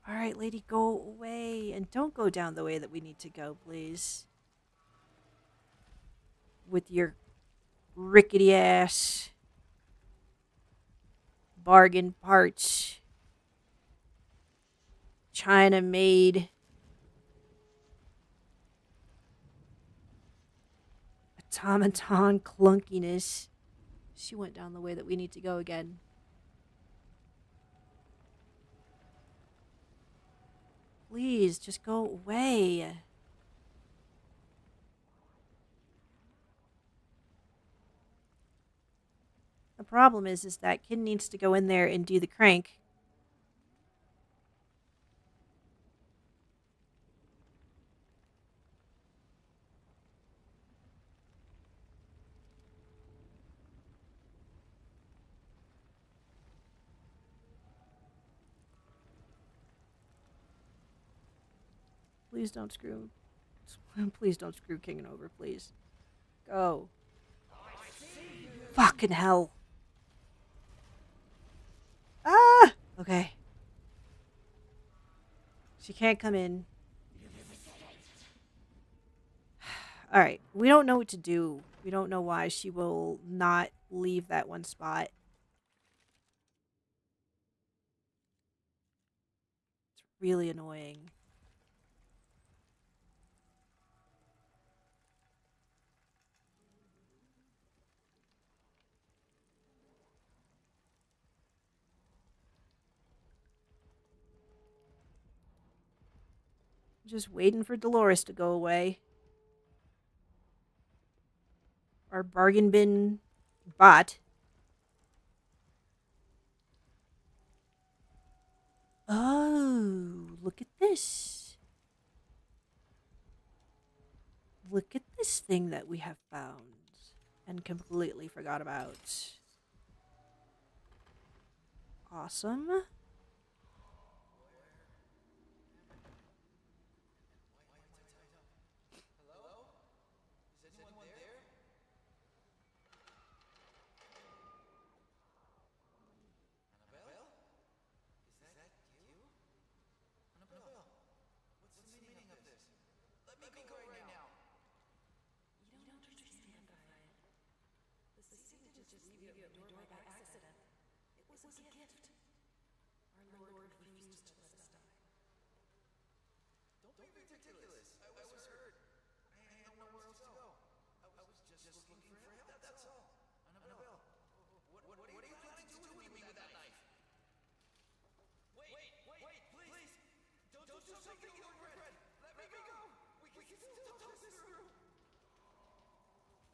Alright, lady, go away. And don't go down the way that we need to go, please. With your rickety ass bargain parts. China made. Automaton clunkiness. She went down the way that we need to go again. Please, just go away. The problem is that kid needs to go in there and do the crank. Please don't screw. Please don't screw King over, please. Go. Fucking hell. Ah! Okay. She can't come in. Alright, we don't know what to do. We don't know why she will not leave that one spot. It's really annoying. Just waiting for Dolores to go away. Our bargain bin bot. Oh, look at this. Look at this thing that we have found and completely forgot about. Awesome.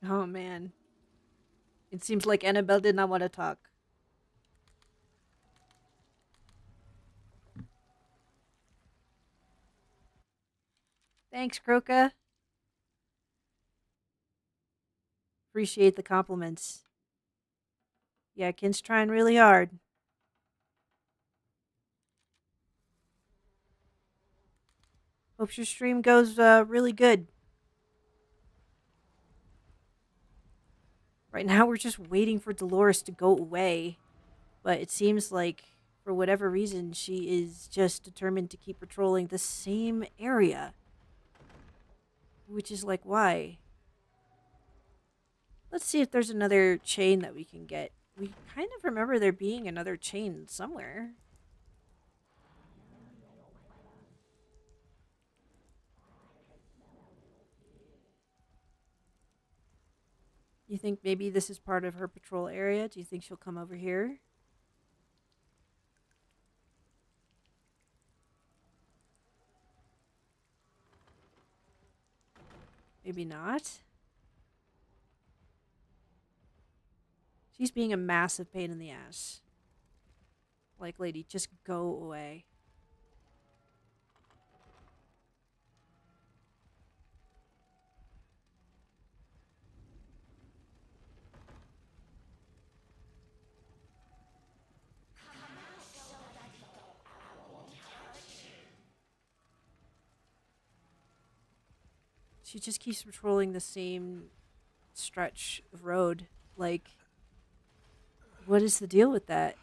Oh man. It seems like Annabelle did not want to talk. Thanks, Croca. Appreciate the compliments. Yeah, Kin's trying really hard. Hope your stream goes really good. Right now, we're just waiting for Dolores to go away. But it seems like, for whatever reason, she is just determined to keep patrolling the same area. Which is like, why? Let's see if there's another chain that we can get. We kind of remember there being another chain somewhere. You think maybe this is part of her patrol area? Do you think she'll come over here? Maybe not. She's being a massive pain in the ass. Like, lady, just go away. She just keeps patrolling the same stretch of road. Like, what is the deal with that?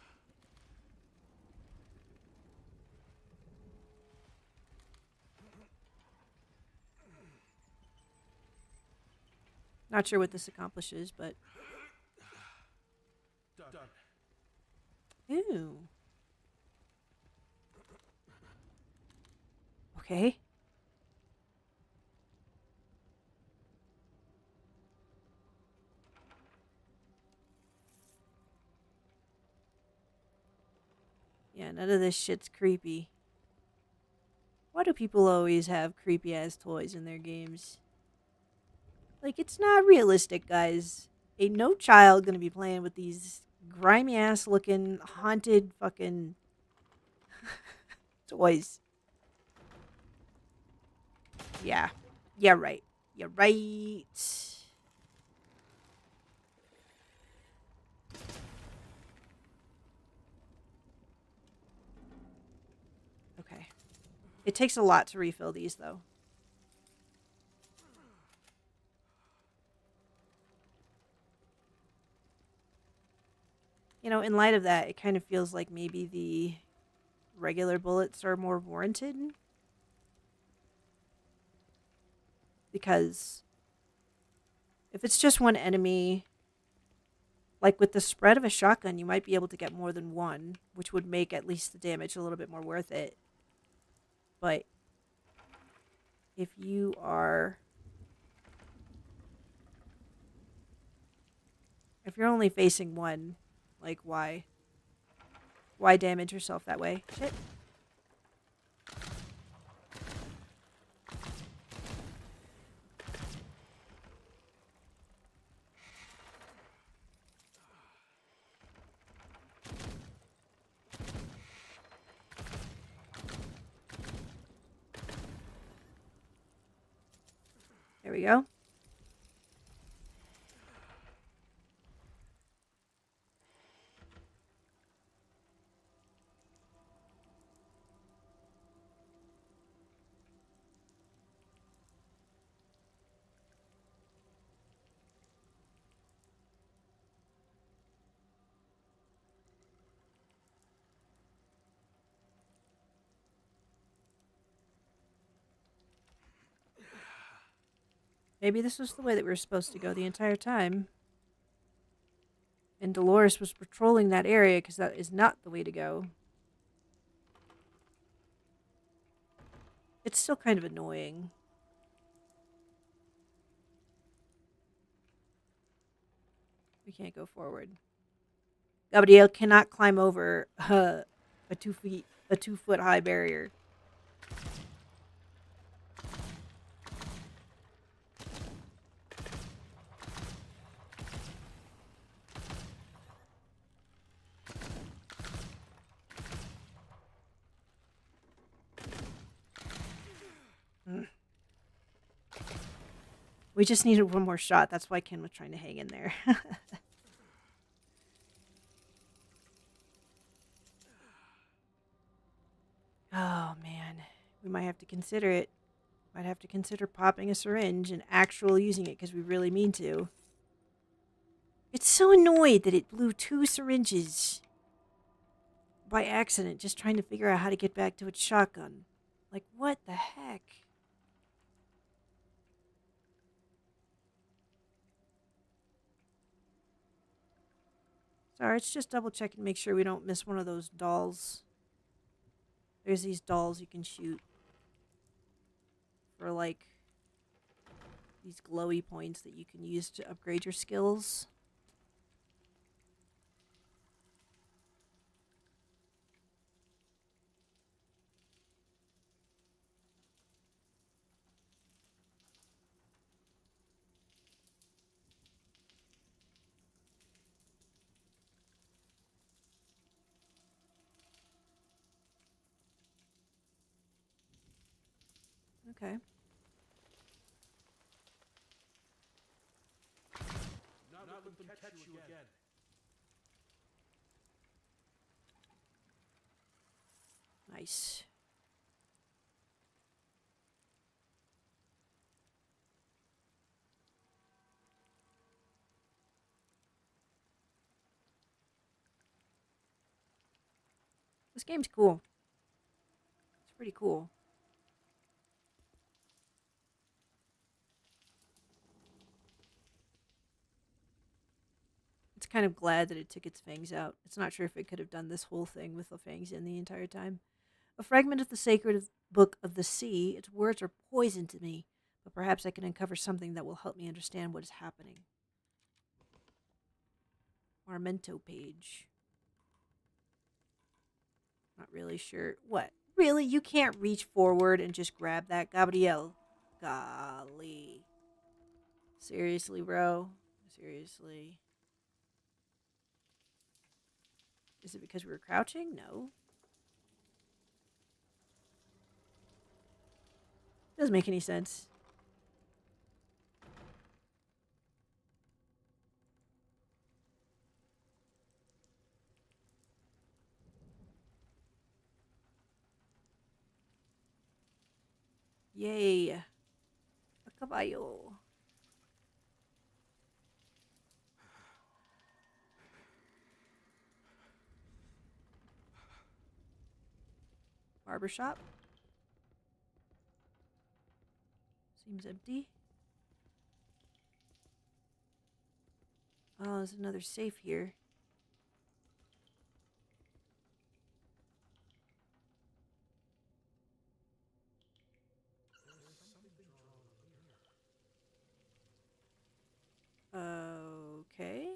Not sure what this accomplishes, but... Done. Ew. Okay. Yeah, none of this shit's creepy. Why do people always have creepy ass toys in their games? Like, it's not realistic, guys. Ain't no child gonna be playing with these grimy ass looking haunted fucking toys. Yeah. Yeah, right. You're right. Okay. It takes a lot to refill these, though. You know, in light of that, it kind of feels like maybe the regular bullets are more warranted. Because if it's just one enemy, like with the spread of a shotgun, you might be able to get more than one, which would make at least the damage a little bit more worth it. But if you are... if you're only facing one, like, why? Why damage yourself that way? Shit. There we go. Maybe this was the way that we were supposed to go the entire time. And Dolores was patrolling that area because that is not the way to go. It's still kind of annoying. We can't go forward. Gabriel cannot climb over a 2 foot high barrier. We just needed one more shot. That's why Ken was trying to hang in there. Oh, man. We might have to consider it. Might have to consider popping a syringe and actually using it because we really mean to. It's so annoyed that it blew 2 syringes by accident just trying to figure out how to get back to its shotgun. Like, what the heck? Sorry, it's just double checking to make sure we don't miss one of those dolls. There's these dolls you can shoot for, like, these glowy points that you can use to upgrade your skills. Okay. Now let them catch you again. Nice. This game's cool. It's pretty cool. It's kind of glad that it took its fangs out. It's not sure if it could have done this whole thing with the fangs in the entire time. A fragment of the sacred book of the sea. Its words are poison to me, but perhaps I can uncover something that will help me understand what is happening. Armento page. Not really sure. What? Really? You can't reach forward and just grab that, Gabriel? Golly. Seriously, bro? Seriously. Is it because we were crouching? No. Doesn't make any sense. Yay. A caballo. Barbershop. Seems empty. Oh, there's another safe here. Okay.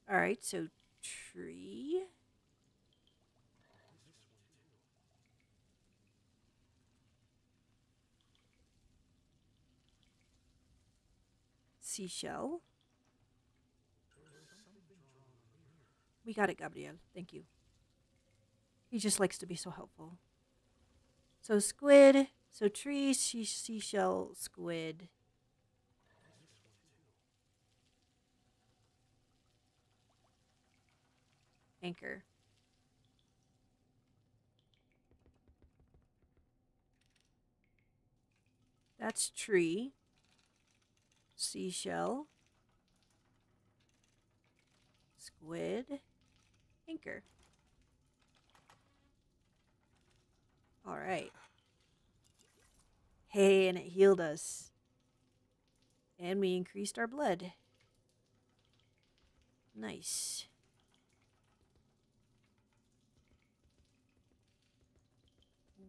Alright, so tree. Seashell. We got it, Gabriel. Thank you. He just likes to be so helpful. So squid. So tree, seashell, squid. Anchor. That's tree. Seashell. Squid. Anchor. Alright. Hey, and it healed us. And we increased our blood. Nice.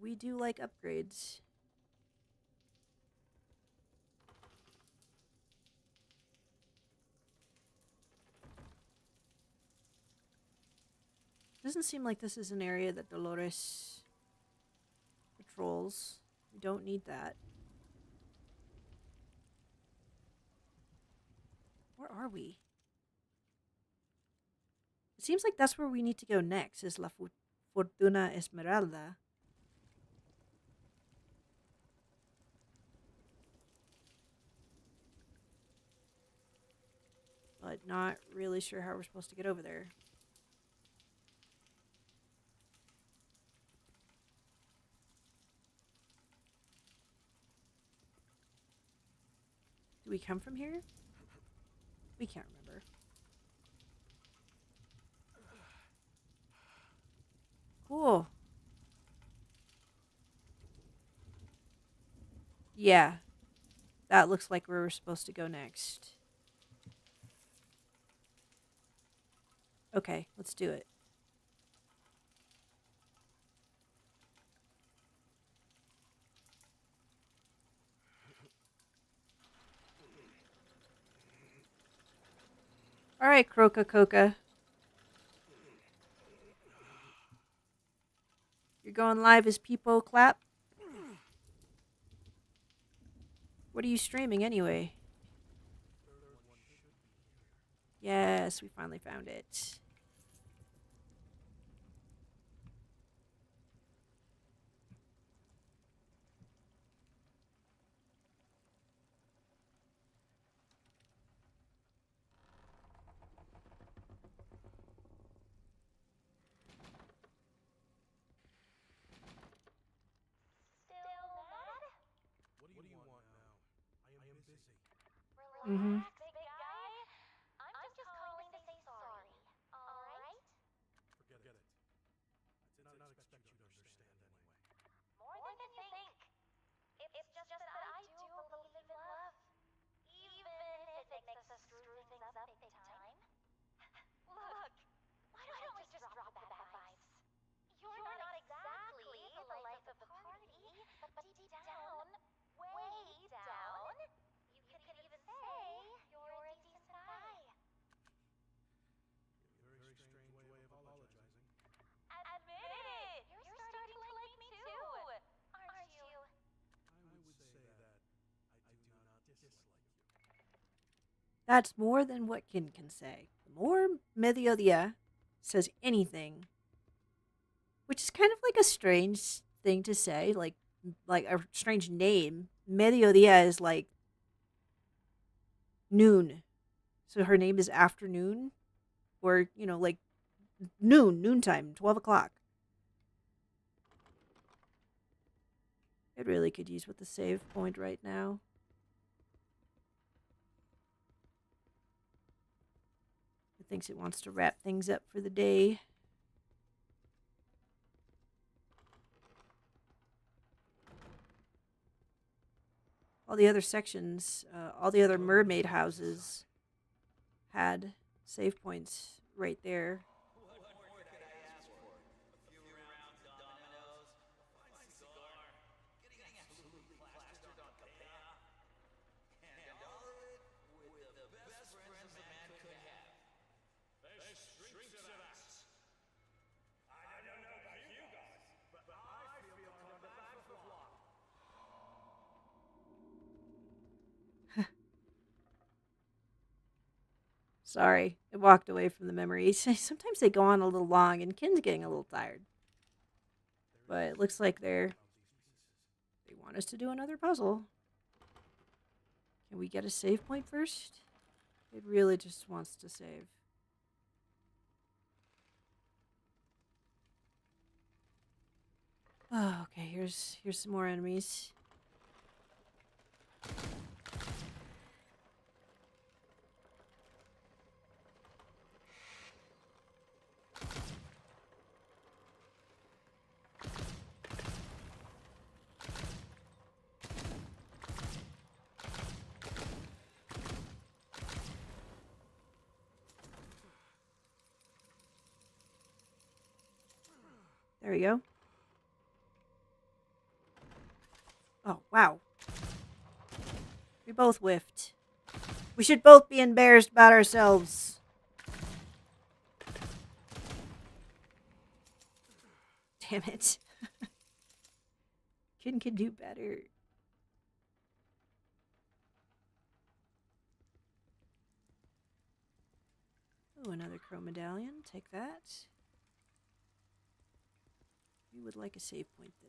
We do like upgrades. Doesn't seem like this is an area that Dolores patrols. We don't need that. Where are we? It seems like that's where we need to go next, is La Fortuna Esmeralda. but not really sure how we're supposed to get over there. Do we come from here? We can't remember. Cool. Yeah. That looks like where we're supposed to go next. Okay, let's do it. All right, Croca Coca. You're going live as Peepo Clap? What are you streaming anyway? Yes, we finally found it. Mm-hmm. Relax, big guy. I'm just calling to say sorry. All right? More than you think. It's just that I do believe in love. Even if it makes us screw things up big time. Look, why don't we just drop the bad vibes? You're not exactly the life of the party, but deep down, way down, you could even say you're a decent guy. Admit it! You're starting to like me too, aren't you? That's more than what Kin can say. The more Mediodia says anything, which is kind of like a strange thing to say, like a strange name. Mediodia is like noon. So her name is afternoon, or, like noontime, 12 o'clock. It really could use with the save point right now. It thinks it wants to wrap things up for the day. All the other sections, all the other mermaid houses had save points right there. Sorry, I walked away from the memories. Sometimes they go on a little long, and Kin's getting a little tired. But it looks like they want us to do another puzzle. Can we get a save point first? It really just wants to save. Oh, okay, here's some more enemies. There we go. Oh, wow. We both whiffed. We should both be embarrassed about ourselves. Damn it. Kin can do better. Oh, another crow medallion. Take that. We would like a save point, though.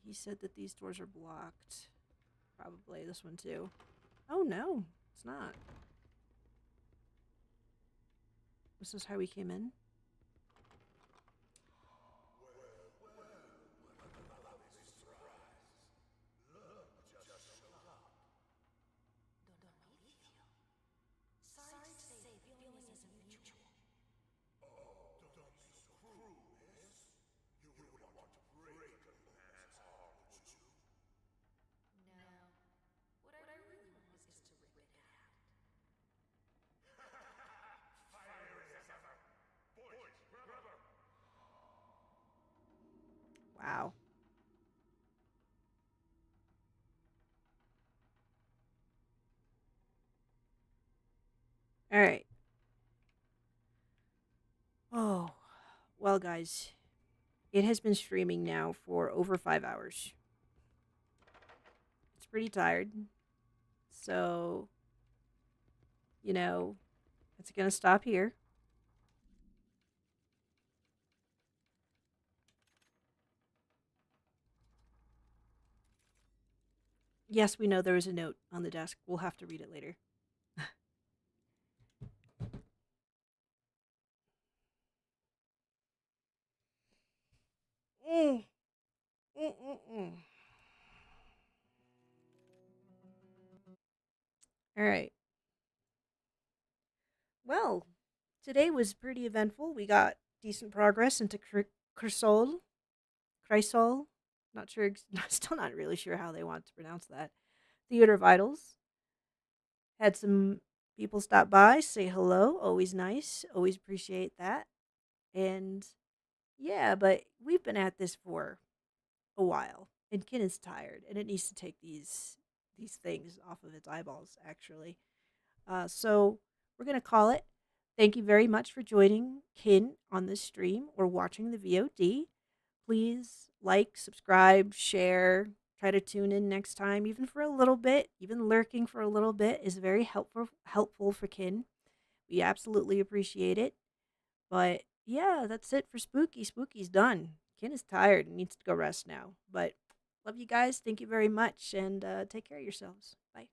he said that these doors are blocked. Probably this one too. Oh no, it's not. This is how we came in. Sorry to say, the feeling isn't mutual. Oh, don't be so cruel, miss. You wouldn't want to break a man's heart, would you? No. What I really want is to rip it out. Fiery as ever. Boys, grab her. Wow. All right. Oh, well, guys, it has been streaming now for over 5 hours. It's pretty tired. So, you know, it's going to stop here. Yes, we know there is a note on the desk. We'll have to read it later. Mm. Mm-mm-mm. All right. Well, today was pretty eventful. We got decent progress into Crisol. Crisol. Not sure. Still not really sure how they want to pronounce that. Theater of Idols. Had some people stop by, say hello. Always nice. Always appreciate that. And yeah, but we've been at this for a while, and Kin is tired, and it needs to take these things off of its eyeballs. Actually, so we're gonna call it. Thank you very much for joining Kin on this stream or watching the VOD. Please like, subscribe, share. Try to tune in next time, even for a little bit. Even lurking for a little bit is very helpful for Kin. We absolutely appreciate it. But yeah, that's it for Spooky. Spooky's done. Kin is tired and needs to go rest now. But love you guys. Thank you very much, and take care of yourselves. Bye.